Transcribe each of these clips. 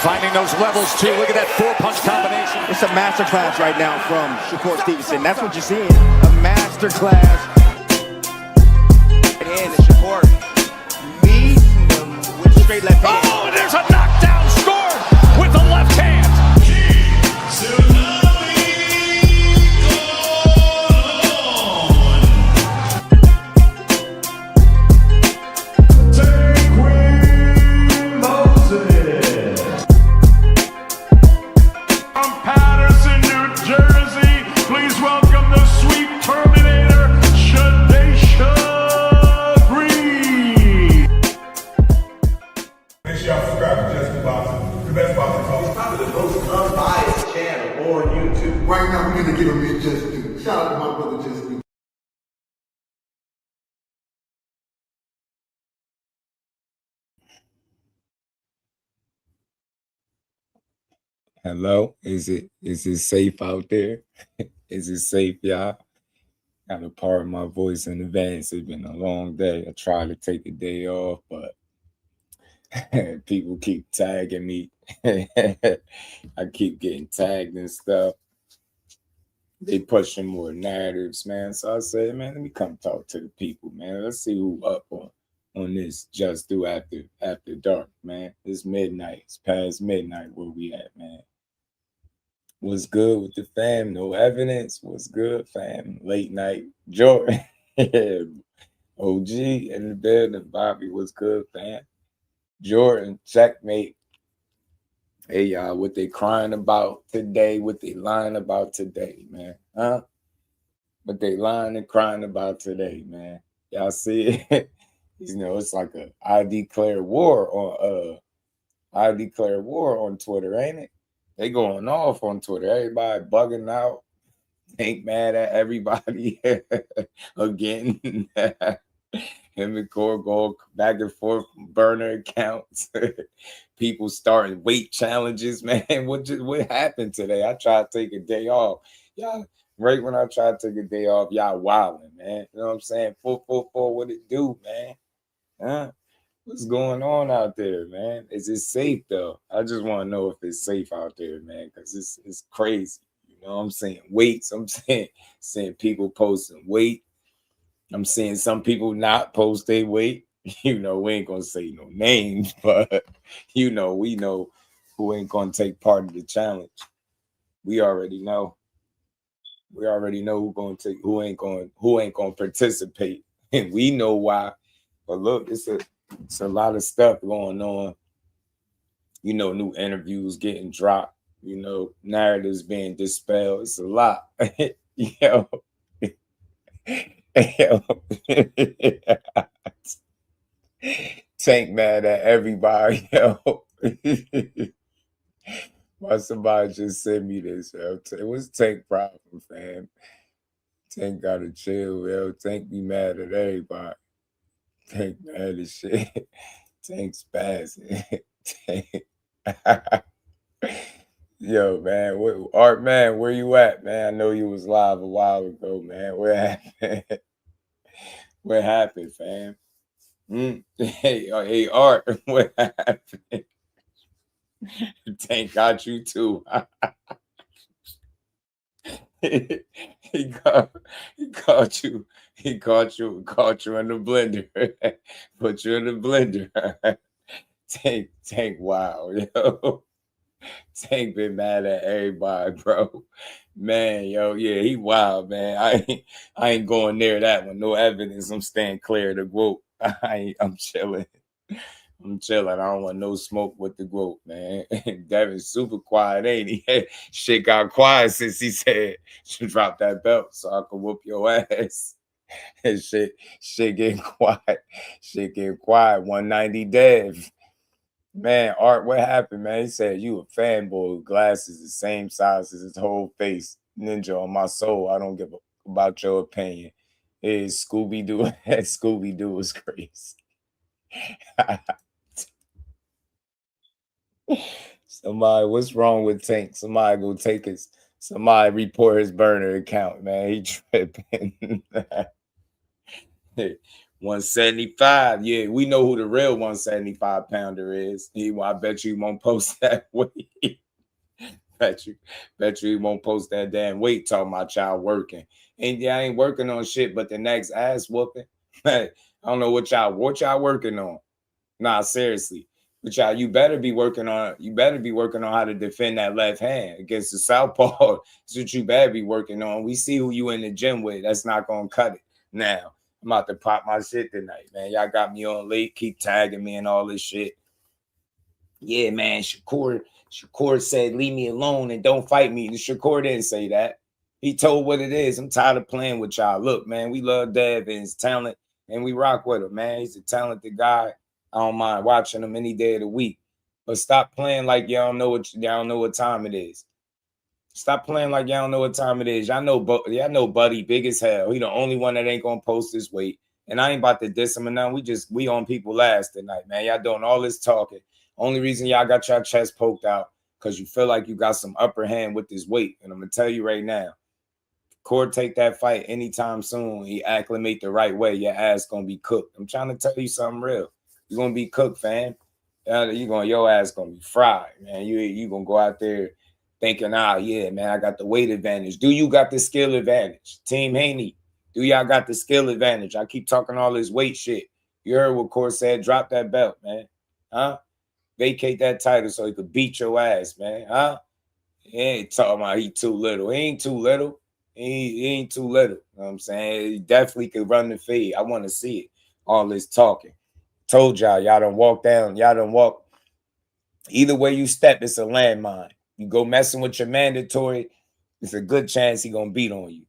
Finding those levels, too. Look at that four-punch combination. It's a masterclass right now from Shakur Stevenson. That's what you're seeing. A masterclass. And Shakur meets him with straight left hand. Oh, and there's a knockdown scored with the left hand. Right now, we're going to give him his just due. Shout out to my brother, Just Due. Hello, is it safe out there? Is it safe, y'all? Gotta pardon my voice in advance. It's been a long day. I tried to take the day off, but people keep tagging me. I keep getting tagged and stuff. They pushing more narratives, man. So I said, man, let me come talk to the people, man. Let's see who up on this Just Do after dark, man. It's midnight. It's past midnight. Where we at, man? What's good with the fam? No evidence. What's good, fam? Late night. Jordan. OG in the building. Bobby, what's good, fam? Jordan, checkmate. Hey, y'all, what they crying about today? What they lying about today, man? Huh? What they lying and crying about today, man? Y'all see it? You know, it's like I declare war on Twitter, ain't it? They going off on Twitter. Everybody bugging out. Ain't mad at everybody again. Him and Core go back and forth, burner accounts. People starting weight challenges, man. What happened today? I tried to take a day off. Y'all, right when I tried to take a day off, y'all wilding, man. You know what I'm saying? 444, what it do, man? Huh? What's going on out there, man? Is it safe though? I just want to know if it's safe out there, man, because it's crazy. You know what I'm saying? Weights. I'm seeing people posting weight. I'm seeing some people not post their weight. You know, we ain't gonna say no names, but you know, we know who ain't gonna take part of the challenge. We already know. We already know who ain't gonna participate, and we know why. But look, it's a lot of stuff going on. You know, new interviews getting dropped. You know, narratives being dispelled. It's a lot. Yo. Tank mad at everybody, yo. Why somebody just send me this, yo? It was Tank problem, fam. Tank gotta chill, yo. Tank be mad at everybody. Tank mad as shit. Tank spazzing. Tank. Yo, man, Art, man, where you at, man? I know you was live a while ago, man. What happened? What happened, fam? Hey, Art, what happened? Tank got you too. He caught you in the blender. Put you in the blender. Tank, wow, yo. Tank been mad at everybody, bro. Man, yo, yeah, he wild, man. I ain't going near that one. No evidence. I'm staying clear of the group. I'm chilling. I don't want no smoke with the group, man. Devin's super quiet, ain't he? Shit got quiet since he said to drop that belt so I can whoop your ass. And shit getting quiet. Shit getting quiet. 190 Dev. Man, Art, what happened, man? He said you a fanboy with glasses the same size as his whole face. Ninja on my soul. I don't give a about your opinion. Is Scooby-Doo. Scooby-Doo is crazy. Somebody, what's wrong with Tank? Somebody go take his, somebody report his burner account, man. He tripping. 175. Yeah, we know who the real 175 pounder is. I bet you he won't post that weight. bet you he won't post that damn weight talking about y'all working. And yeah, I ain't working on shit but the next ass whooping. I don't know what y'all working on. Nah, seriously. But y'all, you better be working on how to defend that left hand against the southpaw. That's what you better be working on. We see who you in the gym with. That's not gonna cut it. Now, I'm about to pop my shit tonight, man. Y'all got me on late, keep tagging me and all this shit. Yeah, man. Shakur said, leave me alone and don't fight me. And Shakur didn't say that. He told what it is. I'm tired of playing with y'all. Look, man, we love Dev and his talent, and we rock with him, man. He's a talented guy. I don't mind watching him any day of the week. But stop playing like y'all don't know what time it is. Stop playing like y'all don't know what time it is. Y'all know Buddy big as hell. He the only one that ain't gonna post his weight. And I ain't about to diss him or nothing. We on people last tonight, man. Y'all doing all this talking. Only reason y'all got your chest poked out because you feel like you got some upper hand with this weight. And I'm gonna tell you right now, Cord take that fight anytime soon. He acclimate the right way. Your ass gonna be cooked. I'm trying to tell you something real. You're gonna be cooked, fam. Your ass gonna be fried, man. You gonna go out there thinking, yeah, man, I got the weight advantage. Do you got the skill advantage? Team Haney, do y'all got the skill advantage? I keep talking all this weight shit. You heard what Cord said. Drop that belt, man. Huh? Vacate that title so he could beat your ass, man. Huh? He ain't talking about he too little. He ain't too little. He ain't too little. You know what I'm saying? He definitely could run the feed. I want to see it. All this talking. Told y'all done walk down. Y'all done walk. Either way you step, it's a landmine. You go messing with your mandatory, it's a good chance he gonna beat on you.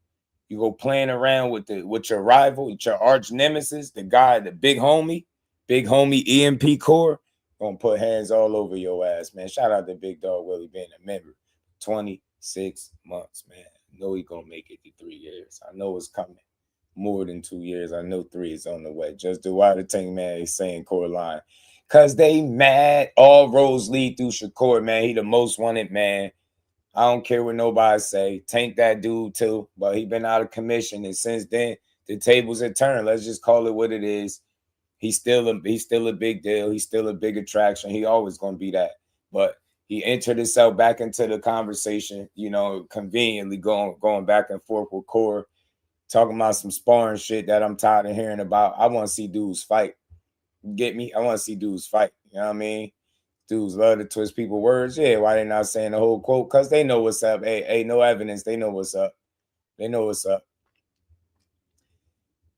You go playing around with your rival, with your arch nemesis, the guy, the big homie EMP Core, gonna put hands all over your ass, man. Shout out to Big Dog Willie being a member. 26 months, man. I know he gonna make it to 3 years. I know it's coming. More than 2 years. I know 3 is on the way. Just do why the thing, man, is saying Coraline. Cause they mad. All roads lead through Shakur, man. He the most wanted man. I don't care what nobody say. Tank that dude too, but he been out of commission, and since then the tables have turned. Let's just call it what it is. He's still a big deal. He's still a big attraction. He always gonna be that. But he entered himself back into the conversation. Conveniently going back and forth with Core, talking about some sparring shit that I'm tired of hearing about. I want to see dudes fight. You get me? I want to see dudes fight. You know what I mean? Dudes love to twist people's words. Yeah, why they not saying the whole quote? Because they know what's up. Hey, no evidence. They know what's up. They know what's up.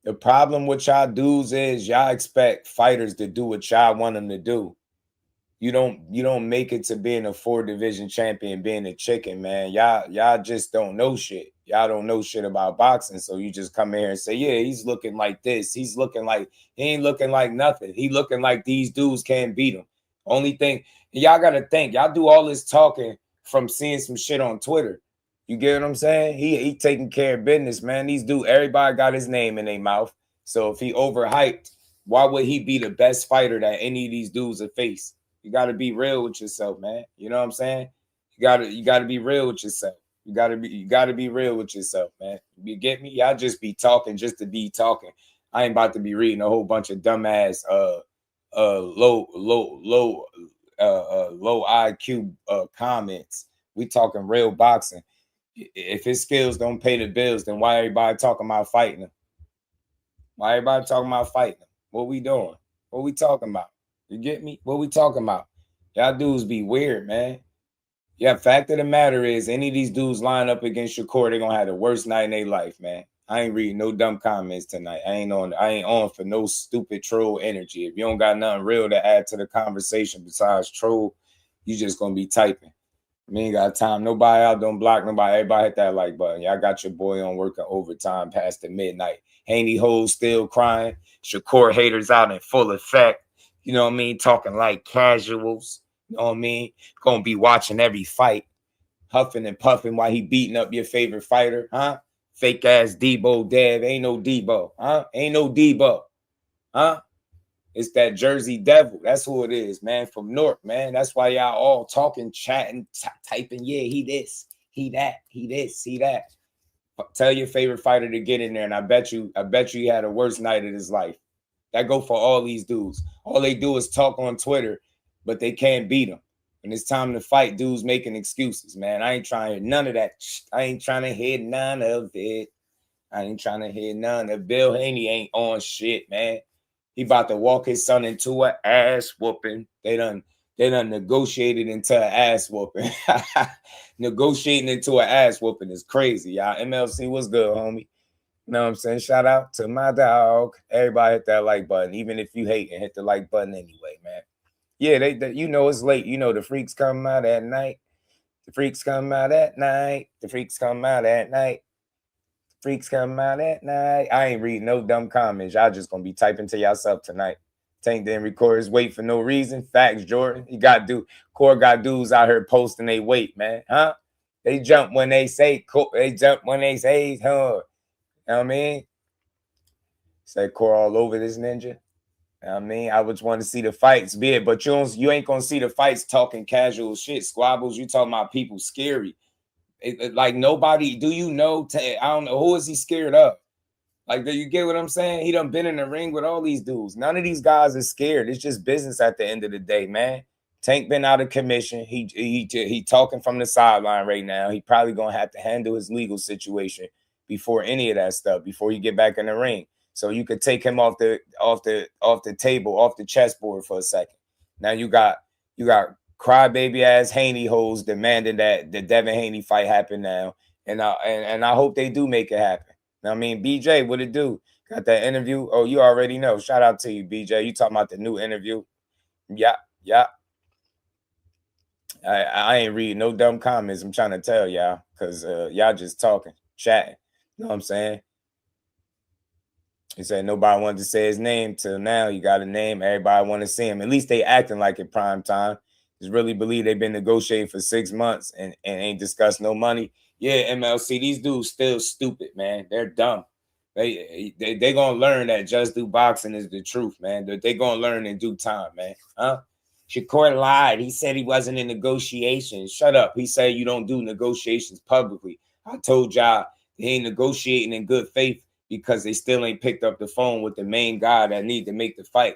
The problem with y'all dudes is y'all expect fighters to do what y'all want them to do. You don't make it to being a 4-division champion, being a chicken, man. Y'all just don't know shit. Y'all don't know shit about boxing. So you just come in here and say, yeah, he's looking like this. He ain't looking like nothing. He looking like these dudes can't beat him. Only thing, y'all got to think, y'all do all this talking from seeing some shit on Twitter. You get what I'm saying? He taking care of business, man. These dudes, everybody got his name in their mouth. So if he overhyped, why would he be the best fighter that any of these dudes have faced? You got to be real with yourself, man. You know what I'm saying? You got to be real with yourself. You got to be real with yourself, man. You get me? Y'all just be talking just to be talking. I ain't about to be reading a whole bunch of dumbass low IQ comments. We talking real boxing. If his skills don't pay the bills, then why everybody talking about fighting him? Why everybody talking about fighting him? What we doing? What we talking about? You get me? What we talking about? Y'all dudes be weird, man. Yeah, fact of the matter is, any of these dudes line up against Shakur, they're gonna have the worst night in their life, man. I ain't reading no dumb comments tonight. I ain't on for no stupid troll energy. If you don't got nothing real to add to the conversation besides troll, you just gonna be typing. Me ain't got time. Nobody out, don't block nobody. Everybody hit that like button. Y'all got your boy on working overtime past the midnight. Haney hoes still crying. Shakur haters out in full effect. You know what I mean? Talking like casuals. You know what I mean? Gonna be watching every fight. Huffing and puffing while he beating up your favorite fighter. Huh? Fake ass Debo Dev. Ain't no Debo. Huh? Ain't no Debo. Huh? It's that Jersey Devil. That's who it is, man. From Newark, man. That's why y'all all talking, chatting, typing. Yeah, he this, he that, he this, he that. Tell your favorite fighter to get in there, and I bet you he had a worse night of his life. That go for all these dudes. All they do is talk on Twitter, but they can't beat them. When it's time to fight, dudes making excuses, man. I ain't trying to hear none of that. I ain't trying to hear none of it. I ain't trying to hear none of Bill Haney ain't on shit, man. He about to walk his son into an ass whooping. They done negotiated into an ass whooping. Negotiating into an ass whooping is crazy, y'all. MLC, what's good, homie? You know what I'm saying? Shout out to my dog. Everybody hit that like button. Even if you hate and hit the like button anyway, man. Yeah, they you know it's late. You know the freaks come out at night. The freaks come out at night. The freaks come out at night. Freaks come out at night. I ain't reading no dumb comments. Y'all just gonna be typing to yourself tonight. Tank didn't record his weight for no reason. Facts, Jordan. Core got dudes out here posting they weight, man. Huh? They jump when they say they jump when they say huh. You know what I mean? Say Core all over this ninja. You know what I mean? I would want to see the fights, be it, but you ain't gonna see the fights talking casual shit. Squabbles, you talking about people scary. Like nobody, do you know? I don't know, who is he scared of? Like, do you get what I'm saying? He done been in the ring with all these dudes. None of these guys are scared. It's just business at the end of the day, man. Tank been out of commission. He talking from the sideline right now. He probably gonna have to handle his legal situation before any of that stuff, before you get back in the ring. So you could take him off the table, off the chessboard for a second. Now you got crybaby ass Haney hoes demanding that the Devin Haney fight happen now. And I hope they do make it happen. I mean, BJ, what it do? Got that interview? Oh, you already know. Shout out to you, BJ. You talking about the new interview? Yeah. I ain't reading no dumb comments. I'm trying to tell y'all because y'all just talking, chatting. You know what I'm saying? He said nobody wanted to say his name till now. You got a name. Everybody want to see him. At least they acting like it prime time. Just really believe they've been negotiating for 6 months and ain't discussed no money. Yeah, MLC, these dudes still stupid, man. They're dumb. They gonna learn that just do boxing is the truth, man. They gonna learn in due time, man. Huh? Shakur lied. He said he wasn't in negotiations. Shut up. He said you don't do negotiations publicly. I told y'all they ain't negotiating in good faith because they still ain't picked up the phone with the main guy that need to make the fight.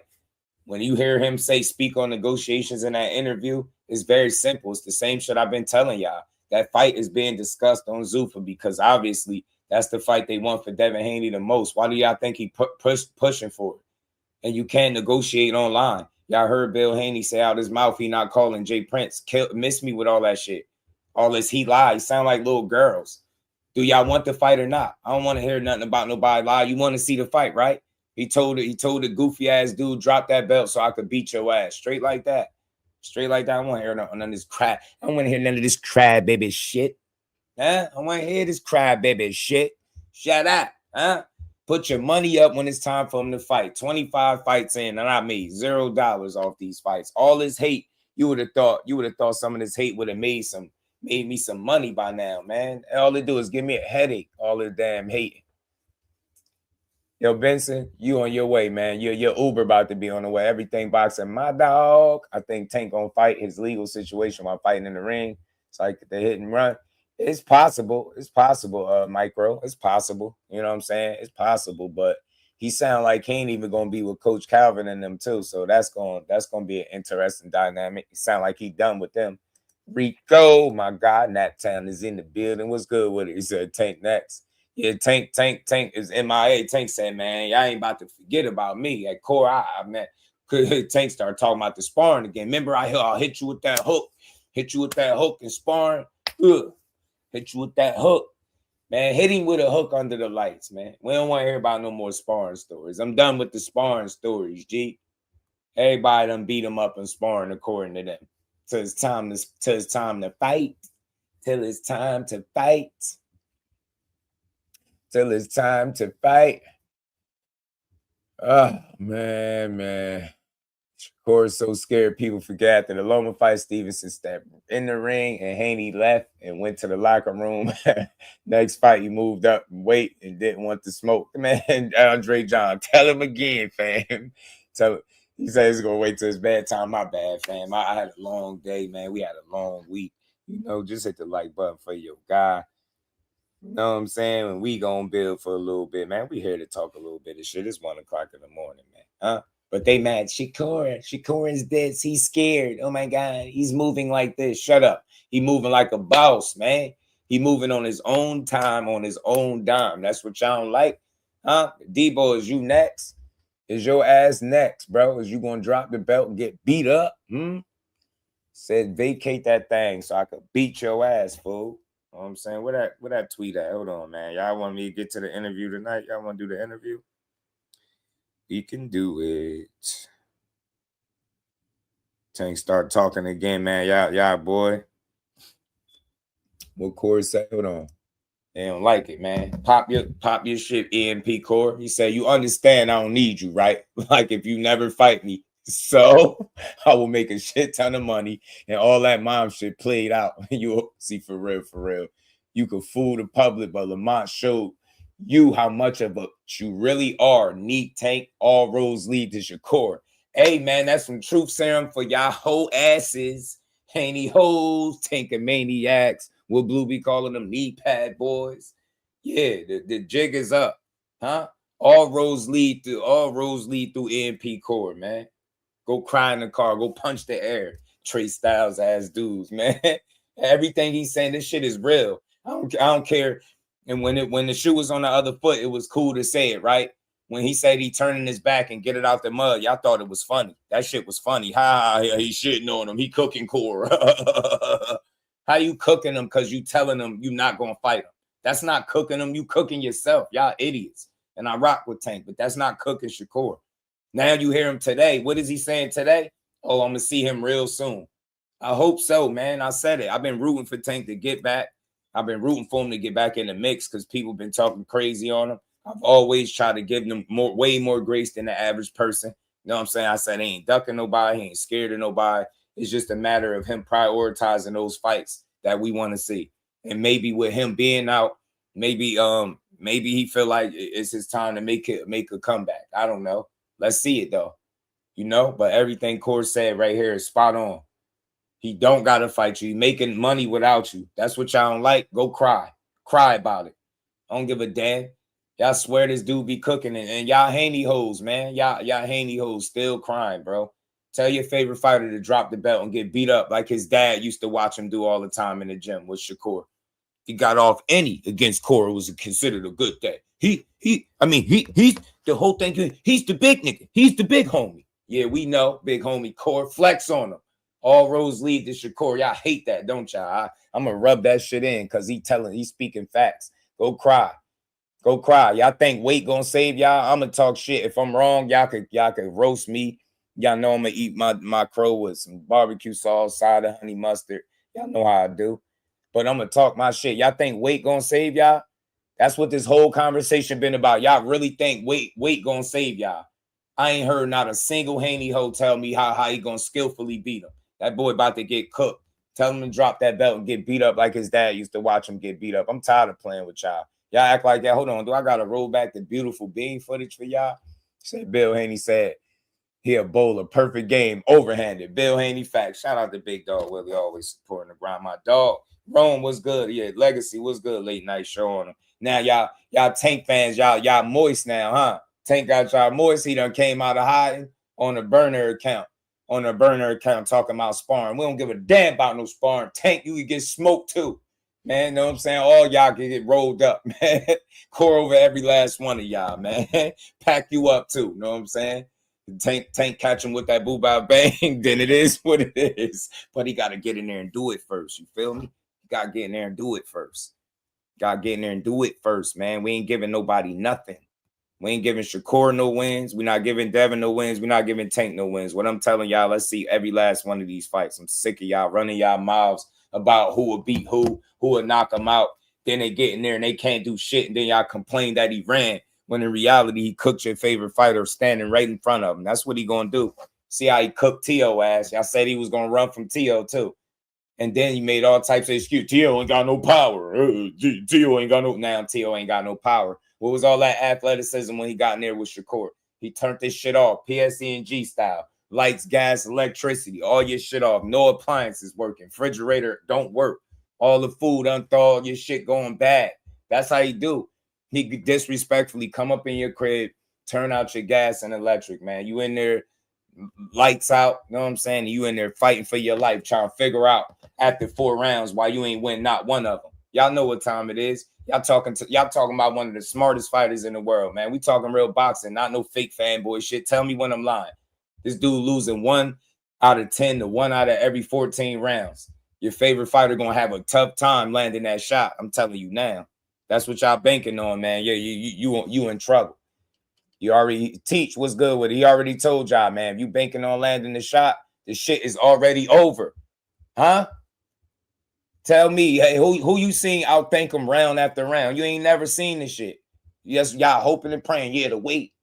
When you hear him say speak on negotiations in that interview, it's very simple. It's the same shit I've been telling y'all. That fight is being discussed on Zuffa because obviously that's the fight they want for Devin Haney the most. Why do y'all think he pushing for it? And you can't negotiate online. Y'all heard Bill Haney say out his mouth he not calling Jay Prince. Miss me with all that shit. All this he lies. Sound like little girls. Do y'all want the fight or not? I don't want to hear nothing about nobody lie. You want to see the fight, right? He told the goofy ass dude, drop that belt so I could beat your ass. Straight like that. Straight like that. I don't want to hear none of this crap. I don't want to hear none of this crybaby shit. Huh? I want to hear this crybaby shit. Shut up. Huh? Put your money up when it's time for him to fight. 25 fights in, and I made $0 off these fights. All this hate, you would have thought some of this hate would have made me some money by now, man. All they do is give me a headache. All the damn hate. Yo, Benson, you on your way, man. Your Uber about to be on the way. Everything boxing, my dog. I think Tank gonna fight his legal situation while fighting in the ring. It's like the hit and run. It's possible. It's possible, Micro. It's possible. You know what I'm saying? It's possible, but he sound like he ain't even gonna be with Coach Calvin and them too. So that's gonna be an interesting dynamic. He sound like he done with them. Rico, my God, Nat Town is in the building. What's good with it? He said Tank next. Yeah, Tank is MIA. Tank said, man, y'all ain't about to forget about me at Core. Man, Tank started talking about the sparring again. Remember, I'll hit you with that hook. Hit you with that hook and sparring. Hit you with that hook. Man, hit him with a hook under the lights, man. We don't want to hear about no more sparring stories. I'm done with the sparring stories, G. Everybody done beat him up and sparring according to them. Till it's time to fight. Till it's time to fight. Till it's time to fight. Oh, man. Shakur is so scared people forgot that the Loma fight Stevenson stepped in the ring and Haney left and went to the locker room. Next fight, he moved up and weight and didn't want to smoke. Man, Andre John, tell him again, fam. He said he's going to wait till his bad time. My bad, fam. I had a long day, man. We had a long week. You know, just hit the like button for your guy. You know what I'm saying? And we gonna build for a little bit, man. We here to talk a little bit of shit. It's 1 o'clock in the morning, man. Huh? But they mad. Shakur's this. He's scared. Oh my God. He's moving like this. Shut up. He moving like a boss, man. He moving on his own time, on his own dime. That's what y'all don't like. Huh? Debo, is you next? Is your ass next, bro? Is you gonna drop the belt and get beat up? Said vacate that thing so I could beat your ass, fool. You know what I'm saying? Where that tweet at? Hold on, man. Y'all want me to get to the interview tonight? Y'all want to do the interview? We can do it. Tank start talking again, man. Y'all, boy. What Corey said? Hold on. They don't like it, man. Pop your shit, EMP Core. He said, you understand I don't need you, right? Like if you never fight me. So I will make a shit ton of money and all that mom shit played out. You'll see for real. You could fool the public, but Lamont showed you how much of a you really are. Neat Tank, all roads lead to Shakur. Hey man, that's some truth serum for y'all whole asses. Haney hoes, tanker maniacs. Will Blue be calling them knee pad boys? Yeah, the jig is up, huh? All roads lead through EMP Core, man. Go cry in the car. Go punch the air. Trey Styles ass dudes, man. Everything he's saying, this shit is real. I don't care. And when the shoe was on the other foot, it was cool to say it, right? When he said he turning his back and get it out the mud, y'all thought it was funny. That shit was funny. He shitting on him. He cooking Core. How you cooking him because you telling him you not gonna fight him? That's not cooking him. You cooking yourself. Y'all idiots. And I rock with Tank, but that's not cooking Shakur. Now you hear him today. What is he saying today? Oh, I'm going to see him real soon. I hope so, man. I said it. I've been rooting for Tank to get back. I've been rooting for him to get back in the mix because people been talking crazy on him. I've always tried to give them way more grace than the average person. You know what I'm saying? I said he ain't ducking nobody. He ain't scared of nobody. It's just a matter of him prioritizing those fights that we want to see. And maybe with him being out, maybe he feel like it's his time to make a comeback. I don't know. Let's see it though, you know. But everything Core said right here is spot on. He don't gotta fight you. He making money without you. That's what y'all don't like. Go cry about it. I don't give a damn. Y'all swear this dude be cooking and y'all Haney hoes, man. Y'all Haney hoes still crying, bro. Tell your favorite fighter to drop the belt and get beat up like his dad used to watch him do all the time in the gym with Shakur. He got off any against Core. It was considered a good day. He's the whole thing. He's the big nigga. He's the big homie. Yeah, we know. Big homie Core. Flex on him. All roads lead to Shakur. Y'all hate that, don't y'all? I'm going to rub that shit in because he's speaking facts. Go cry. Y'all think weight going to save y'all? I'm going to talk shit. If I'm wrong, y'all could roast me. Y'all know I'm going to eat my crow with some barbecue sauce, side of honey mustard. Y'all know how I do. But I'm going to talk my shit. Y'all think weight going to save y'all? That's what this whole conversation been about. Y'all really think weight going to save y'all? I ain't heard not a single Haney hoe tell me how he going to skillfully beat him. That boy about to get cooked. Tell him to drop that belt and get beat up like his dad used to watch him get beat up. I'm tired of playing with y'all. Y'all act like that. Hold on. Do I got to roll back the beautiful bean footage for y'all? Said Bill Haney said he a bowler. Perfect game. Overhanded. Bill Haney facts. Shout out to Big Dog Willie. Always supporting the grind. My dog. Rome was good. Yeah, Legacy was good. Late night show on him. Now y'all Tank fans, y'all moist now, huh? Tank got y'all moist. He done came out of hiding on a burner account. Talking about sparring. We don't give a damn about no sparring. Tank, you could get smoked too. Man, know what I'm saying? All y'all can get rolled up, man. Core over every last one of y'all, man. Pack you up too. Know what I'm saying? Tank catch him with that boo bow bang, then it is what it is. But he got to get in there and do it first. You feel me? Got to get in there and do it first. Man. We ain't giving nobody nothing. We ain't giving Shakur no wins. We're not giving Devin no wins. We're not giving Tank no wins. What I'm telling y'all, let's see every last one of these fights. I'm sick of y'all running y'all mouths about who will beat who will knock them out. Then they get in there and they can't do shit. And then y'all complain that he ran when in reality he cooked your favorite fighter standing right in front of him. That's what he going to do. See how he cooked T.O. ass. Y'all said he was going to run from T.O. too. And then he made all types of excuses. T.O. ain't got no power. T.O. ain't got no. Now T.O. ain't got no power. What was all that athleticism when he got in there with Shakur? He turned this shit off. PSE&G style. Lights, gas, electricity. All your shit off. No appliances working. Refrigerator don't work. All the food unthawed. Your shit going bad. That's how he do. He disrespectfully come up in your crib, turn out your gas and electric, man. You in there, lights out, you know what I'm saying? You in there fighting for your life, trying to figure out after 4 rounds why you ain't win not one of them. Y'all know what time it is. Y'all talking about one of the smartest fighters in the world, man. We talking real boxing, not no fake fanboy shit. Tell me when I'm lying. This dude losing 1 out of 10 to 1 out of every 14 rounds. Your favorite fighter gonna have a tough time landing that shot. I'm telling you now. That's what y'all banking on, man. Yeah, you in trouble. You already teach what's good with it. He already told y'all, man. If you banking on landing the shot, the shit is already over. Huh? Tell me, hey, who you seen outthink him round after round? You ain't never seen this shit. Yes, y'all hoping and praying. Yeah, the weight,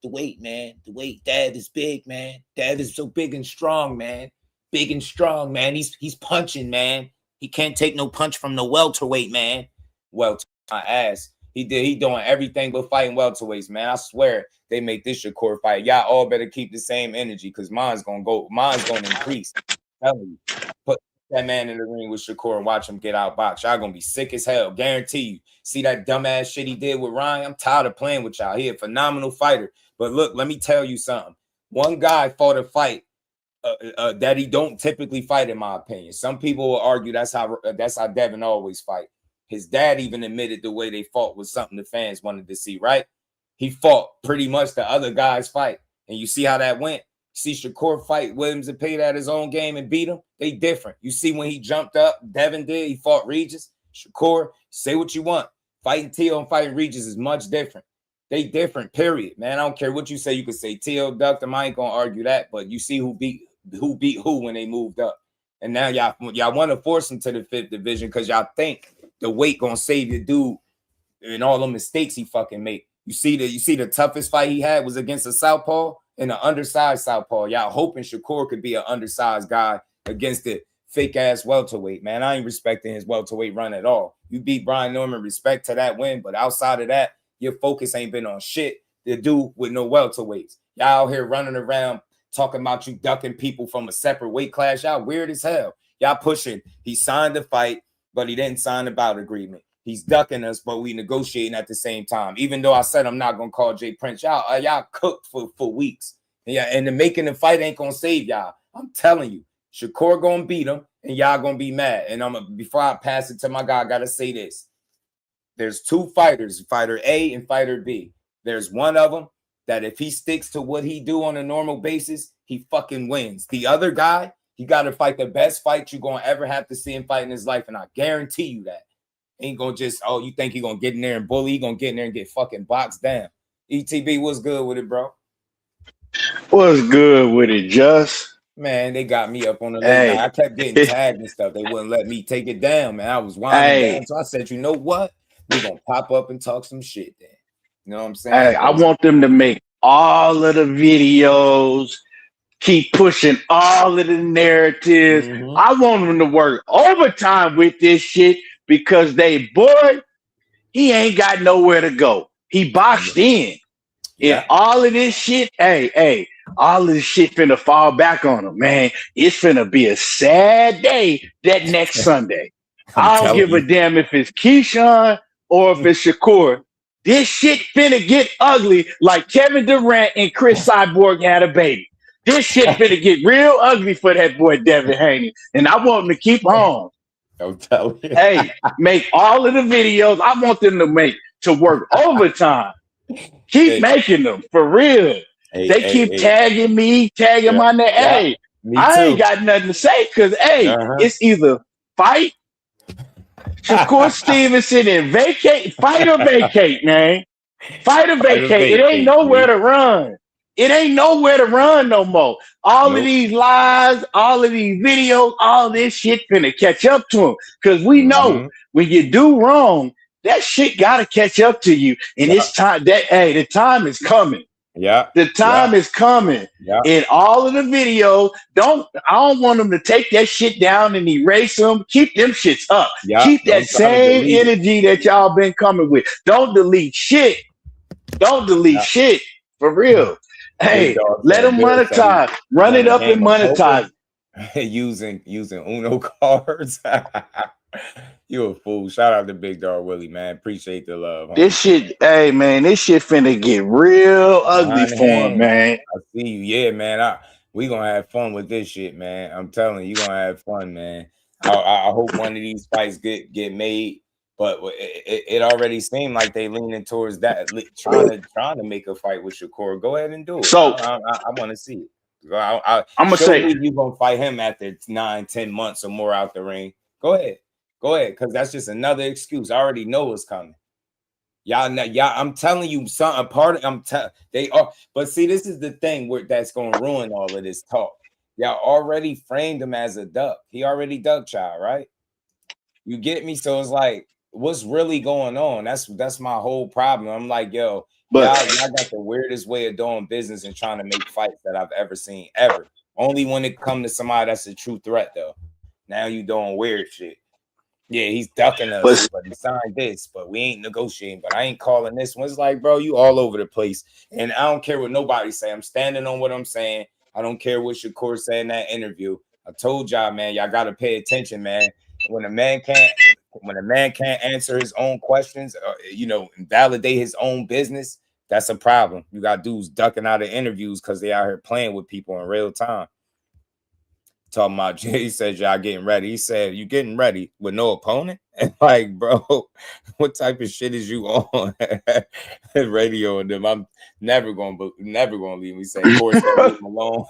man. The weight, Dad is big, man. Dad is so big and strong, man. Big and strong, man. He's punching, man. He can't take no punch from the welterweight, man. Welter, my ass. He doing everything but fighting welterweights, man. I swear they make this Shakur fight. Y'all all better keep the same energy because mine's gonna increase. I'm telling you. Put that man in the ring with Shakur and watch him get outboxed. Y'all gonna be sick as hell. Guarantee you. See that dumbass shit he did with Ryan? I'm tired of playing with y'all. He a phenomenal fighter. But look, let me tell you something. One guy fought a fight that he don't typically fight, in my opinion. Some people will argue that's how Devin always fight. His dad even admitted the way they fought was something the fans wanted to see, right? He fought pretty much the other guy's fight. And you see how that went? See Shakur fight Williams and paid at his own game and beat him? They different. You see when he jumped up, Devin did, he fought Regis. Shakur, say what you want. Fighting Tio and fighting Regis is much different. They different, period. Man, I don't care what you say. You could say Tio ducked him. I ain't gonna argue that, but you see who beat who when they moved up. And now y'all want to force him to the 5th division because y'all think the weight gonna save the dude and all the mistakes he fucking made. You see the toughest fight he had was against a southpaw and an undersized southpaw. Y'all hoping Shakur could be an undersized guy against the fake ass welterweight, man. I ain't respecting his welterweight run at all. You beat Brian Norman, respect to that win, but outside of that, your focus ain't been on shit to do with no welterweights. Y'all out here running around talking about you ducking people from a separate weight class. Y'all weird as hell. Y'all pushing. He signed the fight, but he didn't sign the bout agreement. He's ducking us, but we negotiating at the same time. Even though I said I'm not gonna call Jay Prince, y'all cooked for weeks. Yeah, and the making the fight ain't gonna save y'all. I'm telling you, Shakur gonna beat him, and y'all gonna be mad. And before I pass it to my guy, I gotta say this: there's 2 fighters, fighter A and fighter B. There's one of them that if he sticks to what he do on a normal basis, he fucking wins. The other guy, he got to fight the best fight you're gonna ever have to see him fight in his life, and I guarantee you that. Ain't gonna just, you think he gonna get in there and bully? He gonna get in there and get fucking boxed down. ETB, what's good with it, bro? What's good with it, Just? Man, they got me up on the late night. I kept getting tagged and stuff. They wouldn't let me take it down, man. I was winding down. So I said, you know what? We're gonna pop up and talk some shit then. You know what I'm saying? Hey, I want them to make all of the videos, keep pushing all of the narratives. Mm-hmm. I want them to work overtime with this shit because he ain't got nowhere to go. He boxed in. Yeah. And all of this shit, all of this shit finna fall back on him, man. It's finna be a sad day that next Sunday. I don't give a damn if it's Keyshawn or if it's Shakur. This shit finna get ugly like Kevin Durant and Chris Cyborg had a baby. This shit finna get real ugly for that boy Devin Haney. And I want him to keep on. Don't tell me. Hey, make all of the videos. I want them to work overtime. Keep making them for real. They keep tagging me, tagging my name. Hey, I ain't got nothing to say because it's either fight Shakur Stevenson and fight or vacate, man. Fight or vacate. It ain't nowhere to run. It ain't nowhere to run no more. All of these lies, all of these videos, all this shit finna catch up to them. Because we know when you do wrong, that shit gotta catch up to you. And it's time the time is coming. Yeah. The time is coming. Yeah. In all of the videos, I don't want them to take that shit down and erase them. Keep them shits up. Yeah. Keep that same energy that y'all been coming with. Don't delete shit. Don't delete shit. For real. Hey, let them monetize. Run it up and monetize. Using Uno cards. You a fool. Shout out to Big Dog Willie, man. Appreciate the love. This shit, hey man, this shit finna get real ugly for him, man. I see you. Yeah, man. We gonna have fun with this shit, man. I'm telling you, gonna have fun, man. I hope one of these fights get made, but it already seemed like they leaning towards that, trying to make a fight with Shakur. Go ahead and do it. So I want to see it. I'm gonna say you gonna fight him after 9-10 months or more out the ring. Go ahead, because that's just another excuse. I already know it's coming. Y'all, I'm telling you something. They are, but see, this is the thing that's gonna ruin all of this talk. Y'all already framed him as a duck. He already duck child, right? You get me? So it's like, what's really going on? That's my whole problem. I'm like, yo, y'all got the weirdest way of doing business and trying to make fights that I've ever seen, ever. Only when it comes to somebody that's a true threat, though. Now you doing weird shit. Yeah, he's ducking us, but he signed this, but we ain't negotiating. But I ain't calling this one. It's like, bro, you all over the place. And I don't care what nobody say. I'm standing on what I'm saying. I don't care what Shakur said in that interview. I told y'all, man, y'all got to pay attention, man. When a man can't answer his own questions, validate his own business, that's a problem. You got dudes ducking out of interviews because they out here playing with people in real time. Talking about Jay said y'all getting ready. He said, you getting ready with no opponent? And like, bro, what type of shit is you on? Radio and them. I'm never gonna leave me say Core said leave him alone.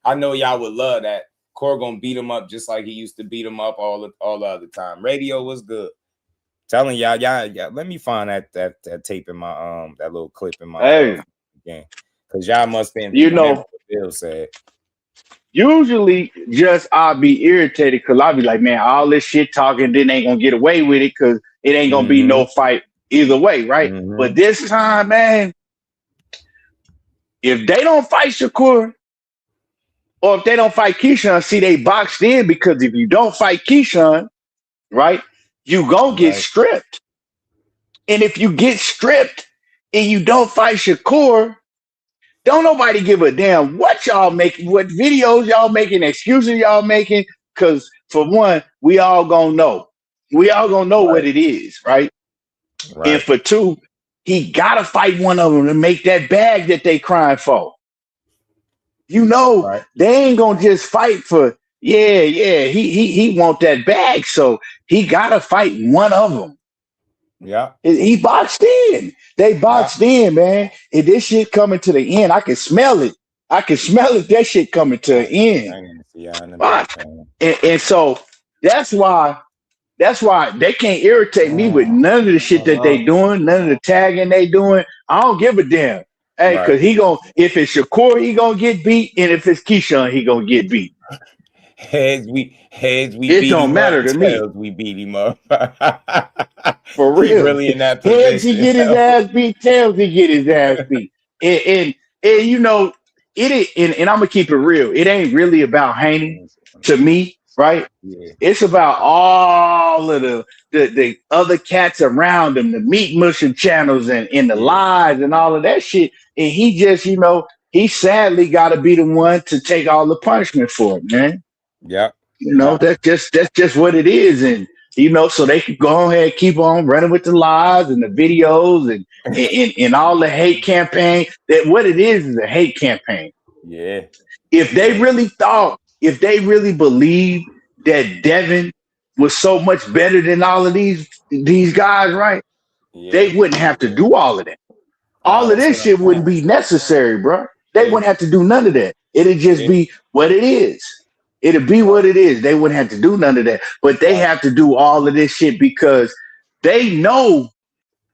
I know y'all would love that. Core gonna beat him up just like he used to beat him up all the other time. Radio was good. Telling y'all, let me find that tape in my that little clip in my game. Because y'all must be what Bill said. Usually, I'll be irritated because I'll be like, man, all this shit talking, then ain't gonna get away with it because it ain't gonna be no fight either way, right? But this time, man, if they don't fight Shakur or if they don't fight Keyshawn, see, they boxed in because if you don't fight Keyshawn, right, you gonna get stripped. And if you get stripped and you don't fight Shakur, don't nobody give a damn what y'all making, what videos y'all making, excuses y'all making, because for one, we all gonna know. We all gonna know what it is, right? And for two, he gotta fight one of them to make that bag that they crying for. They ain't gonna just fight for, he want that bag, so he gotta fight one of them. Yeah, he boxed in. They boxed in, man. And this shit coming to the end. I can smell it. That shit coming to the end. And so that's why they can't irritate me with none of the shit that they doing, none of the tagging they doing. I don't give a damn. Hey, because if it's Shakur, he gonna get beat, and if it's Keyshawn, he gonna get beat. Heads we it beat don't him matter up, to me. We beat him up. For real. He really in that position. Heads he get his ass beat, tails he get his ass beat. And you know, and I'm gonna keep it real. It ain't really about Haney to me, right? Yeah. It's about all of the other cats around him, the meat mushing channels and the lies and all of that shit. And he just, he sadly gotta be the one to take all the punishment for it, man. Yeah. That's just what it is. And so they could go ahead and keep on running with the lies and the videos and all the hate campaign. That what it is a hate campaign. Yeah. If they really believed that Devin was so much better than all of these guys, right? Yeah. They wouldn't have to do all of that. All of this shit wouldn't be necessary, bro. They wouldn't have to do none of that. It'd just be what it is. It'd be what it is. They wouldn't have to do none of that. But they have to do all of this shit because they know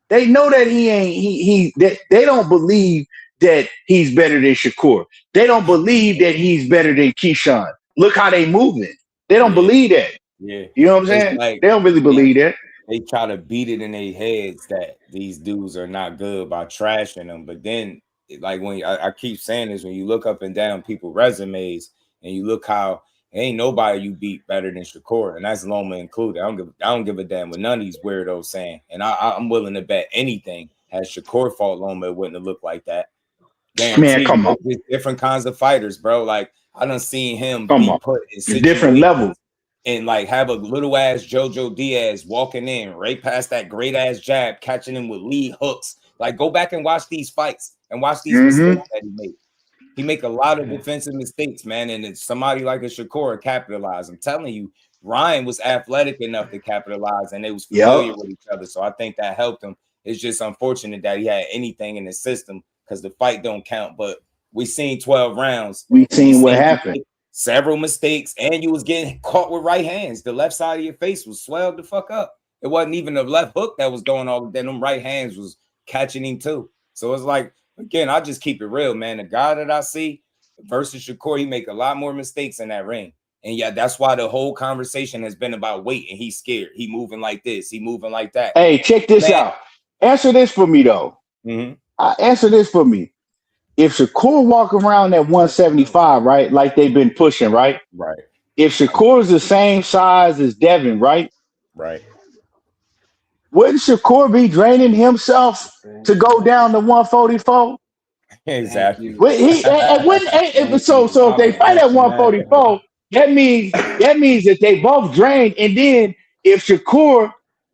that they don't believe that he's better than Shakur. They don't believe that he's better than Keyshawn. Look how they moving. They don't believe that. Yeah. You know what I'm saying? Like, they don't really believe that. They try to beat it in their heads that these dudes are not good by trashing them. But then, like when I keep saying this, when you look up and down people's resumes and you look how ain't nobody you beat better than Shakur, and that's Loma included. I don't give a damn what none of these weirdos saying. And I'm willing to bet anything had Shakur fought Loma, it wouldn't have looked like that. Man, come on. Different kinds of fighters, bro. Like I done seen him be put in different levels. and like have a little ass JoJo Diaz walking in right past that great ass jab, catching him with lead hooks. Like, go back and watch these fights and watch these mistakes that he made. He make a lot of defensive mistakes, man, and it's somebody like a Shakur capitalize. I'm telling you, Ryan was athletic enough to capitalize, and they was familiar with each other. So I think that helped him. It's just unfortunate that he had anything in the system because the fight don't count. But we seen 12 rounds. We seen what happened. Several mistakes, and you was getting caught with right hands. The left side of your face was swelled the fuck up. It wasn't even the left hook that was going all. Then them right hands was catching him too. So it's like, again, I just keep it real, man. The guy that I see versus Shakur, he make a lot more mistakes in that ring. And yeah, that's why the whole conversation has been about weight, and he's scared. He moving like this. He moving like that. Hey, check this out. Answer this for me, though. Answer this for me. If Shakur walk around at 175, right, like they've been pushing, right? Right. If Shakur is the same size as Devin, right? Right. Wouldn't Shakur be draining himself to go down to 144? Exactly. So if they fight at 144, that means that they both drained. And then if Shakur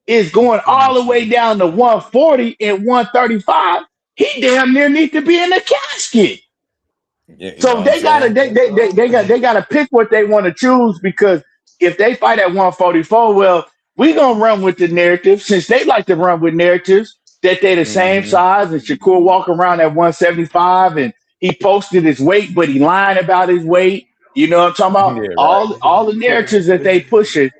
is going all the way down to 140 and 135, he damn near need to be in a casket. Yeah, so they gotta pick what they want to choose, because if they fight at 144, well, we gonna run with the narrative, since they like to run with narratives that they the same size, and Shakur walk around at 175 and he posted his weight, but he lying about his weight. You know what I'm talking about? Yeah, all the narratives that they pushing,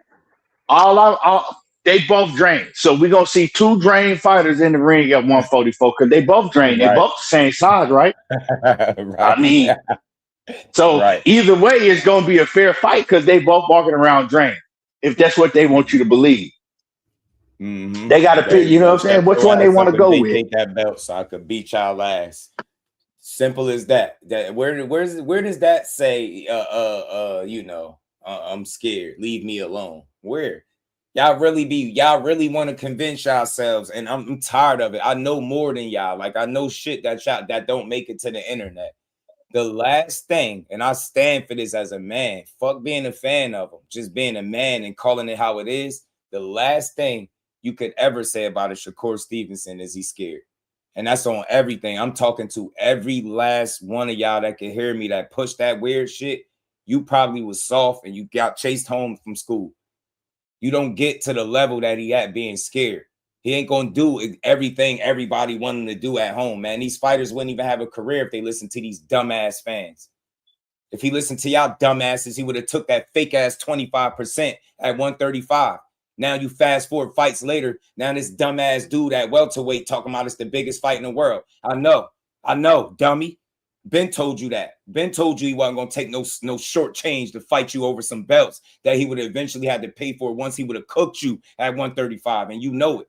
they both drained. So we're going to see two drained fighters in the ring at 144 because they both drained. They both the same size, right? I mean, so either way, it's going to be a fair fight because they both walking around drained, if that's what they want you to believe. They got to pick, you know what I'm saying? Which one they want to go with. Take that belt so I could beat y'all ass. Simple as that. Where does that say, I'm scared, leave me alone? Where? Y'all really want to convince yourselves, and I'm tired of it. I know more than y'all. Like, I know shit that don't make it to the internet. The last thing, and I stand for this as a man, fuck being a fan of him, just being a man and calling it how it is. The last thing you could ever say about a Shakur Stevenson is he's scared. And that's on everything. I'm talking to every last one of y'all that can hear me that push that weird shit. You probably was soft and you got chased home from school. You don't get to the level that he at being scared. He ain't going to do everything everybody want him to do at home, man. These fighters wouldn't even have a career if they listened to these dumbass fans. If he listened to y'all dumbasses, he would have took that fake ass 25% at 135. Now you fast forward fights later. Now this dumbass dude at welterweight talking about it's the biggest fight in the world. I know, dummy. Ben told you that. Ben told you he wasn't going to take no short change to fight you over some belts that he would eventually have to pay for once he would have cooked you at 135. And you know it.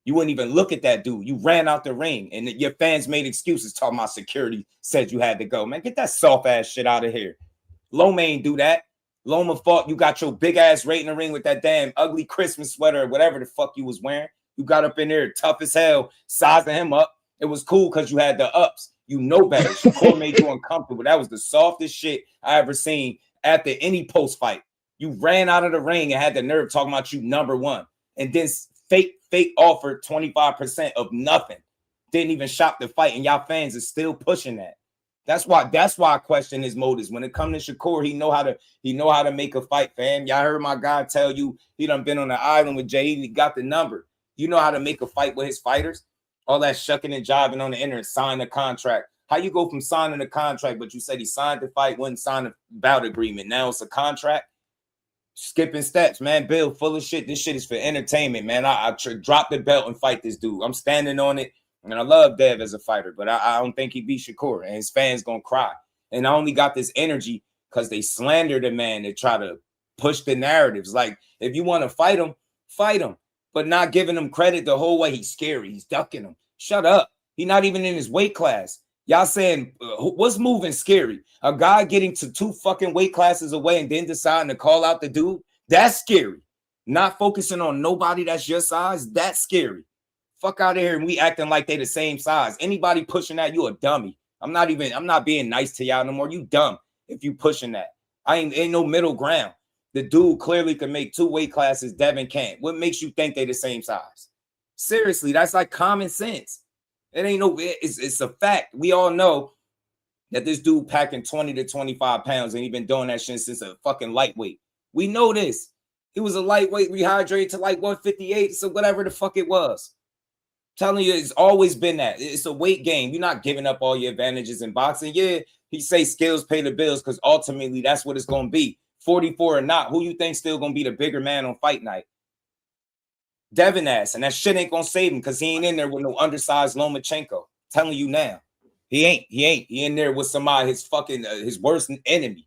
You wouldn't even look at that dude. You ran out the ring, and your fans made excuses talking about security said you had to go. Man, get that soft ass shit out of here. Loma ain't do that. Loma fought. You got your big ass right in the ring with that damn ugly Christmas sweater or whatever the fuck you was wearing. You got up in there tough as hell, sizing him up. It was cool because you had the ups. You know better. Shakur made you uncomfortable. That was the softest shit I ever seen after any post fight. You ran out of the ring and had the nerve talking about you number one, and then fake offered 25% of nothing. Didn't even shop the fight, and y'all fans are still pushing that. That's why I question his motives. When it comes to Shakur, he know how to make a fight, fam. Y'all heard my guy tell you he done been on the island with Jay. He got the number. You know how to make a fight with his fighters. All that shucking and jiving on the internet, sign the contract. How you go from signing the contract, but you said he signed the fight, wouldn't sign a bout agreement. Now it's a contract. Skipping steps, man. Bill, full of shit. This shit is for entertainment, man. I drop the belt and fight this dude. I'm standing on it. And I love Dev as a fighter, but I don't think he beat Shakur, and his fans gonna cry. And I only got this energy because they slander the man. They try to push the narratives. Like, if you want to fight him, but not giving him credit the whole way. He's scary. He's ducking him. Shut up. He's not even in his weight class. Y'all saying what's moving scary? A guy getting to 2 fucking weight classes away and then deciding to call out the dude? That's scary. Not focusing on nobody that's your size, that's scary. Fuck out of here, and we acting like they the same size. Anybody pushing that, you a dummy. I'm not being nice to y'all no more. You dumb if you pushing that. Ain't no middle ground. The dude clearly can make 2 weight classes. Devin can't. What makes you think they the same size? Seriously, that's like common sense. It ain't no. It's a fact. We all know that this dude packing 20 to 25 pounds and he been doing that shit since a fucking lightweight. We know this. He was a lightweight, rehydrated to like 158, so whatever the fuck it was. Telling you, it's always been that. It's a weight game. You're not giving up all your advantages in boxing. Yeah, he say skills pay the bills because ultimately that's what it's going to be. 44 or not, who you think still going to be the bigger man on fight night? Devin ass, and that shit ain't going to save him because he ain't in there with no undersized Lomachenko. Telling you now. He ain't. He in there with somebody, his fucking, his worst enemy.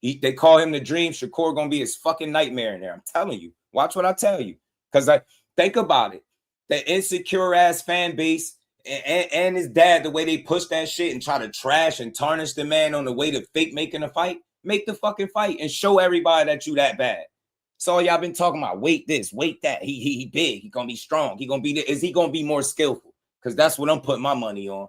They call him the Dream. Shakur going to be his fucking nightmare in there. I'm telling you. Watch what I tell you. Because think about it. The insecure ass fan base and his dad, the way they push that shit and try to trash and tarnish the man on the way to fake making a fight, make the fucking fight and show everybody that you that bad. So y'all been talking about weight this, weight that. He big. He gonna be strong. He gonna be. Is he gonna be more skillful? Because that's what I'm putting my money on.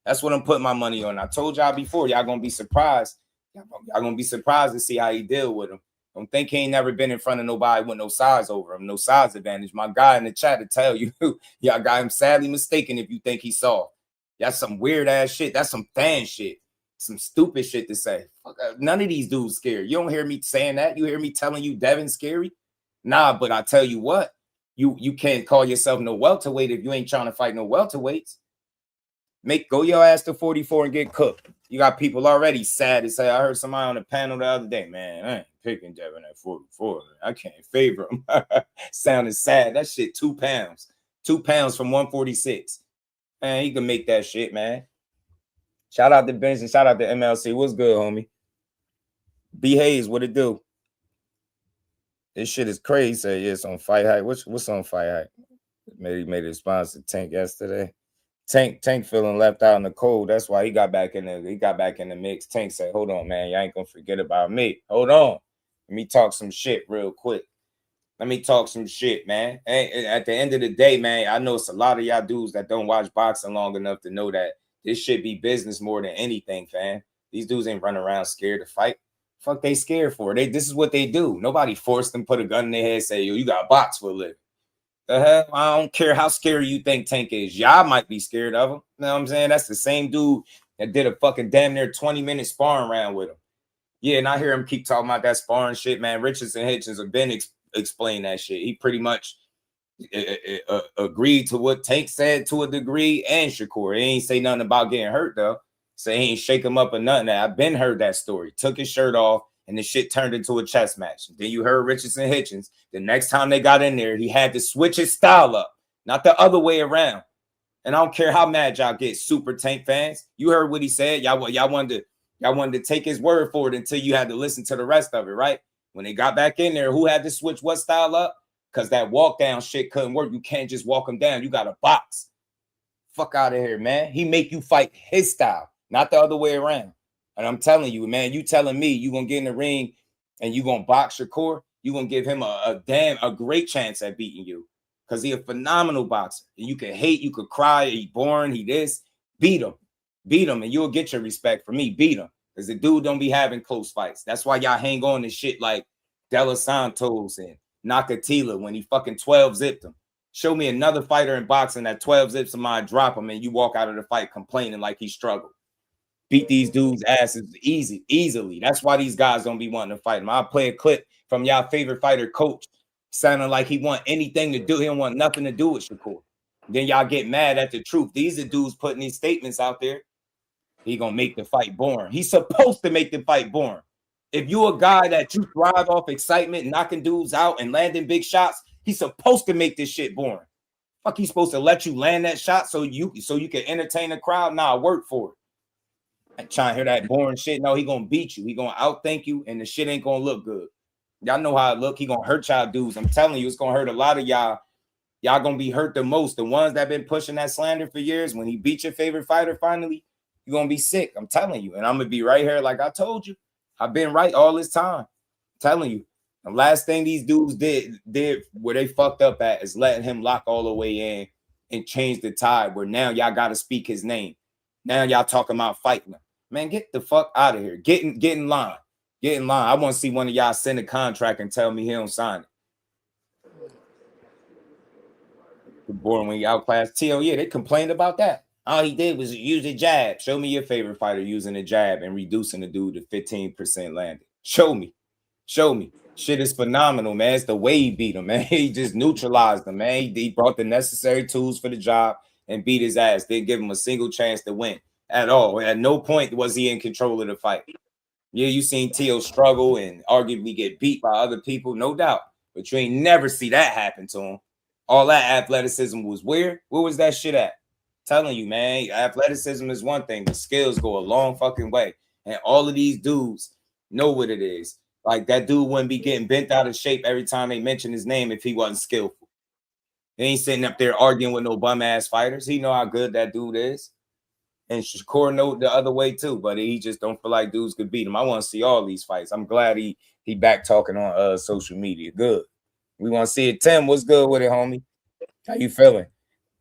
That's what I'm putting my money on. I told y'all before. Y'all gonna be surprised. Y'all gonna be surprised to see how he deal with him. Don't think he ain't never been in front of nobody with no size over him, no size advantage. My guy in the chat to tell you, y'all got him sadly mistaken if you think he's soft. That's some weird ass shit. That's some fan shit. Some stupid shit to say. None of these dudes scary. You don't hear me saying that. You hear me telling you Devin's scary? Nah, but I tell you what, you can't call yourself no welterweight if you ain't trying to fight no welterweights. Go your ass to 44 and get cooked. You got people already sad to say. I heard somebody on the panel the other day, man, I ain't picking Devin at 44. Man. I can't favor him. Sounding sad. That shit 2 pounds. 2 pounds from 146. Man, he can make that shit, man. Shout out to Benson. Shout out to MLC. What's good, homie? B Hayes, what it do? This shit is crazy. Yeah, it's on Fight Hype. What's on Fight Hype? Made a response to Tank yesterday. Tank feeling left out in the cold. That's why he got back in the mix. Tank said, "Hold on, man. Y'all ain't gonna forget about me. Hold on. Let me talk some shit real quick. Let me talk some shit, man. And at the end of the day, man, I know it's a lot of y'all dudes that don't watch boxing long enough to know that this should be business more than anything, fam. These dudes ain't running around scared to fight. Fuck they scared for? This is what they do. Nobody forced them, put a gun in their head, say, yo, you got to box for a living. The hell? I don't care how scary you think Tank is. Y'all might be scared of him. You know what I'm saying? That's the same dude that did a fucking damn near 20-minute sparring round with him. Yeah, and I hear him keep talking about that sparring shit, man. Richardson Hitchens have been explaining that shit. He pretty much agreed to what Tank said to a degree, and Shakur. He ain't say nothing about getting hurt, though. So he ain't shake him up or nothing. I've been heard that story. Took his shirt off, and the shit turned into a chess match. Then you heard Richardson Hitchens. The next time they got in there, he had to switch his style up, not the other way around. And I don't care how mad y'all get, Super Tank fans. You heard what he said. Y'all wanted to take his word for it until you had to listen to the rest of it, right? When they got back in there, who had to switch what style up? Because that walk down shit couldn't work. You can't just walk him down. You got to box. Fuck out of here, man. He make you fight his style, not the other way around. And I'm telling you, man, you telling me you going to get in the ring and you going to box Shakur, you going to give him a great chance at beating you because he a phenomenal boxer. And you can hate, you could cry, he boring, he this. Beat him, and you'll get your respect from me. Beat him. Because the dude don't be having close fights. That's why y'all hang on to shit like De Los Santos and Nakatila when he fucking 12 zipped him. Show me another fighter in boxing that 12 zips somebody, drop him, and you walk out of the fight complaining like he struggled. Beat these dudes' asses easily. That's why these guys don't be wanting to fight him. I'll play a clip from y'all favorite fighter, Coach, sounding like he want anything to do. He don't want nothing to do with Shakur. Then y'all get mad at the truth. These are dudes putting these statements out there. He gonna make the fight boring. He's supposed to make the fight boring. If you're a guy that you thrive off excitement, knocking dudes out and landing big shots, he's supposed to make this shit boring. Fuck, he's supposed to let you land that shot so you can entertain the crowd. Nah, work for it. I ain't trying to hear that boring shit. No, he gonna beat you. He gonna outthink you, and the shit ain't gonna look good. Y'all know how it look. He gonna hurt y'all dudes. I'm telling you, it's gonna hurt a lot of y'all. Y'all gonna be hurt the most. The ones that been pushing that slander for years, when he beat your favorite fighter finally, you're going to be sick. I'm telling you. And I'm going to be right here like I told you. I've been right all this time. I'm telling you. The last thing these dudes did where they fucked up at is letting him lock all the way in and change the tide where now y'all got to speak his name. Now y'all talking about fighting him. Man, get the fuck out of here. Get in line. Get in line. I want to see one of y'all send a contract and tell me he don't sign it. Boring when you outclass T.O. Yeah, they complained about that. All he did was use a jab. Show me your favorite fighter using a jab and reducing the dude to 15% landing. Show me. Show me. Shit is phenomenal, man. It's the way he beat him, man. He just neutralized him, man. He brought the necessary tools for the job and beat his ass. Didn't give him a single chance to win at all. At no point was he in control of the fight. Yeah, you seen T.O. struggle and arguably get beat by other people, no doubt. But you ain't never see that happen to him. All that athleticism was where? Where was that shit at? Telling you, man, athleticism is one thing, but skills go a long fucking way. And all of these dudes know what it is. Like that dude wouldn't be getting bent out of shape every time they mention his name if he wasn't skillful. He ain't sitting up there arguing with no bum ass fighters. He know how good that dude is. And Shakur know the other way too, but he just don't feel like dudes could beat him. I want to see all these fights. I'm glad he back talking on social media. Good. We want to see it. Tim, what's good with it, homie? How you feeling?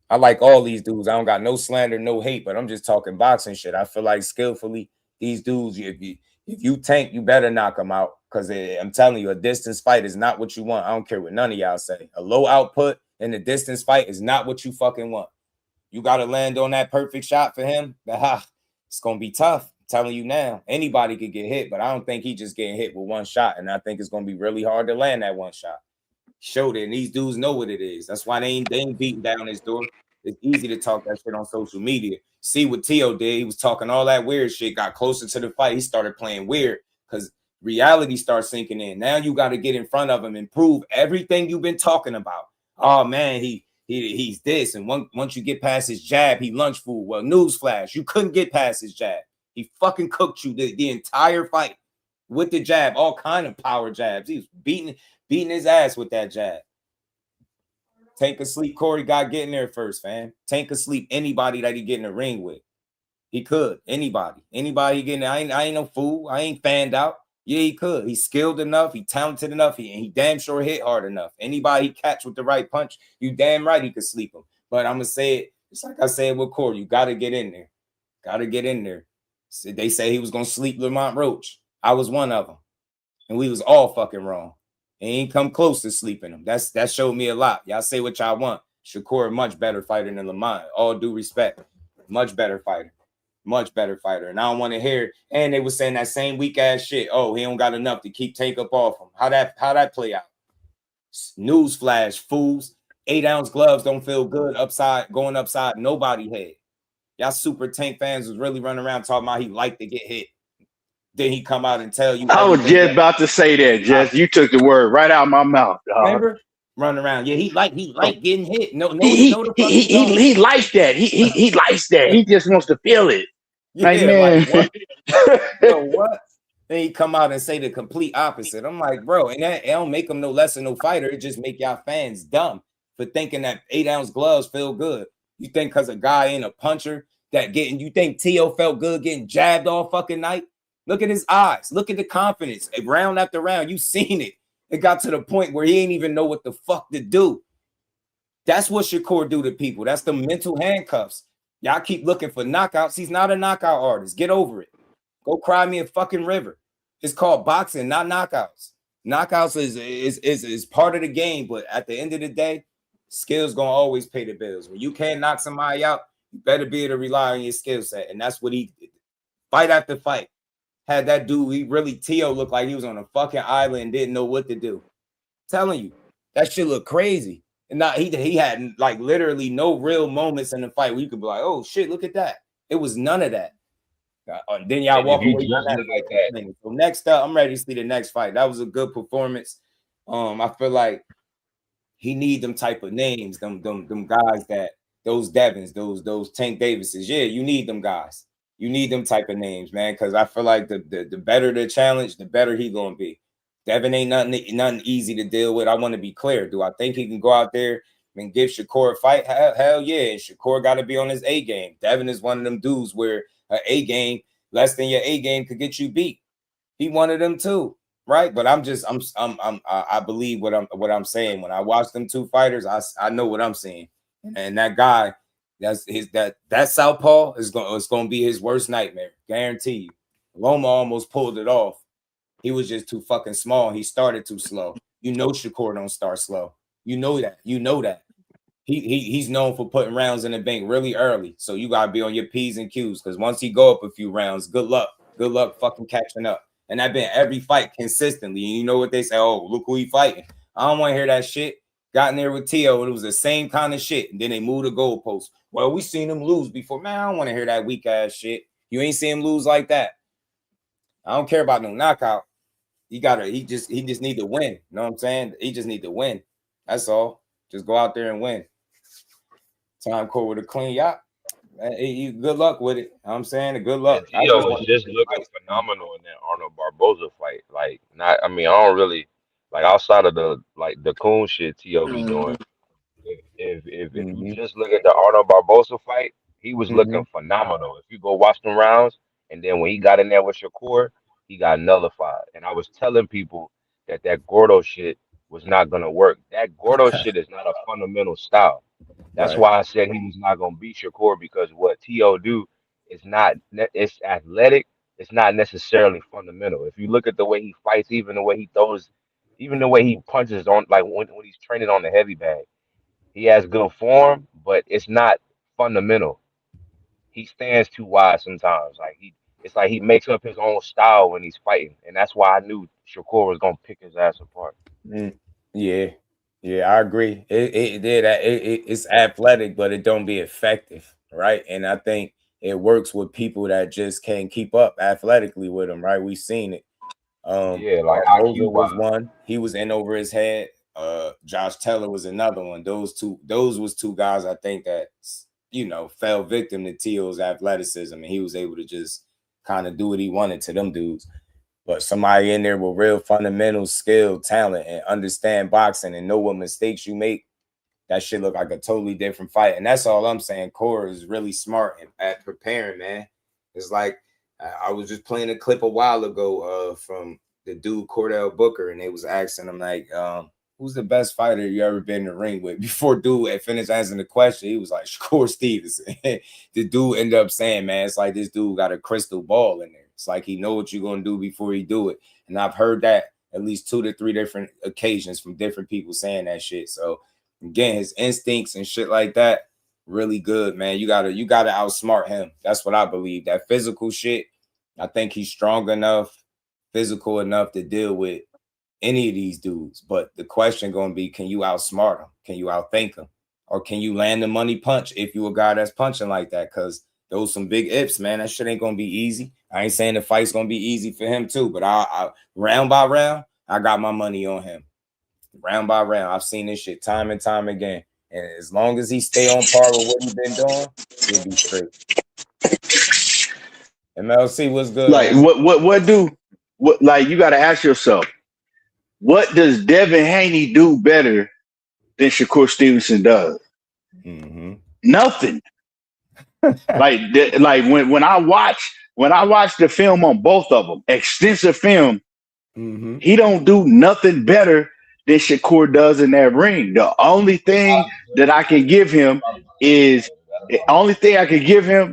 I like all these dudes. I don't got no slander, no hate, but I'm just talking boxing shit. I feel like skillfully, these dudes, if you tank, you better knock them out. Because I'm telling you, a distance fight is not what you want. I don't care what none of y'all say. A low output in a distance fight is not what you fucking want. You got to land on that perfect shot for him. It's going to be tough. I'm telling you now. Anybody could get hit, but I don't think he just getting hit with one shot. And I think it's going to be really hard to land that one shot. Showed it, and these dudes know what it is. That's why they ain't beating down his door. It's easy to talk that shit on social media. See what T.O. did. He was talking all that weird shit, got closer to the fight. He started playing weird because reality starts sinking in. Now you got to get in front of him and prove everything you've been talking about. Oh, man, he's this. And once you get past his jab, he lunge fool. Well, newsflash, you couldn't get past his jab. He fucking cooked you the entire fight with the jab, all kind of power jabs. He was beating his ass with that jab. Tank asleep Corey got getting there first, fam. Tank asleep anybody that he get in the ring with. He could. Anybody getting there. I ain't no fool. I ain't fanned out. Yeah, he could. He's skilled enough. He talented enough. He damn sure hit hard enough. Anybody he catch with the right punch, you damn right he could sleep him. But I'm going to say it, it's like I said with Corey, you got to get in there. Got to get in there. So they say he was going to sleep Lamont Roach. I was one of them. And we was all fucking wrong. He ain't come close to sleeping him. That showed me a lot. Y'all say what y'all want. Shakur, much better fighter than Lamont. All due respect. Much better fighter. Much better fighter. And I don't want to hear it. And they were saying that same weak ass shit. Oh, he don't got enough to keep Tank up off him. How that play out? Newsflash, fools. 8-ounce gloves don't feel good going upside nobody head. Y'all super Tank fans was really running around talking about he liked to get hit. Then he come out and tell you. I was just about to say that, Jess. You took the word right out of my mouth. Remember? Run around. Yeah, he like getting hit. No, he likes that. He likes that. He just wants to feel it. Yeah, like, man. Like what? You know what? Then he come out and say the complete opposite. I'm like, bro, and that it don't make him no less than no fighter. It just make y'all fans dumb for thinking that 8-ounce gloves feel good. You think because a guy ain't a puncher you think T.O. felt good getting jabbed all fucking night? Look at his eyes. Look at the confidence. Round after round, you seen it. It got to the point where he ain't even know what the fuck to do. That's what Shakur do to people. That's the mental handcuffs. Y'all keep looking for knockouts. He's not a knockout artist. Get over it. Go cry me a fucking river. It's called boxing, not knockouts. Knockouts is part of the game, but at the end of the day, skills gonna always pay the bills. When you can't knock somebody out, you better be able to rely on your skill set. And that's what he did. Fight after fight. Had that dude, T.O. looked like he was on a fucking island and didn't know what to do. Telling you, that shit looked crazy. And he had like literally no real moments in the fight where you could be like, oh shit, look at that. It was none of that. Then y'all walk away from that like that. So next up, I'm ready to see the next fight. That was a good performance. I feel like he need them type of names, them guys those Devins, those Tank Davises. Yeah, you need them guys. You need them type of names, man, because I feel like the better the challenge, the better he gonna be. Devin ain't nothing easy to deal with. I want to be clear. Do I think he can go out there and give Shakur a fight? Hell yeah. Shakur got to be on his A game. Devin is one of them dudes where an A game less than your A game could get you beat. He one of them too, right? But I believe what I'm saying. When I watch them two fighters, I know what I'm seeing, and that guy. That southpaw is going to be his worst nightmare, guarantee you. Loma almost pulled it off. He was just too fucking small. He started too slow. You know Shakur don't start slow. You know that. You know that. He's known for putting rounds in the bank really early. So you gotta be on your P's and Q's, because once he go up a few rounds, good luck. Good luck fucking catching up. And I've been every fight consistently. And you know what they say? Oh, look who he fighting. I don't want to hear that shit. Got in there with T.O. It was the same kind of shit. And then they moved the goalpost. Well, we seen him lose before. Man, I don't want to hear that weak ass shit. You ain't seen him lose like that. I don't care about no knockout. He just need to win. You know what I'm saying? He just need to win. That's all. Just go out there and win. Time court with a clean yacht. Good luck with it. You know what I'm saying? Good luck. Tio was just looking phenomenal in that Arnold Barboza fight. Like, I don't really like, outside of the coon shit Tio be doing. If you just look at the Arnold Barboza fight, he was looking phenomenal. If you go watch them rounds, and then when he got in there with Shakur, he got nullified. And I was telling people that Gordo shit was not gonna work. That Gordo shit is not a fundamental style. That's why I said he was not gonna beat Shakur, because what T.O. do is not, it's athletic. It's not necessarily fundamental. If you look at the way he fights, even the way he throws, even the way he punches on, like when he's training on the heavy bag, he has good form, but it's not fundamental. He stands too wide sometimes. It's like he makes up his own style when he's fighting, and that's why I knew Shakur was gonna pick his ass apart. Yeah, I agree. It's athletic, but it don't be effective, right? And I think it works with people that just can't keep up athletically with him, right? We've seen it. Like Barboza was one. He was in over his head. Josh Taylor was another one. Those was two guys I think that, you know, fell victim to T.O.'s athleticism, and he was able to just kind of do what he wanted to them dudes. But somebody in there with real fundamental skill, talent, and understand boxing and know what mistakes you make, that shit look like a totally different fight. And that's all I'm saying. Cora is really smart at preparing, man. It's like I was just playing a clip a while ago from the dude Cordell Booker, and they was asking him like, who's the best fighter you ever been in the ring with? Before dude had finished answering the question, he was like, Shakur Stevenson. The dude ended up saying, man, it's like this dude got a crystal ball in there. It's like he know what you're going to do before he do it. And I've heard that at least 2 to 3 different occasions from different people saying that shit. So again, his instincts and shit like that, really good, man. You gotta outsmart him. That's what I believe. That physical shit, I think he's strong enough, physical enough to deal with any of these dudes. But the question going to be, can you outsmart him? Can you outthink him? Or can you land the money punch if you a guy that's punching like that? Because those some big ifs, man. That shit ain't going to be easy. I ain't saying the fight's going to be easy for him too, but I round by round, I got my money on him. Round by round. I've seen this shit time and time again. And as long as he stay on par with what he's been doing, he'll be straight. MLC was good. Like, what like, you got to ask yourself, what does Devin Haney do better than Shakur Stevenson does? Nothing. like when I watch the film on both of them, extensive film, he don't do nothing better than Shakur does in that ring. The only thing that I can give him is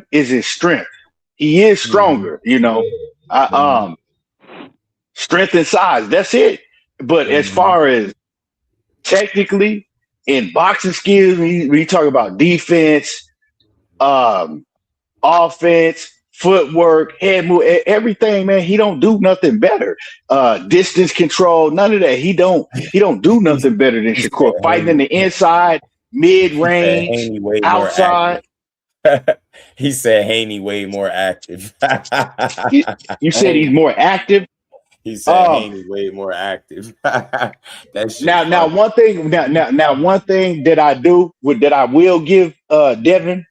his strength. He is stronger, you know. Strength and size. That's it. But as far as technically in boxing skills, when you talk about defense, offense, footwork, head move, everything, man, he don't do nothing better. Distance control, none of that. He don't do nothing better than Shakur. Fighting in the inside, mid range, outside. He said Haney way more active. You said he's more active. He said Haney way more active. Now one thing that I will give Devin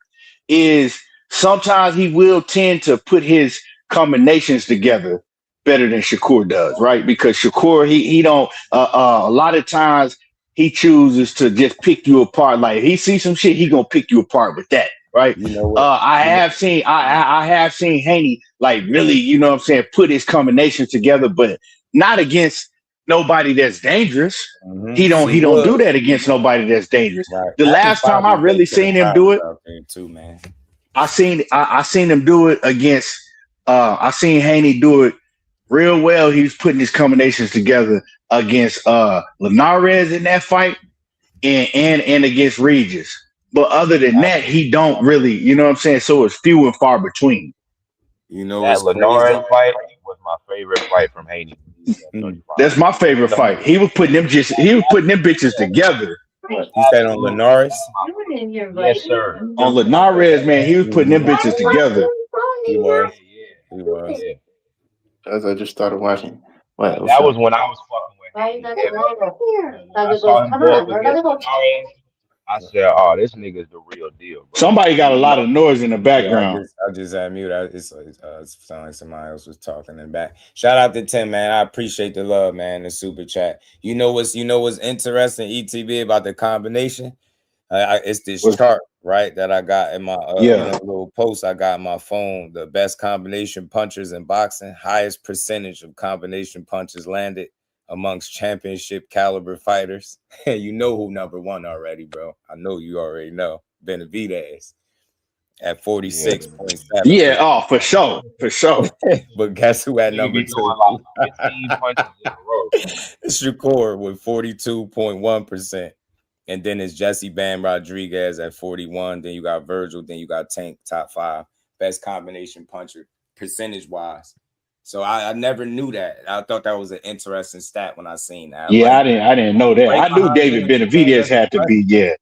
is sometimes he will tend to put his combinations together better than Shakur does, right? Because Shakur, he don't a lot of times he chooses to just pick you apart. Like, he sees some shit, he gonna pick you apart with that, right? You know what? I have seen Haney, like, really, you know what I'm saying, put his combinations together, but not against nobody that's dangerous. He don't do that against nobody that's dangerous. Right. The last time I really seen him do it, too, man. I seen him do it against I seen Haney do it real well. He was putting his combinations together against Linares in that fight and against Regis. But other than that, he don't really, you know what I'm saying? So it's few and far between. You know That what's crazy? Linares fight was my favorite fight from Haney. That's my favorite fight. He was putting them bitches together. You said on Linares? Yes, sir. On Linares, man, he was putting them bitches together. He was. Yeah, He was. yeah. As I just started watching. What? That was when I was fucking with Haney heavy. When I saw him go up against Linares, I said, "Oh, this nigga's the real deal, bro." Somebody got a lot of noise in the background. I just had mute. It sounded like somebody else was talking in the back. Shout out to Tim, man. I appreciate the love, man. The super chat. You know what's interesting, ETB, about the combination? It's this chart, right, that I got in my little post I got in my phone. The best combination punchers in boxing, highest percentage of combination punches landed amongst championship caliber fighters. You know who number one already, bro. I know you already know. Benavidez at 46.7. Yeah, for sure. But guess who at number 2? Like 15 punches in a row. Shakur with 42.1%. And then it's Jesse Bam Rodriguez at 41. Then you got Virgil. Then you got Tank, top 5. Best combination puncher, percentage-wise. So I never knew that. I thought that was an interesting stat when I seen that. I didn't know that. I knew David Benavidez had to be, Yeah,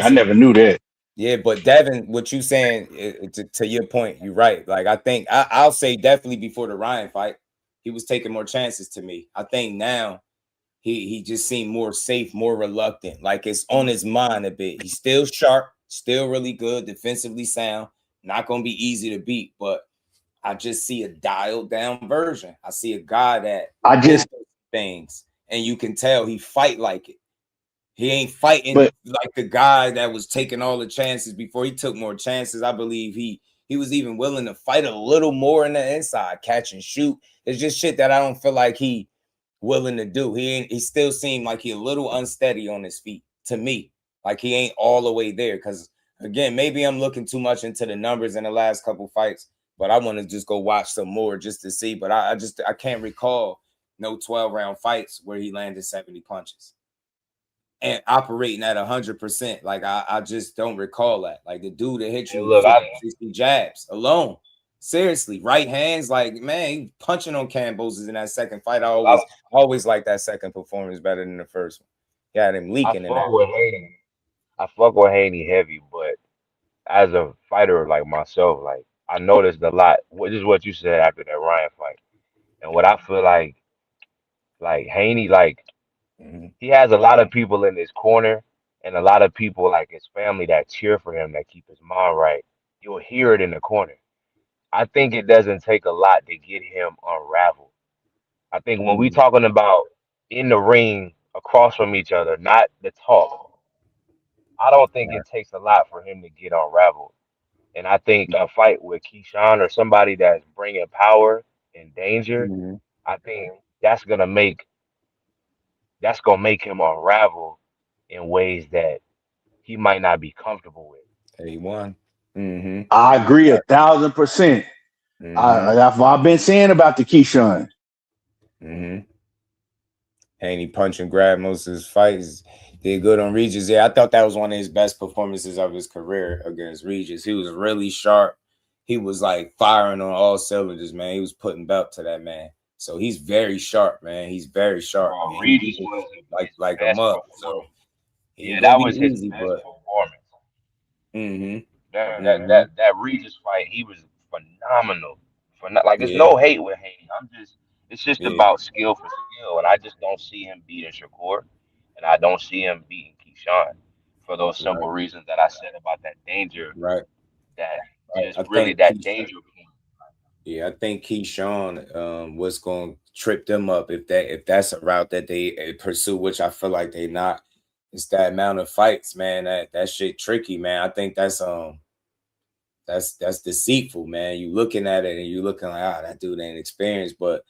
I never knew that. Yeah, but Devin, what you saying, to your point, you're right. Like, I think I'll say definitely before the Ryan fight, he was taking more chances to me. I think now he just seemed more safe, more reluctant. Like, it's on his mind a bit. He's still sharp, still really good, defensively sound. Not going to be easy to beat, but I just see a dialed down version. I see a guy that things, and you can tell he fight like it. He ain't fighting like the guy that was taking all the chances before. He took more chances. I believe he was even willing to fight a little more in the inside, catch and shoot. It's just shit that I don't feel like he willing to do. He still seemed like he a little unsteady on his feet to me. Like he ain't all the way there. Because again, maybe I'm looking too much into the numbers in the last couple fights, but I want to just go watch some more just to see. But I can't recall no 12-round fights where he landed 70 punches and operating at 100%. Like I just don't recall that. Like the dude that hit you with 60 jabs alone. Seriously, right hands, like, man, he punching on Cambos in that second fight. I always like that second performance better than the first one. Got him leaking in that. I fuck with Haney heavy, but as a fighter like myself, like I noticed a lot. Which is what you said after that Ryan fight, and what I feel like Haney, like he has a lot of people in his corner, and a lot of people like his family that cheer for him, that keep his mind right. You'll hear it in the corner. I think it doesn't take a lot to get him unraveled. I think when we talking about in the ring across from each other, not the talk, I don't think it takes a lot for him to get unraveled. And I think a fight with Keyshawn or somebody that's bringing power and danger, I think that's gonna make him unravel in ways that he might not be comfortable with. He won. I agree 1,000%. That's what I've been saying about the Keyshawn. Haney punch and grab most of his fights. Did good on Regis. Yeah, I thought that was one of his best performances of his career against Regis. He was really sharp. He was like firing on all cylinders, man. He was putting belt to that man. So he's very sharp, man. He's very sharp. Regis was like a mug. So that was his best performance. That Regis fight, he was phenomenal. There's no hate with Haney. It's just about skill for skill, and I just don't see him beating Shakur, and I don't see him beating Keyshawn for those simple reasons that I said about that danger. Right. That just really that danger. Yeah, I think Keyshawn was going to trip them up if that's a route that they pursue, which I feel like they not. It's that amount of fights, man. That shit tricky, man. I think that's deceitful, man. You looking at it and you looking like, that dude ain't experienced. But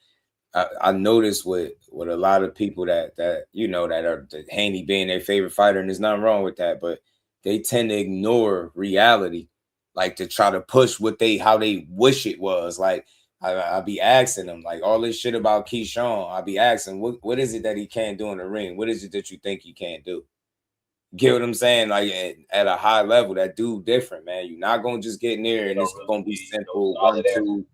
I noticed with a lot of people that that are Haney being their favorite fighter, and there's nothing wrong with that, but they tend to ignore reality, like to try to push how they wish it was. Like I be asking him like all this shit about Keyshawn. I be asking what is it that he can't do in the ring? What is it that you think he can't do? Get what I'm saying? Like at a high level, that dude different, man. You're not gonna just get near and it's gonna be simple 1-2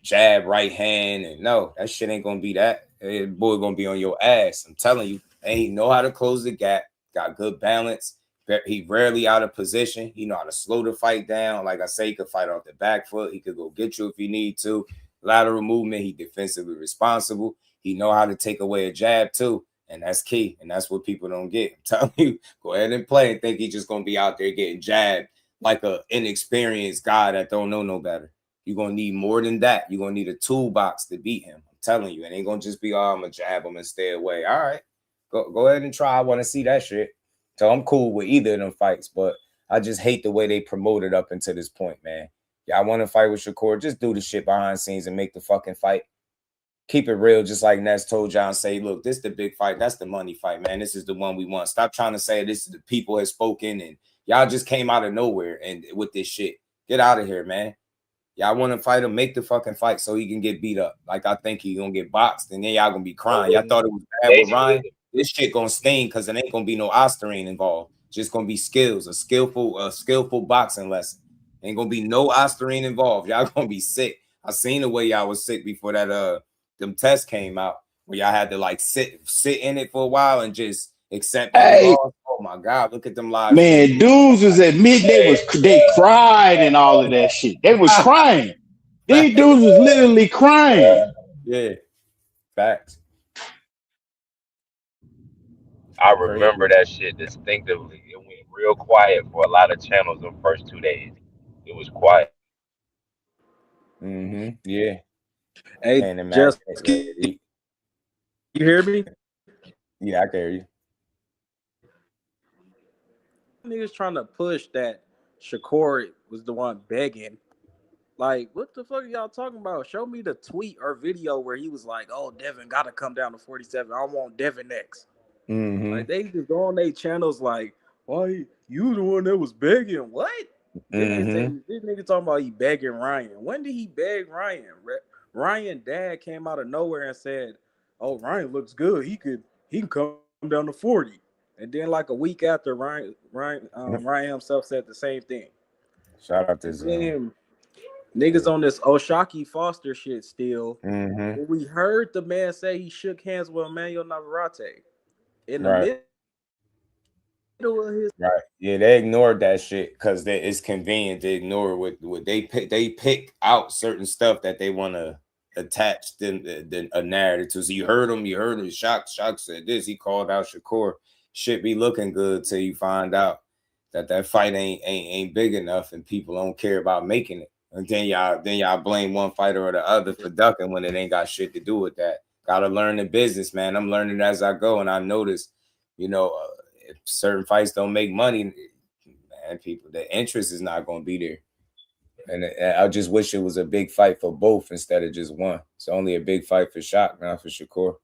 jab, right hand, and no, that shit ain't gonna be that. Boy gonna be on your ass. I'm telling you, and he know how to close the gap. Got good balance. He rarely out of position. He know how to slow the fight down. Like I say, he could fight off the back foot. He could go get you if he need to. Lateral movement. He defensively responsible. He know how to take away a jab too. And that's key. And that's what people don't get. I'm telling you, go ahead and play and think he's just gonna be out there getting jabbed like a inexperienced guy that don't know no better. You're gonna need more than that. You're gonna need a toolbox to beat him. I'm telling you, it ain't gonna just be, oh, I'm gonna jab him and stay away. All right, go ahead and try. I want to see that shit. So I'm cool with either of them fights, but I just hate the way they promoted up until this point, man. Y'all want to fight with Shakur? Just do the shit behind the scenes and make the fucking fight. Keep it real, just like Ness told y'all and say, look, this is the big fight. That's the money fight, man. This is the one we want. Stop trying to say this is the people have spoken and y'all just came out of nowhere and with this shit. Get out of here, man. Y'all want to fight him, make the fucking fight so he can get beat up. Like I think he gonna get boxed, and then y'all gonna be crying. Y'all thought it was bad with Ryan. This shit gonna sting because it ain't gonna be no Osterine involved. Just gonna be skills, a skillful boxing lesson. Ain't gonna be no Osterine involved. Y'all gonna be sick. I seen the way y'all was sick before that them tests came out, where y'all had to like sit in it for a while and just accept that loss. Oh my God, look at them live. Man, dudes was admitting they cried and all of that shit. They was crying. These dudes was literally crying. Yeah, facts. I remember that shit distinctively. It went real quiet for a lot of channels the first 2 days. It was quiet. Yeah. Hey, just you hear me? Yeah, I can hear you. Niggas trying to push that Shakur was the one begging. Like, what the fuck are y'all talking about? Show me the tweet or video where he was like, "Oh, Devin got to come down to 47. I want Devin next." Like they just go on their channels like, "Why you the one that was begging?" What? This nigga talking about he begging Ryan. When did he beg Ryan? Ryan dad came out of nowhere and said, "Oh, Ryan looks good. He can come down to 40." And then like a week after, Ryan himself said the same thing. Shout out to Zim. Niggas on this Oshaki Foster shit still. We heard the man say he shook hands with Emmanuel Navarrete in the middle of his. Right. Yeah, they ignored that shit because it's convenient to ignore what they pick. They pick out certain stuff that they want to attach a narrative to. So you heard him. Shock said this. He called out Shakur. Shit be looking good till you find out that fight ain't big enough and people don't care about making it. And then y'all blame one fighter or the other for ducking when it ain't got shit to do with that. Gotta learn the business, man. I'm learning as I go, and I notice, if certain fights don't make money, man, the interest is not gonna be there. And I just wish it was a big fight for both instead of just one. It's only a big fight for Shock, not for Shakur.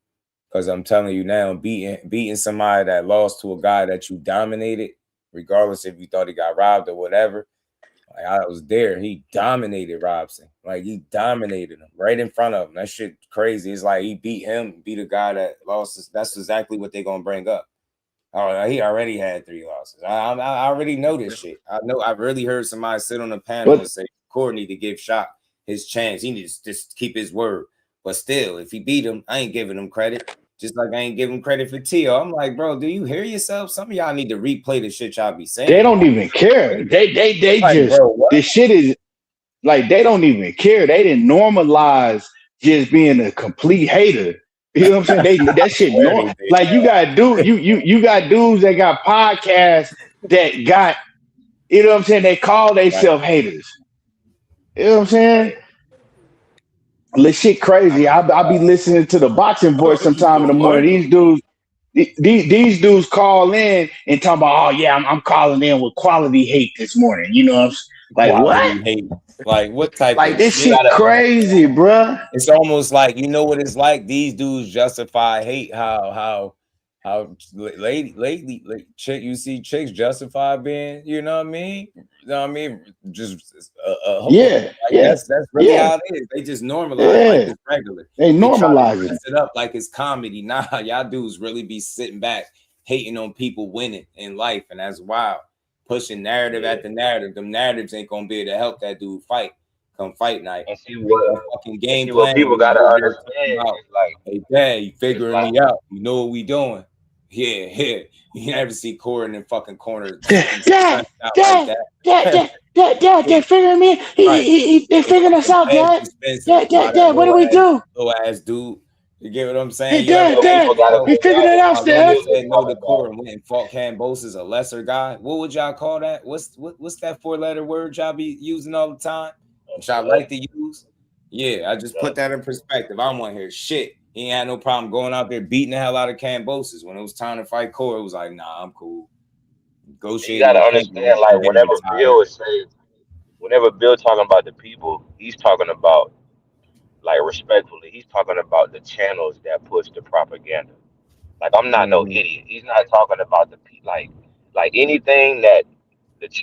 Because I'm telling you now, beating somebody that lost to a guy that you dominated, regardless if you thought he got robbed or whatever. Like I was there. He dominated Robson. Like he dominated him right in front of him. That shit crazy. It's like he beat a guy that lost. That's exactly what they're gonna bring up. Oh, he already had 3 losses. I already know this shit. I've really heard somebody sit on the panel and say Shakur need to give Shock his chance. He needs to just keep his word. But still, if he beat him, I ain't giving him credit. Just like I ain't giving credit for Tio. I'm like, bro, do you hear yourself? Some of y'all need to replay the shit y'all be saying. They don't even care. They like, just, bro, this shit is like, they don't even care. They didn't normalize just being a complete hater. You know what I'm saying? That shit normal. Like you got dudes that got podcasts that got, you know what I'm saying? They call themselves haters. You know what I'm saying? This shit crazy. I'll be listening to the boxing voice sometime in the morning. These dudes call in and talk about, oh yeah, I'm calling in with quality hate this morning. You know what I'm saying? Like quality what? Hate. Like what type like of this shit crazy, bruh. It's almost like, you know what it's like? These dudes justify hate. How lately, you see chicks justify being, you know what I mean? You know what I mean? Just Yeah, like that's really how it is. They just normalize it like it's regular. They normalize try to dress it up like it's comedy. Nah, y'all dudes really be sitting back hating on people winning in life, and that's wild. Pushing narrative at the narrative. Them narratives ain't gonna be able to help that dude fight. Come fight night. And see what fucking game see what plan. people gotta understand About, is like, hey, Dad, you figuring like, me out. You know what we doing. Yeah. You never see Corey in the fucking corner. Dad, they figuring me. They figuring us out, Dad. Dad, what do we do? Little ass dude. You get what I'm Hey, saying? Dad, we figured it out, Dad. Said no to Corey and went and fought Cambosis, a lesser guy. What would y'all call that? What's that 4-letter word y'all be using all the time? Which I like to use. Yeah, I just put that in perspective. I don't want to hear shit. He ain't had no problem going out there beating the hell out of Cambosis. When it was time to fight Corey, it was like, nah, I'm cool. You gotta understand, like, whenever Bill talking about the people, he's talking about, like, respectfully, he's talking about the channels that push the propaganda. Like, I'm not no idiot. He's not talking about the like anything that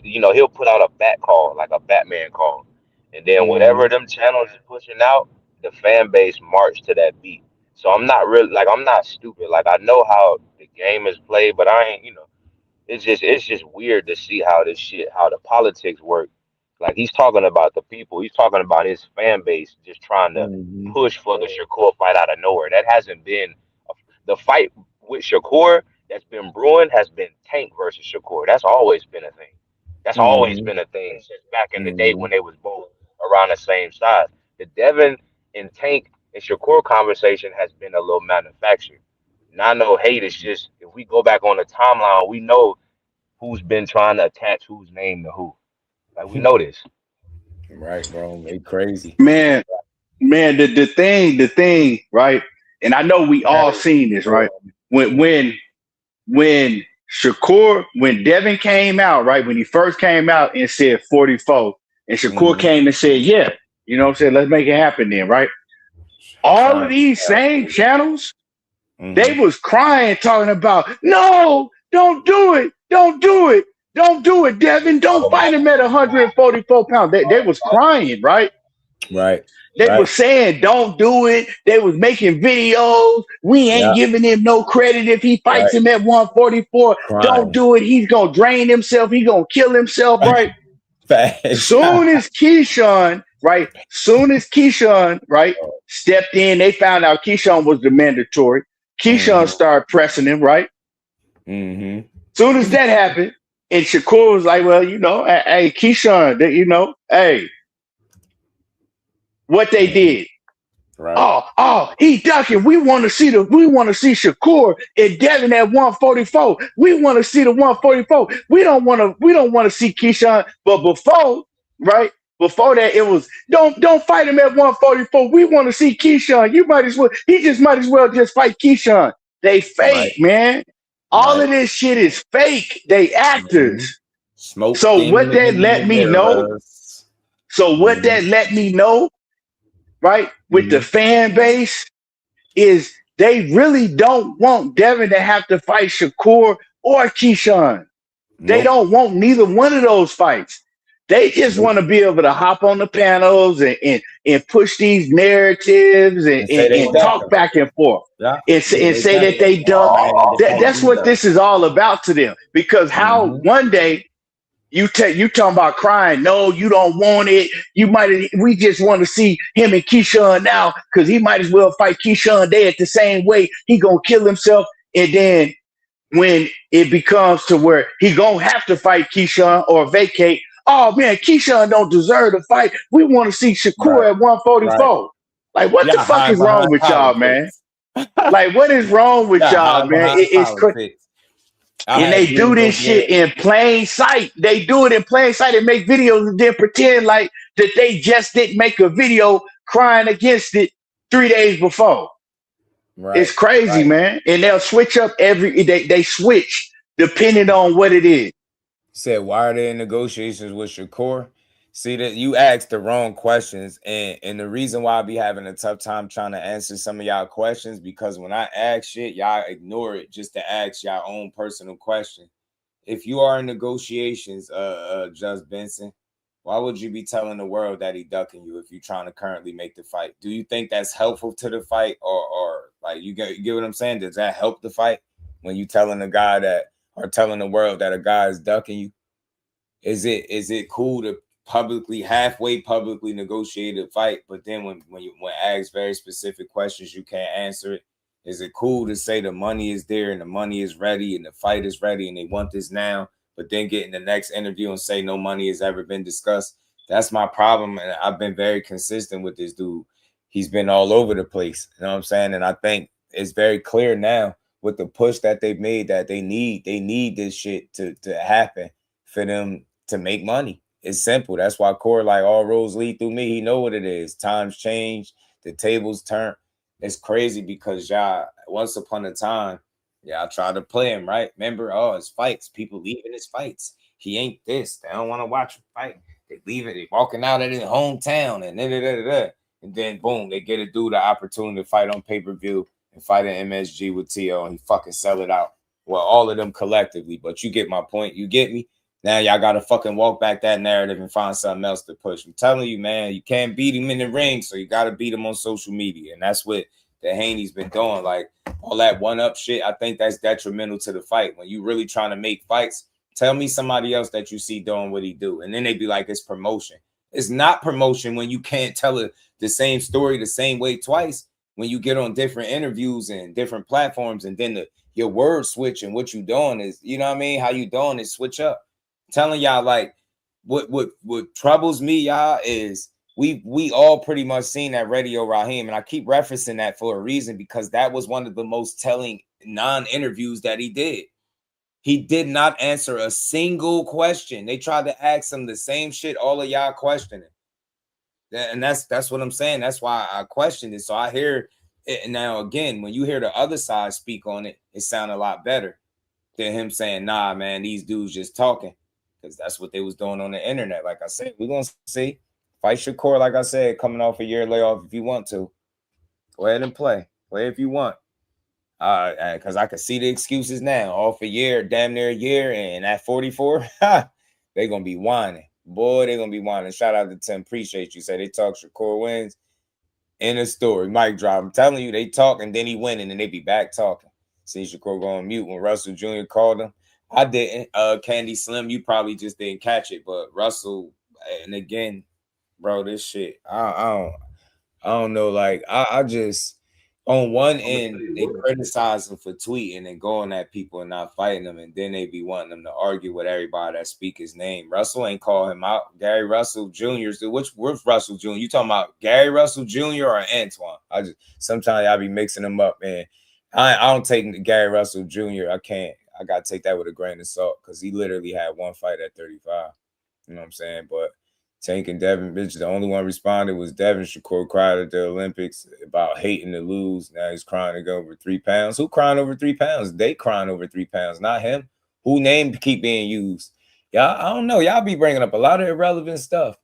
he'll put out a bat call, like a Batman call, and then whatever them channels is pushing out, the fan base march to that beat. So I'm not really, like, I'm not stupid. Like, I know how the game is played, but I ain't, it's just weird to see how the politics work. Like, he's talking about the people. He's talking about his fan base just trying to push for the Shakur fight out of nowhere. That hasn't been the fight with Shakur that's been brewing has been Tank versus Shakur. That's always been a thing. That's always been a thing since back in the day when they was both around the same size. The Devin and Tank and Shakur conversation has been a little manufactured. Now I know hate is just, if we go back on the timeline, we know who's been trying to attach whose name to who. Like, we know this. Right, bro. They crazy. Man, the thing, right? And I know we all seen this, right? When Devin came out, right? When he first came out and said 44, and Shakur came and said, yeah, you know what I'm saying? Let's make it happen then, right? All of these same channels, they was crying, talking about, no, don't do it. Don't do it. Don't do it, Devin. Don't fight him at 144 pounds. They was crying, right? Right. They were saying, don't do it. They was making videos. We ain't giving him no credit if he fights him at 144. Don't do it. He's going to drain himself. He's going to kill himself, right? Soon as Keyshawn, stepped in, they found out Keyshawn was the mandatory. Keyshawn started pressing him, right? Soon as that happened, and Shakur was like, well, hey, Keyshawn, hey, what they did. Right. Oh, he ducking. We want to see Shakur and Devin at 144. We want to see the 144. We don't want to see Keyshawn. But before that, it was don't fight him at 144. We want to see Keyshawn. He might as well just fight Keyshawn. They fake, man. All of this shit is fake. They actors. So what that let me know, right, with the fan base is they really don't want Devin to have to fight Shakur or Keyshawn. They don't want neither one of those fights. They just want to be able to hop on the panels and push these narratives and talk back and forth and say that they don't. That's what this is all about to them. Because how one day you talking about crying, no, you don't want it. We just want to see him and Keyshawn now because he might as well fight Keyshawn Day at the same way. He gonna kill himself, and then when it becomes to where he gonna have to fight Keyshawn or vacate. Oh man, Keyshawn don't deserve to fight. We want to see Shakur at 144. Right. Like, what the fuck is wrong with y'all, man? Like, what is wrong with y'all, man? It's crazy. And they do this shit in plain sight. They do it in plain sight and make videos and then pretend like that they just didn't make a video crying against it 3 days before. Right. It's crazy, man. And they'll switch up they switch depending on what it is. Said, why are they in negotiations with Shakur? See, that you asked the wrong questions, and the reason why I be having a tough time trying to answer some of y'all questions, because when I ask shit, y'all ignore it just to ask y'all own personal question. if you are in negotiations, Just Benson, why would you be telling the world that he ducking you if you're trying to currently make the fight? Do you think that's helpful to the fight, or like you get what I'm saying? Does that help the fight when you telling the guy that or telling the world that a guy is ducking you? Is it cool to halfway publicly negotiate a fight, but then when asked very specific questions, you can't answer it? Is it cool to say the money is there and the money is ready and the fight is ready and they want this now, but then get in the next interview and say no money has ever been discussed? That's my problem, and I've been very consistent with this dude. He's been all over the place, you know what I'm saying? And I think it's very clear now with the push that they've made that they need this shit to happen for them to make money. It's simple. That's why Core, like, all roads lead through me. He know what it is. Times change, the tables turn. It's crazy because y'all, once upon a time, y'all tried to play him, right? Remember, his fights. People leaving his fights. He ain't this. They don't want to watch him fight. They leave it. They walking out of his hometown and da. And then boom, they get a dude the opportunity to fight on pay-per-view and fight an MSG with T.O. and he fucking sell it out. Well, all of them collectively, but you get my point. You get me? Now y'all got to fucking walk back that narrative and find something else to push. I'm telling you, man, you can't beat him in the ring, so you got to beat him on social media. And that's what the Haney's been doing. Like, all that one-up shit, I think that's detrimental to the fight. When you really trying to make fights, tell me somebody else that you see doing what he do. And then they be like, it's promotion. It's not promotion when you can't tell it the same story the same way twice. When you get on different interviews and different platforms and then your word switch and what you doing is, you know what I mean? How you doing is switch up. Telling y'all, like, what troubles me, y'all, is we all pretty much seen that Radio Raheem, and I keep referencing that for a reason, because that was one of the most telling non-interviews that he did. He did not answer a single question. They tried to ask him the same shit all of y'all questioning. And that's what I'm saying. That's why I questioned it. So I hear it now again. When you hear the other side speak on it, it sounded a lot better than him saying, nah, man, these dudes just talking. Because that's what they was doing on the internet. Like I said, we're going to see. Fight Shakur, like I said, coming off a year layoff if you want to. Go ahead and play. Play if you want. Because I can see the excuses now. Off a year, damn near a year, and at 44, they're going to be whining. Boy, they're going to be whining. Shout out to Tim. Appreciate you. Say they talk Shakur wins. In a story. Mic drop. I'm telling you, they talk, and then he win, and then they be back talking. See Shakur go on mute when Russell Jr. called him. I didn't. Candy Slim, you probably just didn't catch it, but Russell, and again, bro, this shit, I don't know. Like, I just, on one end, they criticize him for tweeting and going at people and not fighting them, and then they be wanting them to argue with everybody that speak his name. Russell ain't call him out. Gary Russell Jr. Which Russell Jr.? You talking about Gary Russell Jr. or Antoine? Sometimes I be mixing them up, man. I don't take Gary Russell Jr. I got to take that with a grain of salt because he literally had one fight at 35. You know what I'm saying? But Tank and Devin, bitch, the only one responded was Devin. Shakur cried at the Olympics about hating to lose. Now he's crying to go over 3 pounds. Who crying over 3 pounds? They crying over 3 pounds, not him. Who name keep being used? Y'all, I don't know. Y'all be bringing up a lot of irrelevant stuff.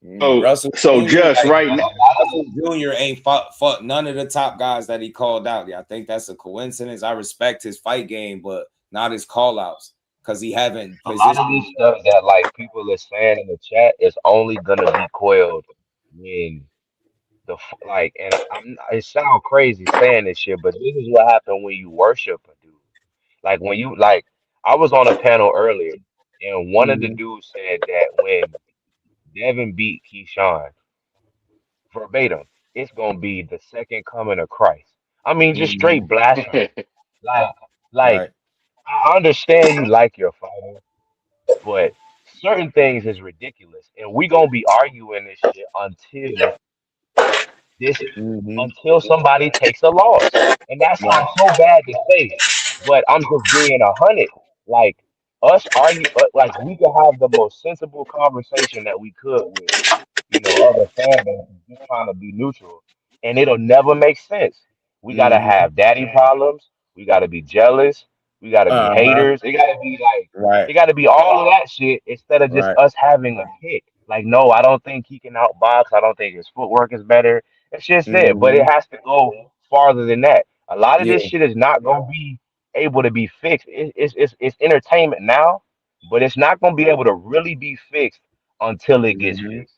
Russell Jr. Just right now, Russell Jr. ain't fought none of the top guys that he called out. Yeah, I think that's a coincidence. I respect his fight game, but not his call outs because he haven't. A lot of this stuff that like people are saying in the chat is only gonna be quelled when and it sounds crazy saying this shit, but this is what happened when you worship a dude. Like when you I was on a panel earlier, and one of the dudes said that when Devin beat Keyshawn verbatim, it's gonna be the second coming of Christ. I mean, just straight blasphemy. Like, Right. I understand you like your fighter, but certain things is ridiculous, and we gonna be arguing this shit this until somebody takes a loss, and that sounds so bad to say, but I'm just being 100. Like us argue, like we could have the most sensible conversation that we could with other fan bases just trying to be neutral. And it'll never make sense. We gotta have daddy problems. We gotta be jealous. We gotta be haters. It gotta be right. it gotta be all of that shit instead of just us having a kick. Like, no, I don't think he can outbox. I don't think his footwork is better. It's just that. But it has to go farther than that. A lot of this shit is not gonna be able to be fixed. It's entertainment now, but it's not gonna be able to really be fixed until it gets fixed.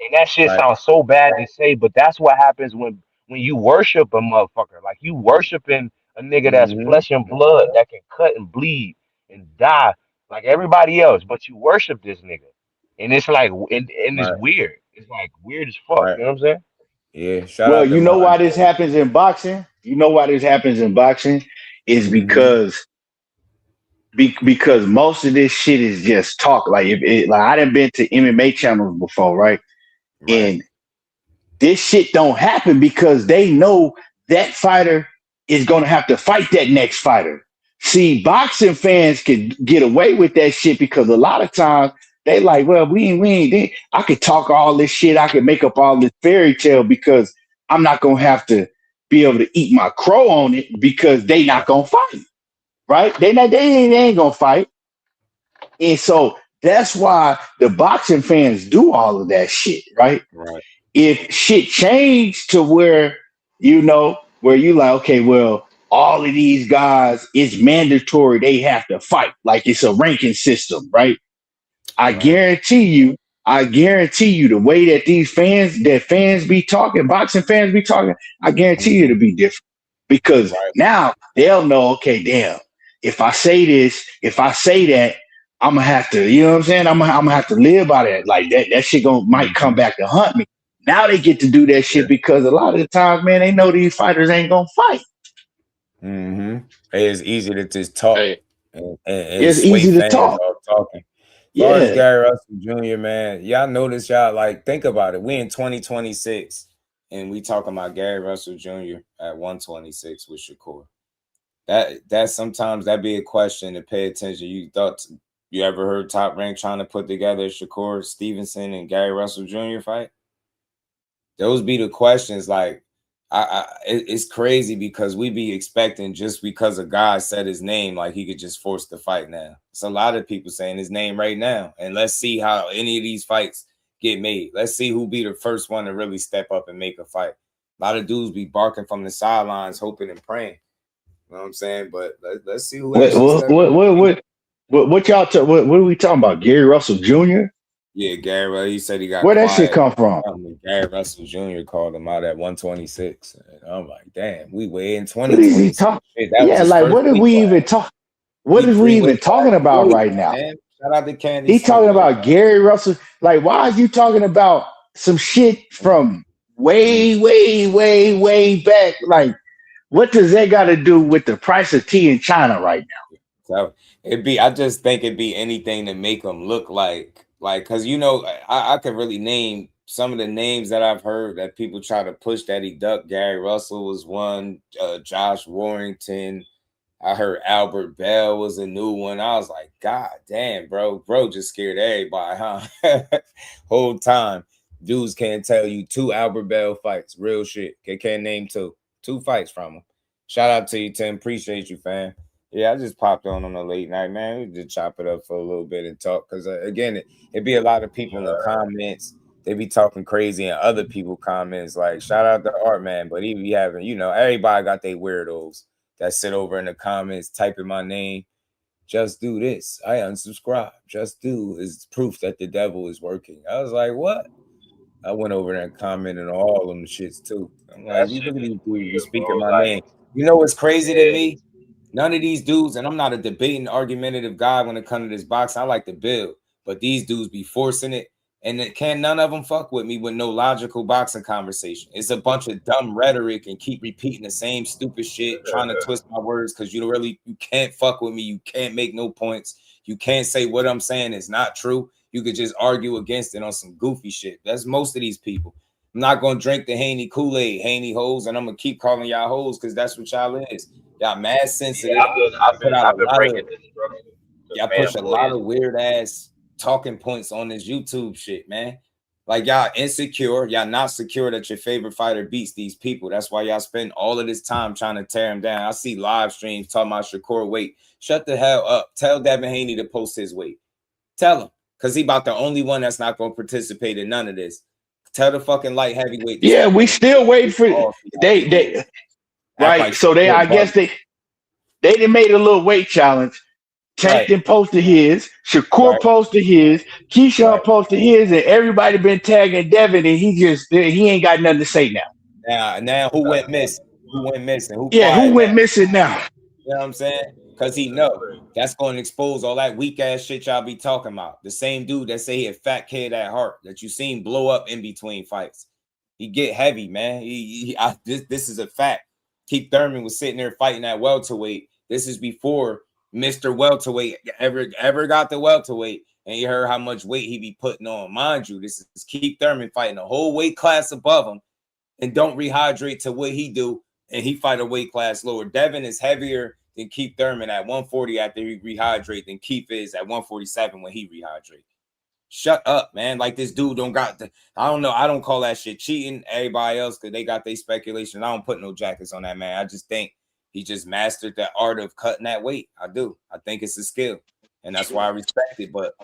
And that shit Right. sounds so bad to say, but that's what happens when you worship a motherfucker. Like you worshiping a nigga that's flesh and blood that can cut and bleed and die like everybody else, but you worship this nigga. And it's like and it's Right. weird. It's like weird as fuck. Right. You know what I'm saying? Yeah. Shout Well, out to you know Martin. why this happens in boxing? You know why this happens in boxing is because most of this shit is just talk. Like like I done been to MMA channels before, right? Right. And this shit don't happen because they know that fighter is gonna have to fight that next fighter. See, boxing fans can get away with that shit because a lot of times they like, well, we ain't. I could talk all this shit. I could make up all this fairy tale because I'm not gonna have to be able to eat my crow on it because they not gonna fight, right? They ain't gonna fight, and so that's why the boxing fans do all of that shit, right? Right. If shit changed to where where you like, okay, well, all of these guys, it's mandatory they have to fight, like it's a ranking system, right? I Right. guarantee you, the way that fans be talking, boxing fans be talking, I guarantee you it'll be different because Right. now they'll know, okay, damn, if I say this, if I say that, I'm gonna have to, you know what I'm saying? I'm gonna have to live by that. Like that shit might come back to hunt me. Now they get to do that shit because a lot of the times, man, they know these fighters ain't gonna fight. It's easy to just talk Hey, and it's sway easy to fans talk. off talking. As far as Yeah. Gary Russell Jr., man, y'all notice y'all like think about it. We in 2026 and we talking about Gary Russell Jr. at 126 with Shakur. That sometimes that be a question to pay attention. You ever heard Top Rank trying to put together Shakur Stevenson and Gary Russell Jr. fight? Those be the questions. Like, it's crazy because we be expecting just because a guy said his name, like he could just force the fight now. It's a lot of people saying his name right now. And let's see how any of these fights get made. Let's see who be the first one to really step up and make a fight. A lot of dudes be barking from the sidelines, hoping and praying. You know what I'm saying? But let's see who actually steps up. What y'all what are we talking about? Gary Russell Jr.? Yeah, Gary, he said he got Where that shit quiet. come from? Gary Russell Jr. called him out at 126. And I'm like, damn, we way in What is he 2026. talking? That was Yeah, his like first what are weight we class. even talk? What He is we even weight talking class about weight, right now? man. Shout out to Candy He Smith, talking man. about Gary Russell. Like, why are you talking about some shit from way back? Like, what does that got to do with the price of tea in China right now? So I just think it'd be anything to make them look like, cause I could really name some of the names that I've heard that people try to push that he ducked. Gary Russell was one, Josh Warrington. I heard Albert Bell was a new one. I was like, God damn, bro just scared everybody, huh? Whole time. Dudes can't tell you 2 Albert Bell fights. Real shit. They can't name 2 fights from him. Shout out to you, Tim. Appreciate you, fam. Yeah, I just popped on a late night, man. We just chop it up for a little bit and talk. Because, again, it'd be a lot of people in the comments. They be talking crazy in other people comments. Like, shout out to Art, man. But he be having, everybody got their weirdos that sit over in the comments typing my name. Just do this. I unsubscribe. Just do is proof that the devil is working. I was like, what? I went over there and commented on all them shits too. I'm like, That you shit look at is these dudes be weird, speaking bro. my Like, name. You know what's crazy to yeah, me? None of these dudes, and I'm not a debating, argumentative guy when it comes to this boxing. I like to build, but these dudes be forcing it, and none of them fuck with me with no logical boxing conversation. It's a bunch of dumb rhetoric and keep repeating the same stupid shit, trying to twist my words because you can't fuck with me. You can't make no points. You can't say what I'm saying is not true. You could just argue against it on some goofy shit. That's most of these people. I'm not gonna drink the Haney Kool-Aid, Haney hoes, and I'm gonna keep calling y'all hoes because that's what y'all is. Y'all mad sensitive. I've been breaking this structure to Y'all push a lot fanboys. of weird ass talking points on this YouTube shit, man. Like y'all insecure, y'all not secure that your favorite fighter beats these people. That's why y'all spend all of this time trying to tear him down. I see live streams talking about Shakur weight. Shut the hell up. Tell Devin Haney to post his weight. Tell him, because he about the only one that's not going to participate in none of this. Tell the fucking light heavyweight. Yeah, we still waiting for they right. Like so they, I guess they They done made a little weight challenge. Tank then posted his, Shakur posted his, Keyshawn posted his, and everybody been tagging Devin, and he ain't got nothing to say now. Now who went missing? Who went missing? Who Yeah, who quiet went now? missing now? You know what I'm saying? Because he know that's going to expose all that weak ass shit y'all be talking about. The same dude that say he a fat kid at heart that you seen blow up in between fights. He get heavy, man. This is a fact. Keith Thurman was sitting there fighting at welterweight. This is before Mr. Welterweight ever got the welterweight, and you heard how much weight he be putting on. Mind you, this is Keith Thurman fighting a whole weight class above him, and don't rehydrate to what he do, and he fight a weight class lower. Devin is heavier than Keith Thurman at 140 after he rehydrate than Keith is at 147 when he rehydrate. Shut up, man. Like this dude don't got the, I don't know. I don't call that shit cheating. Everybody else, because they got their speculation. I don't put no jackets on that man. I just think he just mastered the art of cutting that weight. I do. I think it's a skill. And that's why I respect it. But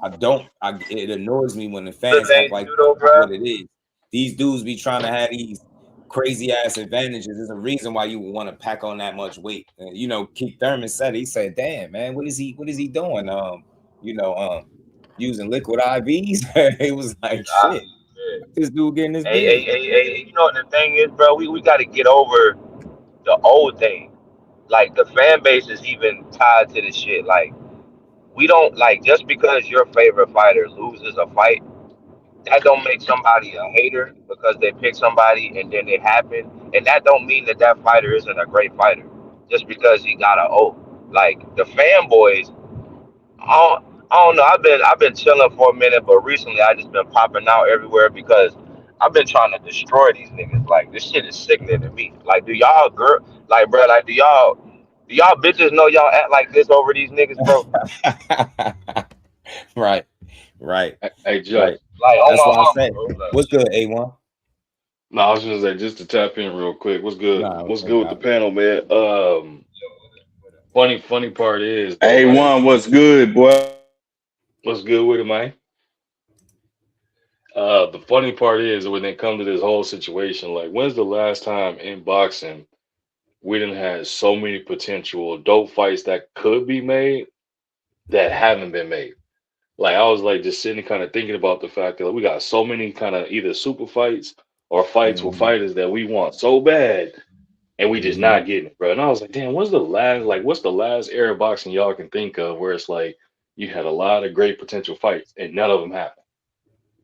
it annoys me when the fans act like what it is. These dudes be trying to have these crazy ass advantages. There's a reason why you would want to pack on that much weight. And, Keith Thurman said, he said, damn, man, what is he doing? Using liquid IVs. It was like shit. This dude getting this big. Hey, you know what the thing is, bro? We got to get over the old thing. Like the fan base is even tied to this shit. Like we don't like just because your favorite fighter loses a fight, that don't make somebody a hater because they pick somebody and then it happened, and that don't mean that fighter isn't a great fighter just because he got a O. Like the fanboys, I don't know. I've been chilling for a minute, but recently I just been popping out everywhere because I've been trying to destroy these niggas. Like this shit is sickening to me. Like, do y'all like, bro? Like, do y'all bitches know y'all act like this over these niggas, bro? Right. Hey, Judge. Like, that's why I said, bro. what's good, A1? No, I was gonna say just to tap in real quick. What's good? What's good with the panel, man? Funny part is, A1, what's good, boy? What's good with it, man? The funny part is when they come to this whole situation, like when's the last time in boxing we didn't have so many potential dope fights that could be made that haven't been made? Like I was like just sitting kind of thinking about the fact that we got so many kind of either super fights or fights with fighters that we want so bad and we just not getting it, bro. And I was like, damn, what's the last era of boxing y'all can think of where it's like you had a lot of great potential fights and none of them happened?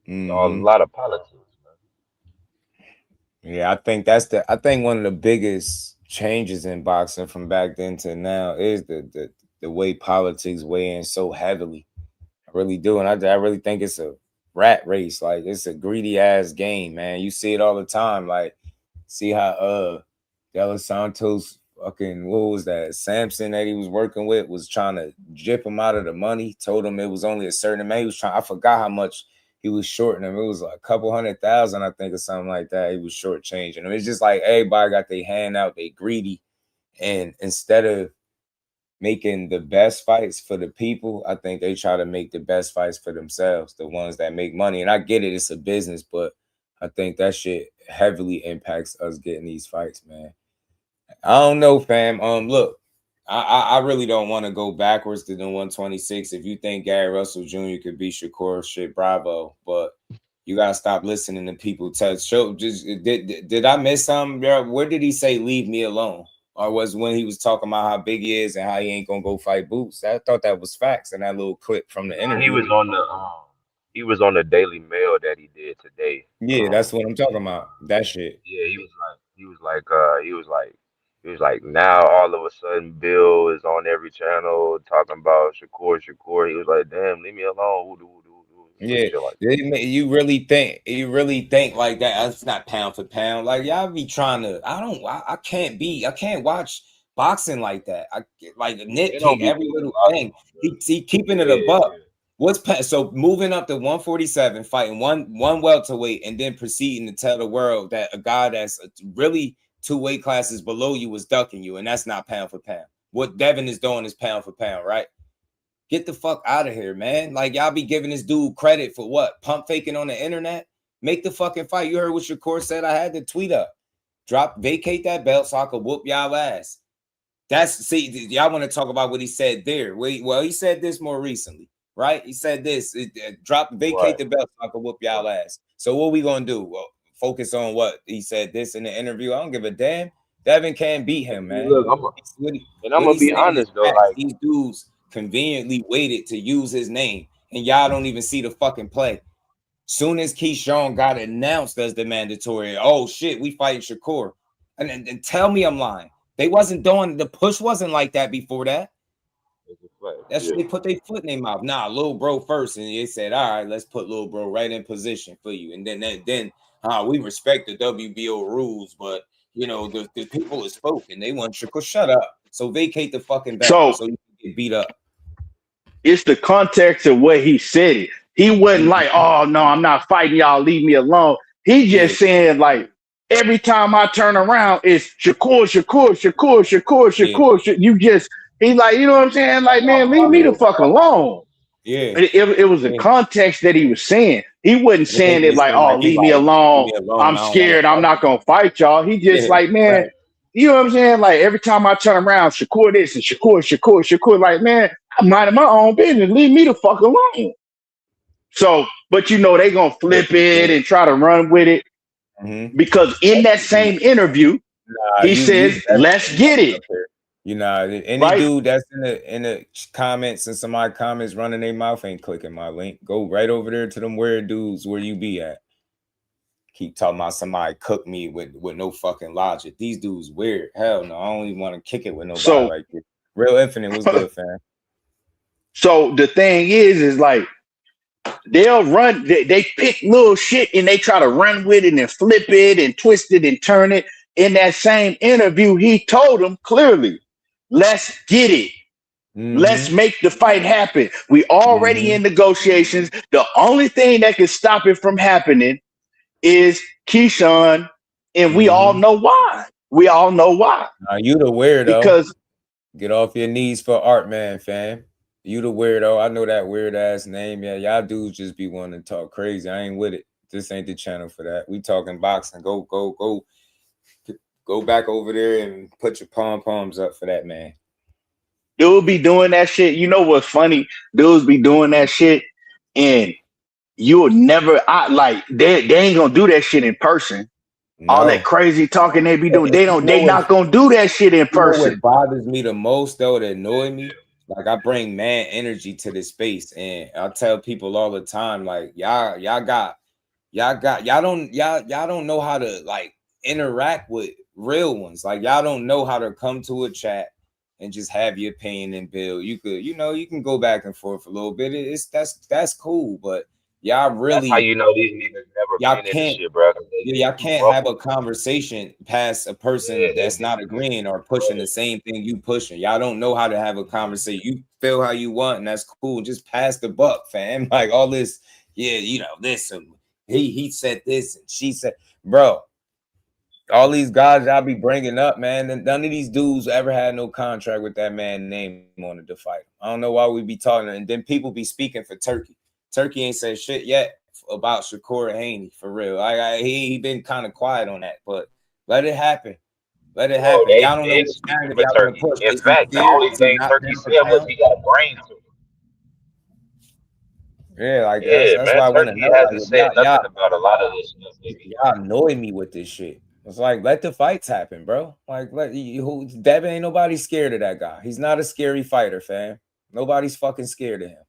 A lot of politics, man. Yeah, I think one of the biggest changes in boxing from back then to now is the way politics weigh in so heavily. I really do. And I really think it's a rat race. Like it's a greedy ass game, man. You see it all the time. Like, see how De Los Santos fucking, what was that? Samson that he was working with was trying to jip him out of the money, told him it was only a certain amount. He was trying, I forgot how much he was shorting him. It was like a couple $100,000, I think, or something like that. He was shortchanging him. It's just like everybody got their hand out, they greedy. And instead of making the best fights for the people, I think they try to make the best fights for themselves, the ones that make money. And I get it, it's a business, but I think that shit heavily impacts us getting these fights, man. I don't know, fam. Look, I really don't want to go backwards to the 126. If you think Gary Russell Jr. could beat Shakur, shit, bravo. But you gotta stop listening to people tell. Show just did I miss something? Where did he say leave me alone? Or was when he was talking about how big he is and how he ain't gonna go fight Boots? I thought that was facts in that little clip from the interview. He was on the Daily Mail that he did today. Yeah, that's what I'm talking about. That shit. Yeah, he was like, now all of a sudden Bill is on every channel talking about Shakur. He was like, damn, leave me alone. Yeah, like you really think like that? That's not pound for pound. Like y'all be trying to. I can't watch boxing like that. I like nitpick every little thing. He keeping it a buck. So moving up to 147, fighting one welterweight, and then proceeding to tell the world that a guy that's really 2 weight classes below you was ducking you, and that's not pound for pound. What Devin is doing is pound for pound, right? Get the fuck out of here, man. Like, y'all be giving this dude credit for what? Pump faking on the internet? Make the fucking fight. You heard what Shakur said? I had to tweet up. Vacate that belt so I could whoop y'all ass. Y'all want to talk about what he said there. Well, he said this more recently, right? He said this, vacate the belt so I can whoop y'all ass. So what we gonna do? Well, focus on what he said this in the interview. I don't give a damn. Devin can't beat him, man. Look, I'm gonna be honest though, like these dudes conveniently waited to use his name, and y'all don't even see the fucking play. Soon as Keyshawn got announced as the mandatory, oh shit, we fighting Shakur. And tell me I'm lying. They wasn't doing the push wasn't like that before that. They put their foot in their mouth. Nah, little bro first, and they said, all right, let's put little bro right in position for you. And then we respect the WBO rules, but you know the people have spoken. They want Shakur shut up. So vacate the fucking belt so you can get beat up. It's the context of what he said it. He wasn't like, oh no, I'm not fighting y'all, leave me alone. He just saying like every time I turn around, it's Shakur. You just he's like, you know what I'm saying? Like, man, leave me the fuck alone. Yeah. It was a context that he was saying. He wasn't saying it like, oh, leave me alone. I'm scared. I'm not gonna fight y'all. He just like, man, you know what I'm saying? Like every time I turn around, Shakur this and Shakur. Like, man, I'm minding my own business. Leave me the fuck alone. So, but you know, they gonna flip it and try to run with it. Because in that same interview, he says, let's get it. You know, any dude that's in the comments and somebody comments running their mouth ain't clicking my link. Go right over there to them weird dudes where you be at. Keep talking about somebody cook me with no fucking logic. These dudes weird. Hell no, I don't even want to kick it with nobody like this. Real Infinite was good, fam. So the thing is like they'll run, they pick little shit and they try to run with it and flip it and twist it and turn it. In that same interview, he told them clearly, let's get it. Let's make the fight happen. We already in negotiations. The only thing that can stop it from happening is Keyshawn, and we all know why. You the weirdo. Because get off your knees for Art Man, fam. You the weirdo. I know that weird ass name. Yeah, y'all dudes just be wanting to talk crazy. I ain't with it. This ain't the channel for that. We talking boxing. Go back over there and put your pom-poms up for that, man. Dudes be doing that shit. You know what's funny? Dudes be doing that shit, and you'll never. They ain't gonna do that shit in person. No. All that crazy talking they be doing, they not gonna do that shit in person. What bothers me the most though, that annoy me, like I bring mad energy to this space, and I tell people all the time, like y'all don't know how to like interact with real ones. Like y'all don't know how to come to a chat and just have your opinion and build. You can go back and forth a little bit. That's cool, but y'all really, that's how you know these niggas never been in this shit, bro. Y'all can't have a conversation past a person that's not agreeing or pushing the same thing you pushing. Y'all don't know how to have a conversation. You feel how you want, and that's cool. Just pass the buck, fam. Like all this, this he said this and she said, bro. All these guys y'all be bringing up, man, and none of these dudes ever had no contract with that man's name on it to fight. I don't know why we be talking, and then people be speaking for Turkey. Turkey ain't said shit yet about Shakur HANEY, for real. He been kind of quiet on that, but let it happen. Let it happen. Y'all don't know what Turkey. In fact, the only thing Turkey said was he got brains to him. Yeah, like that's why I want to know. Hasn't said nothing about a lot of this stuff. Y'all annoy me with this shit. It's like, let the fights happen, bro. Like, Devin ain't nobody scared of that guy. He's not a scary fighter, fam. Nobody's fucking scared of him.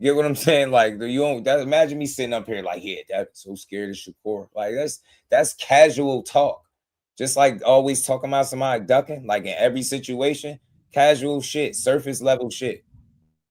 Get what I'm saying? Like, imagine me sitting up here like, yeah, that's so scared of Shakur. Like, that's casual talk. Just like always talking about somebody ducking, like in every situation, casual shit, surface level shit.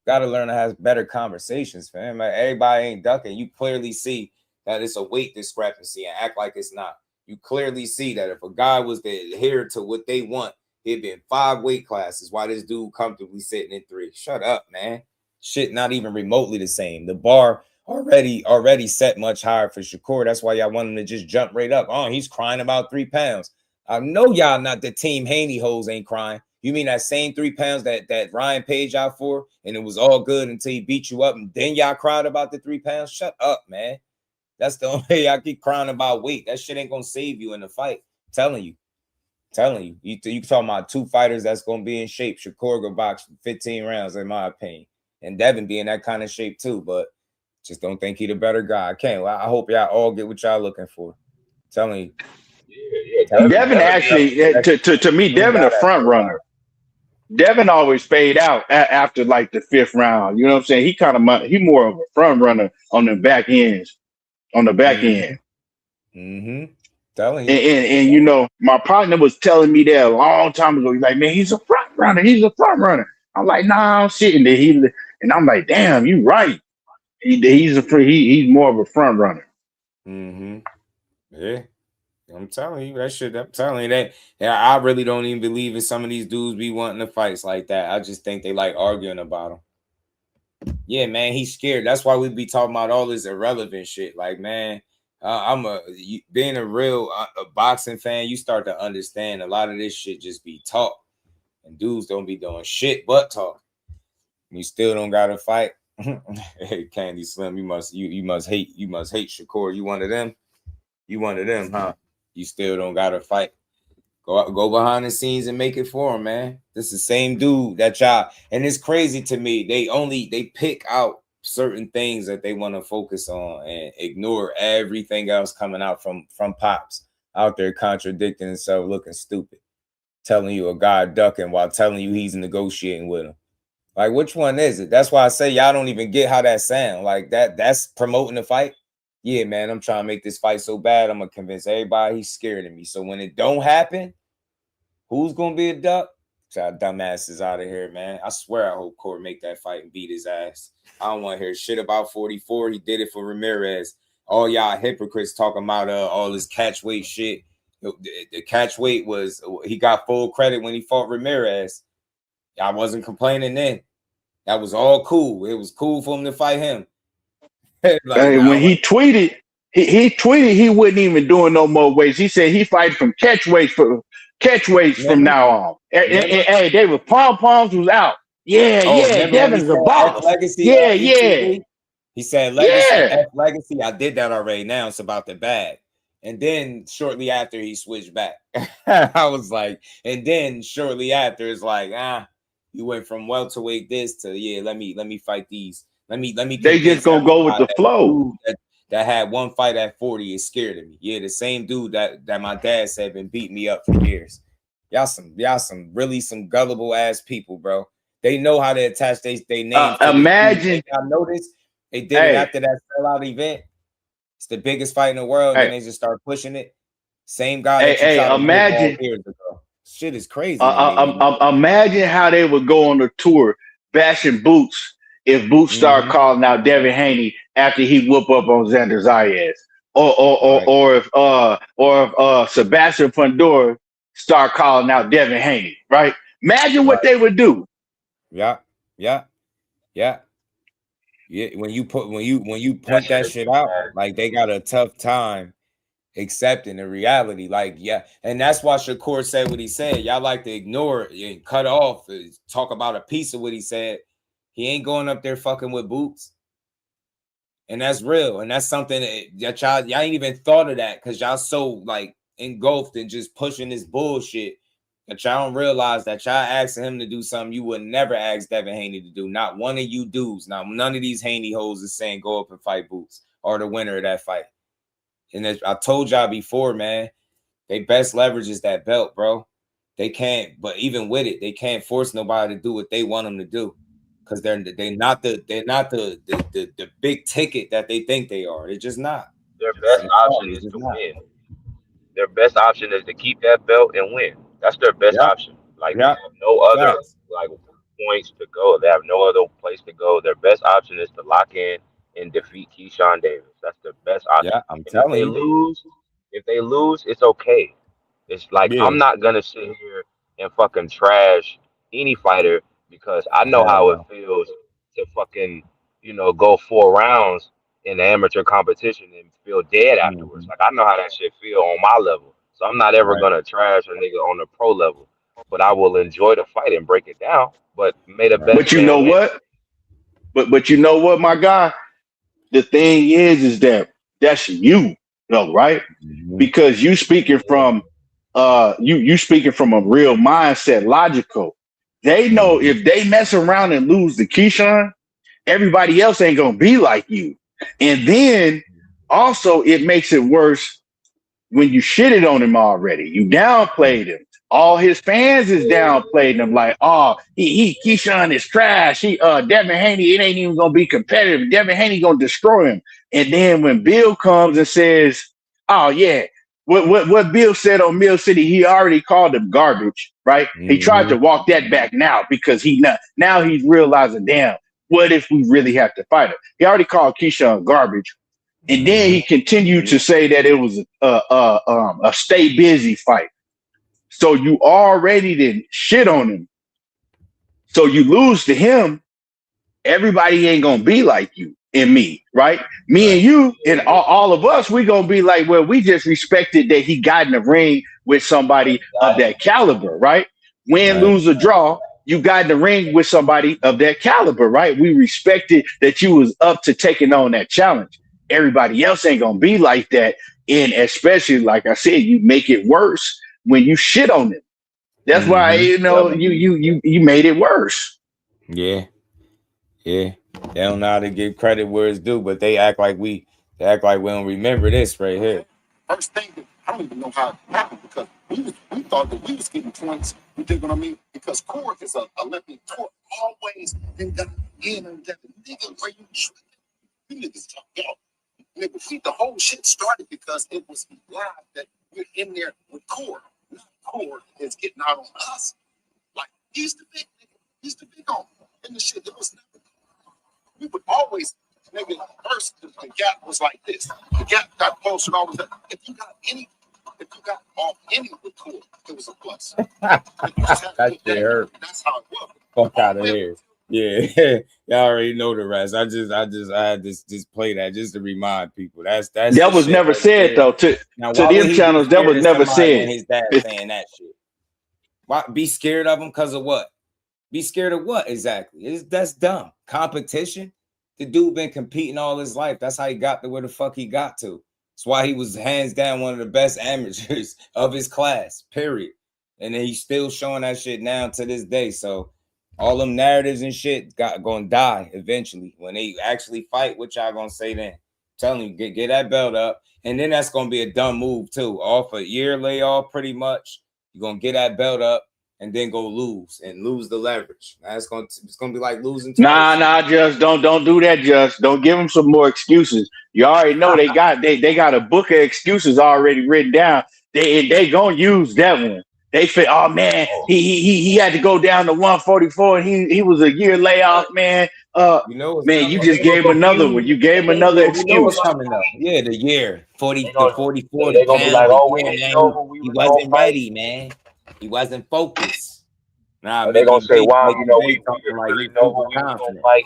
Gotta learn to have better conversations, fam. Like, everybody ain't ducking. You clearly see that it's a weight discrepancy and act like it's not. You clearly see that if a guy was to adhere to what they want, it'd been 5 weight classes. Why this dude comfortably sitting in 3? Shut up, man. Shit, not even remotely the same. The bar already set much higher for Shakur. That's why y'all want him to just jump right up. Oh, he's crying about 3 pounds. I know y'all not the team HANEY hoes ain't crying. You mean that same 3 pounds that Ryan paid y'all for, and it was all good until he beat you up, and then y'all cried about the 3 pounds? Shut up, man. That's the only way y'all keep crying about weight. That shit ain't gonna save you in the fight. I'm telling you. Telling you, you talking about two fighters that's gonna be in shape. Shakur go box 15 rounds, in my opinion, and Devin be in that kind of shape too. But just don't think he the better guy. I can't. I hope y'all all get what y'all looking for. Telling you. Yeah. Devin actually, to me, Devin a front runner. Devin always fade out after like the 5th round. You know what I'm saying? He more of a front runner on the back ends, on the back end. Mm-hmm. Telling you. And you know, my partner was telling me that a long time ago. He's like, man, he's a front runner. He's a front runner. I'm like, nah, I'm sitting there. And I'm like, damn, you right. He's more of a front runner. Mm-hmm. Yeah. I'm telling you that shit. I'm telling you that. Yeah, I really don't even believe in some of these dudes be wanting to fights like that. I just think they like arguing about them. Yeah, man, he's scared. That's why we be talking about all this irrelevant shit. Like, man, being a real a boxing fan, you start to understand a lot of this shit just be talk, and dudes don't be doing shit but talk. You still don't gotta fight. Hey, Candy Slim, you must hate Shakur. You one of them? You one of them, huh? You still don't gotta fight. Go behind the scenes and make it for him, man. This is the same dude that y'all, and it's crazy to me. They pick out certain things that they want to focus on and ignore everything else coming out from Pops out there contradicting himself, looking stupid, telling you a guy ducking while telling you he's negotiating with him. Like, which one is it? That's why I say y'all don't even get how that sound. Like that's promoting the fight. Yeah, man, I'm trying to make this fight so bad, I'm gonna convince everybody he's scared of me. So when it don't happen, who's gonna be a duck? Y'all dumbasses out of here, man. I swear I hope Core make that fight and beat his ass. I don't want to hear shit about 44. He did it for Ramirez. All y'all hypocrites talking about all this catch weight shit. The catch weight was, he got full credit when he fought Ramirez. Y'all wasn't complaining then. That was all cool. It was cool for him to fight him. When he tweeted, he wasn't even doing no more weights. He said he fight from catch weights from now on. Hey, they were pom-poms was out. Yeah, Devin's a boss. Legacy, yeah. He said legacy, Yeah. F legacy. I did that already. Now it's about the bag. And then shortly after he switched back. I was like, and then shortly after it's like, you went from welterweight this to let me fight these. Let me. They just gonna go with the flow. That had one fight at 40 is scared of me. Yeah, the same dude that my dad said been beating me up for years. Y'all some really gullible ass people, bro. They know how to attach their names. Imagine. I noticed they did it after that sellout event. It's the biggest fight in the world, and they just start pushing it. Same guy. Imagine. Years ago. Shit is crazy. Imagine how they would go on the tour bashing Boots if Boots started calling out Devin Haney after he whoop up on Xander Zayas, or if Sebastian Fundora start calling out Devin Haney, right? Imagine what they would do. Yeah. When you point that shit out, like they got a tough time accepting the reality. Like, and that's why Shakur said what he said. Y'all like to ignore it and cut off, talk about a piece of what he said. He ain't going up there fucking with Boots. And that's real. And that's something that y'all ain't even thought of that because y'all so like engulfed in just pushing this bullshit that y'all don't realize that y'all asking him to do something you would never ask Devin Haney to do. Not one of you dudes. Now, none of these Haney hoes is saying go up and fight Boots or the winner of that fight. And I told y'all before, man, they best leverage is that belt, bro. They can't, but even with it, they can't force nobody to do what they want them to do. Because they're not the big ticket that they think they are. They're just not. Their best option is to win. Their best option is to keep that belt and win. That's their best option. Like they have no other like points to go. They have no other place to go. Their best option is to lock in and defeat Keyshawn Davis. That's their best option. Yeah, I'm telling you. If they lose, it's okay. It's like I'm not gonna sit here and fucking trash any fighter because I know how it feels to fucking, go 4 rounds in the amateur competition and feel dead afterwards. Like I know how that shit feel on my level. So I'm not ever gonna trash a nigga on the pro level. But I will enjoy the fight and break it down. But may the best. But you know what? But you know what, my guy? The thing is that's you, right? Because you speaking from you speaking from a real mindset, logical. They know if they mess around and lose to Keyshawn, everybody else ain't gonna be like you. And then also it makes it worse when you shitted on him already. You downplayed him. All his fans is downplaying him like, oh, he Keyshawn is trash. Devin Haney, it ain't even gonna be competitive. Devin Haney gonna destroy him. And then when Bill comes and says, oh yeah, what Bill said on Mill City, he already called him garbage, right? He tried to walk that back now because now he's realizing, damn, what if we really have to fight him? He already called Keyshawn garbage. And then he continued to say that it was a stay busy fight. So you already did shit on him. So you lose to him, everybody ain't gonna be like you and me, right? Me and you and all of us, we gonna be like, well, we just respected that he got in the ring with somebody of that caliber, right? Win, lose, or draw, you got in the ring with somebody of that caliber, right? We respected that you was up to taking on that challenge. Everybody else ain't gonna be like that. And especially, like I said, you make it worse when you shit on them. That's why you made it worse. Yeah. They don't know how to give credit where it's due, but they act like we don't remember this right here. First thing, I don't even know how it happened because we thought that we was getting points. You think what I mean? Because Core is a Olympic tour. Always been got in and that nigga where you tripping. You niggas talk, yo. Nigga, see, the whole shit started because it was live that we're in there with Core. Not Core is getting out on us. Like, he's the big nigga. He's the big on. And the shit, it was never. We would always, nigga, first, the gap was like this. The gap got closer and all of that. If you got off any with Core, it was a plus. That shit hurt. That's how it was. Fuck out of here. Yeah, y'all already know the rest. I had to play that just to remind people. That was never right said there. Though to them channels. That was never said. His dad saying that shit. Why be scared of him? Because of what? Be scared of what exactly? That's dumb. Competition. The dude been competing all his life. That's how he got to where the fuck he got to. That's why he was hands down one of the best amateurs of his class. Period. And then he's still showing that shit now to this day. So. All them narratives and shit gonna die eventually when they actually fight. What y'all gonna say then? I'm telling you, get that belt up, and then that's gonna be a dumb move too. Off a year layoff, pretty much. You're gonna get that belt up and then go lose the leverage. It's gonna be like losing. Nah, just don't do that. Just don't give them some more excuses. You already know they got a book of excuses already written down. They gonna use that one. They feel, oh man, he had to go down to 144 and he was a year layoff, man. Man, you just gave him another one. You gave him another excuse. Coming up. Yeah, the year 40 to 44. They're gonna be like, oh, we didn't know he wasn't ready, man. He wasn't focused. Nah, they're gonna say, wow, we really know who we was gonna fight.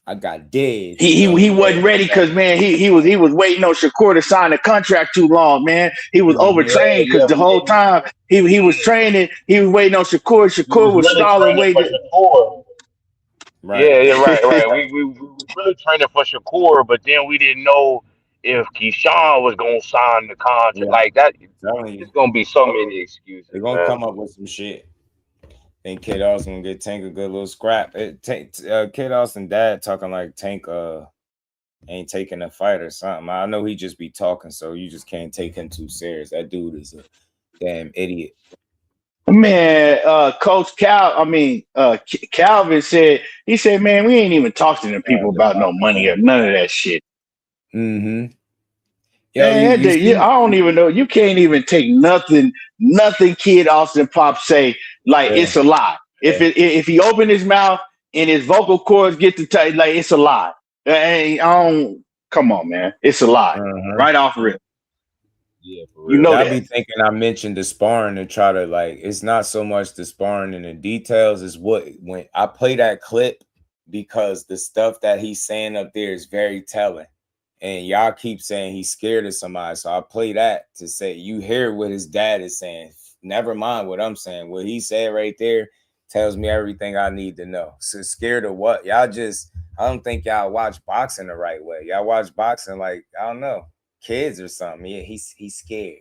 I got dead. He wasn't ready because man, he was waiting on Shakur to sign the contract too long, man. He was overtrained because the whole time he was training, he was waiting on Shakur. Shakur was stalling, waiting. Right. Yeah, right. We were really training for Shakur, but then we didn't know if Keyshawn was gonna sign the contract like that. It's gonna be so many excuses. They're gonna come up with some shit. Think Kid Austin gonna get Tank a good little scrap. Kid Austin dad talking like Tank ain't taking a fight or something. I know he just be talking, so you just can't take him too serious. That dude is a damn idiot. Man, Coach Calvin said, man, we ain't even talking to people about no money or none of that shit. Mm-hmm. Man, I don't even know. You can't even take nothing Kid Austin Pop say like it's a lie. If he open his mouth and his vocal cords get to tight, like it's a lie. Come on, man. It's a lie. Right off rip. Yeah, for real. You know I be thinking I mentioned the sparring to try to it's not so much the sparring and the details, is when I play that clip because the stuff that he's saying up there is very telling. And y'all keep saying he's scared of somebody. So I play that to say, you hear what his dad is saying. Never mind what I'm saying. What he said right there tells me everything I need to know. So scared of what? I don't think y'all watch boxing the right way. Y'all watch boxing like, I don't know, kids or something. Yeah, he's scared.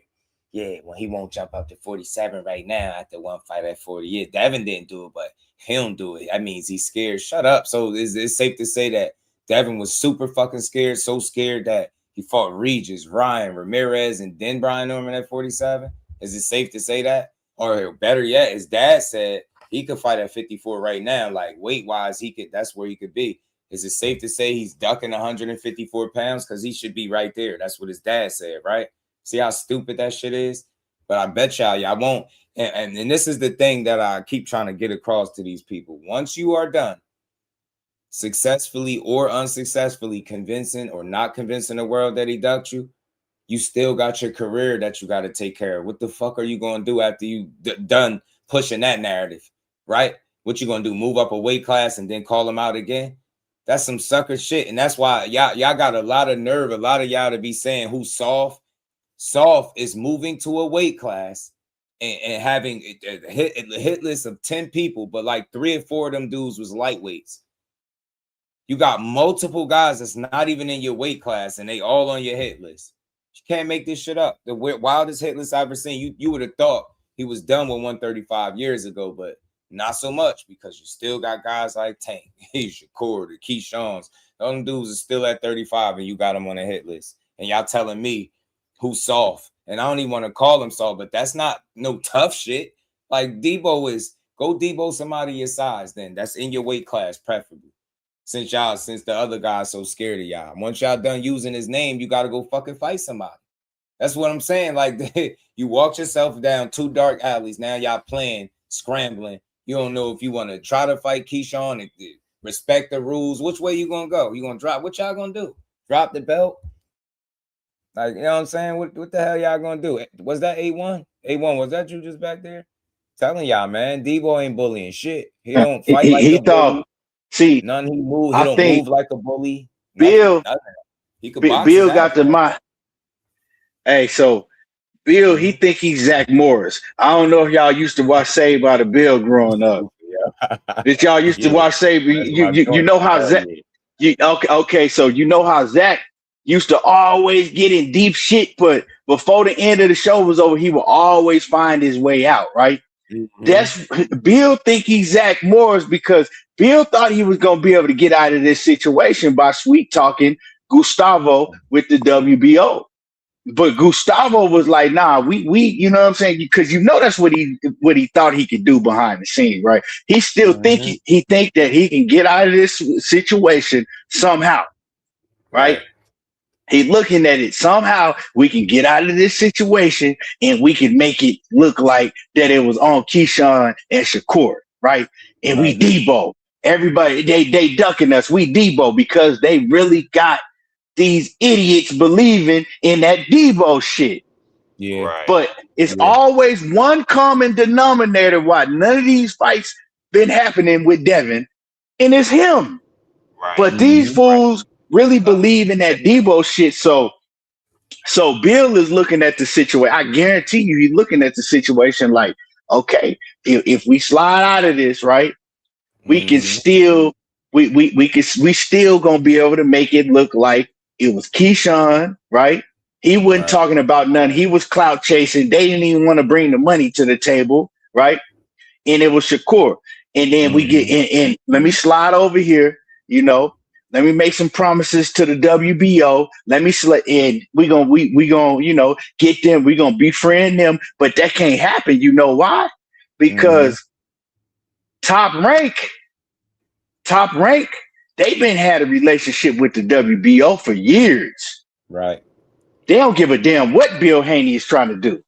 yeah, well, he won't jump up to 47 right now after one fight at 40 years. Devin didn't do it, but he'll do it. That means he's scared. Shut up. So it's safe to say that Devin was super fucking scared, so scared that he fought Regis, Ryan, Ramirez, and then Brian Norman at 47? Is it safe to say that? Or better yet, his dad said he could fight at 54 right now. Like weight-wise, that's where he could be. Is it safe to say he's ducking 154 pounds? Because he should be right there. That's what his dad said, right? See how stupid that shit is? But I bet y'all won't. And this is the thing that I keep trying to get across to these people. Once you are done successfully or unsuccessfully convincing or not convincing the world that he ducked you, you still got your career that you got to take care of. What the fuck are you going to do after you done pushing that narrative, right? What you going to do, move up a weight class and then call him out again? That's some sucker shit. And that's why y'all got a lot of nerve, a lot of y'all to be saying who's soft. Soft is moving to a weight class and having a hit list of 10 people, but like 3 or 4 of them dudes was lightweights. You got multiple guys that's not even in your weight class and they all on your hit list. You can't make this shit up. The wildest hit list I've ever seen, you would have thought he was done with 135 years ago, but not so much because you still got guys like Tank, Shakur, the Keyshawn's. Those dudes are still at 35 and you got them on a hit list. And y'all telling me who's soft. And I don't even want to call him soft, but that's not no tough shit. Like Debo go Debo somebody your size then. That's in your weight class, preferably. Since the other guy's so scared of y'all. Once y'all done using his name, you got to go fucking fight somebody. That's what I'm saying. Like, you walked yourself down 2 dark alleys. Now y'all playing, scrambling. You don't know if you want to try to fight Keyshawn and respect the rules. Which way you going to go? You going to drop? What y'all going to do? Drop the belt? Like, you know what I'm saying? What the hell y'all going to do? Was that A1? A1, was that you just back there? Telling y'all, man, Debo ain't bullying shit. He don't fight he thought, see, none he move. He I don't think move like a bully. Bill, Nothing. He could box Bill his got the mind. Hey, so Bill, he think he's Zach Morris. I don't know if y'all used to watch Saved by the Bell growing up. Did y'all used to watch Saved? You know how Zach. Okay, so you know how Zach used to always get in deep shit, but before the end of the show was over, he would always find his way out, right? Mm-hmm. That's Bill think he's Zach Morris because Bill thought he was gonna be able to get out of this situation by sweet talking Gustavo with the WBO. But Gustavo was like, nah, we you know what I'm saying? Because you know that's what he thought he could do behind the scenes, right? He still think that he can get out of this situation somehow, right? He looking at it somehow we can get out of this situation and we can make it look like that it was on Keyshawn and Shakur, right? And we Debo. Everybody they ducking us. We Debo because they really got these idiots believing in that Debo shit. Yeah. Right. But it's always one common denominator why none of these fights been happening with Devin, and it's him. Right. But these fools really believe in that Debo shit. So Bill is looking at the situation. I guarantee you he's looking at the situation like, okay, if we slide out of this, right, we can still we still gonna be able to make it look like it was Keyshawn, right? He wasn't talking about none. He was clout chasing. They didn't even want to bring the money to the table, right? And it was Shakur. And then we get in. Let me slide over here, you know. Let me make some promises to the WBO. Let me and we gonna you know get them. We gonna befriend them, but that can't happen. You know why? Because Top Rank, they've been had a relationship with the WBO for years. Right. They don't give a damn what Bill Haney is trying to do.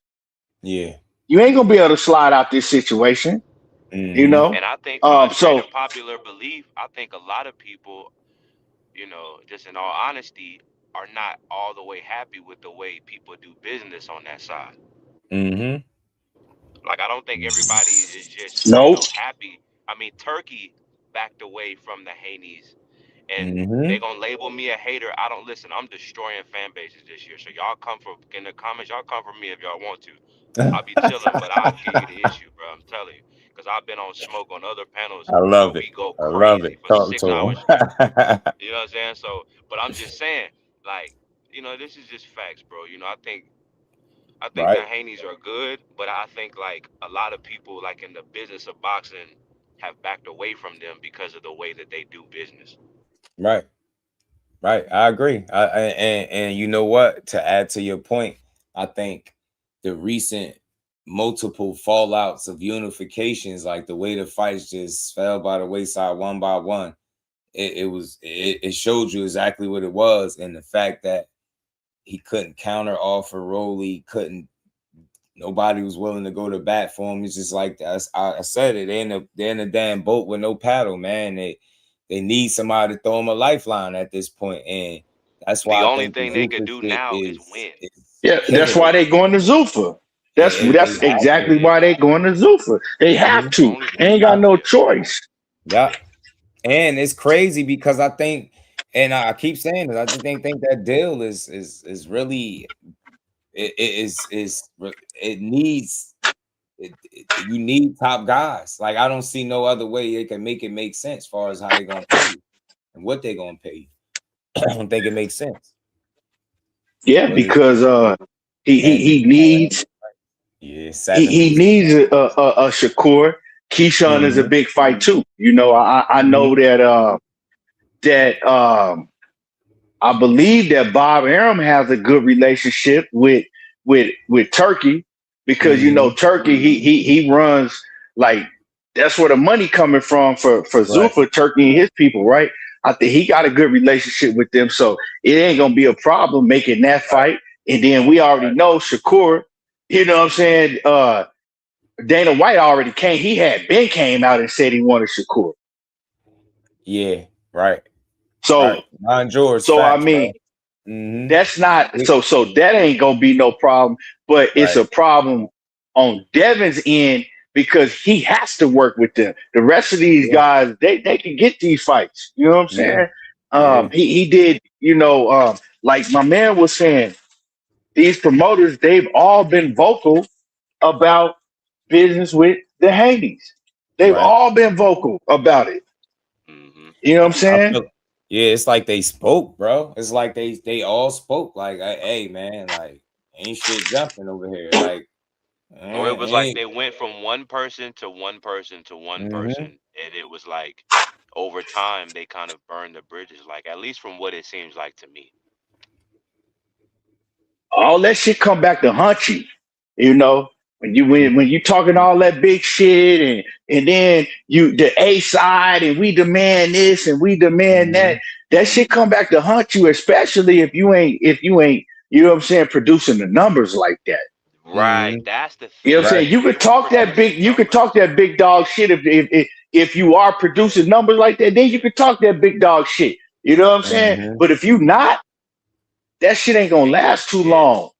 Yeah. You ain't gonna be able to slide out this situation. You know. And I think so popular belief, I think a lot of people, you know, just in all honesty, are not all the way happy with the way people do business on that side. Like I don't think everybody is just you know, happy. I mean, Turkey backed away from the Haneys, and they gonna label me a hater. I don't listen. I'm destroying fan bases this year, so y'all come for in the comments. Y'all come for me if y'all want to. I'll be chilling, but I'll give you the issue, bro. I'm telling you, because I've been on smoke on other panels. I love it. We go I crazy love it. for Talk 6 to hours. him. You know what I'm saying? So, but I'm just saying, like, you know, this is just facts, bro. You know, I think I think the Haneys are good, but I think like a lot of people like in the business of boxing have backed away from them because of the way that they do business. Right. I agree. And you know what? To add to your point, I think the recent multiple fallouts of unifications, like the way the fights just fell by the wayside one by one, it showed you exactly what it was, and the fact that he couldn't counter offer Rolly, nobody was willing to go to bat for him. It's just like I said it. They're in a damn boat with no paddle, man. They need somebody to throw them a lifeline at this point, and that's why the I only think thing the they could Zuffa do shit now is win. Yeah, that's killing why it. they going to Zuffa. That's They have exactly to. why they going to Zuffa. They have to. They ain't got no choice. Yeah, and it's crazy because I think, and I keep saying it, I just think that deal is really it needs. You need top guys. Like I don't see no other way they can make it make sense as far as how they're gonna pay you and what they're gonna pay you. I don't think it makes sense. Yeah, because he needs he needs a Shakur. Keyshawn is a big fight too. You know, I know that I believe that Bob Arum has a good relationship with Turkey because you know Turkey he runs like that's where the money coming from for Zuffa, Turkey and his people, right? I think he got a good relationship with them, so it ain't gonna be a problem making that fight. And then we already know Shakur, you know what I'm saying? Dana White already came. He had Ben came out and said he wanted Shakur. Yeah, right. So, Non-George so facts, I mean, bro. that's not so that ain't gonna be no problem, but it's a problem on Devin's end because he has to work with them. The rest of these guys, they can get these fights. You know what I'm saying? He did, you know, like my man was saying, these promoters, they've all been vocal about business with the Haneys. They've all been vocal about it. You know what I'm saying? Yeah, it's like they spoke, bro. It's like they all spoke. Like, hey, man, like ain't shit jumping over here. Like, Or it was like they went from one person to one person to one person, and it was like over time they kind of burned the bridges. Like at least from what it seems like to me. All that shit come back to haunt you. You know, when you talking all that big shit and then you the A side and we demand this and we demand that shit come back to haunt you, especially if you ain't you know what I'm saying, producing the numbers like that. Right. That's the thing. You know what I'm saying? You could talk that big dog shit if you are producing numbers like that, then you could talk that big dog shit. You know what I'm saying? But if you not, that shit ain't gonna last too long.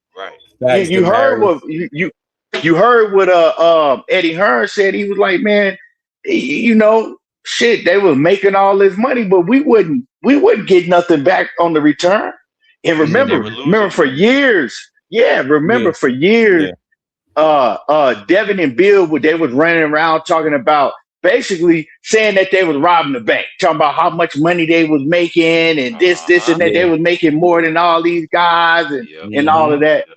Right. You heard what you heard what Eddie Hearn said. He was like, man, you know, shit, they was making all this money, but we wouldn't get nothing back on the return. And remember for years, for years, Devin and Bill they was running around talking about basically saying that they was robbing the bank, talking about how much money they was making and this and that. They was making more than all these guys and all of that.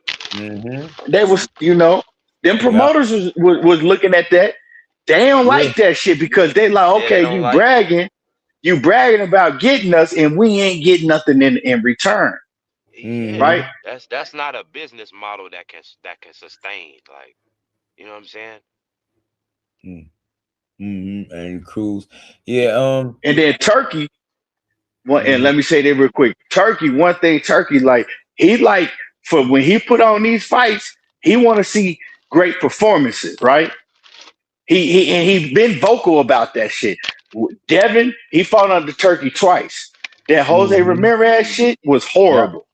They was, you know, them promoters was looking at that. They don't like that shit because they like, okay, you bragging about getting us and we ain't getting nothing in return. Right? That's not a business model that can sustain. Like, you know what I'm saying? And Cruz. Yeah. And then Turkey, and let me say that real quick. Turkey, one thing Turkey like, he like for when he put on these fights, he want to see great performances, right? He been vocal about that shit. Devin, he fought under Turkey twice. That Jose Ramirez shit was horrible,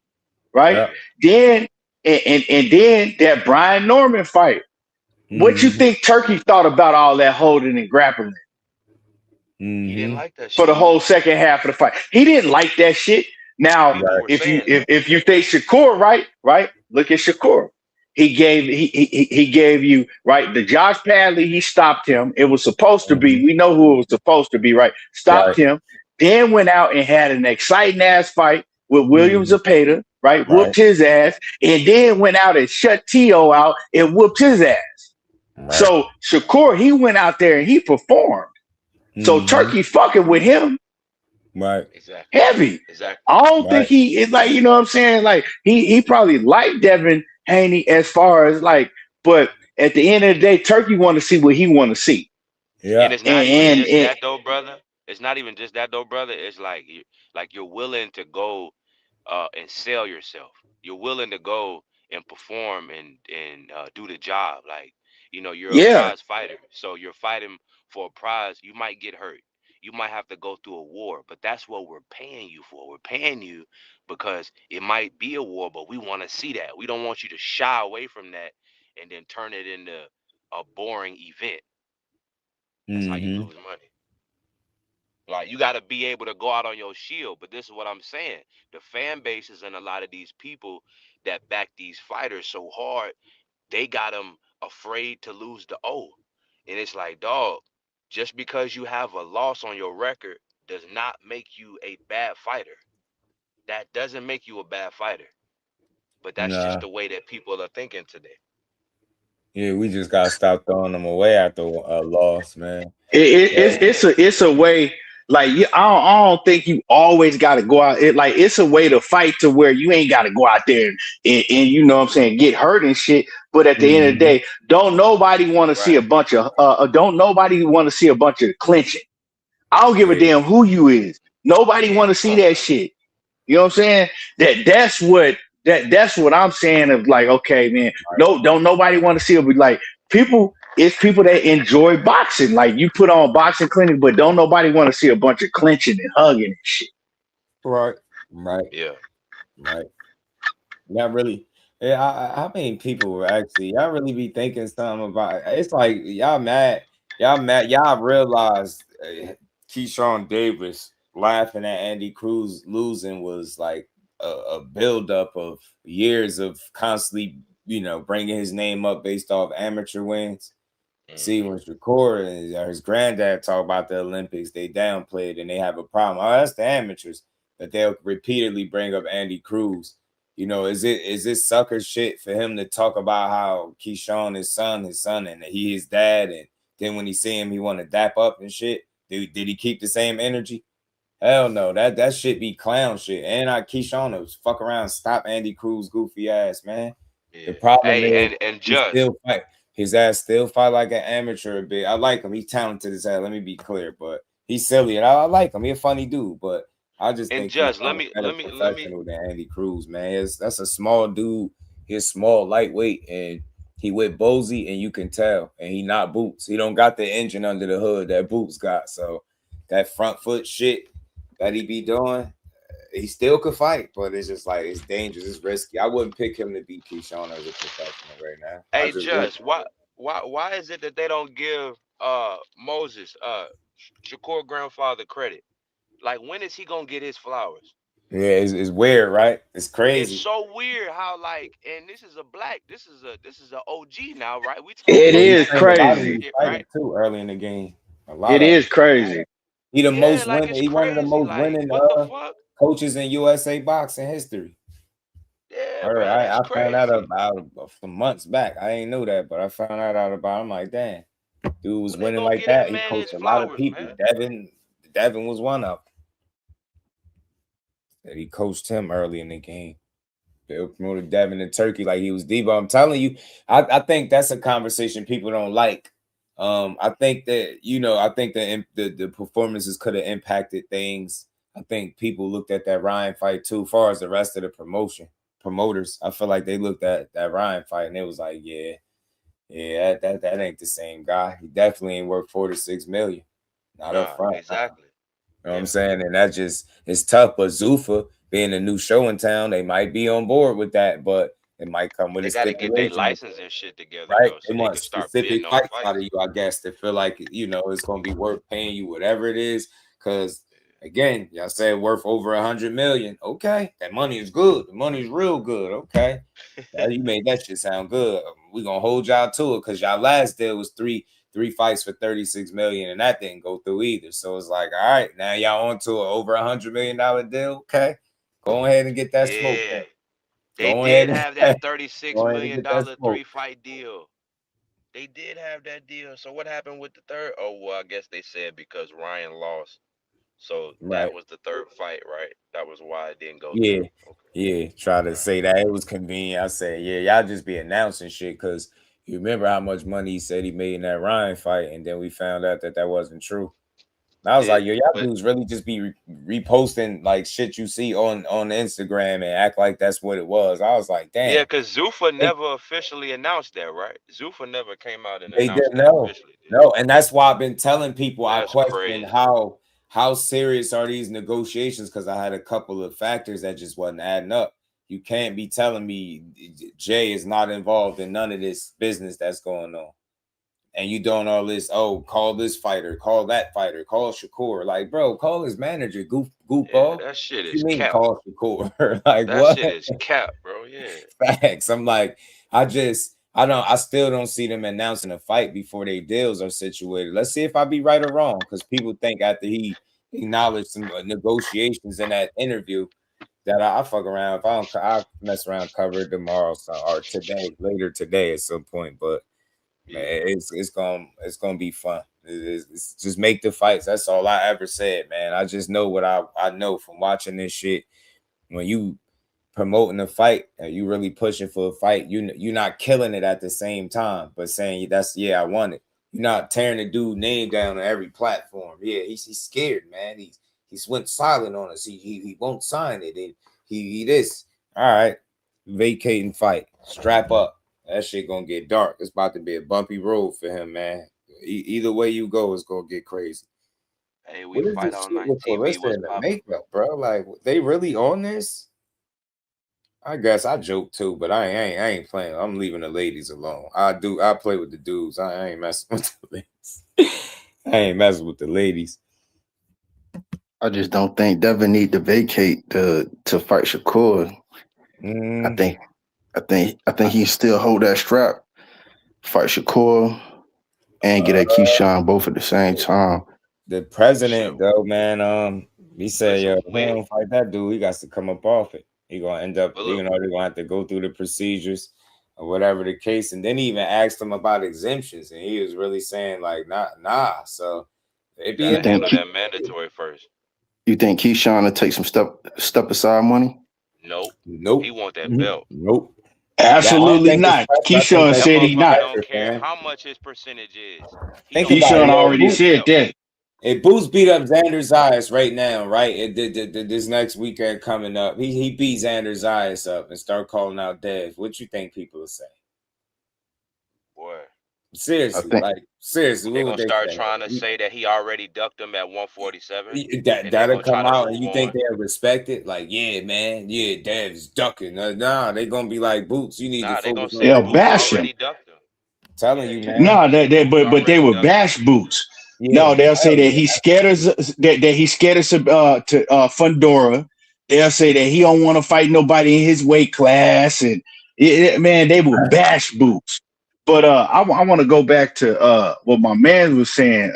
right? Then and then that Brian Norman fight. What you think Turkey thought about all that holding and grappling? He didn't like that shit for the whole second half of the fight. He didn't like that shit. Now, if you think Shakur, right? Look at Shakur. He gave you right the Josh Padley. He stopped him. It was supposed to be. We know who it was supposed to be. Right? Stopped him. Then went out and had an exciting ass fight with William Zepeda. right? Whooped his ass, and then went out and shut T.O. out and whooped his ass. Right. So Shakur, he went out there and he performed. So Turkey fucking with him. Right. Exactly. Heavy. Exactly. I don't think he is like, you know what I'm saying? Like he probably liked Devin Haney as far as like, but at the end of the day, Turkey want to see what he want to see. Yeah. And it's not even just that though, brother. It's not even just that though, brother. It's like you're willing to go and sell yourself. You're willing to go and perform and do the job. Like, you know, you're a prize fighter. So you're fighting for a prize. You might get hurt. You might have to go through a war, but that's what we're paying you for. We're paying you because it might be a war, but we want to see that. We don't want you to shy away from that and then turn it into a boring event. That's how you lose money. Like, you got to be able to go out on your shield. But this is what I'm saying. The fan bases and a lot of these people that back these fighters so hard, they got them afraid to lose the O. And it's like, dog, just because you have a loss on your record does not make you a bad fighter. That doesn't make you a bad fighter. But that's just the way that people are thinking today. Yeah, we just gotta stop throwing them away after a loss, man. It's a way. Like I don't think you always got to go out. It's a way to fight to where you ain't got to go out there and you know what I'm saying, get hurt and shit. But at the end of the day, don't nobody want to see a bunch of clinching. I don't give a damn who you is. Nobody want to see that shit. You know what I'm saying? That's what I'm saying of like, okay, man, no, don't nobody want to see it. But like it's people that enjoy boxing. Like you put on boxing clinic, but don't nobody want to see a bunch of clinching and hugging and shit. Right. Yeah. Right. Not really. Yeah, I mean, people actually, y'all really be thinking something about it. It's like y'all mad. Y'all realize Keyshawn Davis laughing at Andy Cruz losing was like a buildup of years of constantly, you know, bringing his name up based off amateur wins. See, when Shakur and his granddad talk about the Olympics, they downplayed and they have a problem. Oh, that's the amateurs, but they'll repeatedly bring up Andy Cruz. You know, is this sucker shit for him to talk about how Keyshawn his son, and he his dad, and then when he see him, he want to dap up and shit? Did he keep the same energy? Hell no, that shit be clown shit. And Keyshawn was fuck around, stop Andy Cruz goofy ass, man. Yeah. The problem is and he just still fight. His ass still fight like an amateur a bit. I like him. He's talented as hell. Let me be clear, but he's silly, and I like him. He's a funny dude, but I just think just he's better professional than Andy Cruz, man. That's a small dude. He's small, lightweight, and he with Bozy, and you can tell. And he not Boots. He don't got the engine under the hood that Boots got. So that front foot shit that he be doing, he still could fight, but it's just like it's dangerous, it's risky. I wouldn't pick him to beat Keyshawn as a professional right now. Hey, just why is it that they don't give Moses Shakur grandfather credit? Like, when is he gonna get his flowers? Yeah, it's weird, right? It's crazy. It's so weird how, like, and this is a OG now, right? We talking It about is that crazy shit, right? Too early in the game. A lot it is crazy. He the most like, winning. He one of the most like, winning what the fuck? coaches in USA boxing history. Yeah, bro, that's I crazy. found out about some months back. I ain't know that, but I found out about him. I'm like, damn, dude was winning like that. He coached a lot of people. Man. Devin was one of them. That he coached him early in the game. Bill promoted Devin to Turkey like he was Debo. I'm telling you, I think that's a conversation people don't like. I think that, you know, I think that the performances could have impacted things. I think people looked at that Ryan fight too, far as the rest of the promoters. I feel like they looked at that Ryan fight and it was like, yeah, that ain't the same guy. He definitely ain't worth 4 to 6 million. Not up front. Exactly. You know what I'm saying? And that just, it's tough. But Zuffa being a new show in town, they might be on board with that, but it might come with a stipulation. They gotta get their license and shit together, right? Though, so they want specific fights out of you, I guess, to feel like, you know, it's gonna be worth paying you whatever it is. Because again, y'all said worth over 100 million. Okay, that money is good. The money is real good. Okay, you made that shit sound good. We're gonna hold y'all to it because y'all last deal was three fights for 36 million, and that didn't go through either. So it's like, all right, now y'all on to an over $100 million deal. Okay, go ahead and get that smoke. They Go did ahead have and that $36 go ahead and million get that smoke. 3-fight deal. They did have that deal. So what happened with the third? Oh, well, I guess they said because Ryan lost. So Right. that was the third fight, right? That was why it didn't go Yeah. through. Okay. Yeah. Try to say that it was convenient. I said, yeah, y'all just be announcing shit because you remember how much money he said he made in that Ryan fight, and then we found out that that wasn't true. And I was like, yo, y'all But dudes really just be reposting like shit you see on Instagram and act like that's what it was. I was like, yeah, damn, because Zuffa they, never officially announced that, right? Zuffa never came out and they announced didn't that know. officially, did No, and that's why I've been telling people he? I That's question crazy. how serious are these negotiations because I had a couple of factors that just wasn't adding up. You can't be telling me Jay is not involved in none of this business that's going on. And you doing all this, oh, call this fighter, call that fighter, call Shakur. Like, bro, call his manager, Yeah, goofball. that shit What you is mean cap. call Shakur? Like, That what? shit is cap, bro. Yeah. Facts. I'm like, I still don't see them announcing a fight before they deals are situated. Let's see if I be right or wrong. Because people think after he acknowledged some negotiations in that interview that I fuck around. If I don't, I mess around, cover it tomorrow or today, later today at some point. But man, Yeah. it's gonna be fun. It's just make the fights. That's all I ever said, man. I just know what I know from watching this shit. When you promoting a fight and you really pushing for a fight, you're not killing it at the same time, but saying that's I want it. You're not tearing the dude name down on every platform. Yeah, he's scared, man. He's went silent on us. He won't sign it. And he this. All right, vacating fight. Strap up. That shit gonna get dark. It's about to be a bumpy road for him, man. Either way you go, it's gonna get crazy. Hey, we What is fight this all shit night. with TV Clarissa was and the popping. makeup, bro? Like, they really on this? I guess I joke too, but I ain't playing. I'm leaving the ladies alone. I play with the dudes. I ain't messing with the ladies. I ain't messing with the ladies. I just don't think Devin need to vacate to fight Shakur. I think he still hold that strap, fight Shakur, and get at Keyshawn both at the same time. The president, Shoot. though, man, he said, Listen, yo, if he don't fight that dude, he got to come up off it. He gonna end up, but they're look, gonna have to go through the procedures or whatever the case. And then he even asked him about exemptions, and he was really saying, like, nah. So you it be gotta in there. handle that mandatory first. You think Keyshawn will take some step aside money? Nope. He Nope. want that belt. Nope. That I don't Absolutely think it's not. pressure. I think Keyshawn that's That said just he motherfucker not. don't pressure, care man. how much his percentage is. He Think don't about Keyshawn it, care. He yo. already want that said belt. that. If Boots beat up Xander Zayas right now, right? This next weekend coming up, he beat Xander Zayas up and start calling out Dev. What you think people will say? Boy, I Seriously, think like seriously, they what would gonna they start say? trying to say that he already ducked him at 147, and they That'll gonna try come to out, and move you think on. they'll respect it? Like, yeah, man, yeah, Dev's ducking. Nah, they gonna be like, Boots, you need to Nah, they gonna focus on say They'll your Boots bash him. already ducked him. telling Yeah, you, yeah. man. No, Boots but they already will ducked him. bash Boots. Yeah, No, they'll say hell that yeah. he's scared of that he's scared of Fundora. They'll say that he don't want to fight nobody in his weight class, and man, they will bash Boots. But I want to go back to what my man was saying.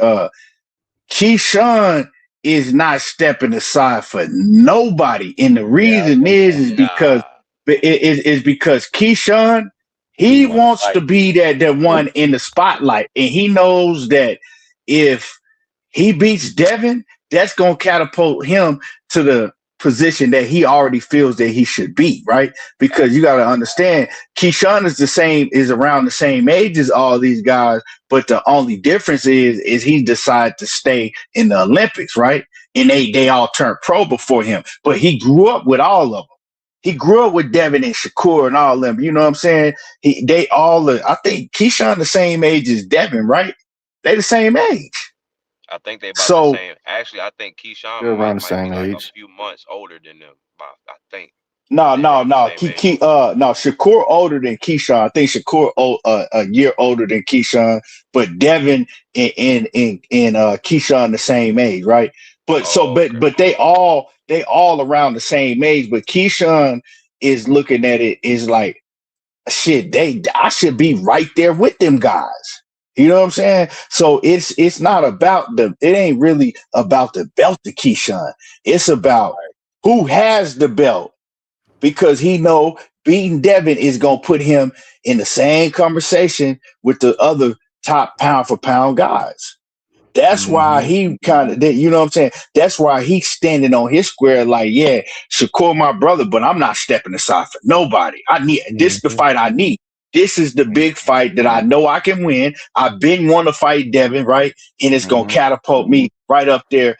Keyshawn is not stepping aside for nobody, and the Yeah, I reason think is because Nah, because Keyshawn he he want to wants fight. to be that one in the spotlight, and he knows that if he beats Devin, that's gonna catapult him to the position that he already feels that he should be, right? Because you got to understand, Keyshawn is around the same age as all these guys, but the only difference is he decided to stay in the Olympics, right? And they all turned pro before him, but he grew up with all of them. He grew up with Devin and Shakur and all of them. You know what I'm saying? I think Keyshawn the same age as Devin, right? They the same age. I think they about the So same. Actually, I think Keyshawn they're around the might be same like a age. few months older than them. I think no, they no, around the no. same age. No. Shakur older than Keyshawn. I think Shakur a year older than Keyshawn, but Devin and Keyshawn the same age, right? But so, Oh, okay. but they all around the same age. But Keyshawn is looking at it is like shit. I should be right there with them guys. You know what I'm saying? So it's not about it ain't really about the belt to Keyshawn. It's about who has the belt because he know beating Devin is gonna put him in the same conversation with the other top pound for pound guys. That's why he kind of, you know what I'm saying? That's why he's standing on his square, like, yeah, Shakur, my brother, but I'm not stepping aside for nobody. I need this the fight I need. This is the big fight that I know I can win. I've been wanting to fight Devin, right? And it's gonna catapult me right up there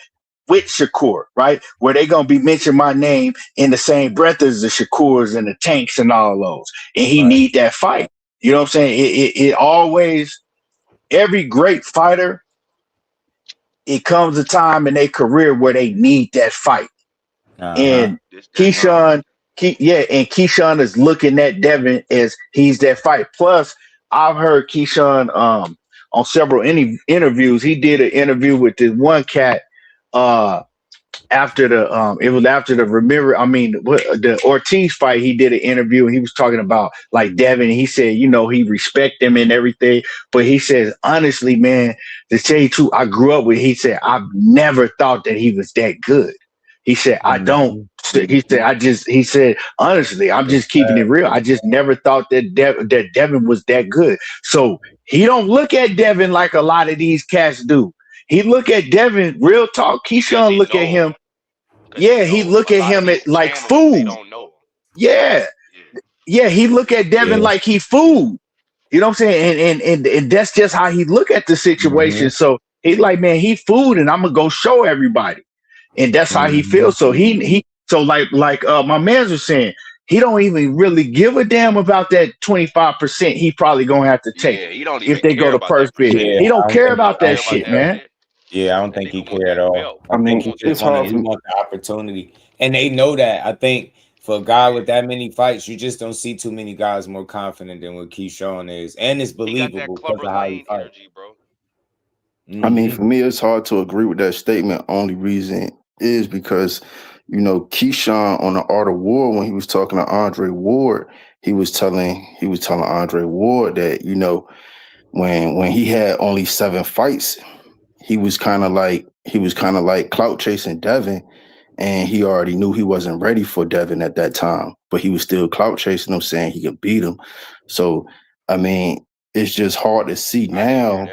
with Shakur, right? Where they gonna be mentioning my name in the same breath as the Shakurs and the Tanks and all those. And he need that fight. You know what I'm saying? It always, every great fighter, it comes a time in their career where they need that fight. And Keyshawn, and Keyshawn is looking at Devin as he's that fight. Plus, I've heard Keyshawn on several interviews. He did an interview with this one cat after the it was after the the Ortiz fight. He did an interview and he was talking about like Devin. He said, you know, he respect him and everything, but he says honestly, man, to tell you the truth, I grew up with. He said I've never thought that he was that good. He said I don't. He said he said honestly, I'm just keeping it real. I just never thought that that Devin was that good. So he don't look at Devin like a lot of these cats do. He look at Devin, real talk. Keyshawn look at him. Yeah, he look at him at like food. Yeah. Yeah, he look at Devin like he food. You know what I'm saying? And that's just how he look at the situation. So he's like, man, he food and I'm gonna go show everybody. And that's how he feels. So he so like my man was saying, he don't even really give a damn about that 25% he probably gonna have to take if they go to purse bid. He don't care about that shit, man. Yeah, I don't think he care at all. I think he just want the opportunity. And they know that. I think for a guy with that many fights, you just don't see too many guys more confident than what Keyshawn is. And it's believable because of how he fights. I mean, for me, it's hard to agree with that statement. Only reason is because, you know, Keyshawn on the Art of War, when he was talking to Andre Ward, he was telling Andre Ward that, you know, when he had only 7 fights, he was kind of like clout chasing Devin, and he already knew he wasn't ready for Devin at that time, but he was still clout chasing him, saying he could beat him. So, I mean, it's just hard to see now.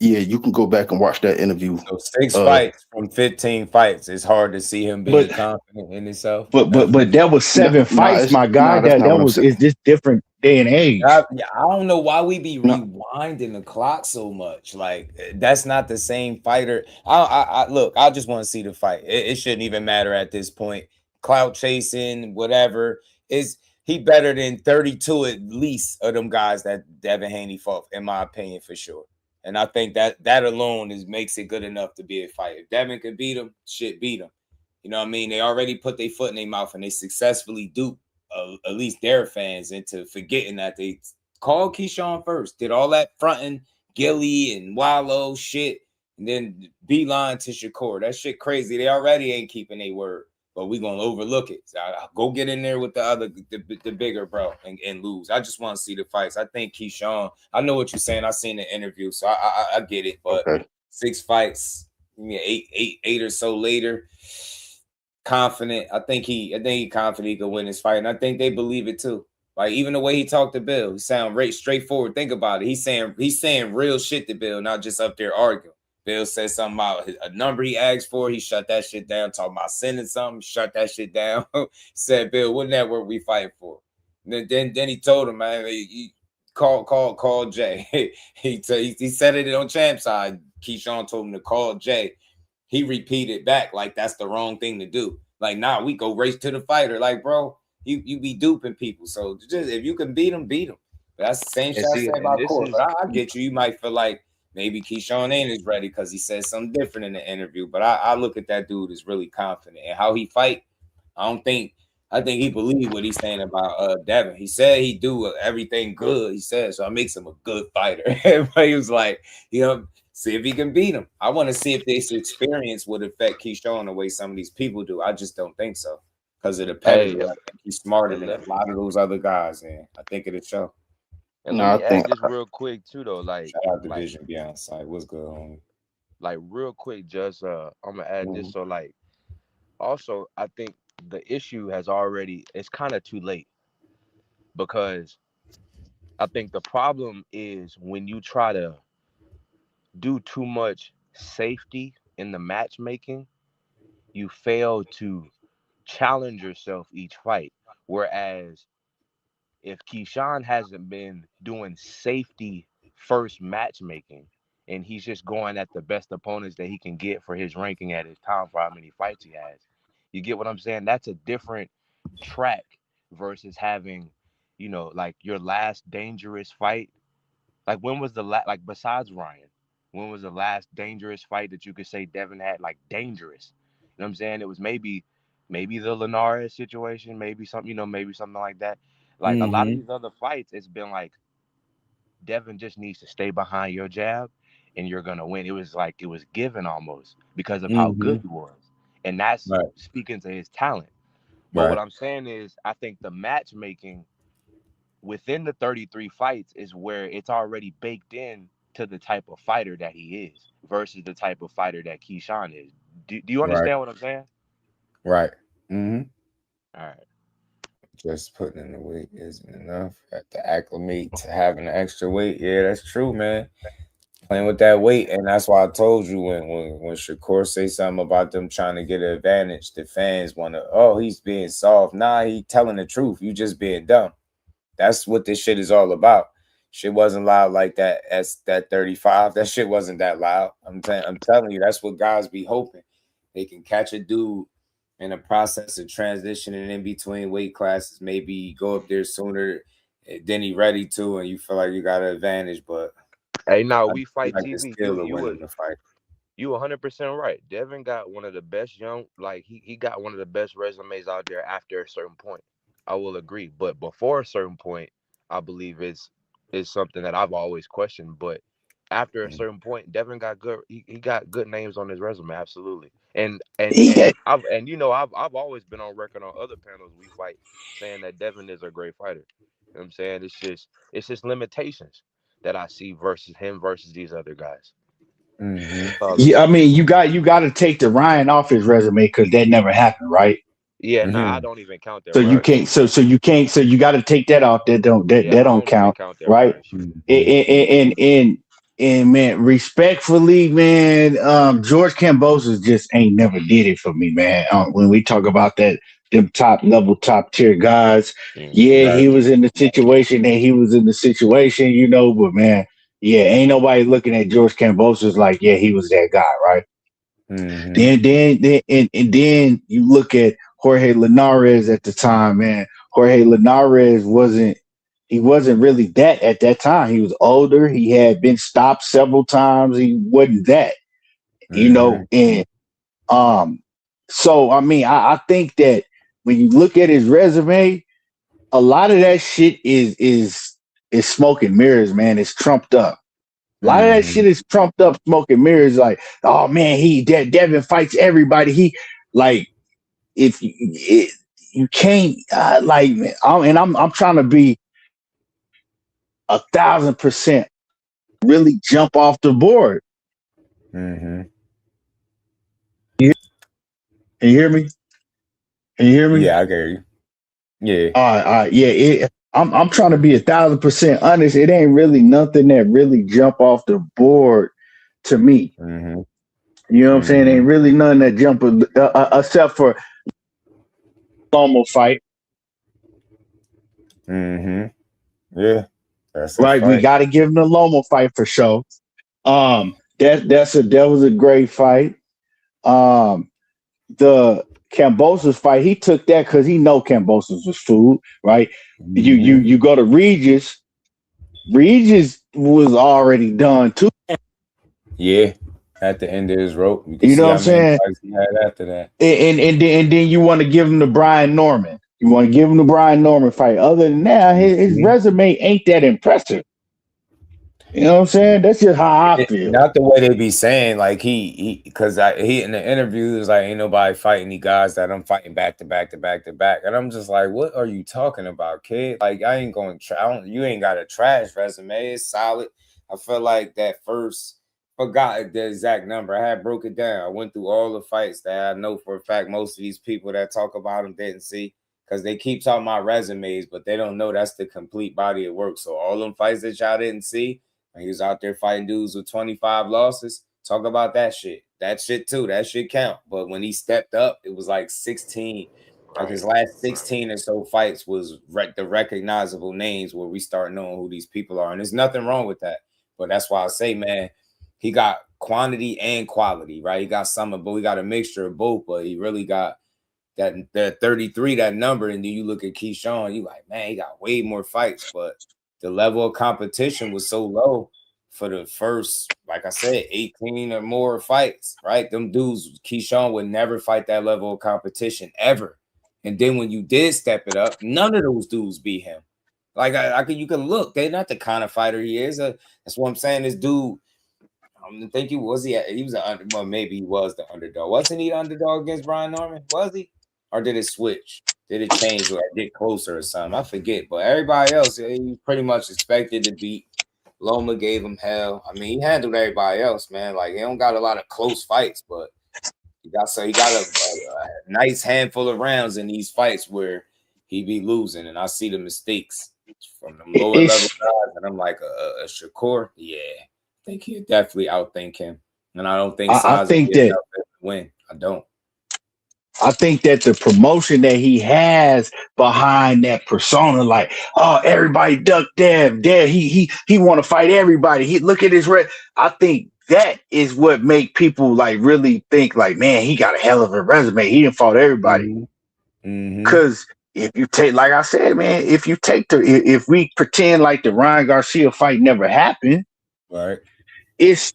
Yeah, you can go back and watch that interview. So 6 fights from 15 fights. It's hard to see him being confident in himself. But that was 7 fights, my guy. That was it's just different day and age. I don't know why we be rewinding the clock so much. Like that's not the same fighter. I look, I just want to see the fight. It shouldn't even matter at this point. Clout chasing, whatever. Is he better than 32 at least of them guys that Devin Haney fought, in my opinion, for sure. And I think that alone makes it good enough to be a fight. If Devin could beat him, shit, beat him. You know what I mean? They already put their foot in their mouth and they successfully duped at least their fans into forgetting that they called Keyshawn first, did all that fronting, Gilly and Wallow shit, and then beeline to Shakur. That shit crazy. They already ain't keeping their word, but we gonna overlook it. So I'll go get in there with the bigger bro and lose. I just want to see the fights. I think Keyshawn, I know what you're saying. I seen the interview, so I get it. But 6 fights, 8 or so later, confident. I think he confident he could win this fight, and I think they believe it too. Like even the way he talked to Bill, he sound straightforward. Think about it. He's saying real shit to Bill, not just up there arguing. Bill said something about a number he asked for. He shut that shit down. Talking about sending something, shut that shit down. Said, Bill, what network we fighting for? And then he told him, man, he call Jay. he said it on Champ side. Keyshawn told him to call Jay. He repeated back like that's the wrong thing to do. Like, nah, we go race to the fighter. Like, bro, you be duping people. So just if you can beat them, beat them. But that's the same shit I said about Corey. But I get you. You might feel like maybe Keyshawn ain't as ready because he said something different in the interview. But I look at that dude as really confident. And how he fight, I think he believed what he's saying about Devin. He said he do everything good. He said, so it makes him a good fighter. But he was like, you know, see if he can beat him. I want to see if this experience would affect Keyshawn the way some of these people do. I just don't think so. Because of the pedigree. I think he's smarter than a lot of those other guys, man. I think it'll show. And let me ask this real quick too, though. Like, shout out Division Beyond Sight. What's good on? Like, real quick, just I'm gonna add this. So, like, also, I think the issue has already. It's kind of too late. because I think the problem is when you try to do too much safety in the matchmaking, you fail to challenge yourself each fight. Whereas if Keyshawn hasn't been doing safety first matchmaking and he's just going at the best opponents that he can get for his ranking at his time for how many fights he has, you get what I'm saying? That's a different track versus having, like your last dangerous fight. Like when was the last, like besides Ryan, when was the last dangerous fight that you could say Devin had, like dangerous? You know what I'm saying? It was maybe the Linares situation, maybe something, maybe something like that. Like a lot of these other fights, it's been like Devin just needs to stay behind your jab and you're gonna win. It was like it was given almost because of how good he was. And that's Right. speaking to his talent. But what Right. I'm saying is I think the matchmaking within the 33 fights is where it's already baked in to the type of fighter that he is versus the type of fighter that Keyshawn is. Do you Right. understand what I'm saying? Right. Mm-hmm. All right. Just putting in the weight isn't enough. Have to acclimate to having an extra weight. Yeah, that's true, man. Playing with that weight, and that's why I told you when Shakur say something about them trying to get an advantage, the fans want to. Oh, he's being soft. Nah, he telling the truth. You just being dumb. That's what this shit is all about. Shit wasn't loud like that. That's that 35. That shit wasn't that loud. I'm telling you, that's what guys be hoping. They can catch a dude in a process of transitioning in between weight classes, maybe go up there sooner than he ready to, and you feel like you got an advantage. But Hey, now I we fight like the TV. skill of winning the fight. You 100% right. Devin got one of the best young, like he got one of the best resumes out there after a certain point. I will agree. But before a certain point, I believe is something that I've always questioned. But after a certain point, Devin got good. He got good names on his resume, absolutely. I've always been on record on other panels we fight saying that Devin is a great fighter. You know what I'm saying? It's just limitations that I see versus him versus these other guys. Mm-hmm. That's all it Yeah, I is. mean, you got to take the Ryan off his resume because that never happened, right? Yeah, nah, I Mm-hmm. don't even count that So you Ryan can't. shit. So you can't. So you got to take that off. Yeah, That I don't don't even count, count that right? Ryan shit. And Mm-hmm. man, respectfully, man, George Kambosos just ain't never did it for me, man. When we talk about them top level, top tier guys, Mm-hmm. yeah, Right. he was in the situation that he was in the situation, but man, yeah, ain't nobody looking at George Kambosos like, yeah, he was that guy, right? Mm-hmm. Then you look at Jorge Linares at the time, man. Jorge Linares wasn't really that at that time. He was older. He had been stopped several times. He wasn't that, Mm-hmm. and so I mean, I think that when you look at his resume, a lot of that shit is smoke and mirrors, man. It's trumped up. A lot of that Mm-hmm. shit is trumped up, smoke and mirrors. Like, oh man, Devin fights everybody. He like if you can't like, I'm trying to be 1,000% really jump off the board. Mm-hmm. Can you hear me? Can you hear me? Yeah, I hear you. Yeah. Yeah. I'm trying to be 1,000% honest. It ain't really nothing that really jump off the board to me. Mm-hmm. You know what I'm saying? Mm-hmm. Ain't really nothing that jump except for normal fight. Mm-hmm. Yeah. That's a Right, we fight. got to give him the Lomo fight for sure. That was a great fight. Um, the Cambosos fight, he took that because he know Cambosos was food, right? Mm-hmm. You go to Regis. Regis was already done too. Yeah. At the end of his rope, you can You know see what how I'm many saying? fights he had after that. And then you want to give him the Brian Norman. You want to give him the Brian Norman fight. Other than that, his Mm-hmm. resume ain't that impressive. You know what I'm saying? That's just how I feel. Not the way they be saying, like he because he in the interview was like, ain't nobody fighting these guys that I'm fighting back to back to back to back, and I'm just like, what are you talking about, kid? Like I ain't going to you ain't got a trash resume. It's solid. I feel like that first forgot the exact number. I had broke it down. I went through all the fights that I know for a fact most of these people that talk about him didn't see. because they keep talking about resumes, but they don't know that's the complete body of work. So all them fights that y'all didn't see, when he was out there fighting dudes with 25 losses, talk about that shit. That shit too. That shit count. But when he stepped up, it was like 16. Like his last 16 or so fights was the recognizable names where we start knowing who these people are. And there's nothing wrong with that. But that's why I say, man, he got quantity and quality, right? He got some of both. He got a mixture of both, but he really got that 33, that number. And then you look at Keyshawn, you like, man, he got way more fights, but the level of competition was so low for the first, like I said, 18 or more fights, right? Them dudes, Keyshawn would never fight that level of competition ever. And then when you did step it up, none of those dudes beat him. Like you can look, they're not the kind of fighter he is. That's what I'm saying. This dude, I think he was well, maybe he was the underdog. Wasn't he the underdog against Brian Norman? Was he? Or did it switch? Did it change or get closer or something? I forget. But everybody else, he pretty much expected to beat. Loma gave him hell. I mean, he handled everybody else, man. Like, he don't got a lot of close fights, but he got a nice handful of rounds in these fights where he be losing, and I see the mistakes from the lower level guys, and I'm like, a Shakur, yeah, I think he'll definitely outthink him, and I don't think I think that win. I don't. I think that the promotion that he has behind that persona, like, oh, everybody duck Dev, he want to fight everybody. He look at his red. I think that is what make people like really think like, man, he got a hell of a resume. He didn't fought everybody. Because if you take, like I said, man, if we pretend like the Ryan Garcia fight never happened, right? It's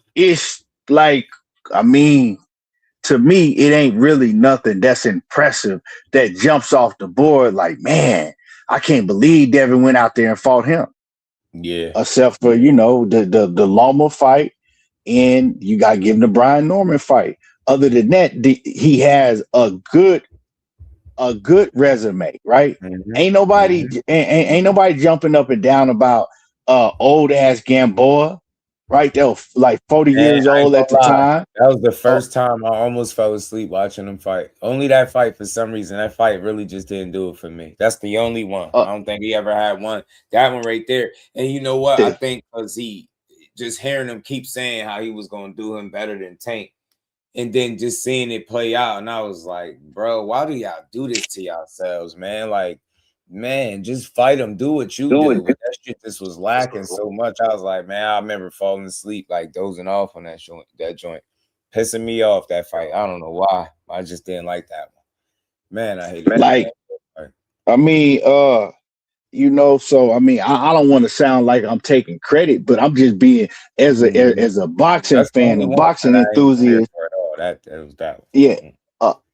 like, I mean, to me, it ain't really nothing that's impressive that jumps off the board. Like, man, I can't believe Devin went out there and fought him. Yeah. Except for, the Loma fight, and you got to give him the Brian Norman fight. Other than that, he has a good resume, right? Ain't nobody jumping up and down about old ass Gamboa. Right, they were like 40 years old at the time. That was the first time I almost fell asleep watching them fight. Only that fight, for some reason, that fight really just didn't do it for me. That's the only one. I don't think he ever had one. That one right there. And you know what? I think because he just hearing him keep saying how he was going to do him better than Tank, and then just seeing it play out, and I was like, bro, why do y'all do this to yourselves, man? Like, man, just fight him. Do what you do. But that shit just was lacking so much. I was like, man, I remember falling asleep, like dozing off on that joint, pissing me off that fight. I don't know why. I just didn't like that one. Man, I hate it. Like, I mean, so I mean, I don't want to sound like I'm taking credit, but I'm just being as a boxing fan, a boxing enthusiast. That was that one. Yeah,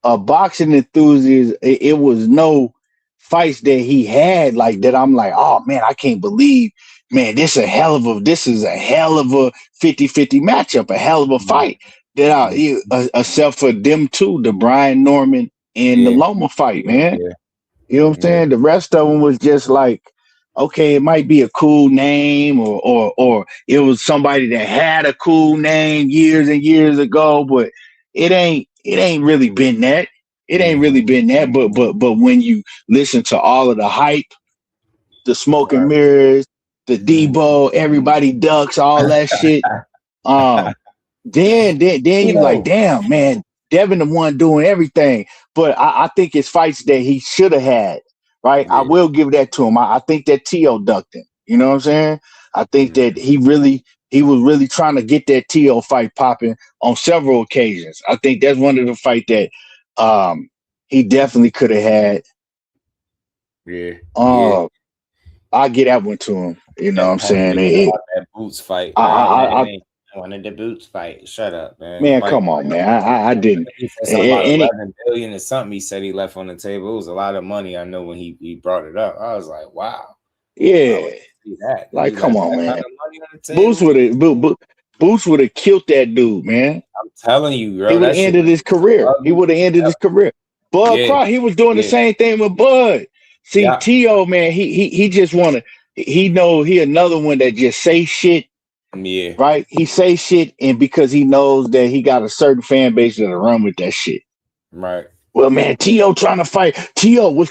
a boxing enthusiast. It was no fights that he had like that. I'm like, oh man, I can't believe, man, this is a hell of a 50-50 matchup, a hell of a fight. That except for them two, the Brian Norman and the Loma fight, man. You know what I'm saying? The rest of them was just like, okay, it might be a cool name, or it was somebody that had a cool name years and years ago, but it ain't really been that. It ain't really been that. But when you listen to all of the hype, the smoke and mirrors, the Debo, everybody ducks, all that shit, then you like, damn, man, Devin the one doing everything. But I think it's fights that he should have had, right? I will give that to him. I think that T.O. ducked him. You know what I'm saying? I think that he was really trying to get that T.O. fight popping on several occasions. I think that's one of the fight that he definitely could have had. I'll get that one to him. You know what I'm saying? That Boots fight. I wanted the Boots fight. Shut up, man. Man, come on, man. I didn't. About 11 billion or something he said he left on the table. It was a lot of money. I know when he brought it up. I was like, wow. Yeah. That. Like, come on, man. Boots would have killed that dude, man. I'm telling you, bro. He would have ended his career. He would have ended his career. Bud, he was doing the same thing with Bud. See, T.O., man, he just wanna. He know he another one that just say shit. Yeah. Right? He say shit, and because he knows that he got a certain fan base that'll run with that shit. Right. Well, man, T.O. was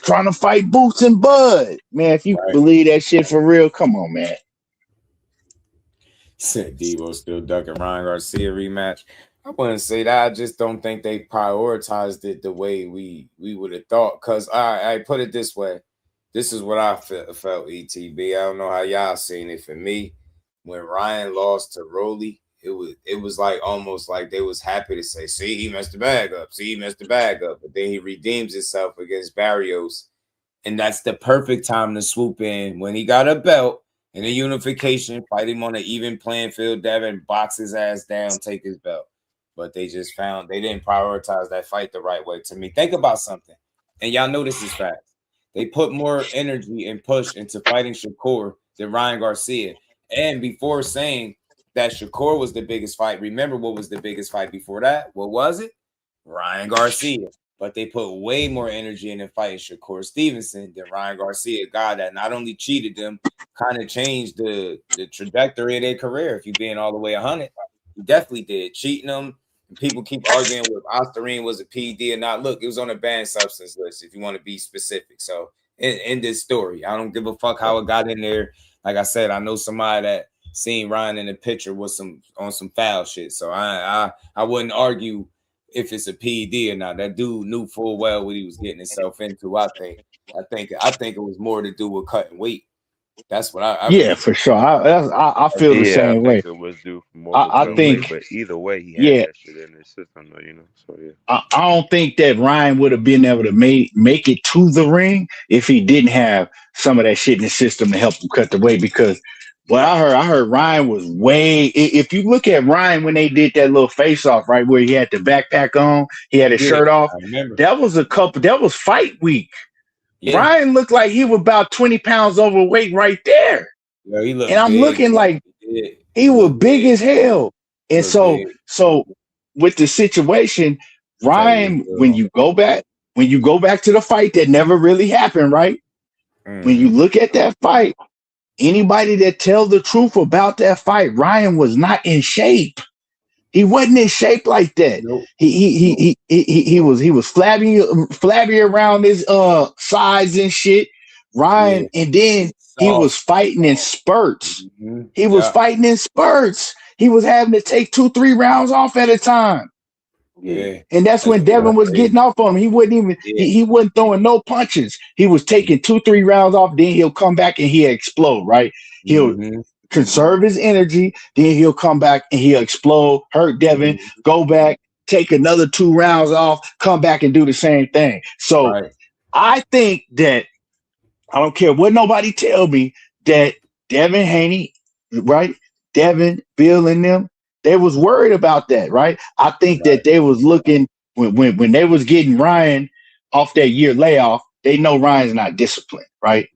trying to fight Boots and Bud. Man, if you believe that shit for real, come on, man. Said Debo still ducking Ryan Garcia rematch. I wouldn't say that. I just don't think they prioritized it the way we would have thought. Because I put it this way. This is what I felt, ETB. I don't know how y'all seen it. For me, when Ryan lost to Rolly, it was like almost like they was happy to say, see, he messed the bag up. See, he messed the bag up. But then he redeems himself against Barrios. And that's the perfect time to swoop in when he got a belt and a unification, fight him on an even playing field. Devin box his ass down, take his belt. But they just found they didn't prioritize that fight the right way to me. Think about something. And y'all know this is fact. They put more energy and push into fighting Shakur than Ryan Garcia. And before saying that Shakur was the biggest fight, remember what was the biggest fight before that? What was it? Ryan Garcia. But they put way more energy into fighting Shakur Stevenson than Ryan Garcia, a guy that not only cheated them, kind of changed the trajectory of their career. If you're being all the way 100, he definitely did. Cheating them. People keep arguing with Ostarine was a PD or not. Look, it was on a banned substance list if you want to be specific. So in this story, I don't give a fuck how it got in there. Like I said, I know somebody that seen Ryan in the picture was on some foul shit. So I wouldn't argue if it's a PED or not. That dude knew full well what he was getting himself into. I think it was more to do with cutting weight. That's what I yeah, for sure. I feel the same way. It was due for more I think, but either way, he had that shit in his system, though, you know. So yeah, I don't think that Ryan would have been able to make it to the ring if he didn't have some of that shit in the system to help him cut the weight. Because what I heard Ryan was way. If you look at Ryan when they did that little face off, right, where he had the backpack on, he had his shirt off. That was fight week. Yeah. Ryan looked like he was about 20 pounds overweight right there. Yeah, he looked and I'm big. looking like he was big as hell. And so with the situation, Ryan, when you go back to the fight that never really happened, right? Mm-hmm. When you look at that fight, anybody that tell the truth about that fight, Ryan was not in shape. He wasn't in shape like that. Nope. He was flabby around his sides and shit. Ryan, and then he was fighting in spurts. Mm-hmm. He was fighting in spurts. He was having to take 2-3 rounds off at a time. Yeah. And that's when Devin was getting off on him. He wouldn't even he wasn't throwing no punches. He was taking 2-3 rounds off, then he'll come back and he'll explode, right? He'll conserve his energy, then he'll come back and he'll explode, hurt Devin, go back, take another 2 rounds off, come back and do the same thing. So I think that I don't care what nobody tell me that Devin Haney, right? Devin, Bill, and them, they was worried about that, right? I think that they was looking when they was getting Ryan off that year layoff, they know Ryan's not disciplined, right?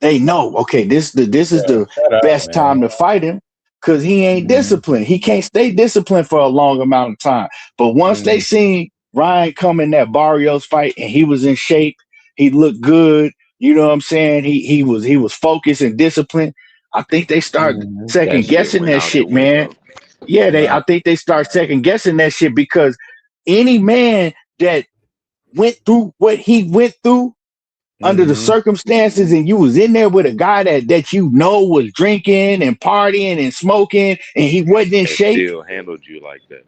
They know, okay, this is the best time to fight him because he ain't disciplined. He can't stay disciplined for a long amount of time. But once they seen Ryan come in that Barrios fight and he was in shape, he looked good. You know what I'm saying? He was focused and disciplined. I think they start second guessing that shit, man. Yeah, I think they start second guessing that shit because any man that went through what he went through under the circumstances, and you was in there with a guy that you know was drinking and partying and smoking, and he wasn't in shape, still handled you like that,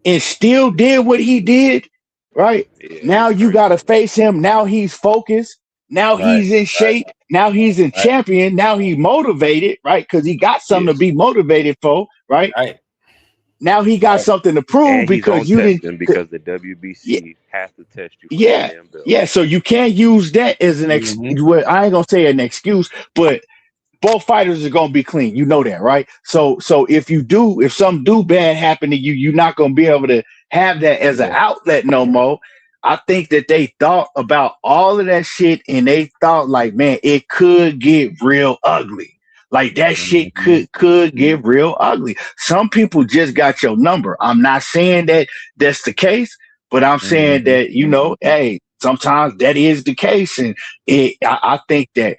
and still did what he did, right? Yeah, now you got to face him. Now he's focused. Now he's in shape. Now he's in champion. Now he's motivated, right? Because he got something to be motivated for, right? Now he got something to prove because you didn't. Because the WBC has to test you. Yeah. So you can't use that as an excuse. I ain't gonna say an excuse, but both fighters are gonna be clean. You know that, right? So if something do bad happen to you, you're not gonna be able to have that as an outlet no more. I think that they thought about all of that shit and they thought like, man, it could get real ugly. Like that shit could get real ugly. Some people just got your number. I'm not saying that that's the case, but I'm saying that, you know, hey, sometimes that is the case. And I think that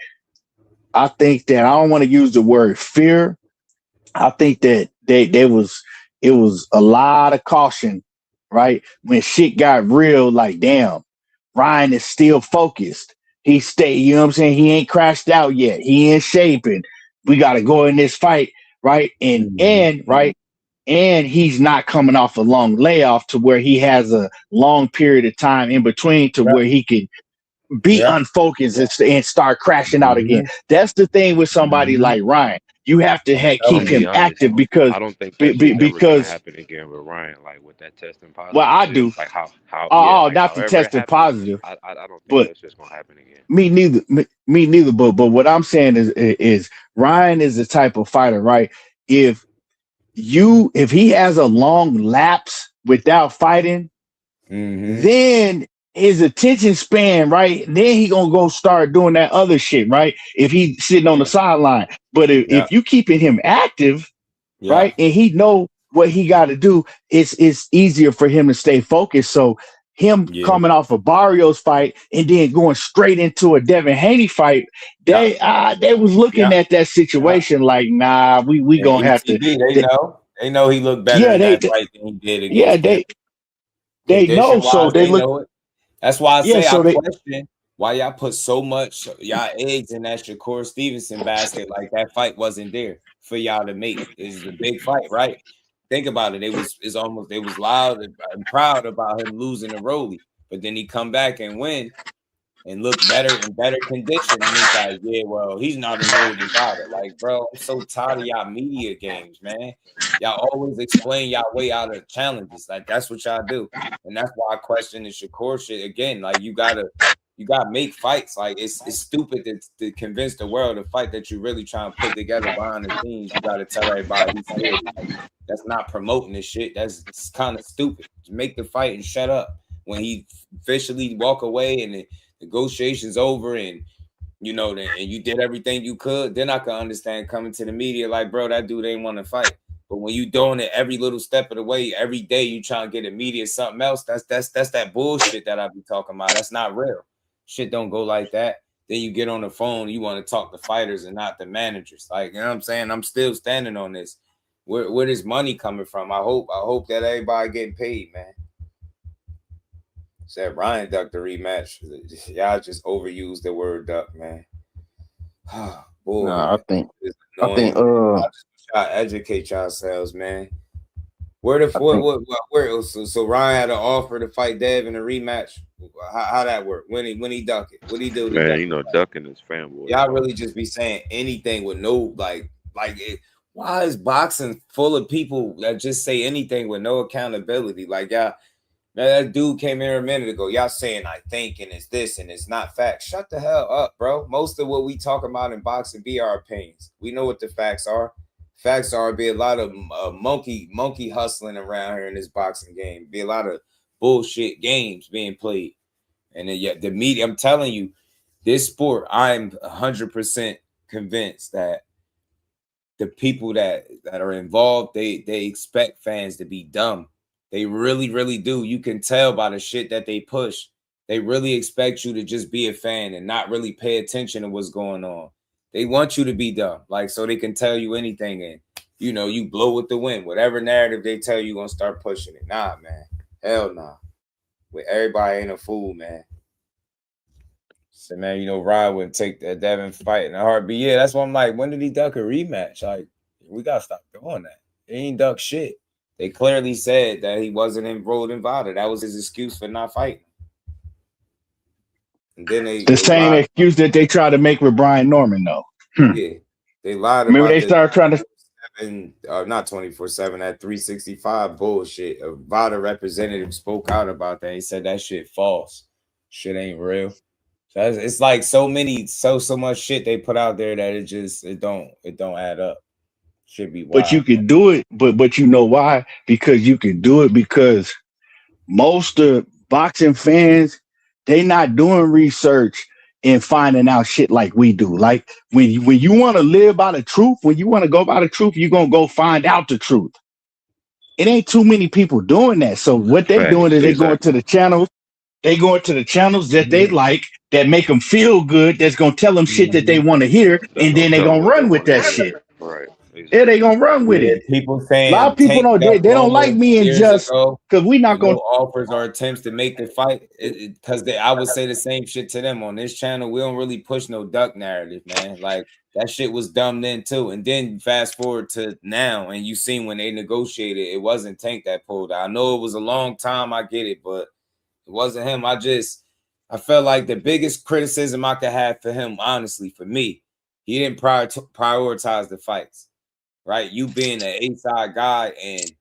I don't want to use the word fear. I think that it was a lot of caution, right? When shit got real, like, damn, Ryan is still focused. He stay, you know what I'm saying? He ain't crashed out yet. He in shape, and we got to go in this fight, right? And right, and he's not coming off a long layoff to where he has a long period of time in between to where he can be unfocused and start crashing out again. That's the thing with somebody like Ryan. You have to I'm keep gonna be him honest. active because I don't think that shit never gonna happen again with Ryan. Like with that testing well, positive I shit. do. Like how yeah. Oh, Like not the however it tested happened. positive, I don't think but that's just gonna happen again. me neither. Me neither. But what I'm saying is Ryan is the type of fighter, right? If if he has a long lapse without fighting, then his attention span, right? Then he gonna go start doing that other shit, right? If he's sitting on the sideline. But if you keeping him active, right, and he know what he got to do, it's easier for him to stay focused. So him coming off a Barrios fight and then going straight into a Devin Haney fight, they was looking at that situation like, nah, we gonna have to. They know he looked better in that fight than he did against Kevin. They know, so they look. Know it. That's why I say so I question why y'all put so much y'all eggs in that Shakur Stevenson basket. Like that fight wasn't there for y'all to make. It's a big fight, right? Think about it. They was loud and proud about him losing to Rolly, but then he come back and win and look better in better condition. And it's like, yeah, well, he's not enrolled in Vada. Like, bro, I'm so tired of y'all media games, man. Y'all always explain y'all way out of challenges. Like, that's what y'all do. And that's why I question the Shakur shit again. Like, you gotta make fights. Like, it's stupid to convince the world a fight that you really trying to put together behind the scenes. You gotta tell everybody he's serious. Like, that's not promoting this shit. That's kind of stupid. Just make the fight and shut up. When he officially walk away and negotiations over and and you did everything you could, then I can understand coming to the media like, bro, that dude ain't want to fight. But when you doing it every little step of the way, every day you trying to get the media something else, that's that bullshit that I be talking about. That's not real. Shit don't go like that. Then you get on the phone, you want to talk to fighters and not the managers. Like, you know what I'm saying? I'm still standing on this. Where is money coming from? I hope that everybody getting paid, man. Said Ryan ducked the rematch. Y'all just overused the word duck, man. Boy, nah, man. I think y'all educate yourselves, man. Where so Ryan had an offer to fight Dev in a rematch. How that work? When he duck it? What he do? Man, ducking his fanboy. Y'all really just be saying anything with no why is boxing full of people that just say anything with no accountability? Like y'all. That dude came here a minute ago. Y'all saying I think and it's this and it's not facts. Shut the hell up, bro. Most of what we talk about in boxing be our opinions. We know what the facts are. Facts are be a lot of monkey hustling around here in this boxing game. Be a lot of bullshit games being played. And then the media, I'm telling you, this sport, I'm 100% convinced that the people that are involved, they expect fans to be dumb. They really, really do. You can tell by the shit that they push. They really expect you to just be a fan and not really pay attention to what's going on. They want you to be dumb, like so they can tell you anything and you blow with the wind. Whatever narrative they tell you, gonna start pushing it. Nah, man. Hell nah. With everybody ain't a fool, man. So man, Ryan wouldn't take that Devin fight in a heartbeat. Yeah, that's why I'm like, when did he duck a rematch? Like, we gotta stop doing that. He ain't duck shit. They clearly said that he wasn't enrolled in Vada. That was his excuse for not fighting. And then the same excuse that they tried to make with Brian Norman, though. Yeah, they lied about. Remember they started trying to not 24/7 at 365 bullshit. A Vada representative spoke out about that. He said that shit false. Shit ain't real. So it's like so much shit they put out there that it don't add up. Should be wild. But you can do it, but you know why? Because you can do it because most of boxing fans, they not doing research and finding out shit like we do. Like when you want to live by the truth, when you want to go by the truth, you're gonna go find out the truth. It ain't too many people doing that. So what they doing is they going to the channels. They go into the channels that they like, that make them feel good, that's gonna tell them shit that they want to hear, and then they gonna run with that shit. Right. Yeah, they gonna run with it. People A lot of saying people Tank don't got they don't like rumors me and years just ago because we not with no gonna offers or attempts to make the fight. Because I would say the same shit to them on this channel. We don't really push no duck narrative, man. Like that shit was dumb then too. And then fast forward to now, and you seen when they negotiated, it wasn't Tank that pulled out. I know it was a long time. I get it, but it wasn't him. I felt like the biggest criticism I could have for him, honestly, for me, he didn't prioritize the fights. Right, you being an A-side guy and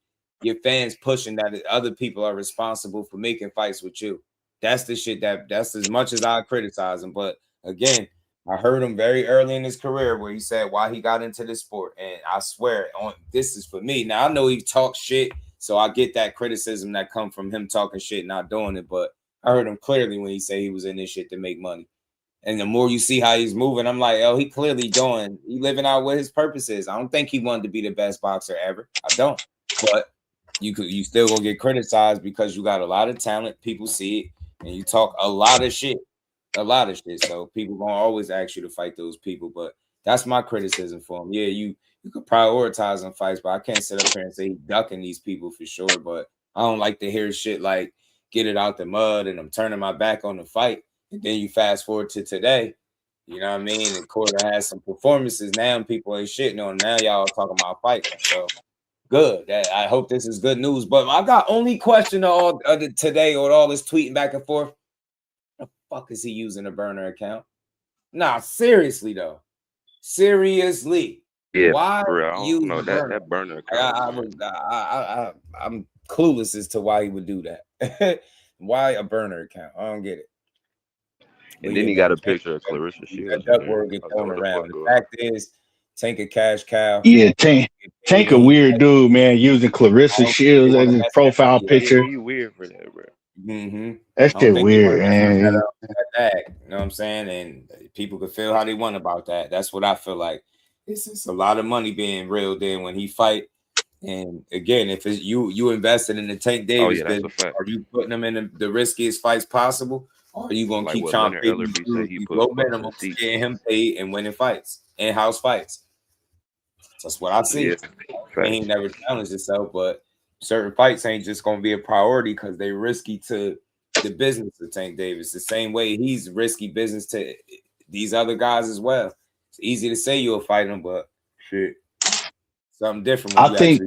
your fans pushing that other people are responsible for making fights with you. That's the shit that's as much as I criticize him. But again, I heard him very early in his career where he said why he got into this sport, and I swear on this is for me. Now I know he talks shit, so I get that criticism that come from him talking shit, not doing it. But I heard him clearly when he said he was in this shit to make money. And the more you see how he's moving, I'm like, oh, he clearly he living out what his purpose is. I don't think he wanted to be the best boxer ever. I don't. But you still gonna get criticized because you got a lot of talent. People see it, and you talk a lot of shit. So people gonna always ask you to fight those people. But that's my criticism for him. Yeah, you could prioritize on fights, but I can't sit up here and say he's ducking these people for sure. But I don't like to hear shit like get it out the mud and I'm turning my back on the fight. And then you fast forward to today, you know what I mean? And Corda has some performances now, and people ain't shitting on. Now y'all talking about fighting. So good. I hope this is good news. But I got only question all today or all this tweeting back and forth. The fuck is he using a burner account? Nah, seriously though. Seriously. Yeah, Why for real. I don't use know a burner? that burner account. I'm clueless as to why he would do that. Why a burner account? I don't get it. And then he got a picture of Clarissa Shields. That duck word get thrown around. The fact is, Tank a cash cow. Yeah, Tank a weird dude, man, using Clarissa Shields as his profile picture. He weird for that, bro. Mm-hmm. That shit weird, man. You know what I'm saying? And people could feel how they want about that. That's what I feel like. It's just a lot of money being reeled in when he fight. And again, if it's you invested in the Tank Davis business, are you putting him in the riskiest fights possible? Or are you gonna like keep what trying to pay Ellerby said he put low minimums, getting him paid and winning fights, in-house fights? That's what I see. Yeah, he never challenged himself, but certain fights ain't just gonna be a priority because they risky to the business of Tank Davis. The same way he's risky business to these other guys as well. It's easy to say you'll fight him, but shit, something different when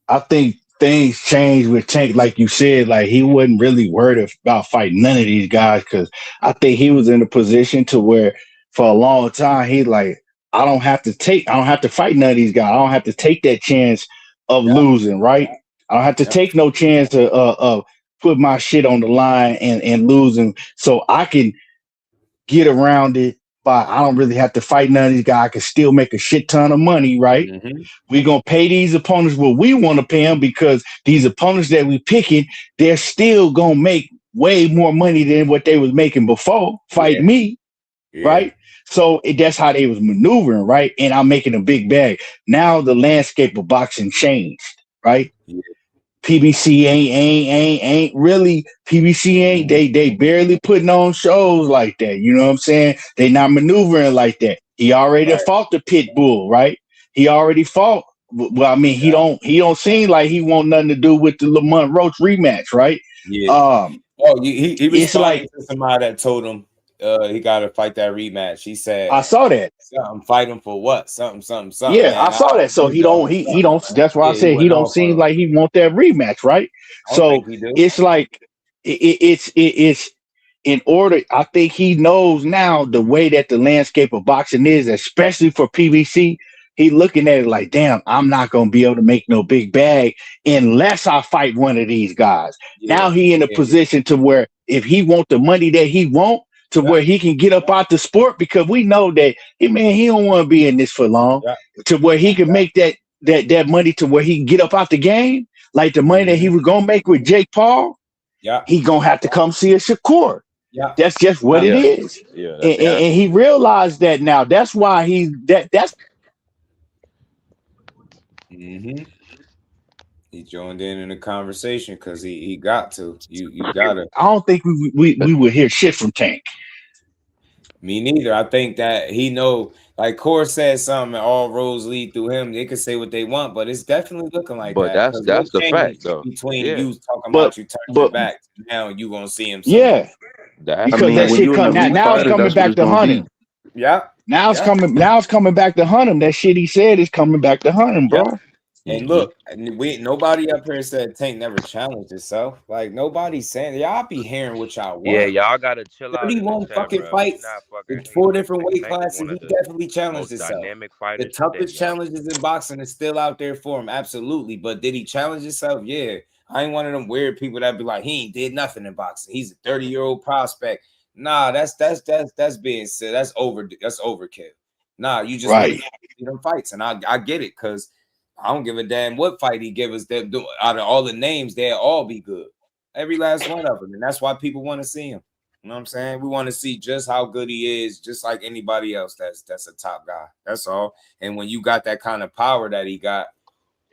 I think things changed with Tank, like you said. Like he wasn't really worried about fighting none of these guys because I think he was in a position to where for a long time he like I don't have to fight none of these guys. I don't have to take that chance of losing, right? I don't have to take no chance to put my shit on the line and losing, so I can get around it. But I don't really have to fight none of these guys. I can still make a shit ton of money, right? Mm-hmm. We're going to pay these opponents what we want to pay them because these opponents that we picking, they're still going to make way more money than what they was making before fighting me, right? So that's how they was maneuvering, right? And I'm making a big bag. Now the landscape of boxing changed, right? Yeah. PBC ain't really PBC ain't they barely putting on shows like that. You know what I'm saying? They not maneuvering like that. He already fought the pit bull, right? He already fought. Well, I mean, he don't seem like he want nothing to do with the Lamont Roach rematch, right? Yeah. He responded to somebody that told him he got to fight that rematch. He said, "I saw that. I'm fighting for what? Something." Yeah, man. I saw that. So he don't. That's why I said he don't seem like he want that rematch, right? So it's like it's in order. I think he knows now the way that the landscape of boxing is, especially for PBC. He looking at it like, damn, I'm not gonna be able to make no big bag unless I fight one of these guys. Now he in a position to where if he want the money that he want, to where he can get up out the sport, because we know that he don't want to be in this for long. To where he can make that money to where he can get up out the game, like the money that he was gonna make with Jake Paul. He gonna have to come see a Shakur. That's just what it is. And he realized that now. That's why that's. He joined in the conversation because he got to. You gotta. I don't think we would hear shit from Tank. Me neither. I think that he know, like Core said something, all roads lead through him. They can say what they want, but it's definitely looking like But that. Because what that's the fact changed though. between Yeah, you talking But about you turned your but back to now you gonna see him some more. yeah, that's I because the mean, that fact. when shit you an come now. elite Now it's fighter, coming that's what it's back to gonna hunt be. him. Yeah, Now it's yeah. coming. Now it's coming back to hunt him. That shit he said is coming back to hunt him, Yep. bro. And Hmm. look, nobody up here said Tank never challenged itself. Like nobody's saying y'all be hearing what y'all Yeah, want. y'all gotta chill out in the 31 chat, fucking bro. We fights not fucking in hating 4 different on Tank. weight Tank is classes. one He of the definitely challenged most himself. dynamic The fighters today, toughest y'all. challenges in boxing is still out there for him. Absolutely. But did he challenge himself? Yeah. I ain't one of them weird people that be like, he ain't did nothing in boxing. He's a 30-year-old prospect. Nah, that's being said. That's overkill. Nah, you just Right. wait for them fights. And I get it because I don't give a damn what fight he give us. That out of all the names, they'll all be good. Every last one of them. And that's why people want to see him. You know what I'm saying? We want to see just how good he is, just like anybody else that's a top guy. That's all. And when you got that kind of power that he got,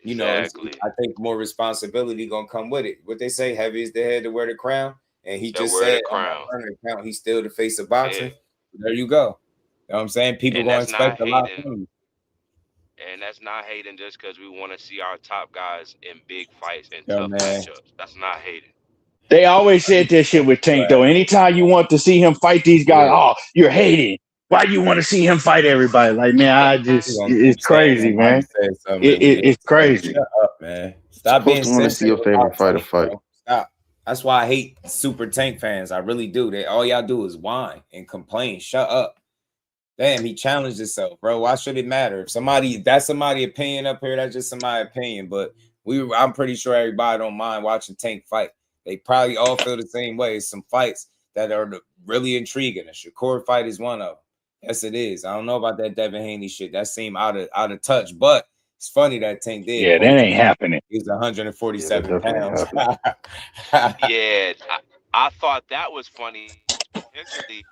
Exactly. I think more responsibility gonna come with it. What they say, heavy is the head to wear the crown. And he That just wear the said on that crown. burner account, he's still the face of Yeah. boxing. There you go. You know what I'm saying? People And gonna that's not expect a lot hating. from you. And that's not hating just because we want to see our top guys in big fights and Yo, tough man. matchups. That's not hating. They always said that shit with Tank though. Anytime you want to see him fight these guys, Yeah. oh, you're hating. Why you want to see him fight everybody? Like, man, We gonna it's keep saying crazy, that until he man. says something and we It's hey, crazy. shut up, man. Stop Supposed being to want to see your sensitive favorite about fighter Tank, fight. bro. Stop. That's why I hate Super Tank fans. I really do. They all y'all do is whine and complain. Shut up. Damn, he challenged himself, bro. Why should it matter? If that's somebody opinion up here, that's just somebody's opinion. But I'm pretty sure everybody don't mind watching Tank fight. They probably all feel the same way. It's some fights that are really intriguing. A Shakur fight is one of them. Yes, it is. I don't know about that Devin Haney shit. That seemed out of touch, but it's funny that Tank did Yeah, that post. ain't happening. He's Yeah, that 147 definitely pounds. happened. Yeah, I thought that was funny because potentially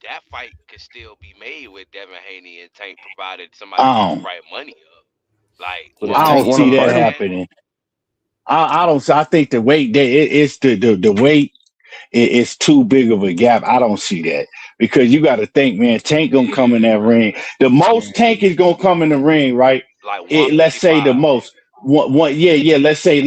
that fight could still be made with Devin Haney and Tank provided somebody put I the don't, right money up. Like, But you if I Tank don't want see to that fight him, understand? happening. I don't. I think the weight it's the weight it's too big of a gap. I don't see that because you got to think, man. Tank gonna come in Yeah, that ring. The most Tank is gonna come in the ring, right? like Let's say the 155, most one. Yeah. Let's say,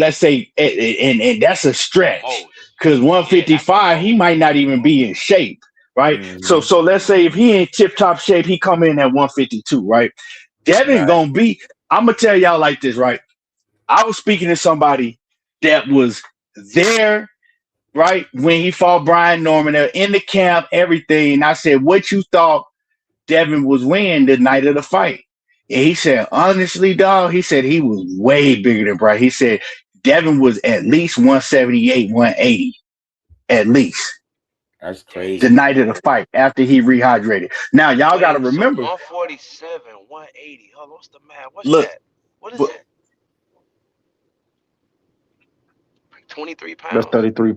and that's a the stretch most. because Yeah, that's the 155 he most. might not even be in shape, right? Mhm. So let's say if he in tip top shape, he come in at 152, right? Devin Right. gonna be. I'm gonna tell y'all like this, right? I was speaking to somebody that was there, right, when he fought Brian Norman. They're in the camp, everything. And I said, what you thought Devin was weighing the night of the fight? And he said, honestly, dog, he said he was way bigger than Brian. He said Devin was at least 178, 180, at least That's the crazy. night of the fight after he rehydrated. Now, y'all got to Wait, so remember, 147, 180. Hold on, what's the math? What's look, that? What is but that? Like 23 that's pounds? 33.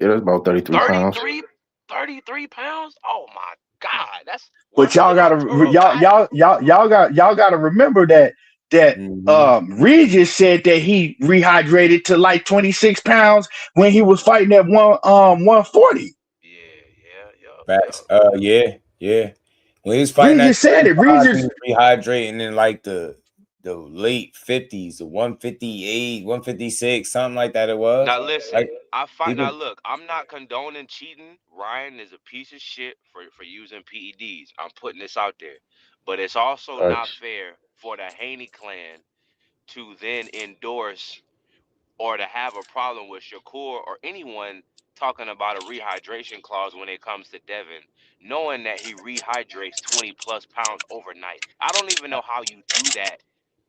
Yeah, that's about 33 pounds. 33, 33 pounds? Oh my God, that's But worse y'all than gotta Arturo Gatti. y'all gotta remember that Mhm. Regis said that he rehydrated to like 26 pounds when he was fighting at 140. Yeah, yeah, yeah, Facts. Yeah. When he was fighting at Regis said it. 35, he Regis, was rehydrating in like the late 50s, the 158, 156, something like that it Now was. listen, Like I fight. Now people look, I'm not condoning cheating. Ryan is a piece of shit for using PEDs. I'm putting this out there, but it's also not Facts. fair for the Haney clan to then endorse or to have a problem with Shakur or anyone talking about a rehydration clause when it comes to Devin, knowing that he rehydrates 20 plus pounds overnight. I don't even know how you do that.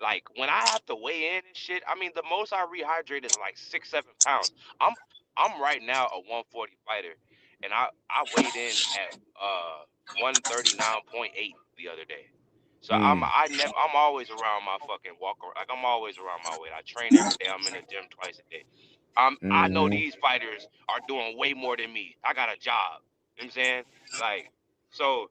Like when I have to weigh in and shit, I mean the most I rehydrate is like 6, 7 pounds. I'm I'm right now a 140 fighter, and I weighed in at 139.8 the other day. So mm, I'm always around my fucking like I'm always around my weight. I train every day. I'm in the gym twice a day. I know mhm. these fighters are doing way more than me. I got a job. You know what I'm saying? Like, so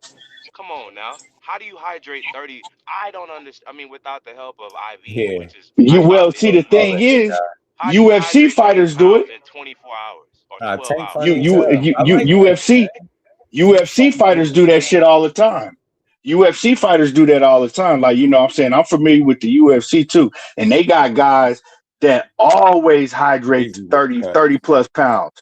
come on now. How do you hydrate 30? I don't understand. I mean, without the help of IV, Yeah. which is you will see hypothetically the All thing that used, they is got. how do you UFC hydrate 20 fighters do it. pounds in 24 hours or Nah, 12 Tank hours? funny as hell. I like Tank, UFC man. UFC fighters do that shit all the time. UFC fighters do that all the time. Like, what I'm saying, I'm familiar with the UFC too. And they got guys that always hydrate to 30 plus pounds.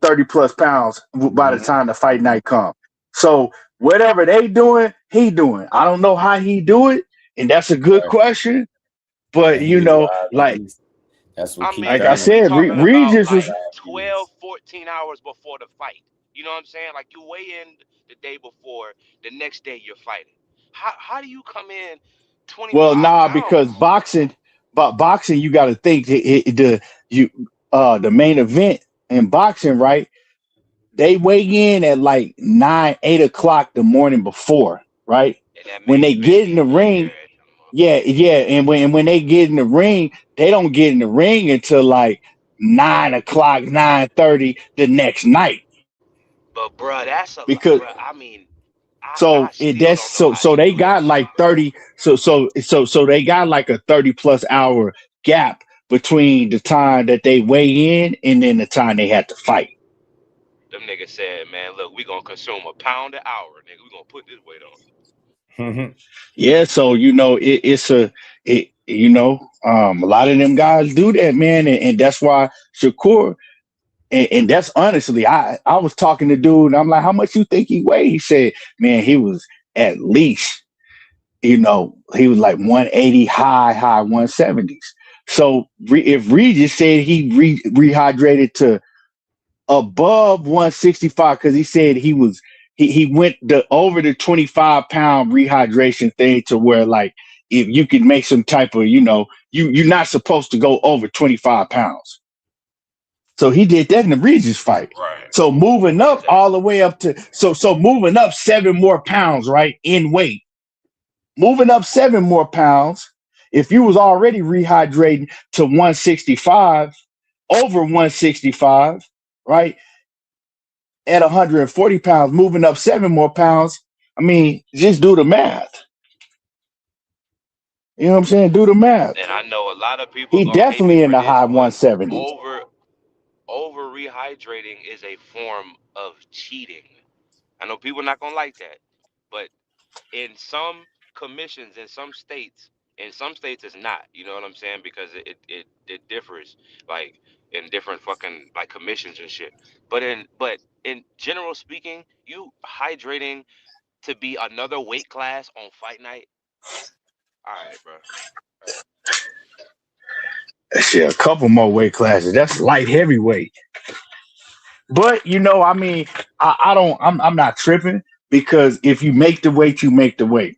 30 plus pounds by the time the fight night comes. So whatever they doing, he doing. I don't know how he do it, and that's a good question. But like that's what like I said, Regis was 12, 14 hours before the fight. You know what I'm saying? Like you weigh in the day before, the next day you're fighting. How do you come in 25 pounds? because boxing, you got to think the main event in boxing, right? They weigh in at like 9, 8 o'clock the morning before, right? When they get in the ring, and when they get in the ring, they don't get in the ring until like 9 o'clock, 9:30 the next night. But bruh, that's because bruh, I mean, so they got like 30 so they got like a 30 plus hour gap between the time that they weigh in and then the time they had to fight. Them niggas said, man, look, we gonna consume a pound an hour, nigga. We gonna put this weight on. Yeah, so a lot of them guys do that, man, and that's why Shakur, and that's honestly, I was talking to dude, and I'm like, how much you think he weighed? He said, man, he was at least, he was like 180 high 170s. So if Regis said he rehydrated to above 165, because he said he went over the 25-pound rehydration thing to where, like, if you could make some type of, you're not supposed to go over 25 pounds. So he did that in the Regis fight. Right. So moving up all the way up to so moving up 7 more pounds, right, in weight. Moving up 7 more pounds. If you was already rehydrating to 165, over 165, right, at 140 pounds, moving up 7 more pounds, I mean, just do the math. You know what I'm saying? Do the math. And I know a lot of people. He definitely in the high 170s. Over rehydrating is a form of cheating. I know people not gonna like that, but in some commissions, in some states it's not. You know what I'm saying? Because it differs, like in different fucking like commissions and shit. But in general speaking, you hydrating to be another weight class on fight night. All right, bro. Shit, a couple more weight classes. That's light heavyweight. But I mean, I'm not tripping, because if you make the weight, you make the weight.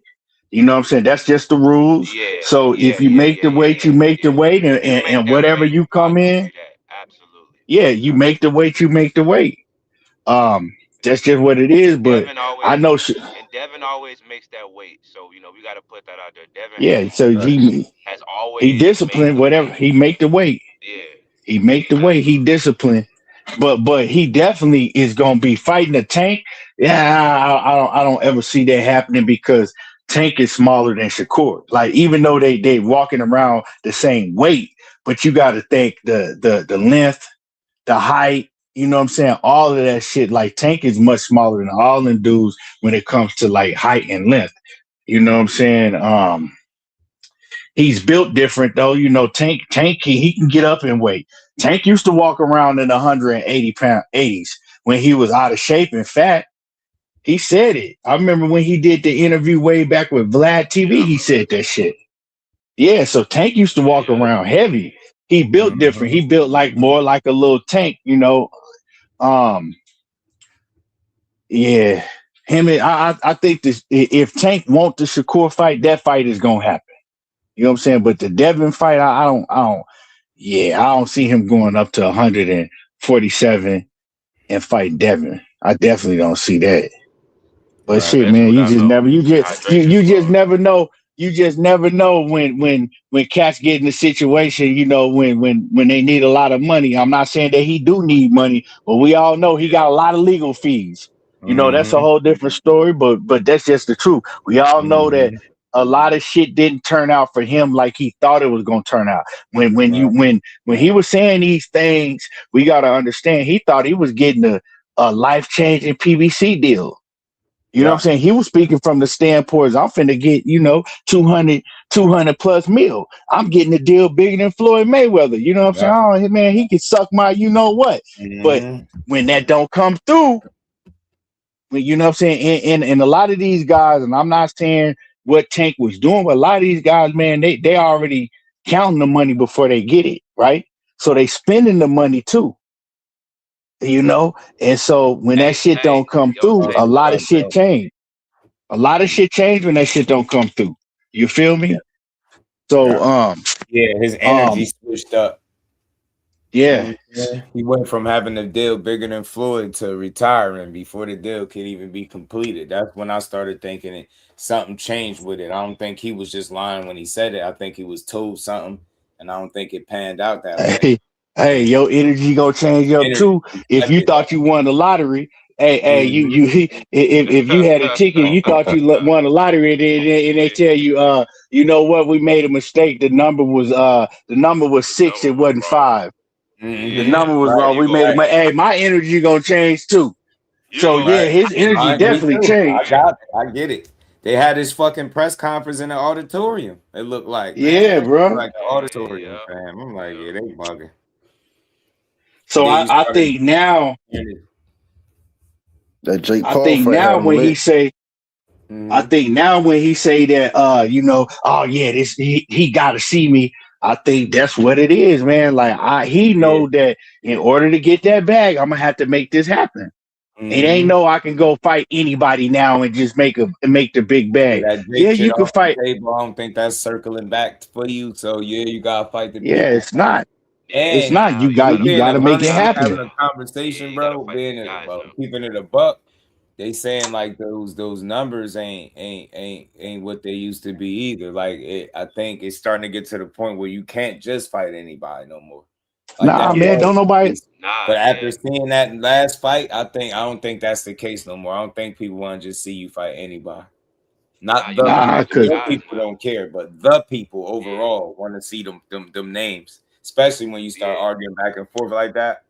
You know what I'm saying? That's just the rules. Yeah. So if you make the weight, you make the weight, and whatever you come in, absolutely. Yeah, you make the weight, you make the weight. That's just what it is. But I know, and Devin always makes that weight, so we got to put that out there. Devin, yeah. So has always he disciplined. Whatever he make the weight. Yeah, he make the weight. He disciplined. But he definitely is gonna be fighting a Tank. Yeah, I don't ever see that happening, because Tank is smaller than Shakur. Like, even though they walking around the same weight, but you got to think the length, the height. You know what I'm saying? All of that shit. Like, Tank is much smaller than all them dudes when it comes to like height and length. You know what I'm saying? He's built different though. Tank he can get up in weight. Tank used to walk around in 180 pound 80s when he was out of shape and fat. He said it. I remember when he did the interview way back with Vlad TV, he said that shit. Yeah, so Tank used to walk around heavy. He built different. He built like more like a little tank, Yeah. I think this, if Tank want the Shakur fight, that fight is gonna happen. You know what I'm saying? But the Devin fight, I don't see him going up to 147 and fight Devin. I definitely don't see that. But shit, man, you just never know. You just never know when cats get in a situation, when they need a lot of money. I'm not saying that he do need money, but we all know he got a lot of legal fees. That's a whole different story, but that's just the truth. We all know that a lot of shit didn't turn out for him like he thought it was gonna turn out. When he was saying these things, we gotta understand he thought he was getting a life-changing PBC deal. You know what I'm saying? He was speaking from the standpoint, I'm finna get, 200 plus mil. I'm getting a deal bigger than Floyd Mayweather. You know what I'm saying? Oh, man, he can suck my what. But when that don't come through, you know what I'm saying? And a lot of these guys, and I'm not saying what Tank was doing, but a lot of these guys, man, they already counting the money before they get it, right? So they spending the money too. And so when that shit don't come through, a lot of shit change. A lot of shit change when that shit don't come through. You feel me? So his energy switched up. Yeah. He went from having a deal bigger than Floyd to retiring before the deal could even be completed. That's when I started thinking something changed with it. I don't think he was just lying when he said it. I think he was told something, and I don't think it panned out that way. Hey, your energy gonna change up too. If you thought you won the lottery, if you had a ticket, you thought you won the lottery, and they tell you, you know what, we made a mistake. The number was 6. It wasn't 5. The number was wrong. We made it. Hey, my energy gonna change too. So his energy definitely changed. I get it. They had his fucking press conference in the auditorium. It looked like, man, bro, like the auditorium, fam. I'm like, they bugging. So I think now that Jake Paul. I think now when he say that, oh yeah, this he got to see me. I think that's what it is, man. Like he know that in order to get that bag, I'm gonna have to make this happen. It ain't no I can go fight anybody now and just make the big bag. Yeah, you can fight. I don't think that's circling back for you. So you gotta fight the. Yeah, it's not. It's not. You got to make it happen. Having a conversation, bro. Keeping it a buck. They saying like those numbers ain't what they used to be either. Like I think it's starting to get to the point where you can't just fight anybody no more. Like man, don't nobody. But after seeing that last fight, I don't think that's the case no more. I don't think people want to just see you fight anybody. Not the people don't care, but the people overall want to see them names, especially when you start arguing back and forth like that.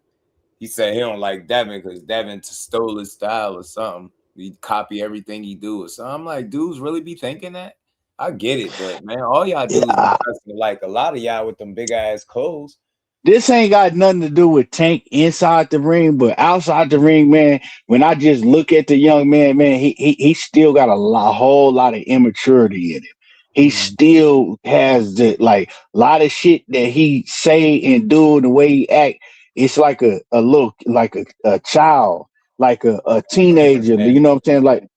He said he don't like Devin because Devin stole his style or something. He copy everything he do or something. I'm like, dudes really be thinking that? I get it, but man, all y'all do is like a lot of y'all with them big ass clothes. This ain't got nothing to do with Tank inside the ring, but outside the ring, man, when I just look at the young man, he still got a whole lot of immaturity in him. He still has the lot of shit that he say and do and the way he act. It's like a little like a child, like a teenager. You know what I'm saying? Like,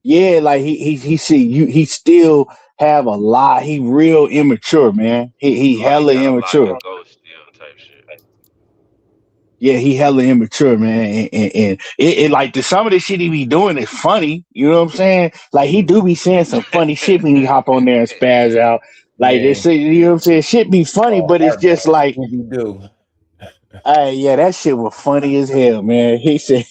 yeah, like he still have a lot. He real immature, man. He hella immature. Yeah, he hella immature, man, and it like some of the shit he be doing is funny. You know what I'm saying? Like he do be saying some funny shit when he hop on there and spaz out. Like they say, you know what I'm saying? Shit be funny, but it's just like you do. Yeah, that shit was funny as hell, man. He said,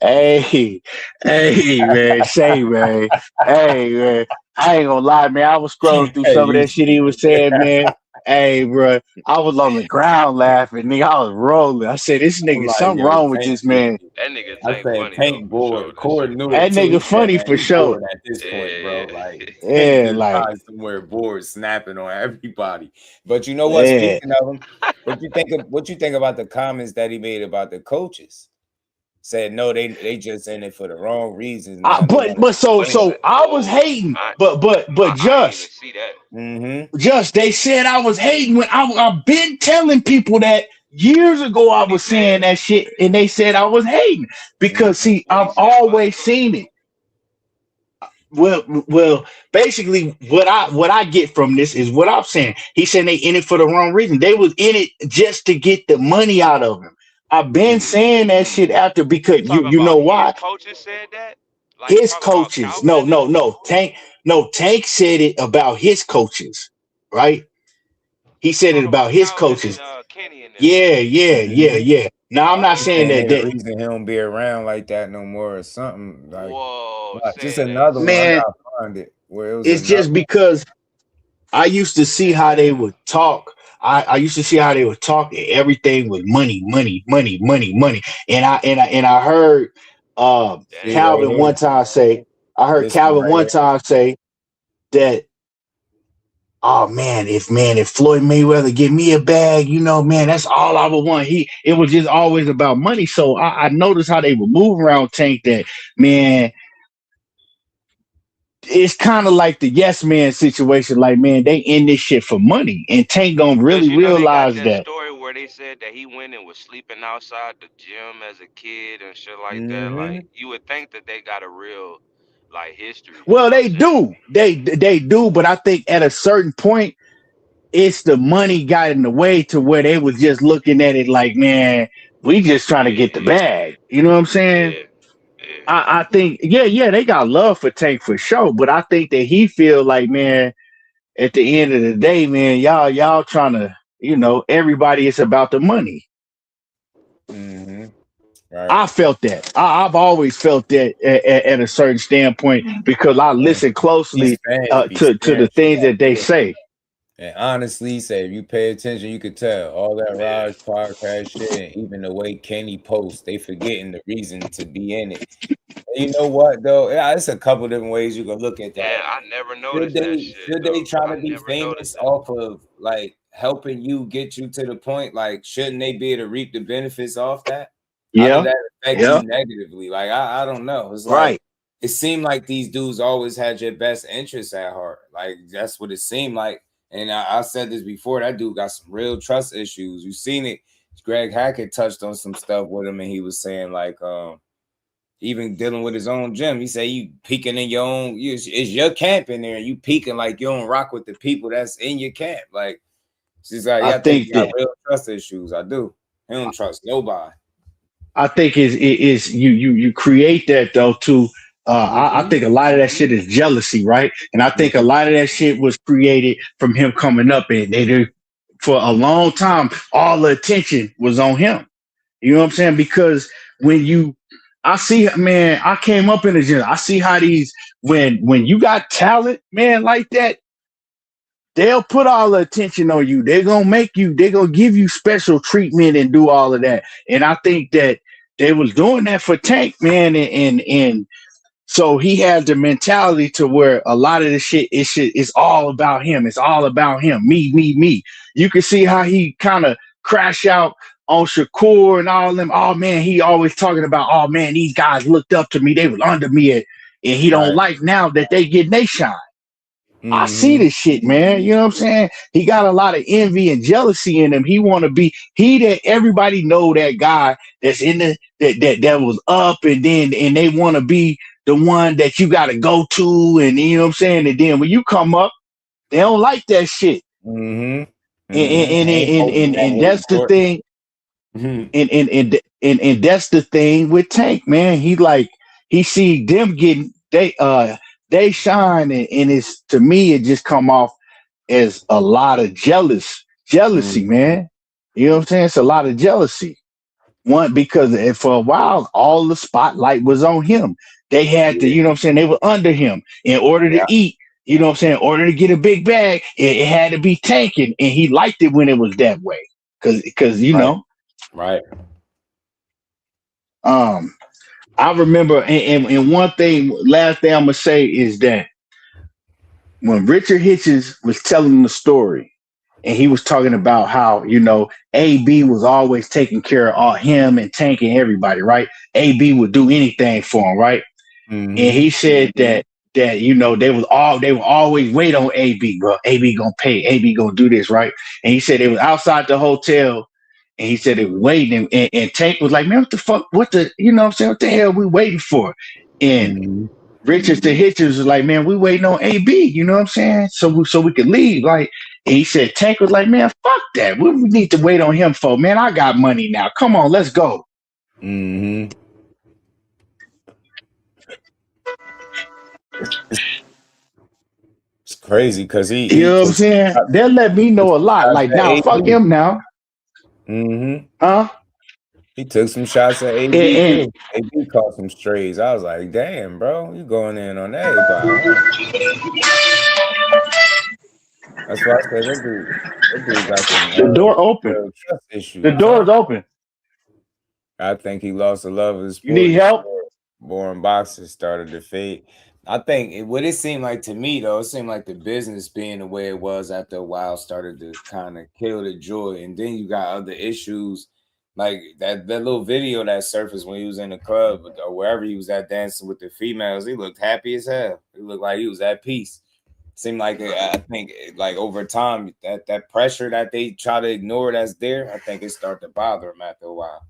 hey, man, Shay, man. Hey, man. I ain't gonna lie, man. I was scrolling through some of that shit he was saying, man. Hey, bro. I was on the ground laughing, nigga. I was rolling. I said, this nigga, something wrong with this man. That nigga Tank bored. Core knew that nigga funny for sure. At this point, bro. Like, yeah, like somewhere bored, snapping on everybody. But you know what? Speaking of him, what you think about the comments that he made about the coaches? Said no, they just in it for the wrong reasons. But so I was hating, but just just they said I was hating when I've been telling people that years ago I was saying that shit, and they said I was hating because see I've always seen it. Well, basically, what I get from this is what I'm saying. He said they in it for the wrong reason. They was in it just to get the money out of him. I've been saying that shit after because you know why? His coaches said that. Like, his coaches, no. Tank said it about his coaches, right? He said it about his coaches. Yeah. Now I'm not saying that reason he don't be around like that no more or something. Like, whoa, just another man. Find it where it was it's just because I used to see how they would talk I used to see how they were talking. Everything was money, money, money, money, money. And I heard See right Calvin one here. time say, I heard This one Calvin right one here. time say that, oh man, if Floyd Mayweather give me a bag, man, that's all I would want. It was just always about money. So I noticed how they were moving around Tank that, man, it's kind of like the yes man situation. Like, man, they in this shit for money. And Tank gonna really Cause you know they got realize that that. story where they said that he went and was sleeping outside the gym as a kid and shit like that. Mm-hmm. Like you would think that they got a real like history. You Well, know what I'm they saying? do. They do, but I think at a certain point, it's the money got in the way to where they was just looking at it like, man, we just trying to get the Yeah, bag. You know what I'm saying? yeah, yeah. I think, yeah, they got love for Tank for sure, but I think that he feel like, man, at the end of the day, man, y'all trying to, everybody is about the money. Mm-hmm. Right. I felt that. I've always felt that at a certain standpoint because I And listen these closely fans be to scaring the things shit that they say. And honestly, say if you pay attention, you could tell all that Yeah. Raj podcast shit, and even the way Kenny posts, they forgetting the reason to be in it. And you know what though? Yeah, it's a couple different ways you can look at Yeah, that. I never Should noticed that they shit should they though. try I to be never famous noticed that. off of like helping you get you to the point? Like, shouldn't they be able to reap the benefits off that? How does Yeah, that affect yeah, you negatively? Like, I don't know. It's like right. it seemed like these dudes always had your best interests at heart. Like that's what it seemed like. And I said this before, that dude got some real trust issues. You seen it. Greg Hackett touched on some stuff with him, and he was saying like, even dealing with his own gym, he said you peeking in your own. It's your camp in there, and you peeking like you don't rock with the people that's in your camp. Like she's like, I yeah, I think think he got that real trust issues. I do. He don't trust nobody. I think is you create that though too. I Mm-hmm. think a lot of that shit is jealousy, right? And I think a Mm-hmm. lot of that shit was created from him coming up, and for a long time, all the attention was on him. You know what I'm saying? Because I see, man, I came up in the gym. I see how these when you got talent, man, like that, they'll put all the attention on you. They're gonna give you special treatment and do all of that. And I think that they was doing that for Tank, man, and so he had the mentality to where a lot of the shit is all about him. It's all about him. Me, me, me. You can see how he kind of crash out on Shakur and all them. Oh man, he always talking about, oh man, these guys looked up to me. They was under me, and he don't Right. like now that they getting they shine. I see Mm-hmm. this shit, man. You know what I'm saying? He got a lot of envy and jealousy in him. He want to be that everybody know that guy that's in that was up and they want to be the one that you got to go to, and you know what I'm saying? And then when you come up, they don't like that shit. Mm-hmm. And Mm-hmm. and Ain't and, holding and, back and no that's the support. thing. Mm-hmm. And that's the thing with Tank, man. He see them getting they shine, and it's, to me it just come off as a lot of jealousy, Mm-hmm. man. You know what I'm saying? It's a lot of jealousy. One, because for a while all the spotlight was on him. They had to, Yeah. you know what I'm saying, they were under him in order Yeah. to eat. You know what I'm saying? In order to get a big bag, it had to be tanking, and he liked it when it was that way. Cause Right. Right. um I remember, and one thing, last thing I'm gonna say is that when Richard Hitchens was telling the story, and he was talking about how, AB was always taking care of all him and Tank and everybody, right? AB would do anything for him, right? And Mm-hmm. he said that they would always wait on AB. Well, AB gonna pay, AB gonna do this, right? And he said they was outside the hotel, and he said they were waiting, and Tank was like, man, what the fuck? You know what I'm saying? What the hell we waiting for? And Mm-hmm. Richards the Hitchers was like, man, we waiting on AB, you know what I'm saying? So we could leave. Like, and he said, Tank was like, man, fuck that. What we need to wait on him for? Man, I got money now. Come on, let's go. Mm-hmm. It's crazy because You he know what I'm took saying? They'll let me some know a lot. shots Like, at now, fuck AB. him now. Mm-hmm. Huh? He took some shots at And, AB and too. AB caught some strays. I was like, damn, bro, you going in on everybody, huh? That's why I said that dude got some The door open. trust The issues, door huh? is open. I think he lost the love of the You sport need help? before boring boxers started to fade. I think what it seemed like to me, though, it seemed like the business being the way it was after a while started to kind of kill the joy. And then you got other issues like that little video that surfaced when he was in the club or wherever he was at dancing with the females. He looked happy as hell. He looked like he was at peace. Seemed like I think like over time that pressure that they try to ignore that's there, I think it started to bother him after a while.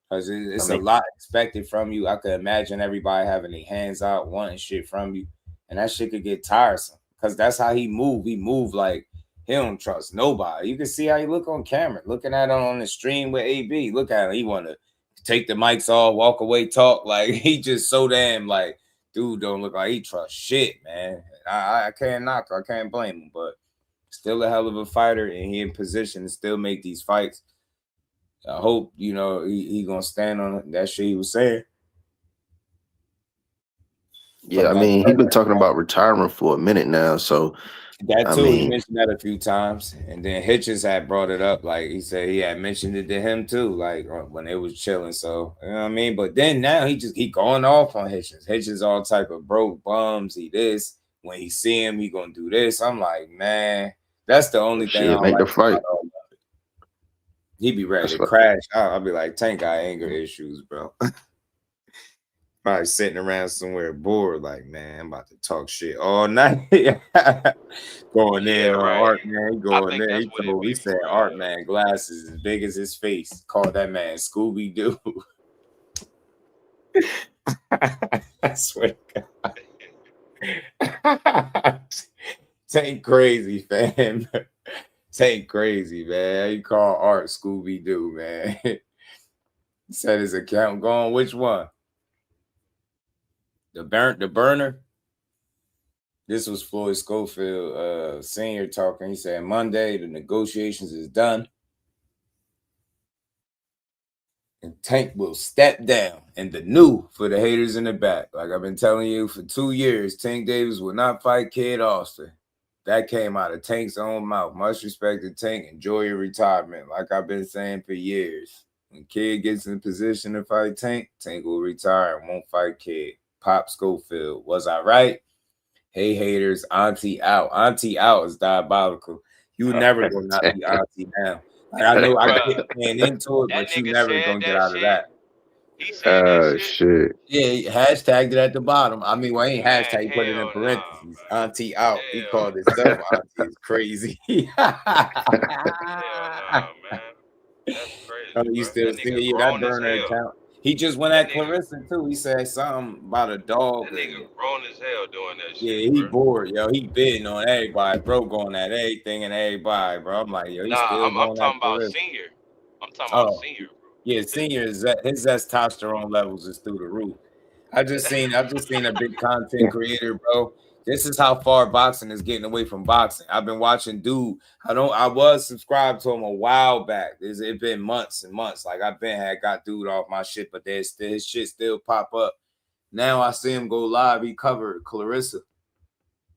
Because it's a lot expected from you. I could imagine everybody having their hands out, wanting shit from you. And that shit could get tiresome. Because that's how he moved. He moved like he don't trust nobody. You can see how he look on camera. Looking at him on the stream with AB. Look at him. He want to take the mics off, walk away, talk. Like, he just so damn, like, dude don't look like he trusts shit, man. I can't knock her. I can't blame him. But still a hell of a fighter. And he in position to still make these fights. I hope, he gonna stand on that shit he was saying. Yeah, I mean, he's been talking about retirement for a minute now. So that too, he mentioned that a few times. And then Hitchens had brought it up. Like he said he had mentioned it to him too, like when they was chilling. So you know what I mean? But then now he going off on Hitchens. Hitchens all type of broke bums. He this. When he see him, he gonna do this. I'm like, man, that's the only thing I don't make like the fight. He be ready to crash. I'll be like, Tank got anger issues, bro. Probably sitting around somewhere bored, like, man, I'm about to talk shit all night. Going there on Art, man. He going there. He said Art, man, glasses as big as his face. Called that man Scooby Doo. I swear to God. Tank crazy, fam. Tank crazy, man. He called Art Scooby Doo, man. He said his account gone. Which one? The burner. This was Floyd Schofield Sr. talking. He said Monday the negotiations is done. And Tank will step down. And the new for the haters in the back. Like I've been telling you for 2 years, Tank Davis will not fight Kid Austin. That came out of Tank's own mouth. Much respect to Tank. Enjoy your retirement. Like I've been saying for years. When Kid gets in position to fight Tank, Tank will retire and won't fight Kid. Pop Schofield. Was I right? Hey, haters. Auntie out. Auntie out is diabolical. You never going to not be Auntie now. Like, I know I get paying into it, but you never going to get out of that. He said that shit. Yeah, he hashtagged it at the bottom. I mean, well, he ain't hashtag, he put it in parentheses. Nah, Auntie out. He called himself Auntie. It's crazy. Hell nah, man. That's crazy. You still see that burner account. He just went at Clarissa too. He said something about a dog. That nigga grown as hell doing that shit. Yeah, he bored, yo. He bidding on everybody, bro. Going at everything and everybody, bro. I'm like, yo, he's still I'm talking about Senior. I'm talking about Senior, bro. Yeah, Senior his testosterone levels is through the roof. I've just seen a big content creator, bro. This is how far boxing is getting away from boxing. I've been watching dude. I was subscribed to him a while back. It's been months and months. Like had got dude off my shit, but his shit still pop up. Now I see him go live. He covered Clarissa.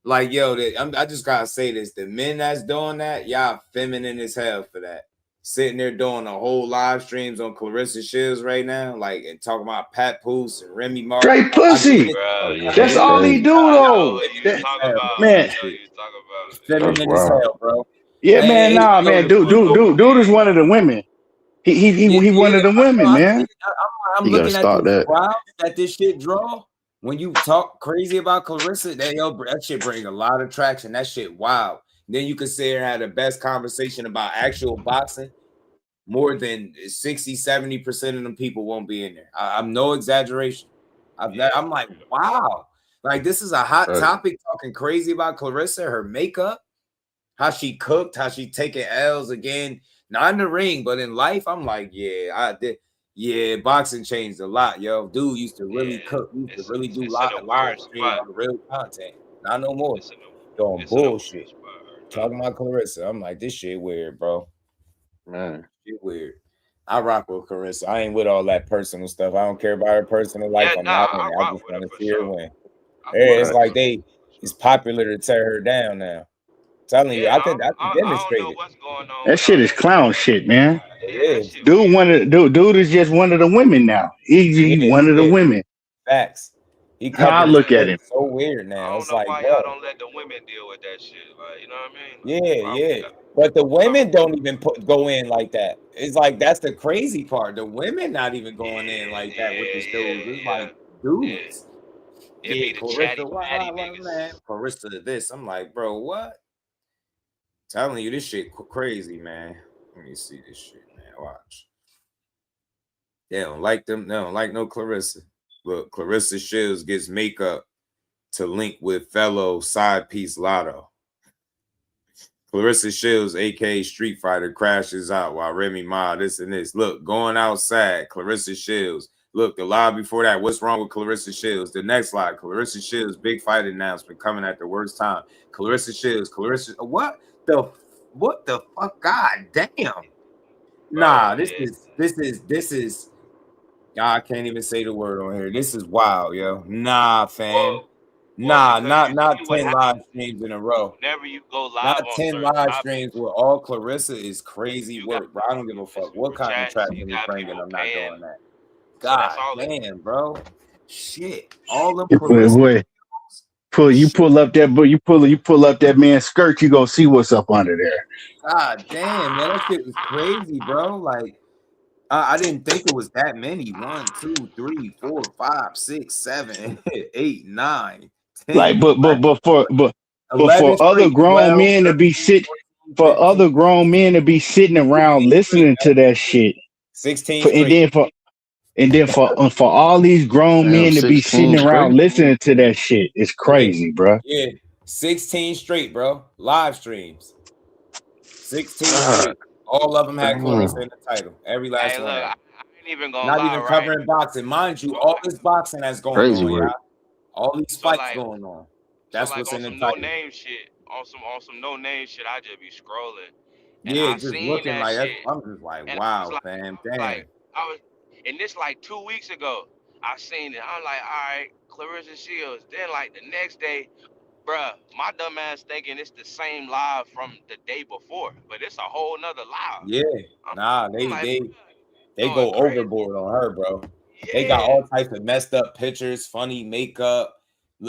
Like, yo, I just gotta say this: the men that's doing that, y'all feminine as hell for that. Sitting there doing a whole live streams on Clarissa Shields right now, like and talking about Pat Poose and Remy Martin. Straight pussy. That's all he do though. Man, feminine as hell, bro. Yeah, man, nah, man. Dude is one of the women. He one of the women, man. I'm looking at the crowd that this shit draw. When you talk crazy about Clarissa, that shit bring a lot of traction. That shit wild. Then you could sit here and have the best conversation about actual boxing. More than 60-70% of them people won't be in there. I'm no exaggeration. I'm like, wow. Like, this is a hot topic, talking crazy about Clarissa, her makeup, how she cooked, how she taking L's again. Not in the ring, but in life, I'm like, yeah, boxing changed a lot, yo. Dude used to really cook. Used to really do live stream on real content. Not no more. Doing bullshit. Talking about Clarissa. I'm like, this shit weird, bro. Man. Shit weird. I rock with Clarissa. I ain't with all that personal stuff. I don't care about her personal life. I just want to see her win. It's like it's popular to tear her down now. Telling you, Yeah, I could I don't demonstrate know it. what's going on That with shit all is that. clown shit, man. It Yeah, that is. shit weird. Dude is just one of the women now. He's Yeah, one of the yeah. women. Facts. He How I covered his look at shit him. so weird I now. don't It's know like, why y'all bro. don't let the women deal with that shit. Like, you know what I mean? Like, Yeah, why we yeah. got, But the why women we, don't even go in like that. It's like that's the crazy part. The women not even going in like that with the shows. It's like yeah. dudes. It Yeah, be the chatty Clarissa, patty man. niggas. Clarissa this. I'm like, bro, what? Telling you this shit crazy, man. Let me see this shit, man. Watch. They don't like them. They don't like no Clarissa. Look, Clarissa Shields gets makeup to link with fellow side piece Lotto. Clarissa Shields, aka Street Fighter, crashes out while Remy Ma, this and this. Look, going outside, Clarissa Shields. Look, the live before that, what's wrong with Clarissa Shields? The next live, Clarissa Shields, big fight announcement coming at the worst time. Clarissa Shields, what the fuck? God damn. Nah, Bro, this is I can't even say the word on here. This is wild, yo. Nah, fam. well, Nah, because you not see what 10 live happens streams in a row. whenever you go live Not on 10 certain live streams topics. with all Clarissa is crazy You got work, bro. I don't give a the fuck what super kind of chats, traffic you is got bringing. people I'm not paying. doing that. So that's God all it is. damn, bro. Shit. All them Boy, Clarissa. pull up that, but you pull up that man's skirt, you gonna see what's up under there. God damn, man. That shit was crazy, bro. Like, I didn't think it was that many. 1, 2, 3, 4, 5, 6, 7, 8, 9, 10, Like, but 11 for other straight, grown 12, men to be 13, sit 14, for 15, other grown men to be sitting 16 around straight, listening to yo. that shit, 16 for, straight. and then for all these grown Damn, men to be sitting 16 around straight. listening to that shit, it's Yeah, crazy, bro. yeah. 16 straight, bro. Live streams. 16 God straight. All of them had Clarissa damn. in the title. Every last Hey, look, one of I them. ain't even gonna Not lie, even right? covering boxing. Mind you, all this boxing that's going Crazy on, work. y'all. All these So fights like, going on. so That's like what's on in the some no title. name shit, on some no name shit, I just be scrolling, and Yeah, I just seen looking that like shit, I'm just like, and wow, fam. Damn. I was, and this like 2 weeks ago, I seen it. I'm like, all right, Clarissa Shields. Then like the next day, bruh, my dumb ass thinking it's the same live from the day before, but it's a whole nother live. Yeah. Nah, I'm like, they bruh, they going go crazy. overboard on her, bro. They got Yeah, all types of messed up pictures, funny makeup,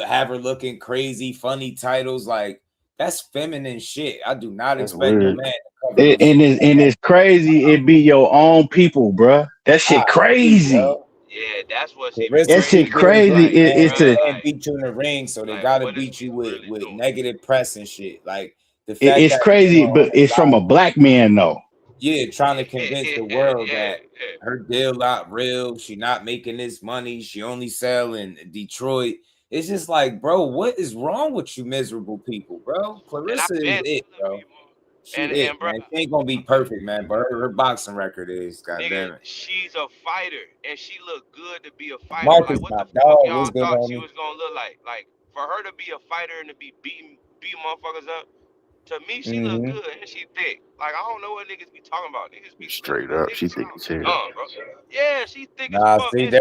have her looking crazy, funny titles. Like, that's feminine shit. I do not That's expect no weird. man to cover no shit. And it's crazy. It be your own people, bro. That shit God, damn, crazy. bro. yeah, that's what's even That Clarissa crazy. shit Shields, crazy. like, Like, man, It's they bruh, a can't beat you in the ring, so they gotta what is beat you we really with doing? negative press and shit. Like the fact it's that you crazy, know, but it's from a black man though. yeah, trying to Yeah, convince the yeah, world yeah, that her deal not real. She not making this money. She only sell in Detroit. It's just like, bro, what is wrong with you miserable people, bro? and Clarissa I've is been it, telling bro. people, She and it, bruh, man. She ain't gonna be perfect, man, but her boxing record is, nigga, goddamn it. she's a fighter, and she looked good to be a fighter. Like, Marcus, what my the fuck dog, y'all what's good thought on she me? was gonna look like? Like, for her to be a fighter and to be beating motherfuckers up, to me, she look Mm-hmm. good and she thick. Like, I don't know what niggas be talking about. Niggas be Straight up. She niggas thick sound as hell. dumb, bro. Yeah, she thick as Nah, fuck, see, and she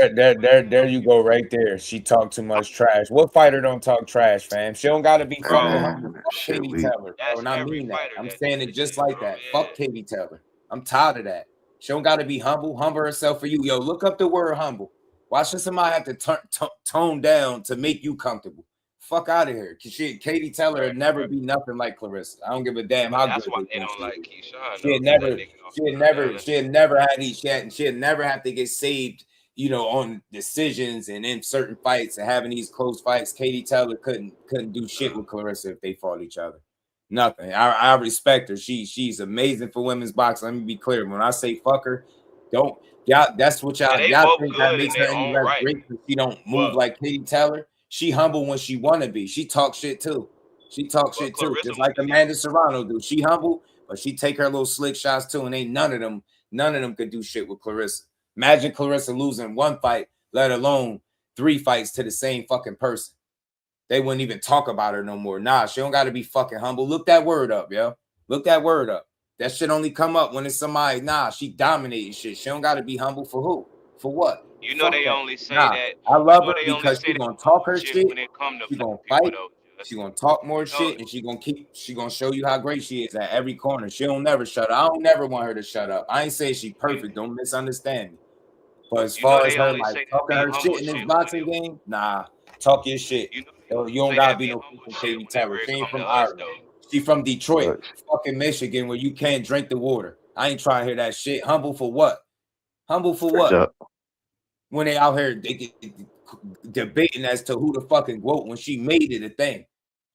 there you go, right there. She talked too much trash. What fighter don't talk trash, fam? She don't gotta be fucking bro. humble. Man, that Fuck shit Katie weak. Taylor, bro. That's And I every mean that. fighter I'm that do saying it that just shit, like bro. that. Fuck Yeah. Katie Taylor. I'm tired of that. She don't gotta be humble herself for you. Yo, look up the word humble. Why should somebody have to tone down to make you comfortable? Fuck out of here. Cause Katie Taylor would never be nothing like Clarissa. I don't give a damn But how that's good why they they think don't she like is. Keyshawn She though, had cause that never, nigga gonna turn down that. she had never had these. She had never had to get saved, on decisions and in certain fights and having these close fights. Katie Taylor couldn't do shit with Clarissa if they fought each other. Nothing. I respect her. She's amazing for women's boxing. Let me be clear. When I say fuck her, don't y'all. That's what Yeah, they y'all both think that good in makes her their any own less right. great because she don't move But like Katie Taylor. She humble when she wanna be. She talks shit too. She talks shit too, Clarissa just like Money Amanda Serrano do. She humble, but she take her little slick shots too, and ain't none of them could do shit with Clarissa. Imagine Clarissa losing one fight, let alone 3 fights to the same fucking person. They wouldn't even talk about her no more. Nah, she don't got to be fucking humble. Look that word up, yo. Look that word up. That shit only come up when it's somebody. Nah, she dominating shit. She don't got to be humble for who? For what? You know Fuck they that. only say Nah, that. I You love know her they only because say she that gonna talk her bullshit shit. when it come to She black gonna people fight. though. She gonna talk more shit, and she gonna show you how great she is at every corner. She don't never shut up. I don't never want her to shut up. I ain't saying she perfect. Don't misunderstand me. But as far as her like talking her shit in this boxing game, nah, talk your shit. You don't gotta be no Katie Taylor. She ain't from Ireland. She from Detroit, fucking Michigan, where you can't drink the water. I ain't trying to hear that shit. Humble for what? Humble for what? When they out here they get debating as to who the fucking quote when she made it a thing,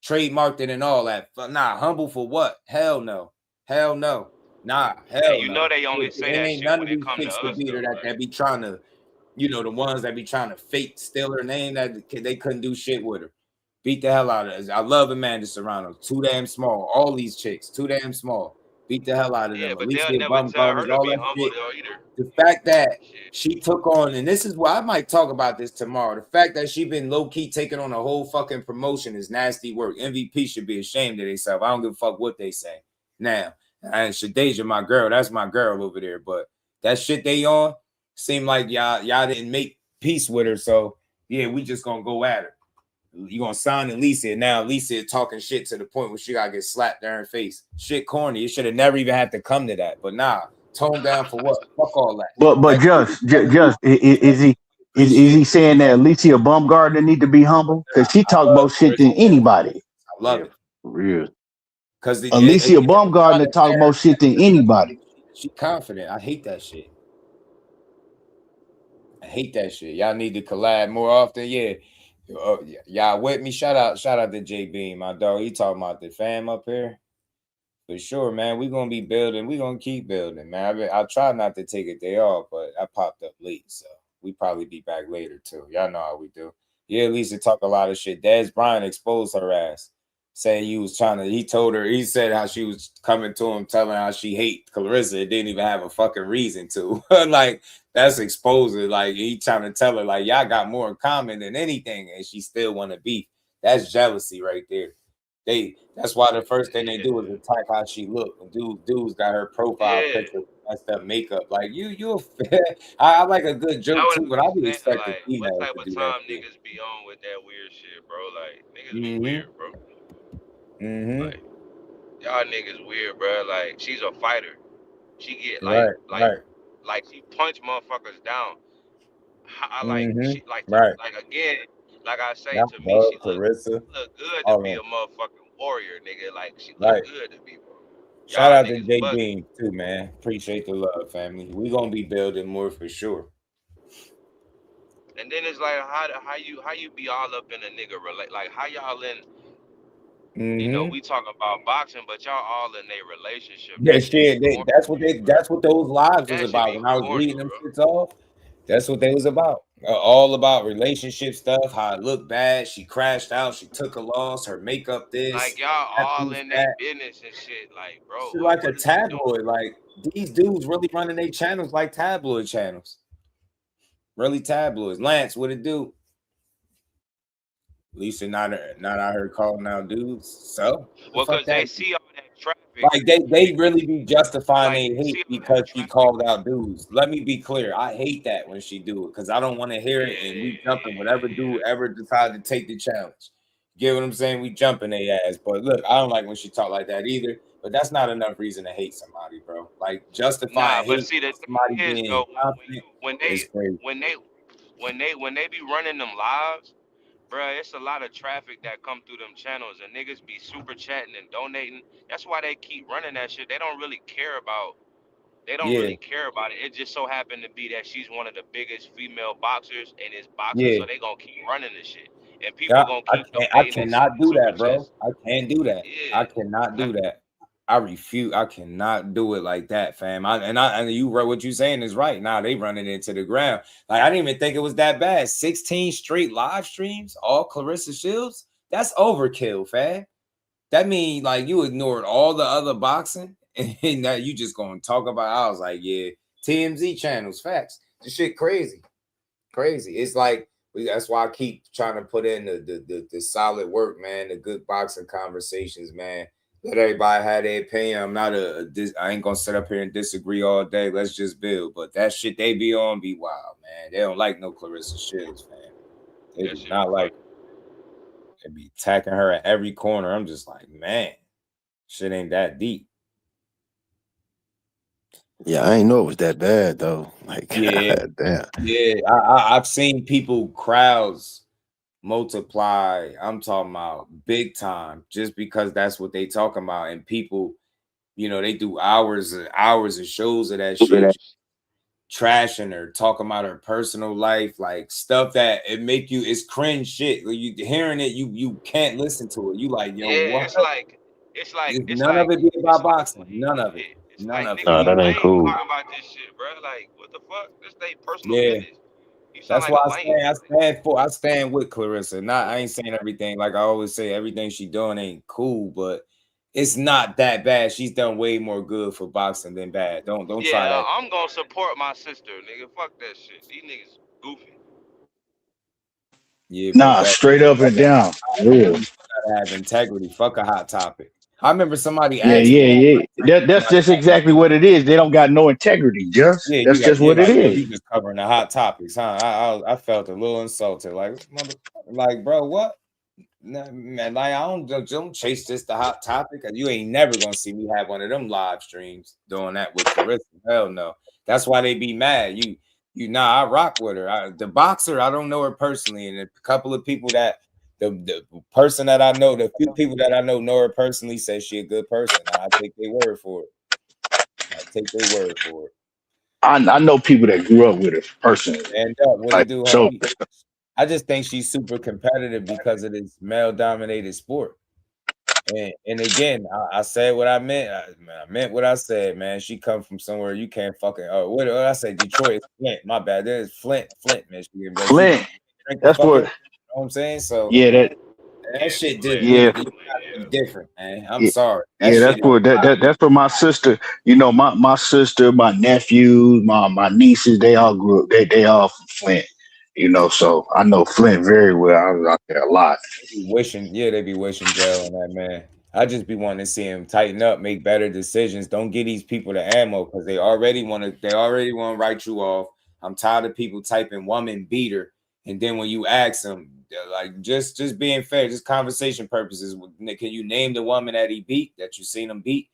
trademarked it and all that. Nah, humble for what? Hell no. Hell no. Nah, hell you no. know they only say that ain't shit none when of it these come to chicks could us, beat her though. that be trying to, the ones that be trying to fake steal her name that they couldn't do shit with her. Beat the hell out of her. I love Amanda Serrano. Too damn small. All these chicks, too damn small. Beat the hell out of them. But Alicia they'll never tell her Bumgarner's, to all be that humble shit. though either. The fact that she took on, and this is why I might talk about this tomorrow. The fact that she been low key taking on a whole fucking promotion is nasty work. MVP should be ashamed of themselves. I don't give a fuck what they say. Now, and Shadeja, my girl, that's my girl over there. But that shit they on seem like y'all didn't make peace with her. So yeah, we just gonna go at her. You gonna sign Alicia, and now Alicia talking shit to the point where she gotta get slapped in her face. Shit corny. It should have never even had to come to that. But nah, tone down for what? Fuck all that. But just is he saying that Alicia Bumgarner need to be humble? Because she talk about shit than anybody. I love it. For real. Because Alicia Bumgarner talk about shit than anybody. She confident. I hate that shit. Y'all need to collab more often. Yeah. Y'all with me? Shout out to J Beam, my dog. He talking about the fam up here. For sure, man. We're gonna be building. We're gonna keep building, man. I'll try not to take a day off, but I popped up late, so we probably be back later too. Y'all know how we do. Yeah, Lisa talk a lot of shit. Des Bryant exposed her ass, saying he told her, he said how she was coming to him, telling how she hate Clarissa. It didn't even have a fucking reason to. Like, that's exposing. Like, he trying to tell her, like, y'all got more in common than anything, and she still want to beef. That's jealousy right there. That's why the first thing they do is attack how she look. And dudes got her profile picture messed up makeup. Like I like a good joke too, but I be expecting females what type to of do that time shit. niggas be on with that weird shit, bro? Like niggas be weird, bro. Like y'all niggas weird, bro. Like she's a fighter. She get like she punch motherfuckers down. Like again, like I say, to me, she look good to be a motherfucking warrior, nigga. Like she look good to be, bro. Shout out to J Beam too, man. Appreciate the love, family. We gonna be building more for sure. And then it's like how you be all up in a nigga like how y'all in. You know, we talk about boxing, but y'all all in a relationship. Yeah, That shit be corny. that's what those lives was about. When I was reading them shits off, that's what they was about. All about relationship stuff, how it looked bad. She crashed out. She took a loss. Her makeup this. Like, y'all all in their business and shit. Like, bro. Shit like a tabloid. Like, these dudes really running their channels like tabloid channels. Really tabloids. Lance, what it do? Lisa not out here calling out dudes. So well, because they see all that traffic. Like they really be justifying their hate because she called out dudes. Let me be clear. I hate that when she do it because I don't want to hear it, and we jumping whatever dude ever decide to take the challenge. Get what I'm saying? We jumping their ass. But look, I don't like when she talk like that either. But that's not enough reason to hate somebody, bro. Like justifying hate somebody being confident is crazy. When they be running them lives, bruh, it's a lot of traffic that come through them channels, and niggas be super chatting and donating. That's why they keep running that shit. They don't really care about. Really care about it. It just so happened to be that she's one of the biggest female boxers in this boxing, so they gonna keep running this shit, and people gonna keep donating. I cannot do that, bro. I can't do that. Yeah. I cannot do that. I refuse. I cannot do it like that, fam. And you what you saying is right. Now they running into the ground. Like I didn't even think it was that bad. 16 straight live streams, all Clarissa Shields. That's overkill, fam. That means like you ignored all the other boxing, and now you just gonna talk about. I was like, yeah, TMZ channels, facts. This shit crazy. It's like that's why I keep trying to put in the solid work, man. The good boxing conversations, man. Let everybody have their opinion. I'm not I ain't gonna sit up here and disagree all day. Let's just build. But that shit they be on be wild, man. They don't like no Clarissa Shields, man. They do not like. and be attacking her at every corner. I'm just like, man, shit ain't that deep. Yeah, I ain't know it was that bad though. Like, Yeah, damn. yeah. I've seen people crowds multiply. I'm talking about big time, just because that's what they talking about, and people, they do hours and hours of shows of that shit, trashing her, talking about her personal life, like stuff that it make you, it's cringe shit. When you hearing it, you can't listen to it. You like, yo, Yeah, what? it's like None of it be it's about like boxing. None of it. it's None like of it. nigga, Nah, you that ain't lame cool. talking about this shit, bro. Like, what the fuck? This they personal Yeah. business. You sound That's like why a lame. I stand with Clarissa. Not I ain't saying everything, like I always say, everything she doing ain't cool, but it's not that bad. She's done way more good for boxing than bad. Don't try Yeah, that. I'm gonna support my sister, nigga. Fuck that shit. These niggas goofy. Yeah, but Nah, straight up and down. Real. you gotta have integrity. Fuck a hot topic. I remember somebody Yeah, asked me yeah, yeah. That's just exactly what it is. They don't got no integrity, just yeah, that's just what it like, yo, is. you just covering the hot topics, huh? I felt a little insulted, like like, bro, what? Nah, man, like I don't chase just the hot topic. You ain't never gonna see me have one of them live streams doing that with Clarissa. Hell no. That's why they be mad. I rock with her. The boxer, I don't know her personally, and a couple of people that the person that I know, the few people that I know her personally, says she a good person. I take their word for it. I take their word for it. I know people that grew up with her personally. And what Like it do, so. homie? I just think she's super competitive because of this male dominated sport. And again, I said what I meant. I meant what I said, man. She come from somewhere you can't fucking. Oh, what I say? Detroit, Flint. My bad. There's Flint, Michigan. But she Flint. drink the That's fucking. You what. know what I'm saying? So Yeah, that shit just yeah, you gotta be different, man. I'm yeah, sorry. That yeah. That's shit is what that's for my sister. You know, my sister, my nephews, my nieces. They all grew up. They all from Flint. You know, so I know Flint very well. I was out there a lot. they be wishing jail on that man. I just be wanting to see him tighten up, make better decisions. Don't get these people the ammo because they already want to write you off. I'm tired of people typing woman beater, and then when you ask them, like just being fair, just conversation purposes, can you name the woman that he beat, that you seen him beat?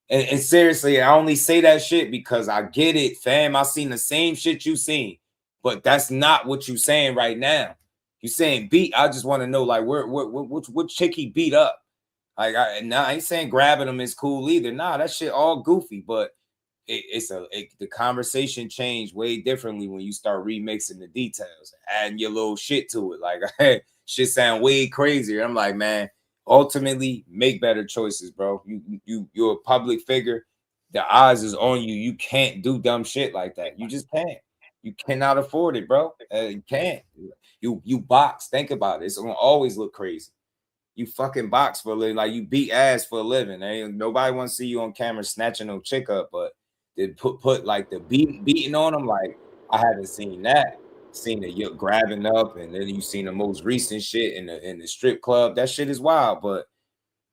And seriously, I only say that shit because I get it, fam. I seen the same shit you seen, but that's not what you saying right now. You saying beat? I just want to know, like, what chick he beat up? Like, I ain't saying grabbing him is cool either. Nah, that shit all goofy, but the conversation changed way differently when you start remixing the details, adding your little shit to it. Like, shit sound way crazier. I'm like, man, ultimately make better choices, bro. You're a public figure. The eyes is on you. You can't do dumb shit like that. You just can't. You cannot afford it, bro. You can't. You box. Think about it. It's gonna always look crazy. You fucking box for a living, like you beat ass for a living. Ain't nobody want to see you on camera snatching no chick up, but they put like the beating on them. Like, I haven't seen that. Seen the you grabbing up, and then you seen the most recent shit in the strip club. That shit is wild, but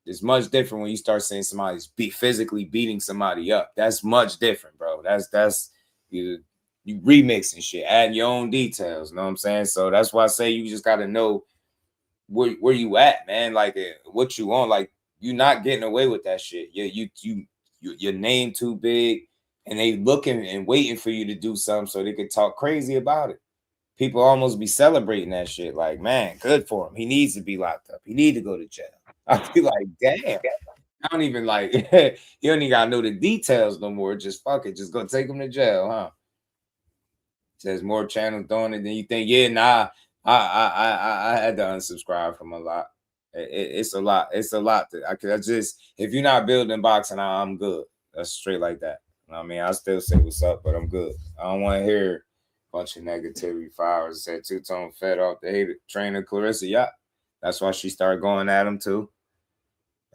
it's much different when you start seeing somebody's physically beating somebody up. That's much different, bro. That's you remixing shit, adding your own details. You know what I'm saying? So that's why I say you just got to know where you at, man. Like, what you on. Like, you not getting away with that shit. Your name too big, and they looking and waiting for you to do something so they could talk crazy about it. People almost be celebrating that shit. Like, man, good for him. He needs to be locked up. He need to go to jail. I feel like, damn. I don't even like. You don't even gotta know the details no more. Just fuck it. Just go take him to jail, huh? There's more channels doing it than you think. Yeah, nah. I had to unsubscribe from a lot. It's a lot. It's a lot. I just, if you're not building boxing, I'm good. That's straight like that. I mean, I still say what's up, but I'm good. I don't want to hear a bunch of negativity. 5 hours said two-tone fed off the hater trainer Clarissa. Yeah, that's why she started going at him too.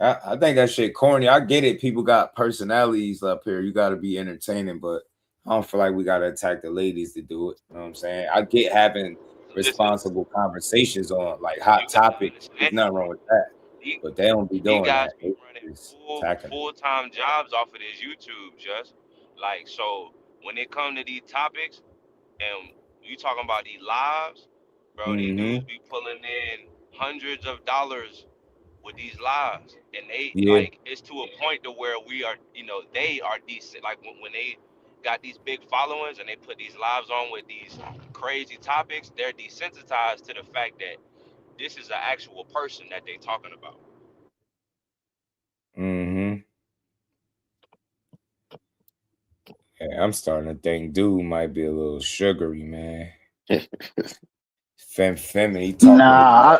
I think that shit corny. I get it. People got personalities up here. You got to be entertaining, but I don't feel like we got to attack the ladies to do it. You know what I'm saying? I get having Listen, responsible conversations on like you hot gotta topics. There's understand. nothing wrong with that, These, but they don't be these doing guys that. be They running just attacking them. full time jobs off of this YouTube, just like so. When it come to these topics, and you talking about these lives, bro, these dudes Mm-hmm. be pulling in hundreds of dollars with these lives, and they Yeah. like it's to a point to where we are, they are decent. Like when they got these big followings and they put these lives on with these crazy topics, they're desensitized to the fact that this is an actual person that they talking about. Mm-hmm. Yeah, I'm starting to think dude might be a little sugary, man. Fem, he talk with Nah,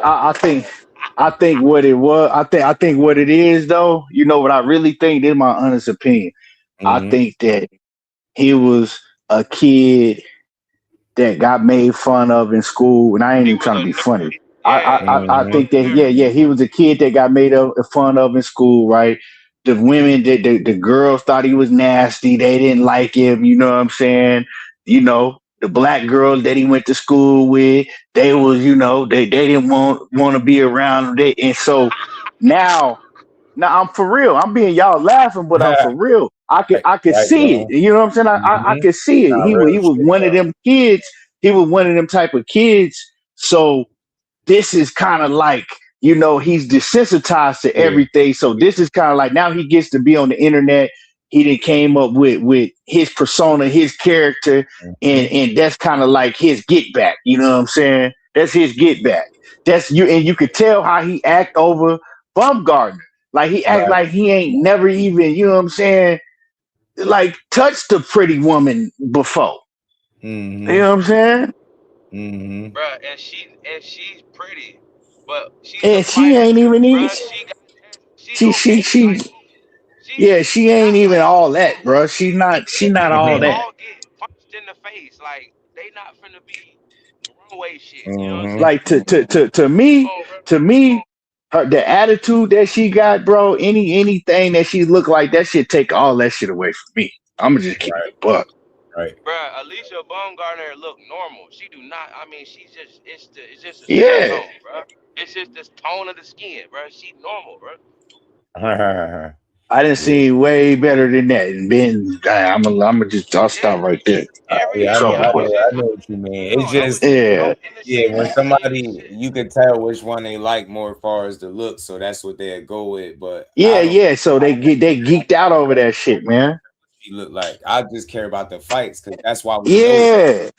I think what it was. I think what it is though. You know what I really think. This is my honest opinion. I Mm-hmm. think that he was a kid that got made fun of in school, and I ain't He even was trying to a be nerd. funny. I He Mm-hmm. was think a that nerd. yeah, he was a kid that got made fun of in school, right? The women, the girls thought he was nasty. They didn't like him. You know what I'm saying? The black girls that he went to school with, they was, they didn't want to be around him. And so now now I'm for real. I'm being y'all laughing, but I'm for real. I could Right, I could right, see it. bro. You know what I'm saying? I Mm-hmm. could see it. Nah, He real was shit one of though. them kids. He was one of them type of kids. So this is kind of like, he's desensitized to Yeah. everything. So this is kind of like now he gets to be on the internet. He done came up with his persona, his character, Mm-hmm. and that's kind of like his get back. You know what I'm saying? That's his get back. That's you, and you could tell how he act over Bumgarner. Like he act Right. like he ain't never even, you know what I'm saying? Like touched a pretty woman before. You Mm-hmm. know what I'm saying? Mm-hmm. Bruh, and she's pretty, but she's a And she fighter ain't too, even bruh. even She's she she okay. she Like yeah, she's she ain't not even like all that, bro. She not they all that. all get punched in the face. Like they not finna be runway shit. You know what I'm Mm-hmm. saying? Like to me, Oh, bro. to me, her the attitude that she got, bro. Anything that she look like, that shit take all that shit away from me. I'm gonna just keep it Right, a buck. right. Bruh, Alicia Baumgartner look normal. She do not. I mean, she's just it's just a skin Yeah, tone, bruh. It's just this tone of the skin, bruh. She normal, bruh. I didn't Yeah. see way better than that. And then I'll Yeah, stop right there. Yeah, It's over I was with. just I know what you mean. It's no, I was just just Yeah, in the yeah, same when vein. somebody Shit. you could tell which one they like more as far as the look, so that's what they'd go with. But yeah, I don't yeah. So they geeked out over that shit, man. she look like. I just care about the fights because that's why we know. Yeah,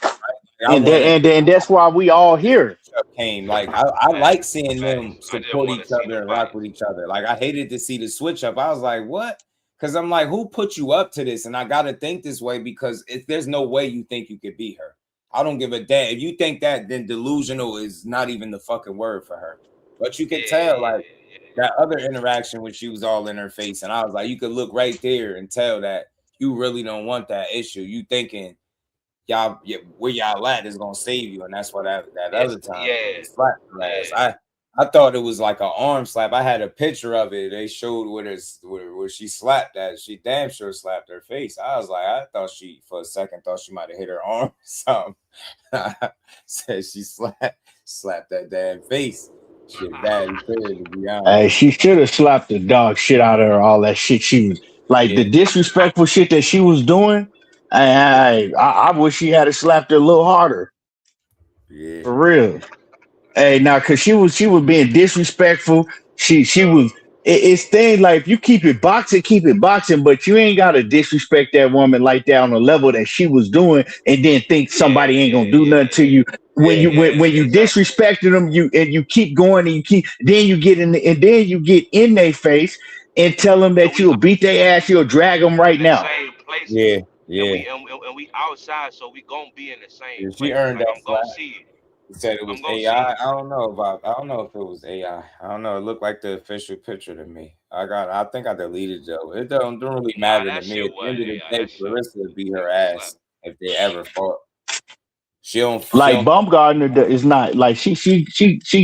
I wanted and that's why we all here. came. Like I like seeing them Facts. I just support want to each see other them and rock fights. with each other. Like I hated to see the switch up. I was like, what? Because I'm like, who put you up to this? And I gotta think this way because if there's no way you think you could beat her. I don't give a damn. If you think that, then delusional is not even the fucking word for her. But you can tell, like that other interaction when she was all in her face, and I was like, you could look right there and tell that you really don't want that issue. You thinking y'all where y'all at is gonna save you, and that's why that It's other time yeah, he slapped her ass. yeah. I thought it was like an arm slap. I had a picture of it. They showed where she slapped that. She damn sure slapped her face. I was like, I thought she for a second thought she might have hit her arm or something. Said she slapped that damn face. Shit bad as hell, to be honest. Hey, she should have slapped the dog shit out of her. All that shit she was like, the Yeah, disrespectful shit that she was doing. I wish she had slapped her a little harder, yeah. for real. Hey, now, cause she was being disrespectful. She was. It's things like if you keep it boxing, but you ain't gotta disrespect that woman like that on the level that she was doing, and then think Yeah, somebody ain't gonna yeah, do nothing to yeah, you. When Yeah, when you exactly. disrespected them, you keep going and you keep then you get in their face and tell them And that we you'll beat their ass, you'll drag them in right the now. same places, yeah, and yeah. we outside, so we gonna be in the same Yeah, she places. earned Like that I'm gonna slap. see you. He said it I'm was gonna AI. see you. I don't know about. I don't know if it was AI. I don't know. It looked like the official picture to me. I think I deleted it though. It don't really Nah, matter to that me. shit At the end wasn't of the AI. day, That shit Clarissa would beat her definitely slapped. ass if they ever fought. She don't. She Like don't. Baumgartner is not like she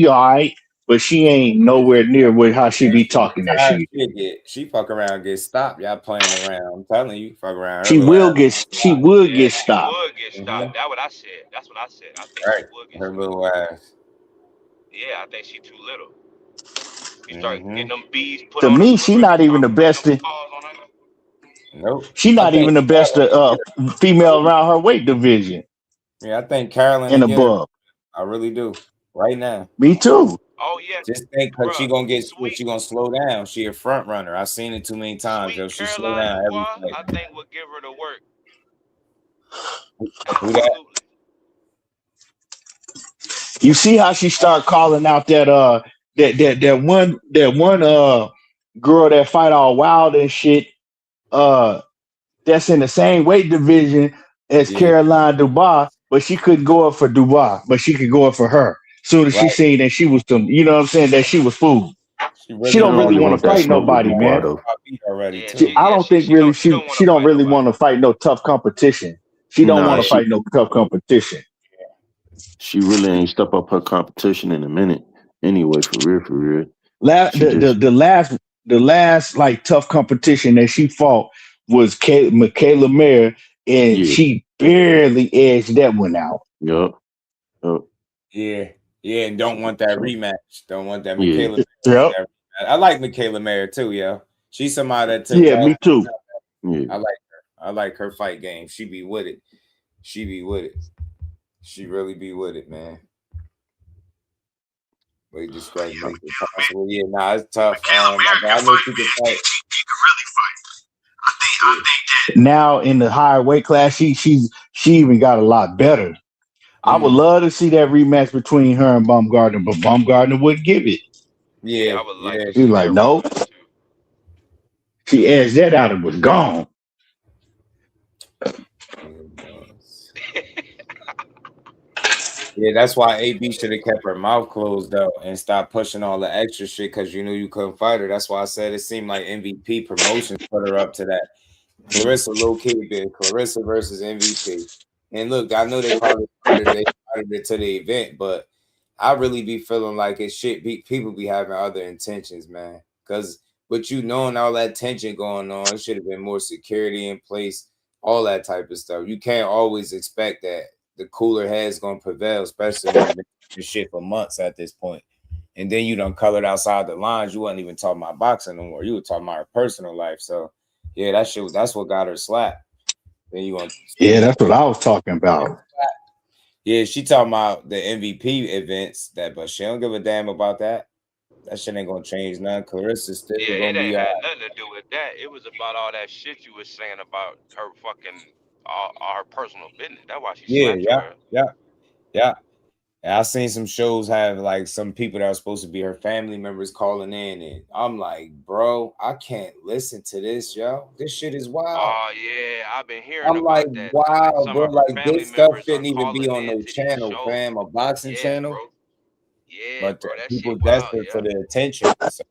all right, but she ain't nowhere near with how she be talking that Tired, shit. she fuck around, get stopped. Y'all playing around. I'm telling you, fuck around. Her She little will ass. get she would Yeah, get she stopped. would get Mhm. stopped. That's what I said. That's what I said. I think she Right. would get Her stopped. little ass. Yeah, I think she too little. You start Hmm. getting them bees put To on her, me, she not even the putting best. them paws on her. Nope. She I not think. even the best female around her weight division Yeah, I think Carolyn and to get her. above. I really do. Right now. Me too. Oh yeah, Just think, cause she bro. gonna get Sweet, she gonna slow down. She a front runner. I've seen it too many times. sweet Yo, she slow Caroline down every Dubois, fight. I think would give her the work. Who that? Absolutely. You see how she start calling out that one girl that fight all wild and shit. That's in the same weight division as Yeah, Caroline Dubois, but she couldn't go up for Dubois, but she could go up for her. Soon as she right. seen that she was some, you know what I'm saying, that she was food. She She She really don't don't really really wanted want want to up that fight smoke with nobody, Dubois man. though. beat already Yeah, too. I don't think she really don't she want she to don't fight really nobody. want to fight no tough competition. She don't want Nah, to Yeah, fight no tough competition. she really ain't step up her competition in a minute. Anyway, for real, for real. La- She the, the just the last the last like tough competition that she fought was Michaela Mayer, and yeah, she barely edged that one out. yup, yup. yeah, yeah. And don't want that So rematch. Don't want that. yeah, Michaela Mayer want Yep. that rematch. I like Michaela Mayer too, yo. She's somebody that took Yeah, that. me too. yeah. I like her. I like her fight game. She be with it. She be with it. She really be with it, man. Way describe make it possible. Yeah, nah, it's tough. I know she can fight. She can really fight. I Yeah. think that now in the higher weight class, she even got a lot better. I would Mm, love to see that rematch between her and Baumgartner, but Baumgartner wouldn't give it. Yeah, yeah, I would like yeah. to He was see like, that no. rematch too. She edged that out and was gone. Yeah, that's why AB should have kept her mouth closed though and stopped pushing all the extra shit because you knew you couldn't fight her. That's why I said it seemed like MVP promotions put her up to that. Clarissa low key bid Clarissa versus MVP. And look, I know they started it to the event, but I really be feeling like it shit be people be having other intentions, man. Cause with you knowing all that tension going on, it should have been more security in place, all that type of stuff. You can't always expect that the cooler head's gonna prevail, especially when you've been doing shit for months at this point. And then you done colored outside the lines. You wasn't even talking about boxing no more. You were talking about her personal life. So yeah, that shit. That's what got her slapped. Then you want to Yeah, spend that's what I was talking about. yeah, she talking about the MVP events that, but she don't give a damn about that. That shit ain't gonna change nothing. Clarissa's still Yeah, it gonna be ain't all had right. nothing to do with that. It was about all that shit you was saying about her fucking all her personal business. That's why she Yeah, slapped yeah, your ass. yeah, yeah. And I seen some shows have like some people that are supposed to be her family members calling in, and I'm like, bro, I can't listen to this, yo. This shit is wild. Oh yeah, I've been hearing I'm like, about that. Like wow, some bro. of her Like family this stuff members are shouldn't even be calling on in no to these channel, shows. fam. A boxing Yeah, channel, bro. Yeah, but bro. That people shit wild. desperate for Yeah, the attention. So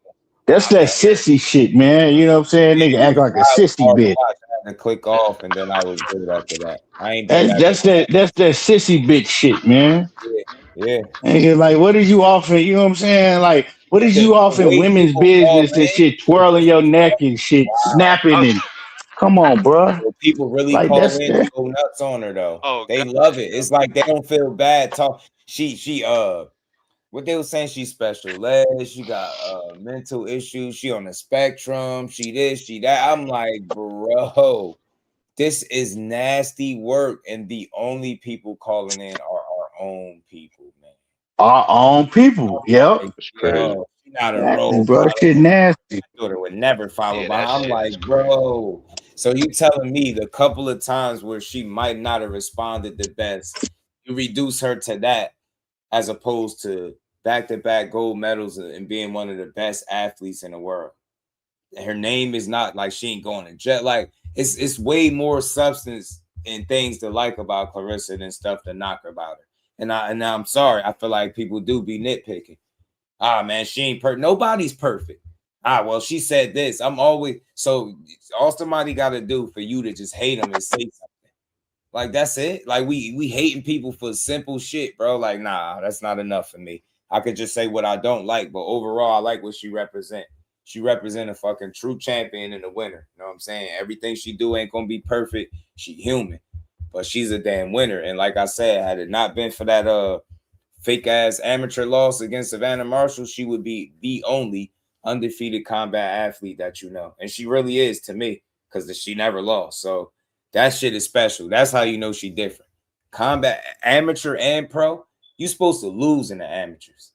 That's I've that been hearing sissy it. shit, man. You know what I'm saying? yeah, Nigga it act was like a wild. It was sissy hard to bitch. watch. I had to click off, and then I was good after that. I ain't been That's back. that's that that's that sissy bitch shit, man. Yeah, yeah. Nigga, like, what is you offering? You know what I'm saying? Like, what is you The offering way women's people call business and in shit, is twirling just your neck and shit, wow. snapping and come on, bruh. So people really Like call that's in and go nuts on her though. Oh They God, love it. It's like they don't feel bad. Talk. She what they were saying, she's special ed, she got mental issues, she on the spectrum, she this, she that. I'm like, bro, this is nasty work, and the only people calling in are our own people, man. our own people. Yep. Like, It's crazy. yo, she not a Nasty, role bro. model. Shit nasty. Daughter would never follow yeah, that behind. I'm shit like, is crazy. bro. So you telling me the couple of times where she might not have responded the best, you reduce her to that as opposed to back-to-back gold medals and being one of the best athletes in the world. Her name is not like she ain't going to jet. Like it's way more substance and things to like about Clarissa than stuff to knock about her. And I'm sorry, I feel like people do be nitpicking. Ah, man, she ain't perfect. Nobody's perfect. Ah, well, she said this. I'm always so all somebody got to do for you to just hate them is say something. Like that's it. Like we hating people for simple shit, bro. Like, nah, that's not enough for me. I could just say what I don't like, but overall, I like what she represent. She represent a fucking true champion and a winner. You know what I'm saying? Everything she do ain't gonna be perfect. She human, but she's a damn winner. And like I said, had it not been for that fake ass amateur loss against Savannah Marshall, she would be the only undefeated combat athlete that you know. And she really is to me because she never lost. So that shit is special. That's how you know she different. Combat amateur and pro, you supposed to lose in the amateurs.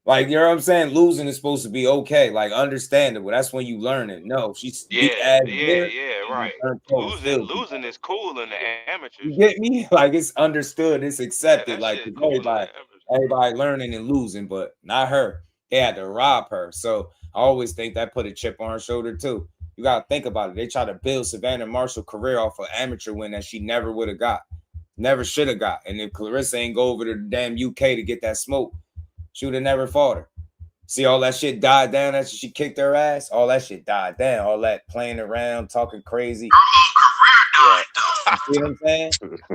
Like, you know what I'm saying? Losing is supposed to be okay, like understandable. That's when you learn it. No, she's beat Yeah, as yeah, good. yeah, right. Still beat. Losing is cool in the amateurs. You get me? Like, it's understood, it's Yeah, accepted. that Like, shit cool in the everybody, amateurs. everybody learning and losing, but not her. They had to rob her. So I always think that put a chip on her shoulder too. You gotta think about it. They try to build Savannah Marshall career off an amateur win that she never would have got, never should have got. And if Clarissa ain't go over to the damn UK to get that smoke, she would have never fought her. See, all that shit died down after she kicked her ass. All that shit died down. All that playing around, talking crazy. Right. You see what I'm saying?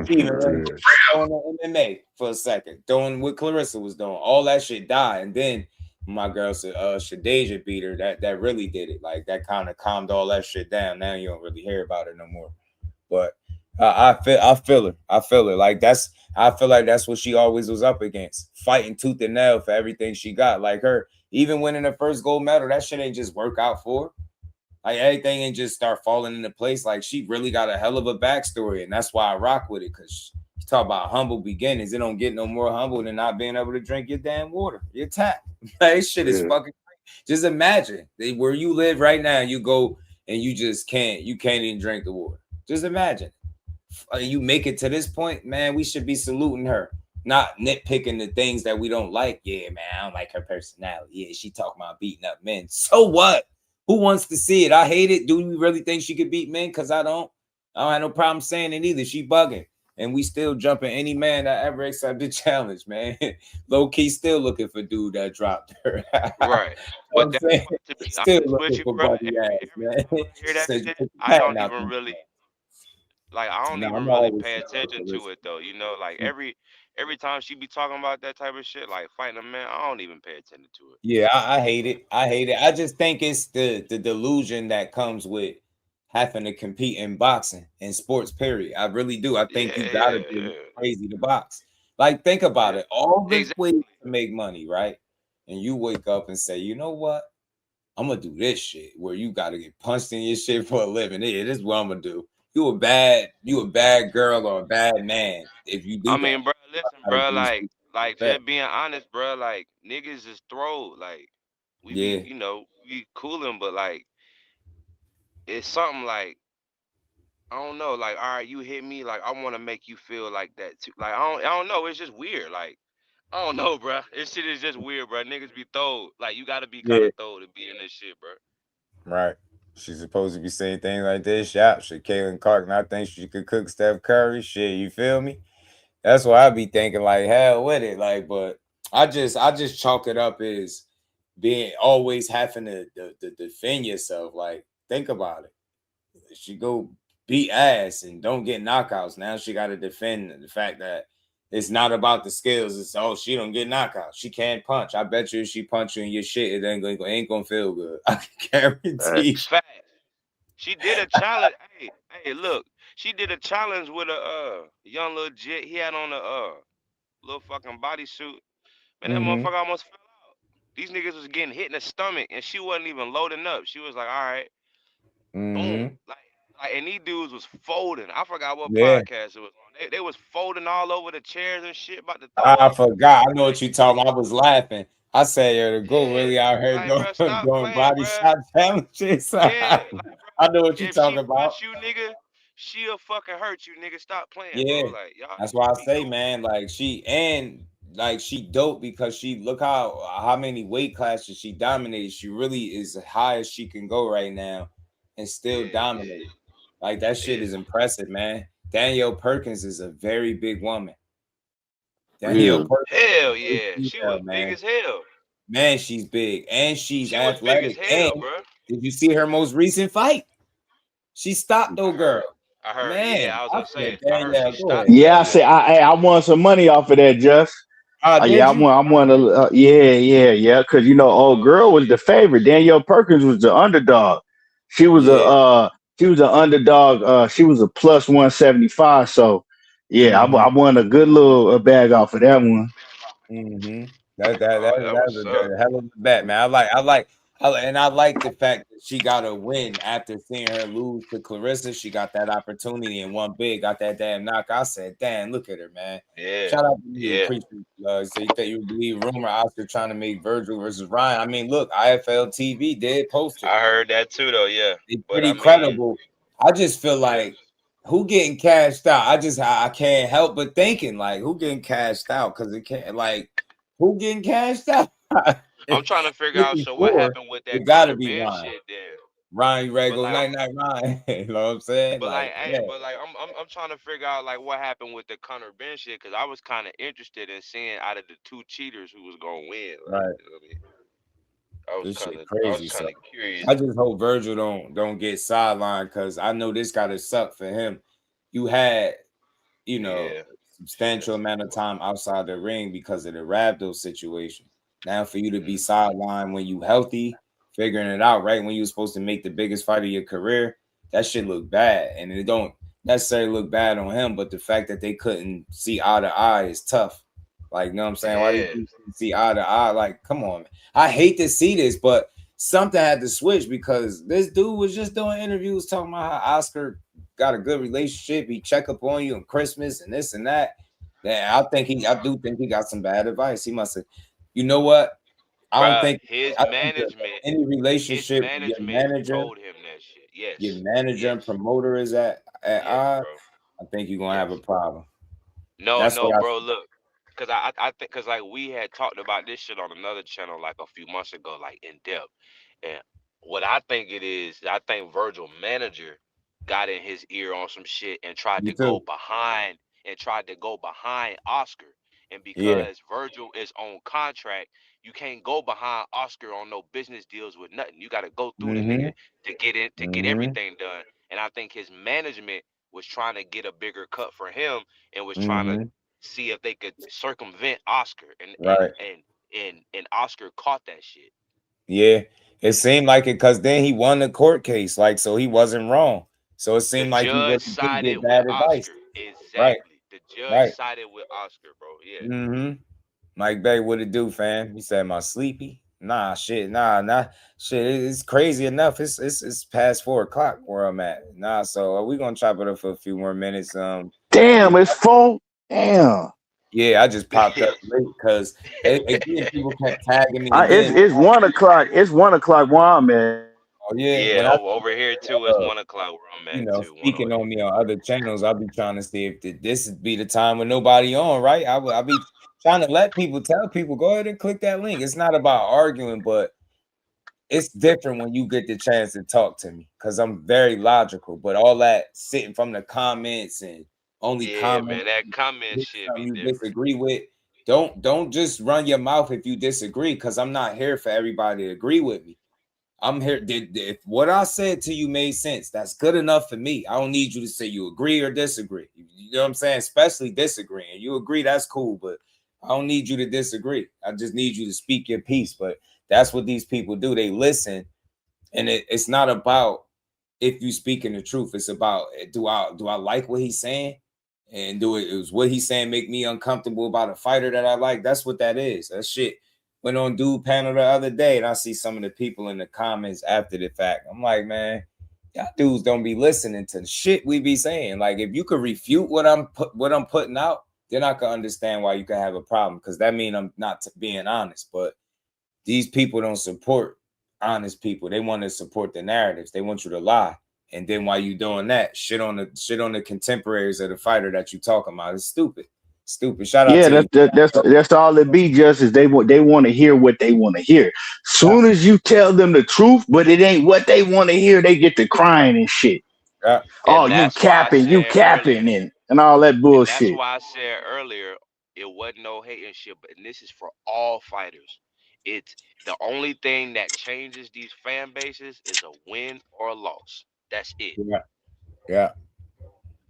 She even went on the MMA for a second, doing what Clarissa was doing. All that shit died, and then my girl said, Shadeja beat her. That really did it. Like, that kind of calmed all that shit down. Now you don't really hear about her no more. But I feel her. I feel her. Like, I feel like that's what she always was up against, fighting tooth and nail for everything she got. Like, her even winning her first gold medal, that shit ain't just work out for her. Like, everything ain't just start falling into place. Like, she really got a hell of a backstory, and that's why I rock with it. Cause you talk about humble beginnings, it don't get no more humble than not being able to drink your damn water, your tap. Like, this shit is fucking crazy. Just imagine where you live right now. You go and you can't even drink the water. Just imagine. You make it to this point, man. We should be saluting her, not nitpicking the things that we don't like. Yeah, man, I don't like her personality. Yeah, she talking about beating up men. So what? Who wants to see it? I hate it. Do you really think she could beat men? Because I don't have no problem saying it either. She bugging. And we still jumping any man that ever accepted challenge, man. Low key still looking for dude that dropped her. Right. I'm But that, saying, to be still honest with looking you, for bro, buggy ass, every man. time I hear that Since you shit, put the I patent don't out even there. really like. I don't No, even I'm really always pay saying attention this. to it though. You know, like every time she be talking about that type of shit, like fighting a man, I don't even pay attention to it. Yeah, I hate it. I hate it. I just think it's the delusion that comes with having to compete in boxing in sports. Period. I really do. I Yeah, think you gotta yeah, be a little yeah, crazy to box. Like, think about yeah. it. All the Exactly. ways to make money, right? And you wake up and say, you know what? I'm gonna do this shit where you gotta get punched in your shit for a living. Yeah, this is what I'm gonna do. You a bad girl or a bad man if you I do that. mean, bro, listen, Gotta bro, give you like respect. just being honest, bro, like niggas is throw, like we be, Yeah. you know, we cooling, but like it's something like I don't know, like all right, you hit me, like I want to make you feel like that too. Like I don't know, it's just weird. Like I don't know, bro. This shit is just weird, bro. Niggas be throwed. Like you gotta be kind Yeah. of throwed to be in this shit, bro. Right. She's supposed to be saying things like this. Shop. Should Caitlin Clark not think she could cook Steph Curry? Shit, you feel me? That's why I be thinking like hell with it. Like, but I just chalk it up as being always having to defend yourself. Like, think about it. She go beat ass and don't get knockouts. Now she got to defend the fact that it's not about the skills. It's she don't get knockouts. She can't punch. I bet you if she punch you in your shit, it ain't gonna feel good. I can guarantee. Fact. She did a challenge. Hey, look. She did a challenge with a young little jit. He had on a little fucking bodysuit. Man, that Mm-hmm. motherfucker almost fell out. These niggas was getting hit in the stomach, and she wasn't even loading up. She was like, all right, boom. Mm-hmm. And these dudes was folding. I forgot what Yeah. podcast it was on. They was folding all over the chairs and shit, about to throw I up. forgot. I know what Like, you talking about. I was laughing. I said, yo, the go yeah. really out here Like, doing, bro, stop doing playing, body bro. shot challenges. Yeah. I Like, bro, know what you if she talking about. punch you, nigga, she'll fucking hurt you, nigga. Stop playing, bro. Yeah. Like, y'all That's why I be say, cool. man, like she dope because she look how many weight classes she dominated. She really is as high as she can go right now and still Yeah, dominate. Like, that shit yeah, is impressive, man. Danielle Perkins is a very big woman. Danielle Yeah. Perkins hell is a big yeah. She female, was big man. as hell. Man, she's big and she's She was big as athletic. hell, And bro. did you see her most recent fight? She stopped I though, girl. heard. I heard. Yeah, Man, I was I gonna say. said, I heard she Danielle, go stopped. ahead. Yeah, I say I won some money off of that, Just. Yeah, Did you? I won a yeah. Because old Oh girl was shit. the favorite. Danielle Perkins was the underdog. Yeah. She was an underdog. She was a plus 175. So yeah, I Mm-hmm. won a good little bag off of that one. Mm-hmm. That Oh, that was was up. a hell of a bet, man. I like. And I like the fact that she got a win after seeing her lose to Clarissa. She got that opportunity and won big, got that damn knock. I said, damn, look at her, man. Yeah, Shout out to you. yeah. Appreciate you. So you think you believe rumor Oscar trying to make Virgil versus Ryan? I mean, look, IFL TV did post it. I heard that too, though. Yeah, It's but I pretty mean, credible. I just feel yeah. like who getting cashed out? I can't help but thinking like who getting cashed out because it can't like who getting cashed out. I'm trying to figure out. So what 54, happened with that it gotta Conor be Ben Ryan. shit then? Ryan But Rego, like night I'm, night Ryan. You know what I'm saying? but like, Like, yeah, I'm trying to figure out like what happened with the Conor Ben shit because I was kind of interested in seeing out of the two cheaters who was gonna win. Like, right. you know what I mean, This shit I was crazy. kind So of curious. I just hope Virgil don't get sidelined because I know this gotta suck for him. You had Yeah, yeah, substantial amount of time outside the ring because of the Rabdo situation. Now for you to be mm, sidelined when you healthy, figuring it out right when you were supposed to make the biggest fight of your career, that shit look bad. And it don't necessarily look bad on him, but the fact that they couldn't see eye to eye is tough. Like, you know what I'm saying? Why yeah. did you see eye to eye? Like, come on, man. I hate to see this, but something had to switch because this dude was just doing interviews talking about how Oscar got a good relationship. He check up on you on Christmas and this and that. Then I do think he got some bad advice. He must have, you know what? I don't Bruh, think I think that any his relationship management told him that shit. your Yes, manager and yes, promoter is at yes, odds, bro. I think you're gonna have a Yes. problem. No, That's no, what I bro. Look, cause I think, cause like we had talked about this shit on another channel like a few months ago, like in depth. And what I think it is, I think Virgil manager got in his ear on some shit and me too. tried to go behind Oscar. And Yeah. because Virgil is on contract, you can't go behind Oscar on no business deals with nothing. You got to go through the Mm-hmm. nigga to get Mm-hmm. everything done. And I think his management was trying to get a bigger cut for him and was trying to Mm-hmm. see if they could circumvent Oscar. Right. And Oscar caught that shit. Yeah. It seemed like it because then he won the court case, like so he wasn't wrong. So it The seemed like he judge really did sided get with bad advice. Oscar. Right. Exactly. The judge Right. sided with Oscar, bro. Yeah. Mm-hmm. Mike Bay, what it do, fam? He said, "Am I sleepy?" Nah, shit. Nah. Shit, it's crazy enough. It's past 4 o'clock where I'm at. Nah, so we gonna chop it up for a few more minutes. Yeah, Damn, it's full. Damn. yeah. I just popped up late because again, people kept tagging me It's again. it's 1 o'clock. It's 1 o'clock where I'm at. Oh yeah, Yeah, when I over here too, it's 1 o'clock where I'm at too. speaking 108. on me on other channels, I'll be trying to see if this would be the time with nobody on, right? I'll be trying to let people tell people go ahead and click that link. It's not about arguing, but it's different when you get the chance to talk to me because I'm very logical. But all that sitting from the comments and only Yeah, comment man, that comment hit shit something be you different. disagree with. Don't just run your mouth if you disagree because I'm not here for everybody to agree with me. I'm here. If what I said to you made sense, that's good enough for me. I don't need you to say you agree or disagree. You know what I'm saying? Especially disagreeing. You agree, that's cool, but I don't need you to disagree. I just need you to speak your piece. But that's what these people do. They listen, and it's not about if you speaking the truth. It's about do I like what he's saying, and do it is what he's saying make me uncomfortable about a fighter that I like. That's what that is. That shit went on dude panel the other day, and I see some of the people in the comments after the fact. I'm like, man, y'all dudes don't be listening to the shit we be saying. Like, if you could refute what I'm putting out, then I can understand why you can have a problem because that means I'm not being honest. But these people don't support honest people. They want to support the narratives. They want you to lie. And then while you doing that, shit on the contemporaries of the fighter that you talking about. It's stupid. Stupid. Shout out Yeah, to you. that's all it be. Justice. They want to hear what they want to hear. Yeah, Soon as you tell them the truth, but it ain't what they want to hear, they get to crying and shit. yeah. Oh, And that's why I you said capping, earlier, and all that and that's bullshit. why I said earlier, it wasn't no hating shit, but and this is for all fighters. It's the only thing that changes these fan bases is a win or a loss. That's it. Yeah. Yeah.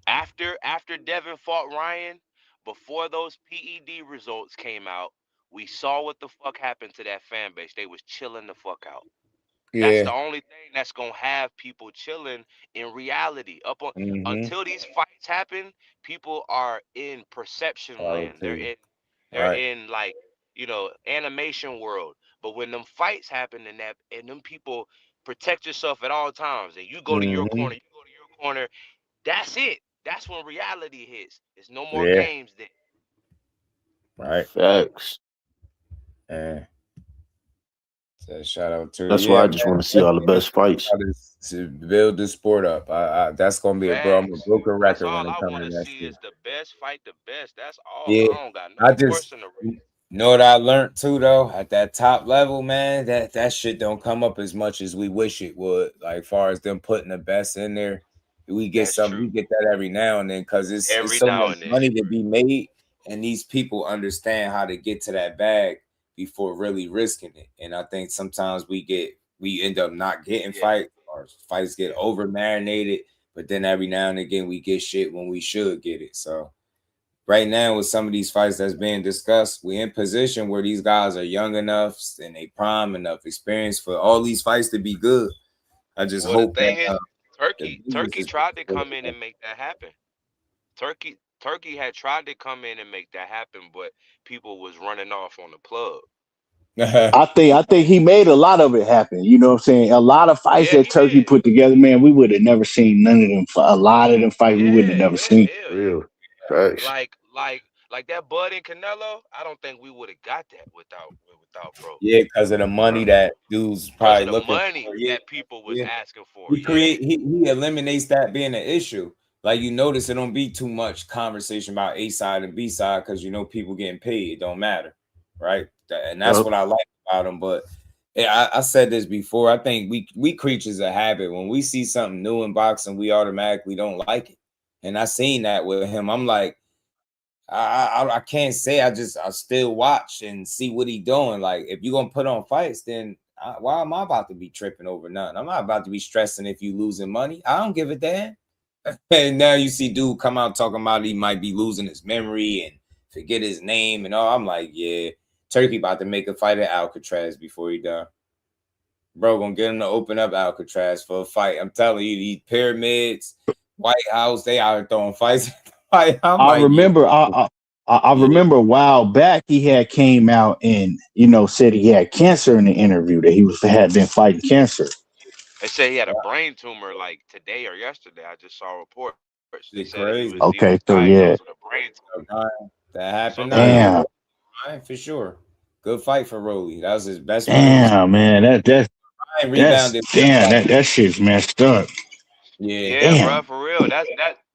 After Devin fought Ryan, before those PED results came out, we saw what the fuck happened to that fan base. They was chilling the fuck out. That's Yeah. the only thing that's gonna have people chilling in reality. Mm-hmm. Until these fights happen, people are in perception land. Solitude. They're Right. in like animation world. But when them fights happen and them people protect yourself at all times, and you go to your Mm-hmm. corner, you go to your corner, that's it. That's when reality hits. It's no more Yeah. games then. Right. Facts. Yeah. So shout out to That's why yeah, I man. just want to see all the Definitely best fights. to build the sport up. That's gonna be a bro. I'm a Facts. broken That's record when all it I comes want to to that see shit. is the best fight the best. That's all. Yeah, I don't got I no horse just in the race. you know what I learned too though at that top level, man. That shit don't come up as much as we wish it would. Like far as them putting the best in there, we get That's some. true. We get that every now and then because it's Every so now much and then. money to be made, and these people understand how to get to that bag before really risking it. And I think sometimes we end up not getting Yeah. fights or fights get Yeah. over marinated, but then every now and again we get shit when we should get it. So right now with some of these fights that's being discussed, we in position where these guys are young enough and they prime enough experience for all these fights to be good. I just Well, the hope that thing is, the business Turkey is tried to come in and make that happen. Turkey had tried to come in and make that happen, but people was running off on the plug. I think he made a lot of it happen. You know what I'm saying? A lot of fights Yeah, that he Turkey did. put together, man, we would have never seen none of them. A lot of them fights we wouldn't have Yeah, never yeah, seen. hell yeah. Real facts. Like that Bud and Canelo. I don't think we would have got that without bro. yeah, because of the money that dudes Because probably of the looking money for. Yeah, that people was yeah. asking for. He Yeah, create he eliminates that being an issue. Like you notice it don't be too much conversation about A side and B side because you know people getting paid. It don't matter, right? And that's Yup. what I like about him. But yeah, I said this before. I think we creatures of habit. When we see something new in boxing, we automatically don't like it. And I seen that with him. I'm like, I can't say I still watch and see what he doing. Like if you gonna put on fights, then why am I about to be tripping over nothing? I'm not about to be stressing if you losing money. I don't give a damn. And now you see dude come out talking about he might be losing his memory and forget his name and all. I'm like, yeah, Turkey about to make a fight at Alcatraz before he done. Bro, gonna get him to open up Alcatraz for a fight. I'm telling you, these pyramids, White House, they out here throwing fights. I'm I like, yeah, remember I yeah. remember a while back he had came out and said he had cancer in the interview that had been fighting cancer. they say he had a brain tumor like today or yesterday. I just saw reports. They said Shit he was crazy. Okay, so diagnosed with a yeah, brain tumor. That So happened now now. he Yeah, damn, Ryan, for sure. Good fight for Rolly. That was his best fight of his damn, man, Ryan that's rebounded. damn that shit's messed up. Yeah. yeah, bro, Damn, for real.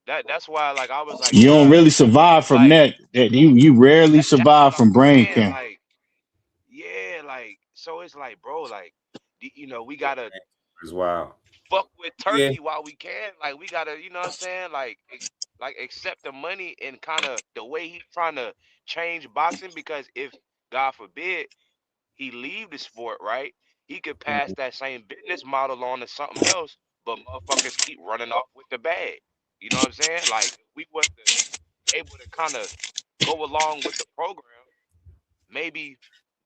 That's why like I was like, you don't bruh, really survive from like that. That you rarely that's what survive I'm from brain saying. cancer. Like, yeah, like so it's like, bro, like we gotta As well. fuck with Yeah. Turkey while we can. Like we gotta, you know what I'm saying? Like accept the money and kind of the way he's trying to change boxing because if God forbid he leave the sport, right? He could pass Mhm. that same business model on to something else, but motherfuckers keep running off with the bag. You know what I'm saying? Like we was able to kind of go along with the program, maybe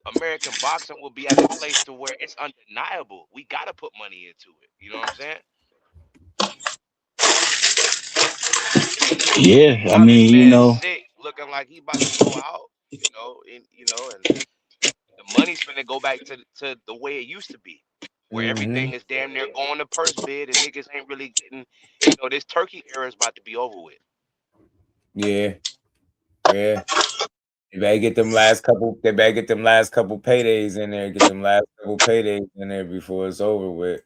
American boxing will be at a place to where it's undeniable. We gotta put money into it. You know what I'm saying? Yeah, I While this mean, man's sick, looking like he about to go out, and the money's finna go back to the way it used to be, where Mhm. everything is damn near going to purse bid and niggas ain't really getting, this turkey era is about to be over with. Yeah. Yeah. They better get them last couple paydays in there. Get them last couple paydays in there before it's over with.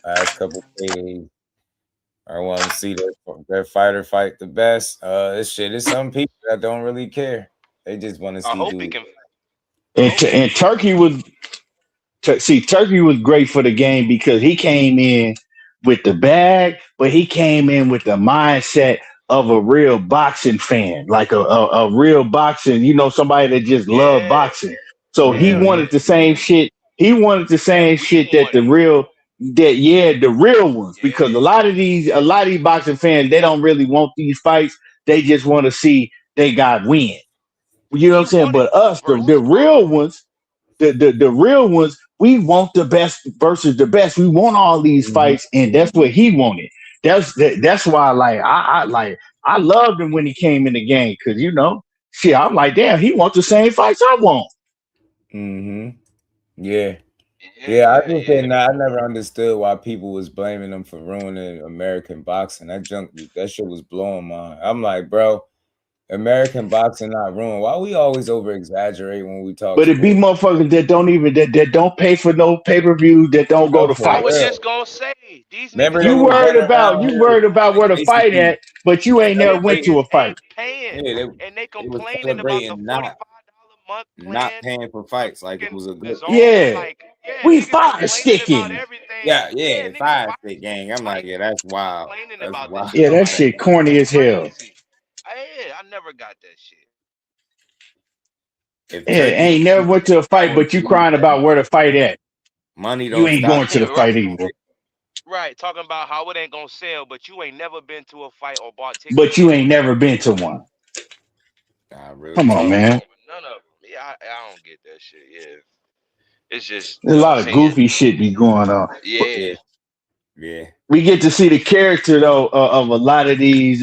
Last couple paydays. I want to see their fighter fight the best. This shit is some people that don't really care. They just want to I see hope he dude. can. I and hope he can get Turkey one. was see, Turkey was great for the game because he came in with the bag, but he came in with the mindset of a real boxing fan, like a real boxing, somebody that just loved Yeah, boxing. So he hell Mhm. wanted yeah. the same shit. He wanted the That same we shit that wanted. the real ones, because Yeah, a lot of these boxing fans, they don't really want these fights. They just want to see they got win. You know what he I'm saying? wanted But us, the versus real ones, the real ones, we want the best versus the best. We want all these Mhm. fights, and that's what he wanted. That's why, like, I loved him when he came in the game because shit, I'm like, damn, he wants the same fights I want. Mhm. Yeah. Yeah, Yeah, I just yeah. didn't. I never understood why people was blaming them for ruining American boxing. That shit was blowing my. I'm like, bro, American boxing not ruined. Why we always over exaggerate when we talk But it be sport? motherfuckers that don't even that don't pay for no pay-per-view, that don't go No, to for I was fights. just real. gonna say these Remember niggas they You don't was pay worried running for about around you here worried about where the fight basically at, but you ain't never went to celebrating. a motherfuckers fight. ain't paying, Yeah, and they they was complaining about the celebrating $45 a month not plan, paying for fights like it fucking was a the good. zone. Yeah. Like, yeah, We niggas fire complaining about sticking. everything. Yeah, Yeah, yeah, niggas five fire stick gang. sticking I'm like, like yeah, that's wild. complaining That's about this wild. shit. Yeah, I'm that like, shit niggas corny is as hell. crazy. I never got that shit. If Yeah, Turkey ain't never went to a fight, going but you through, crying about where the fight at. money You don't ain't stop. going to the Right, fight either. right. Talking about how it ain't gonna sell, but you ain't never been to a fight or bought tickets But to you a ain't fight. never been to one. Nah, real Come on, talk. Come man. on, none of yeah. I don't get that shit. Yeah, it's just There's a lot of saying. goofy shit be going on. But Yeah, Yeah, yeah. we get to see the character though of a lot of these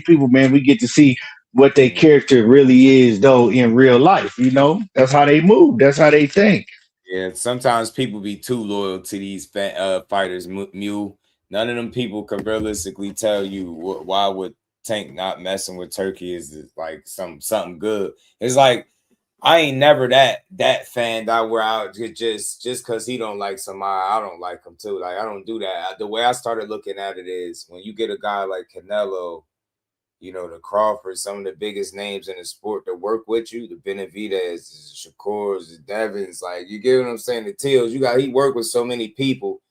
people, man. We get to see what their Mm. character really is though in real life. You know, that's how they move. That's how they think. Yeah, sometimes people be too loyal to these fighters. Mule, none of them people could realistically tell you why would Tank not messing with Turkey is like something good. It's like I ain't never that fan that where I just because he don't like somebody, I don't like him too. Like I don't do that. The way I started looking at it is when you get a guy like Canelo, the Crawford, some of the biggest names in the sport to work with you, the Benavidez, the Shakurs, the Devins, like you get what I'm saying, the Tills, he worked with so many people.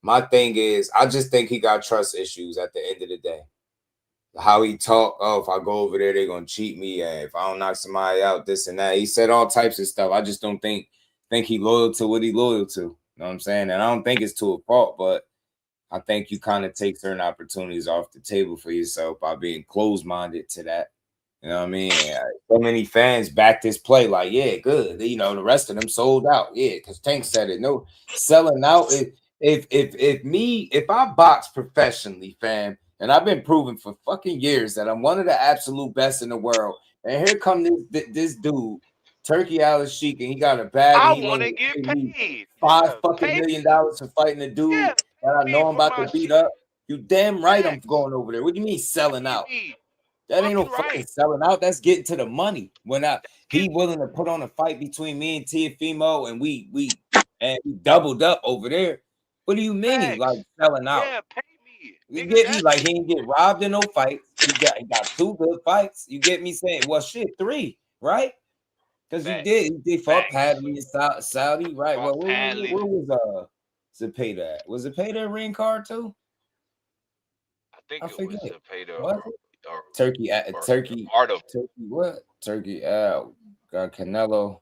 My thing is, I just think he got trust issues at the end of the day. How he talk, if I go over there, they're gonna cheat me. If I don't knock somebody out, this and that. He said all types of stuff. I just don't think he loyal to what he loyal to. You know what I'm saying? And I don't think it's to a fault, but I think you kind of take certain opportunities off the table for yourself by being closed-minded to that. You know what I mean? So many fans back this play like, yeah, good. The rest of them sold out. Yeah, because Tank said it. No, selling out. If I box professionally, fam, and I've been proving for fucking years that I'm one of the absolute best in the world, and here come this dude, Turkey Alice Sheik, and he got a bag, and I he want willing to to get pay me paid. five Yeah, fucking pay million me. dollars for fighting a dude Yeah, that I pay me know I'm for about my to beat shit. up. You damn right I'm Facts. going over there. What do you mean selling Pay out? me. That ain't no Fucking fucking right. selling out. That's getting to the money. He Get willing to put on a fight between me and Tiafimo, and we doubled up over there. What do you mean, like facts. selling out? Yeah, pay me, You nigga. get me? That's Like he ain't get robbed in no fights. He got two good fights. You get me saying, well, shit, three, right? Because facts. he fought Facts. Padley in Saudi, right? Fought Well, Padley. what was Zepeda? Was Zepeda a ring card too? I think I it was forget. Zepeda What? or Turkey, or Turkey, Artem. Turkey. What? Turkey. Got Canelo.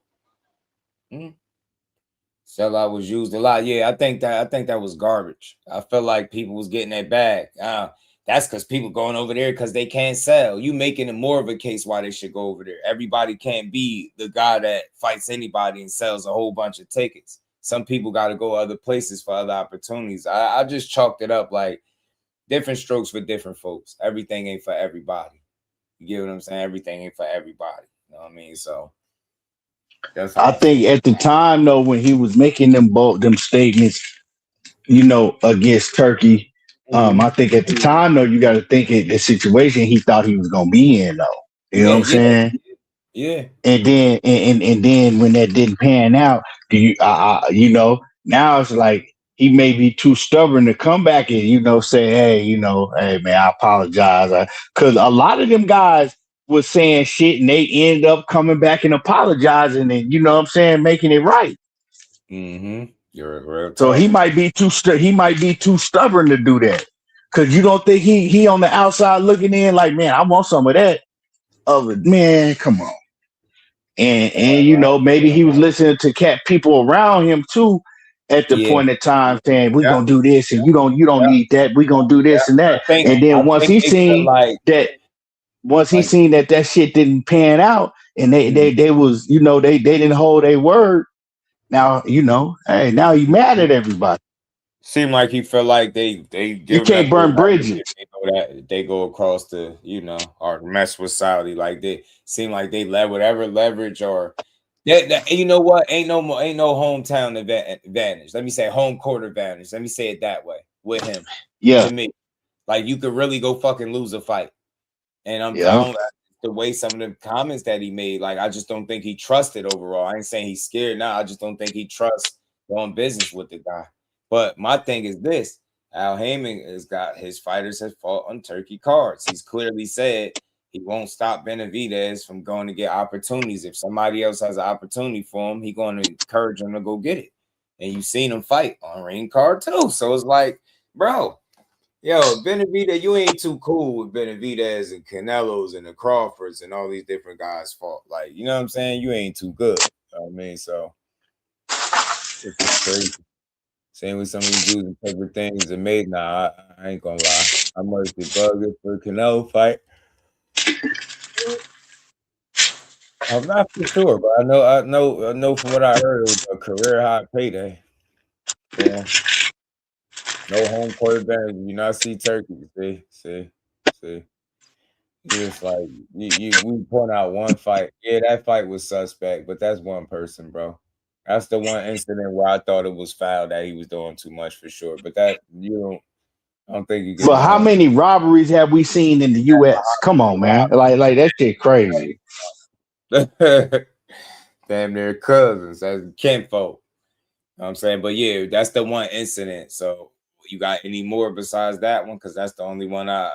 Sellout was used a lot. Yeah, I think that was garbage. I felt like people was getting that bag. That's because people going over there because they can't sell. You making it more of a case why they should go over there. Everybody can't be the guy that fights anybody and sells a whole bunch of tickets. Some people got to go other places for other opportunities. I just chalked it up like different strokes for different folks. Everything ain't for everybody. You get what I'm saying? Everything ain't for everybody. You know what I mean? So that's how I I see think it. at the time though, when he was making them statements, against Turkey, Mm-hmm. I think at the time though, you got to think the situation he thought he was gonna be in though. You know what Yeah, I'm yeah, saying? yeah. And then when that didn't pan out, now it's like he may be too stubborn to come back and say, hey man, I apologize, because a lot of them guys was saying shit and they end up coming back and apologizing and what I'm saying, making it right. Mm-hmm. You're a real So he talk. might be too stubborn to do that, because you don't think he on the outside looking in like, man, I want some of that. Man, come on. And maybe he was listening to people around him too at the Yeah, point in time saying, we're yeah, gonna do this and you don't yeah, need that, we're gonna do yeah. this and that. And I then once think he they feel seen that like that shit didn't pan out and they was they didn't hold their word. Now hey, now he mad at everybody. seem like he felt like they You giving can't up their burn leverage if bridges. they know that they go across the or mess with Saudi. Like they seem like they let whatever leverage or You know what? Ain't no hometown advantage. Let me say home court advantage. Let me say it that way with him. Yeah, To me, like you could really go fucking lose a fight. And I yeah. don't the way some of the comments that he made, like I just don't think he trusted overall. I ain't saying he's scared now. I just don't think he trusts doing business with the guy. But my thing is this: Al Heyman has got his fighters have fought on turkey cards. He's clearly said he won't stop Benavidez from going to get opportunities. If somebody else has an opportunity for him, he's going to encourage him to go get it. And you've seen him fight on ring card too. So it's like, bro, yo, Benavidez, you ain't too cool with Benavidez and Canelos and the Crawfords and all these different guys' fault. Like, you know what I'm saying? You ain't too good. You know what I mean, so it's just crazy. Same with some of these dudes and type of things and made. Nah, I ain't gonna lie. I must be bugging for the Canelo fight. I'm not for sure, but I know from what I heard, it was a career high payday. So no home court advantage. You not see Turkey. See. It's like we point out one fight. Yeah, that fight was suspect, but that's one person, bro. That's the one incident where I thought it was foul that he was doing too much for sure. But that I don't think you get But no how home. many robberies have we seen in the U.S.? Come on, man. Like that shit crazy. Damn, they're cousins. That's kinfolk. You know what I'm saying, but yeah, that's the one incident. So you got any more besides that one? Because that's the only one I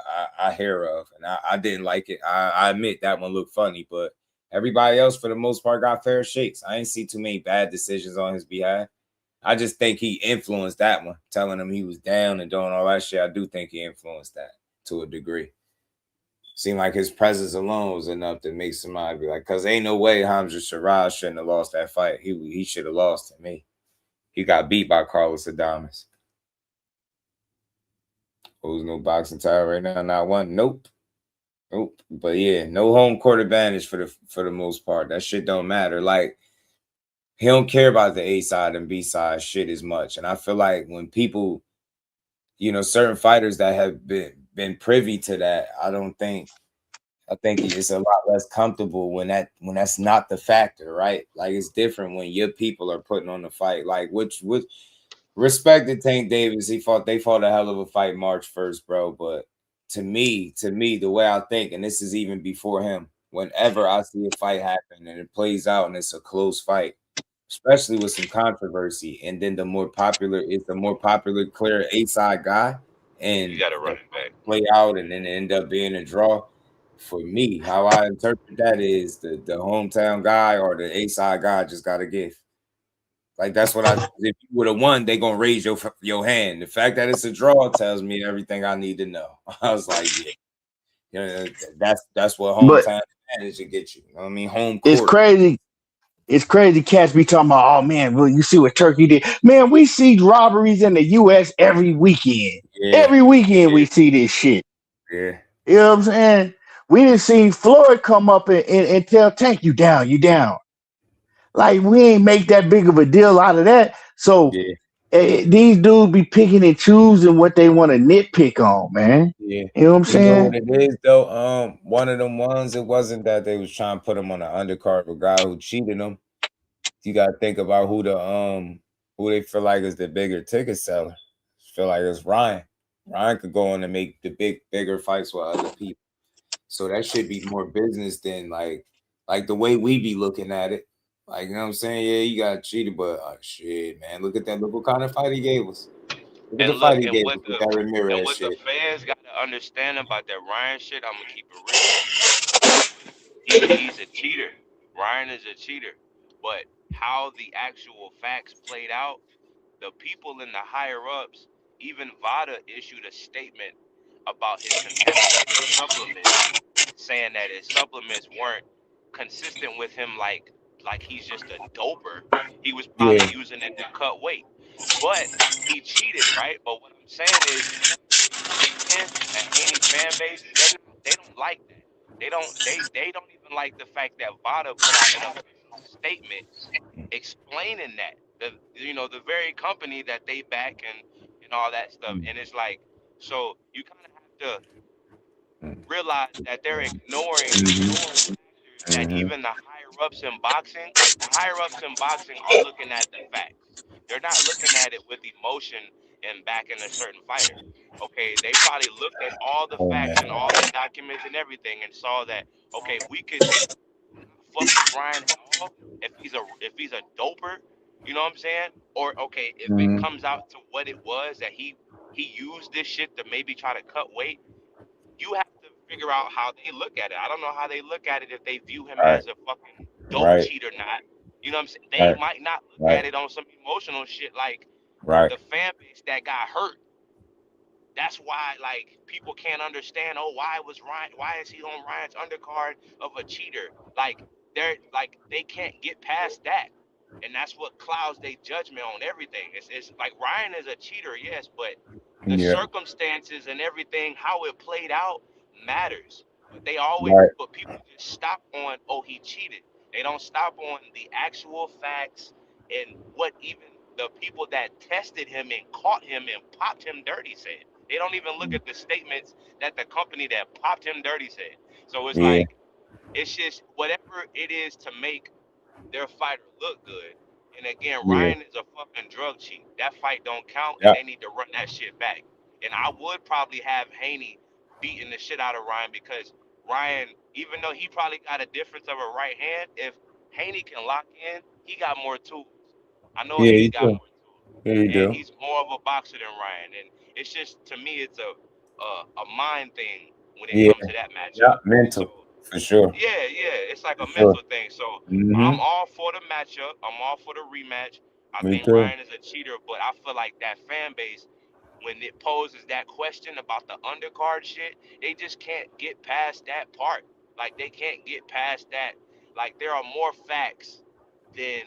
hear of, and I didn't like it. I admit that one looked funny, but everybody else for the most part got fair shakes. I didn't see too many bad decisions on his behalf. I just think he influenced that one, telling him he was down and doing all that shit. I do think he influenced that to a degree. Seemed like his presence alone was enough to make somebody be like, because ain't no way Hamza Shiraz shouldn't have lost that fight. He should have lost to me. He got beat by Carlos Adames. Who's no boxing title right now? Not one. Nope. But yeah, no home court advantage for the most part. That shit don't matter. Like he don't care about the A side and B side shit as much. And I feel like when people, certain fighters that have been privy to that, I think it's a lot less comfortable when that's not the factor, right? Like it's different when your people are putting on the fight. Like which respect to Tank Davis. They fought a hell of a fight March 1st, bro. But to me, the way I think, and this is even before him, whenever I see a fight happen and it plays out and it's a close fight, especially with some controversy, and then the more popular clear A side guy, You and got to run the it back. play out and then end up being a draw. For me, how I interpret that is the hometown guy or the A side guy just got to give. Like that's what if you would have won, they gonna raise your hand. The fact that it's a draw tells me everything I need to know. I was like, yeah, that's what But hometown advantage to get you. You know what I mean, home it's court. crazy. It's crazy. Cats be talking about, oh man, well, you see what Turkey did. Man, we see robberies in the U.S. every weekend. Yeah, Every weekend we see this shit. yeah, You know what I'm saying? We didn't see Floyd come up and tell Tank, you down, you down. Like we ain't make that big of a deal out of that. So yeah, these dudes be picking and choosing what they want to nitpick on, man. yeah. You know what I'm You know what saying? it is though? One of them ones. It wasn't that they was trying to put him on the undercard of a guy who cheated him. You got to think about who they feel like is the bigger ticket seller. Feel like it's Ryan. Ryan could go on and make the bigger fights with other people. So that should be more business than like the way we be looking at it. Like, you know what I'm saying? Yeah, you got cheated, but shit, man. Look at that. Look what kind of fight he gave us. Look at the And fight look, he gave us with that and Ramirez what the shit. fans got to understand about that Ryan shit, I'm gonna keep it real. He's a cheater. Ryan is a cheater. But how the actual facts played out, the people in the higher ups, even Vada issued a statement about his contaminated supplements, saying that his supplements weren't consistent with him like he's just a doper. He was Yeah, probably using it to cut weight. But he cheated, right? But what I'm saying is the fans, the Haney fan base, they don't like that. They don't even like the fact that Vada put out an official statement explaining that the very company that they back and all that stuff. And it's like, so you kind of have to realize that they're ignoring factors that mm-hmm. even the higher higher ups in boxing, like the higher ups in boxing are looking at the facts. They're not looking at it with emotion and backing a certain fighter. Okay, they probably looked at all the Oh facts man. and all the documents and everything and saw that okay, we could not fuck with Ryan at all if he's a doper, you know what I'm saying? Or okay, if it Mm-hmm. comes out to what it was that he used this shit to maybe try to cut weight, you have to figure out how they look at it. I don't know how they look at it if they view him Right. as a fucking dope Right. cheat or not. You know what I'm saying? They Right. might not look Right. at it on some emotional shit like Right. the fan base that got hurt. That's why like people can't understand. Oh, why was Ryan? Why is he on Ryan's undercard of a cheater? Like they can't get past that, and that's what clouds their judgment on everything. It's like Ryan is a cheater, yes, but the Yeah. circumstances and everything, how it played out, matters. Right. But people just stop on, oh, he cheated. They don't stop on the actual facts and what even the people that tested him and caught him and popped him dirty said. They don't even look at the statements that the company that popped him dirty said. So it's Yeah. like, it's just whatever it is to make their fighter look good. And again, Yeah. Ryan is a fucking drug cheat. That fight don't count, and Yeah. they need to run that shit back. And I would probably have Haney beating the shit out of Ryan because Ryan, even though he probably got a difference of a right hand, if Haney can lock in, he got more tools. I know Yeah. Haney You got do. more tools, Yeah. You and do. he's more of a boxer than Ryan. And it's just to me, it's a mind thing when it Yeah. comes to that matchup. Yeah. Mental. So For sure. yeah, it's like For a sure. mental thing. So I'm Mm-hmm. all for the matchup. I'm all for the rematch. I Me think too. Ryan is a cheater, but I feel like that fan base, when it poses that question about the undercard shit, they just can't get past that part. Like they can't get past that. Like there are more facts than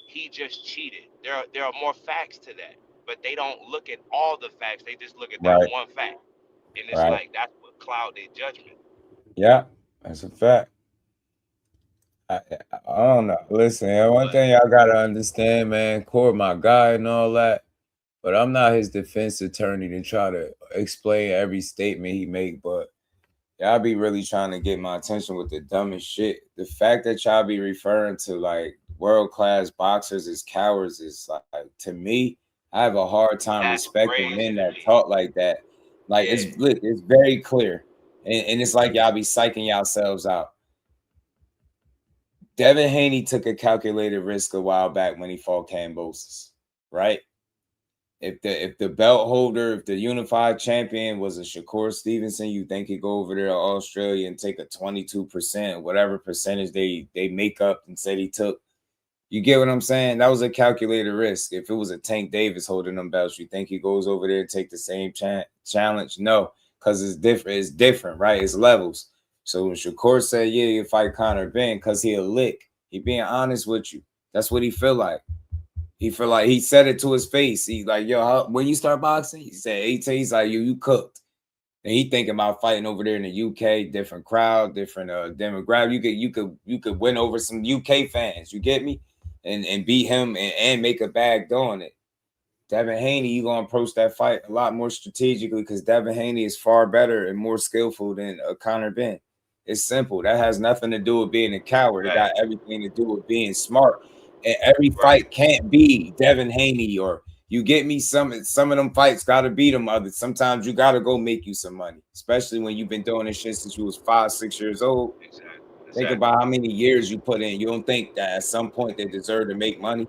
he just cheated. There are more facts to that, but they don't look at all the facts. They just look at that Right. one fact, and it's Right. like that's what cloud their judgment. Yeah. That's a fact. I don't know. Listen, one But thing y'all gotta understand, man. Core, my guy, and all that. But I'm not his defense attorney to try to explain every statement he make. But y'all be really trying to get my attention with the dumbest shit. The fact that y'all be referring to like world class boxers as cowards is like to me, I have a hard time that's respecting crazy men to that me. talk like that. Like Yeah, it's very clear, and it's like y'all be psyching yourselves out. Devin Haney took a calculated risk a while back when he fought Cambosis, right? If the belt holder, if the unified champion was a Shakur Stevenson, you think he'd go over there to Australia and take a 22%, whatever percentage they make up and said he took. You get what I'm saying? That was a calculated risk. If it was a Tank Davis holding them belts, you think he goes over there and take the same challenge? No, because it's different. It's different, right? It's levels. So when Shakur said, yeah, you fight Conor Ben because he a lick. He being honest with you. That's what he feel like. He feel like he said it to his face. He's like, yo, when you start boxing? He said 18. He's like, you cooked. And he thinking about fighting over there in the UK, different crowd, different demographic. You could win over some UK fans. You get me? And beat him and make a bag doing it. Devin Haney, you gonna approach that fight a lot more strategically because Devin Haney is far better and more skillful than Conor Ben. It's simple. That has nothing to do with being a coward. It got right, everything to do with being smart. And every right. fight can't be Devin Haney or you get me. Some of them fights gotta beat them others. Sometimes you gotta go make you some money, especially when you've been doing this shit since you was 5, 6 years old. Exactly, Think exactly. about how many years you put in. You don't think that at some point they deserve to make money? You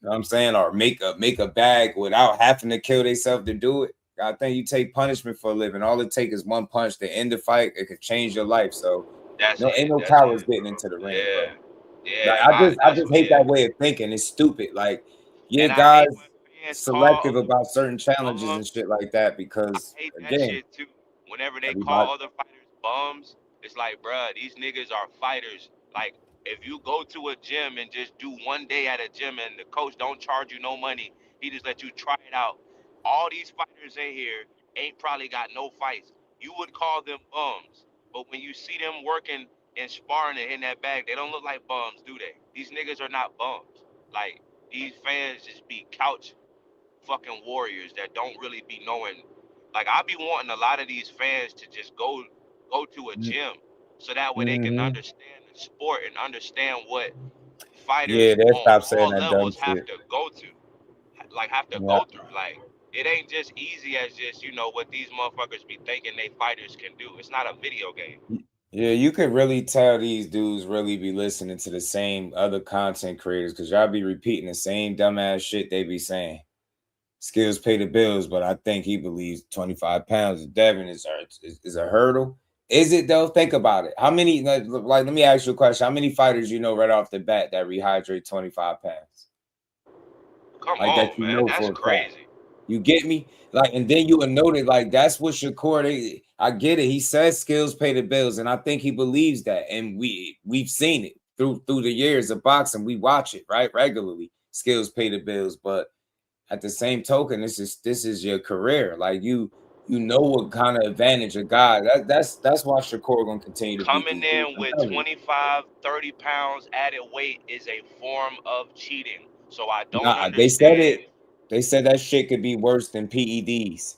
know what I'm saying? Or make a bag without having to kill themselves to do it. I think you take punishment for a living. All it takes is one punch to end the fight. It could change your life. So That's no, ain't it. no That's cowards it, getting bro. into the ring, bro. Yeah, Like yeah. I That's just what. hate that Yeah. way of thinking. It's stupid. Like, yeah, And I hate guys when fans call selective other about certain fighters challenges and bums. shit like that I because hate that again, shit too. Whenever they everybody call other fighters bums, it's like, bruh, these niggas are fighters. Like, if you go to a gym and just do one day at a gym and the coach don't charge you no money, he just let you try it out. All these fighters in here ain't probably got no fights. You would call them bums. But when you see them working and sparring and in that bag, they don't look like bums, do they? These niggas are not bums. Like, these fans just be couch fucking warriors that don't really be knowing. Like I be wanting a lot of these fans to just go to a gym so that way they can mm-hmm, understand the sport and understand what fighters Yeah, they on stop saying all that dumb levels have shit. to go to, like have to Yeah. go through. Like it ain't just easy as just what these motherfuckers be thinking they fighters can do. It's not a video game. Yeah, you could really tell these dudes really be listening to the same other content creators because y'all be repeating the same dumbass shit they be saying. Skills pay the bills, but I think he believes 25 pounds of Devin is a hurdle. Is it though? Think about it. How many, let me ask you a question. How many fighters you know right off the bat that rehydrate 25 pounds? Come Like that on, you man. know That's for a fact. crazy. You get me? Like, and then you would know that, like, that's what Shakur, I get it. He says skills pay the bills, and I think he believes that. And we've seen it through the years of boxing. We watch it, right? Regularly. Skills pay the bills. But at the same token, this is your career. Like you know what kind of advantage a guy that's why Shakur gonna continue to beat Coming these dudes. in I'm with telling you. 25, 30 pounds added weight is a form of cheating. So I don't Nah, they said understand. it. They said that shit could be worse than PEDs.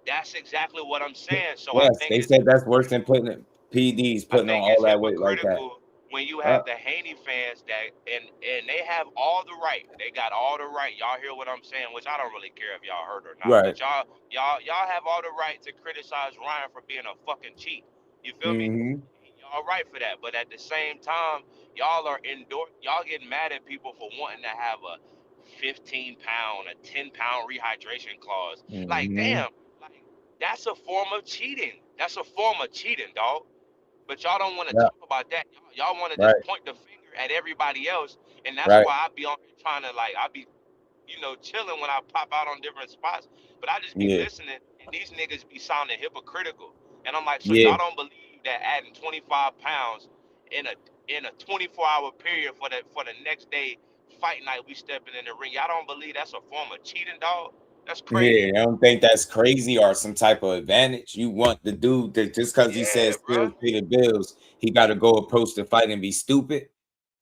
That's exactly what I'm saying. So I Yes, think they it's said that's worse than hypocritical. putting PEDs, I putting on think all it's that weight like that. hypocritical when you Uh, have the Haney fans that and they have all the right. They got all the right. Y'all hear what I'm saying? Which I don't really care if y'all heard or not. right. But y'all have all the right to criticize Ryan for being a fucking cheat. You feel me? Mm-hmm. Y'all right for that. But at the same time, y'all are y'all getting mad at people for wanting to have a 15-pound, a 10-pound rehydration clause. Like, Mm-hmm. damn, like that's a form of cheating. That's a form of cheating, dog. But y'all don't want to Yeah. talk about that. Y'all want to Right. just point the finger at everybody else, and that's Right. why I be on here trying to I be chilling when I pop out on different spots. But I just be Yeah. listening, and these niggas be sounding hypocritical. And I'm like, so Yeah. y'all don't believe that adding 25 pounds in a 24-hour period for the next day fight night we stepping in the ring? Y'all don't believe that's a form of cheating, dog? That's crazy. Yeah. I don't think that's crazy or some type of advantage. You want the dude that just because he Yeah, says bro. skills pay the bills, he got to go approach the fight and be stupid.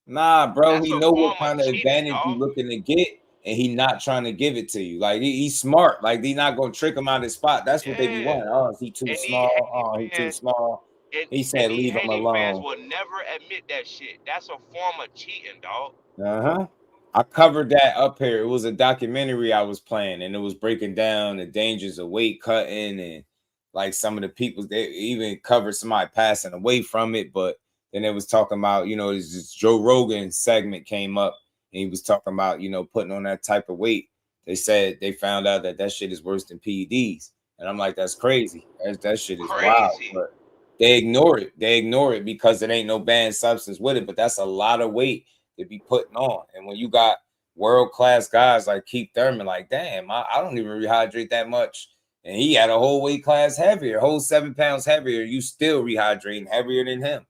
Nah, bro, That's he a know what form of kind of cheating, advantage you dog. looking to get, and he not trying to give it to you. Like he's smart. Like he not gonna trick him out of his spot. That's what they be Yeah. wanting. Oh, is he too And these small? Haney Oh, he too fans small. He and said, these leave him Haney fans alone. will never admit that shit. That's a form of cheating, dog. Uh-huh. I covered that up here. It was a documentary I was playing, and it was breaking down the dangers of weight cutting and like some of the people they even covered somebody passing away from it. But then it was talking about, this Joe Rogan segment came up and he was talking about, putting on that type of weight. They said they found out that shit is worse than PEDs. And I'm like, that's crazy. That shit is wild. Crazy. But they ignore it. They ignore it because it ain't no banned substance with it. But that's a lot of weight to be putting on. And when you got world class guys like Keith Thurman, like, damn, I don't even rehydrate that much. And he had a whole weight class heavier, whole 7 pounds heavier. You still rehydrating heavier than him.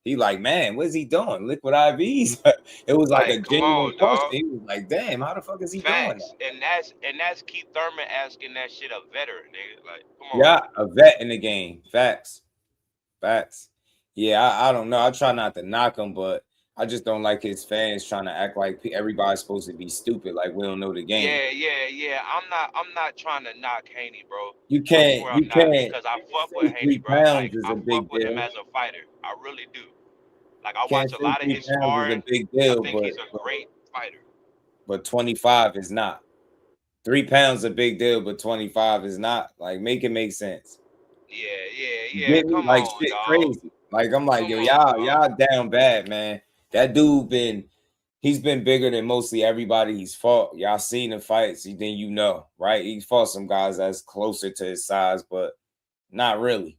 He like, man, what is he doing? Liquid IVs. It was like a Like, come genuine on, question. dog. He was like, damn, how the fuck is he doing that? Facts. And that's Keith Thurman asking that shit a veteran, nigga. Like, come on, Yeah, man. a vet in the game. Facts. Facts. Yeah, I don't know. I try not to knock him, but I just don't like his fans trying to act like everybody's supposed to be stupid, like we don't know the game. Yeah. I'm not trying to knock Haney, bro. You I can't, swear you I'm not can't because I fuck with say Haney, three bro. pounds Like is I a big fuck with him deal. as a fighter. I really do. Like I Can't watch a say lot of his 3 pounds is a sparring. big I deal, think but he's a great fighter. 25 is not. 3 pounds is a big deal, but 25 is not. Like, make it make sense. You Yeah. get me? Come Like on, shit dog. crazy. Like I'm like, Come yo, on, dog. y'all down bad, man. That dude he's been bigger than mostly everybody he's fought. Y'all seen the fights, then right? He fought some guys that's closer to his size, but not really.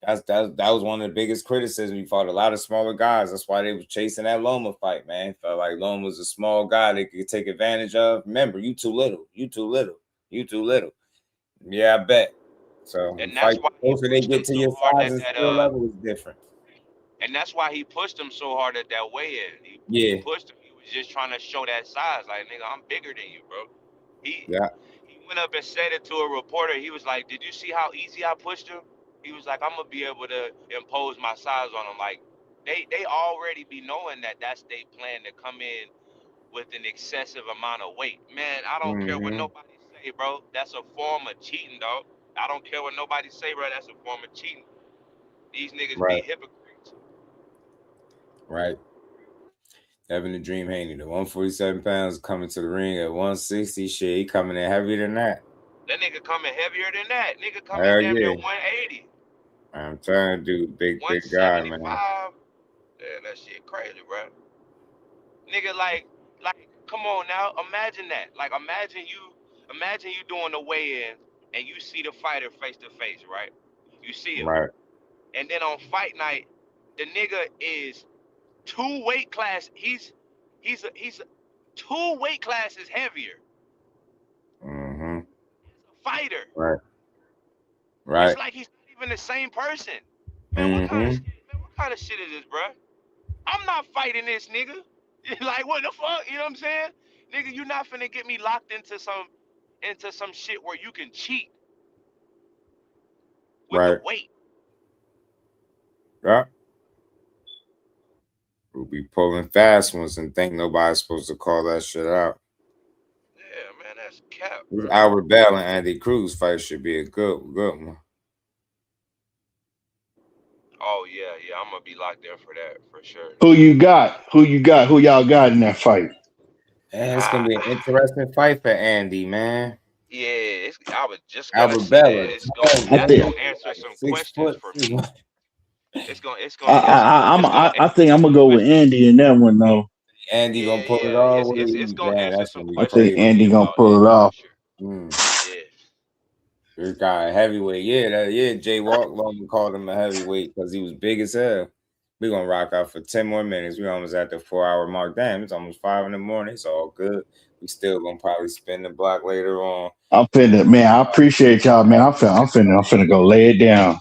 That was one of the biggest criticisms. He fought a lot of smaller guys. That's why they was chasing that Loma fight, man. Felt like Loma was a small guy they could take advantage of. Remember, you too little. You too little. You too little. Yeah, I bet. So the And fight that's why he closer they pushed him get to so your hard size at and that skill level is different. and that's why he pushed him so hard at that weigh-in. He Yeah, pushed him. He was just trying to show that size, like nigga, I'm bigger than you, bro. He yeah. he went up and said it to a reporter. He was like, "Did you see how easy I pushed him?" He was like, "I'm gonna be able to impose my size on him." Like they already be knowing that that's their plan to come in with an excessive amount of weight. Man, I don't care what Mm-hmm. nobody say, bro. That's a form of cheating, dog. I don't care what nobody say, bro. That's a form of cheating. These niggas be Right. hypocrites. Right. Devin the Dream Haney, the 147 pounds coming to the ring at 160. Shit, he coming in heavier than that. That nigga coming heavier than that. Nigga coming Hell damn near yeah. 180. I'm trying to do big guy, man. 175. Yeah, that shit crazy, bro. Nigga, like, come on now. Imagine that. Like, imagine you doing the weigh-in and you see the fighter face to face, right? You see him. Right. And then on fight night, the nigga is 2 weight class. He's 2 weight classes heavier. Mm-hmm. Fighter. Right. Right. It's like he's not even the same person. Man, Mm-hmm. what kind of shit is this, bro? I'm not fighting this nigga. Like, what the fuck? You know what I'm saying? Nigga, you not finna get me locked into some shit where you can cheat with the Right. weight. Yeah. We'll be pulling fast ones and think nobody's supposed to call that shit out. Yeah, man, that's cap, This bro. Albert Bell and Andy Cruz fight should be a good one. Oh yeah, I'm gonna be locked in for that for sure. Who you got? Who y'all got in that fight? Man, it's gonna be an interesting fight for Andy, man. Yeah, I was just gonna Albert say Bell, that. I That's think gonna answer like some 6 questions foot. for me. It's gonna I think I'm gonna go with Andy in that one though. Andy gonna pull it yeah. off. It's gonna Man, answer that's some gonna be I questions think for crazy. me Andy gonna about pull that it off. for sure. Mm. Yeah. This guy, heavyweight. Yeah, Jay Walk Long called him a heavyweight because he was big as hell. We're gonna rock out for 10 more minutes. We're almost at the 4-hour mark. Damn, it's almost 5 in the morning. It's all good. We still gonna probably spin the block later on. I appreciate y'all, man. I'm finna go lay it down.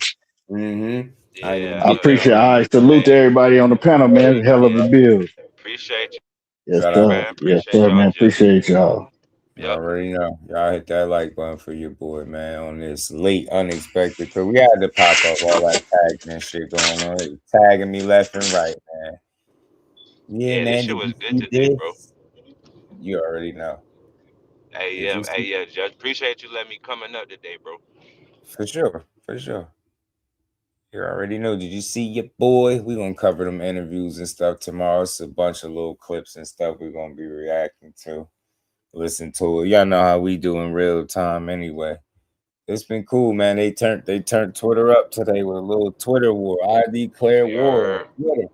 Mm-hmm. I Yeah, I appreciate man. I salute to everybody on the panel, man. It's a hell of a build. Appreciate you. Yes, Shout out. sir. Man, Yes, appreciate sir, y'all, man. Just. Appreciate y'all. You Yep. already know. Y'all hit that like button for your boy, man, on this late unexpected. Cause we had to pop up all that tagging and shit going on. It was tagging me left and right, man. Yeah, Yeah, this man. shit Did was you good see today, bro. this? You already know. Did you Hey, see? yeah, Judge. Appreciate you letting me coming up today, bro. For sure. For sure. You already know. Did you see your boy? We're gonna cover them interviews and stuff tomorrow. It's a bunch of little clips and stuff we're gonna be reacting to. Listen to it. Y'all know how we do in real time anyway. It's been cool, man. They turned Twitter up today with a little Twitter war. I declare war on You're. Twitter.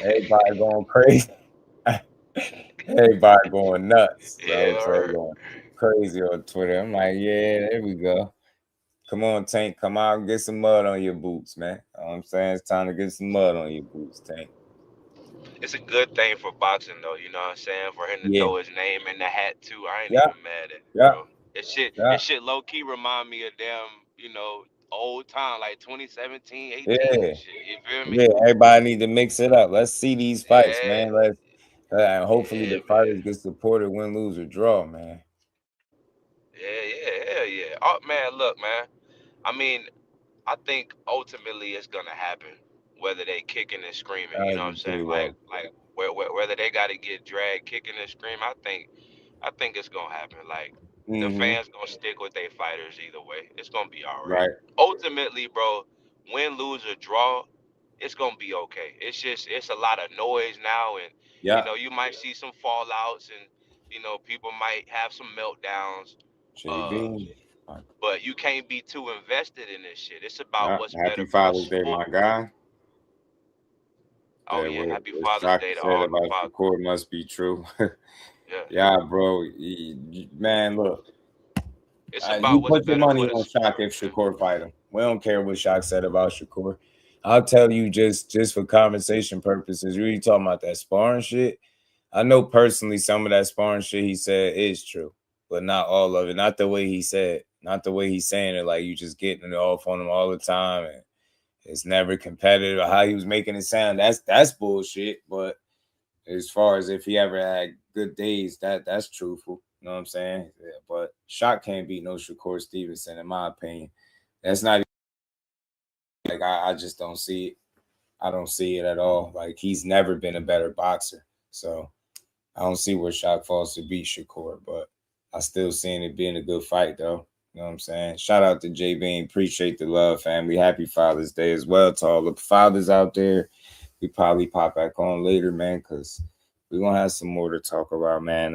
Everybody going crazy. Everybody going nuts. So I'm saying Yeah. going crazy on Twitter. I'm like, yeah, there we go. Come on, Tank. Come out and get some mud on your boots, man. You know what I'm saying? It's time to get some mud on your boots, Tank. It's a good thing for boxing, though. You know what I'm saying? For him to Yeah. throw his name in the hat too. I ain't Yeah. even mad at it, Yeah. bro. It Yeah. shit low key remind me of damn, old time like 2017, 18 Yeah. and shit. You feel me? Yeah. Everybody need to mix it up. Let's see these fights, Yeah, man. Hopefully yeah, the man. fighters get supported, win, lose, or draw, man. Yeah, hell yeah. Oh man, look, man. I mean, I think ultimately it's gonna happen, whether they kicking and screaming. You I know what I'm agree, saying? J-Walk. Whether they got to get dragged kicking and screaming. I think it's gonna happen. Like the Mm-hmm. fans gonna stick with their fighters either way. It's gonna be all right. Right. Ultimately, bro, win, lose or draw, it's gonna be okay. It's a lot of noise now, and Yeah. you might see some fallouts, and people might have some meltdowns. Uh, JB. but you can't be too invested in this shit. It's about Yeah. what's better Happy for the Father's Day, sport. my guy. Oh That yeah, happy what Father's Shock Day to said all the about the fathers. court must be true. Yeah, Yeah, bro. Man, look. it's You about what's put your better money for the on Shock sport, if man. Shakur fight him. We don't care what Shock said about Shakur. I'll tell you just for conversation purposes, you really talking about that sparring shit. I know personally some of that sparring shit he said is true, but not all of it. Not the way he said, not the way he's saying it, like you just getting it off on him all the time and it's never competitive. Or how he was making it sound, that's bullshit. But as far as if he ever had good days, that's truthful. You know what I'm saying? Yeah, but Shock can't beat no Shakur Stevenson, in my opinion. That's not like I just don't see it. I don't see it at all. Like he's never been a better boxer. So I don't see where Shock falls to beat Shakur, but I still seeing it being a good fight though. You know what I'm saying? Shout out to J Bean. Appreciate the love, family. Happy Father's Day as well to all the fathers out there. we probably pop back on later, man, because we're gonna have some more to talk about, man.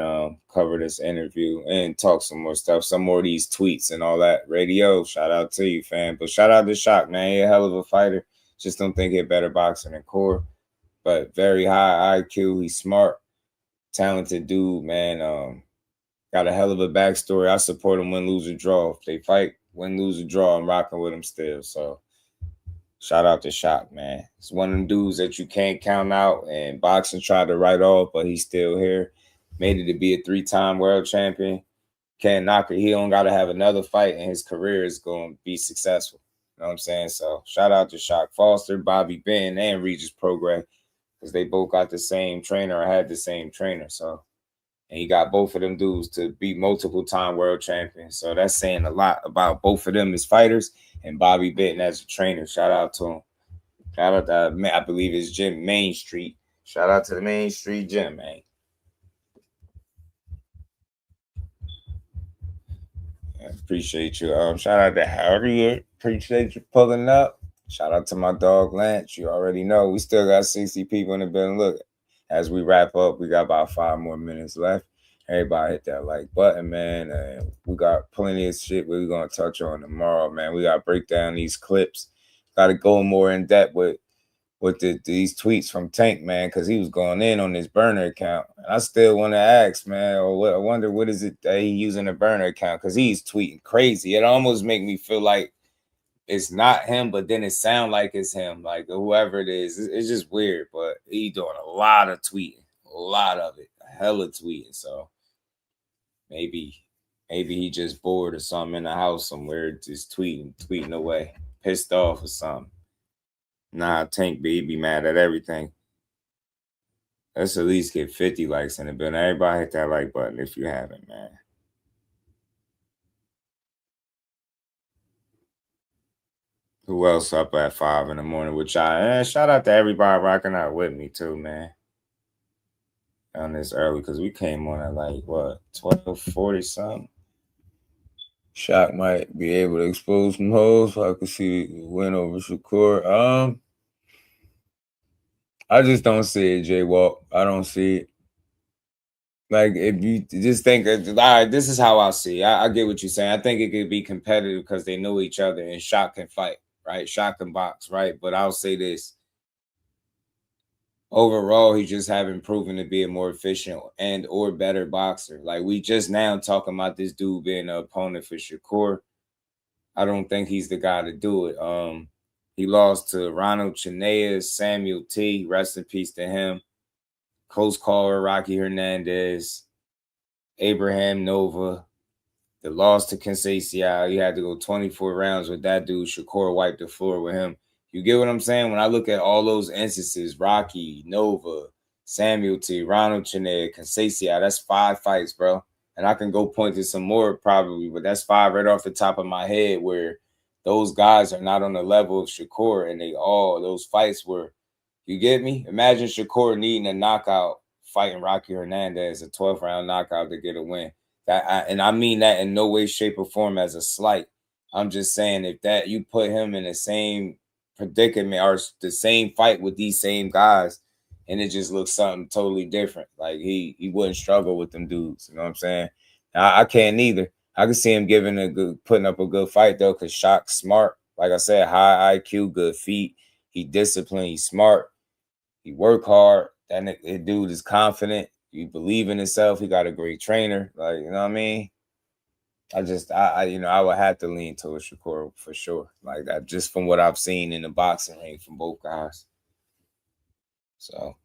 Cover this interview and talk some more stuff, some more of these tweets and all that. Radio, shout out to you, fam. But shout out to Shock, man. He a hell of a fighter. Just don't think he a better boxer than Core. But very high IQ. He's smart, talented dude, man. Got a hell of a backstory. I support him win, lose, or draw. If they fight, win, lose, or draw, I'm rocking with him still. So shout out to Shock, man. It's one of them dudes that you can't count out, and boxing tried to write off, but he's still here. Made it to be a 3-time world champion. Can't knock it. He don't got to have another fight, and his career is going to be successful. You know what I'm saying? So shout out to Shock Foster, Bobby Ben, and Regis Prograis, because they both got the same trainer or had the same trainer. So, and he got both of them dudes to be multiple-time world champions. So that's saying a lot about both of them as fighters and Bobby Benton as a trainer. Shout out to him. Shout out to, I believe it's Gym Main Street. Shout out to the Main Street Gym, man. I appreciate you. Shout out to Harriet. Appreciate you pulling up. Shout out to my dog Lance. You already know we still got 60 people in the building. Look, as we wrap up, we got about 5 more minutes left. Everybody hit that like button, man. We got plenty of shit we're gonna touch on tomorrow, man. We gotta break down these clips. Got to go more in depth with these tweets from Tank, man, because he was going in on his burner account. And I still want to ask, man, I wonder what is it that he using a burner account, because he's tweeting crazy. It almost make me feel like it's not him, but then it sound like it's him, like whoever it is. It's just weird, but he doing a lot of tweeting, a lot of it, a hell of tweeting. So maybe he just bored or something in the house somewhere, just tweeting away, pissed off or something. Nah, Tank be mad at everything. Let's at least get 50 likes in the building. Everybody hit that like button if you haven't, man. Who else up at 5 in the morning with y'all? And shout out to everybody rocking out with me too, man. On this early, because we came on at like what, 12:40 something. Shock might be able to expose some holes so I could see the win over Shakur. I just don't see it, J Walk. I don't see it. Like, if you just think, all right, this is how I see it. I get what you're saying. I think it could be competitive because they know each other and Shock can fight, right? Shock can box, right? But I'll say this. Overall, he just haven't proven to be a more efficient and or better boxer. Like, we just now talking about this dude being an opponent for Shakur. I don't think he's the guy to do it. He lost to Ronald Chinea, Samuel T. Rest in peace to him. Close caller, Rocky Hernandez, Abraham Nova. The loss to Conceição, you had to go 24 rounds with that dude. Shakur wiped the floor with him. You get what I'm saying? When I look at all those instances, Rocky, Nova, Samuel T, Ronald Chinea, Conceição, that's 5 fights, bro. And I can go point to some more probably, but that's 5 right off the top of my head where those guys are not on the level of Shakur, and those fights were, you get me? Imagine Shakur needing a knockout, fighting Rocky Hernandez, a 12th round knockout to get a win. And I mean that in no way, shape, or form as a slight. I'm just saying, if that you put him in the same predicament or the same fight with these same guys, and it just looks something totally different. Like he wouldn't struggle with them dudes. You know what I'm saying? I can't either. I can see him putting up a good fight though, because Shock's smart. Like I said, high IQ, good feet. He disciplined. He's smart. He work hard. That dude is confident. He believe in himself. He got a great trainer. Like, you know what I mean? I would have to lean towards Shakur for sure. Like that, just from what I've seen in the boxing ring from both guys. So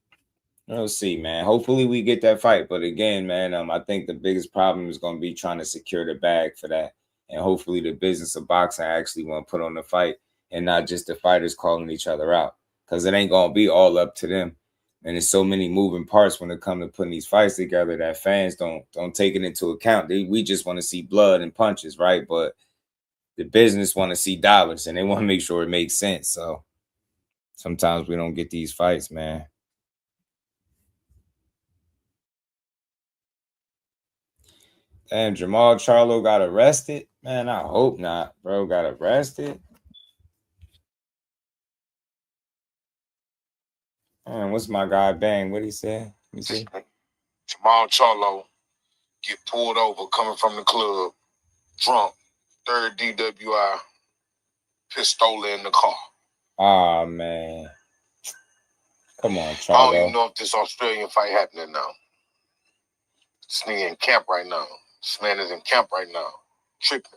we'll see, man. Hopefully we get that fight. But again, man, I think the biggest problem is going to be trying to secure the bag for that. And hopefully the business of boxing actually want to put on the fight and not just the fighters calling each other out. Because it ain't going to be all up to them. And there's so many moving parts when it comes to putting these fights together that fans don't take it into account. We just want to see blood and punches, right? But the business want to see dollars, and they want to make sure it makes sense. So sometimes we don't get these fights, man. Damn, Jamal Charlo got arrested? Man, I hope not, bro. Got arrested? What's my guy Bang? What he said? You see? Jamal Charlo get pulled over coming from the club, drunk, third DWI, pistola in the car. Oh man. Come on, Charlo. I don't even know if this Australian fight happening now. This nigga in camp right now. This man is in camp right now. Tripping.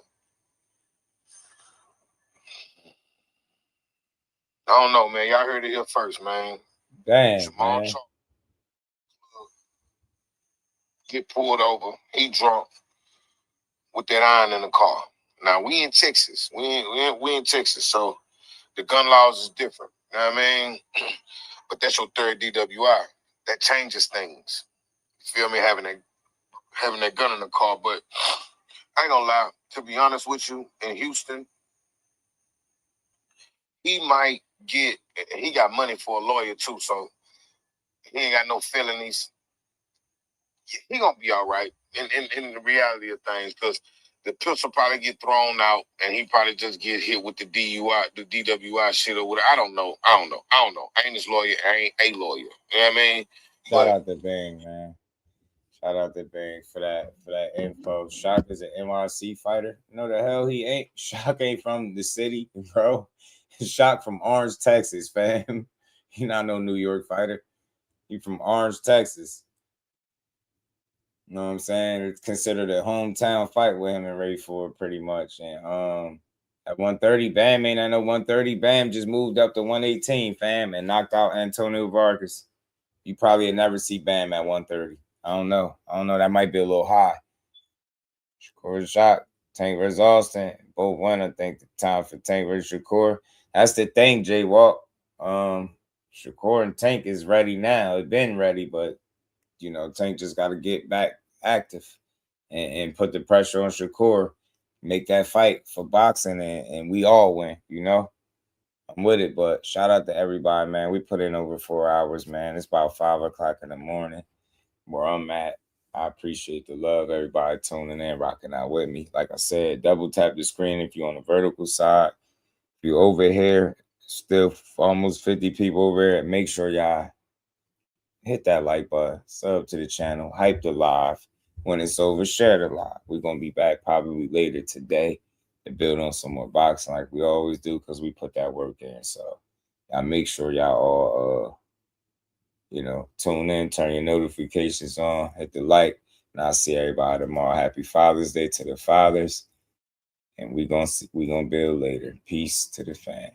I don't know, man. Y'all heard it here first, man. Damn, Jamal man. Charlo get pulled over. He drunk with that iron in the car. Now we in Texas. We in Texas, so the gun laws is different. You know what I mean? But that's your third DWI. That changes things. You feel me? Having that gun in the car. But I ain't gonna lie. To be honest with you, in Houston, he got money for a lawyer too, so he ain't got no felonies. He gonna be all right in the reality of things, because the pistol probably get thrown out and he probably just get hit with the DUI, the DWI shit or whatever. I don't know. I ain't his lawyer. I ain't a lawyer. You know what I mean? Shout out to Bang, man. Shout out to Bang for that info. Shock is an NYC fighter. No, the hell he ain't. Shock ain't from the city, bro. Shock from Orange, Texas, fam. He not no New York fighter. He from Orange, Texas. You know what I'm saying? It's considered a hometown fight with him and Ray Ford, pretty much. And at 130, Bam ain't at no 130. Bam just moved up to 118, fam, and knocked out Antonio Vargas. You probably had never see Bam at 130. I don't know. That might be a little high. Shakur shot. Tank versus Austin. Both won. I think the time for Tank versus Shakur. That's the thing, Jay Walk. Shakur and Tank is ready now. It's been ready, but you know, Tank just got to get back active and put the pressure on Shakur, make that fight for boxing, and we all win, you know? I'm with it, but shout out to everybody, man. We put in over 4 hours, man. It's about 5 o'clock in the morning where I'm at. I appreciate the love, everybody tuning in, rocking out with me. Like I said, double tap the screen if you're on the vertical side. If you're over here, still almost 50 people over here, make sure y'all hit that like button, sub to the channel, hype the live. When it's over, share the live. We're going to be back probably later today to build on some more boxing like we always do, because we put that work in. So y'all make sure y'all all, tune in, turn your notifications on, hit the like, and I'll see everybody tomorrow. Happy Father's Day to the fathers, and we're gonna build later. Peace to the fam.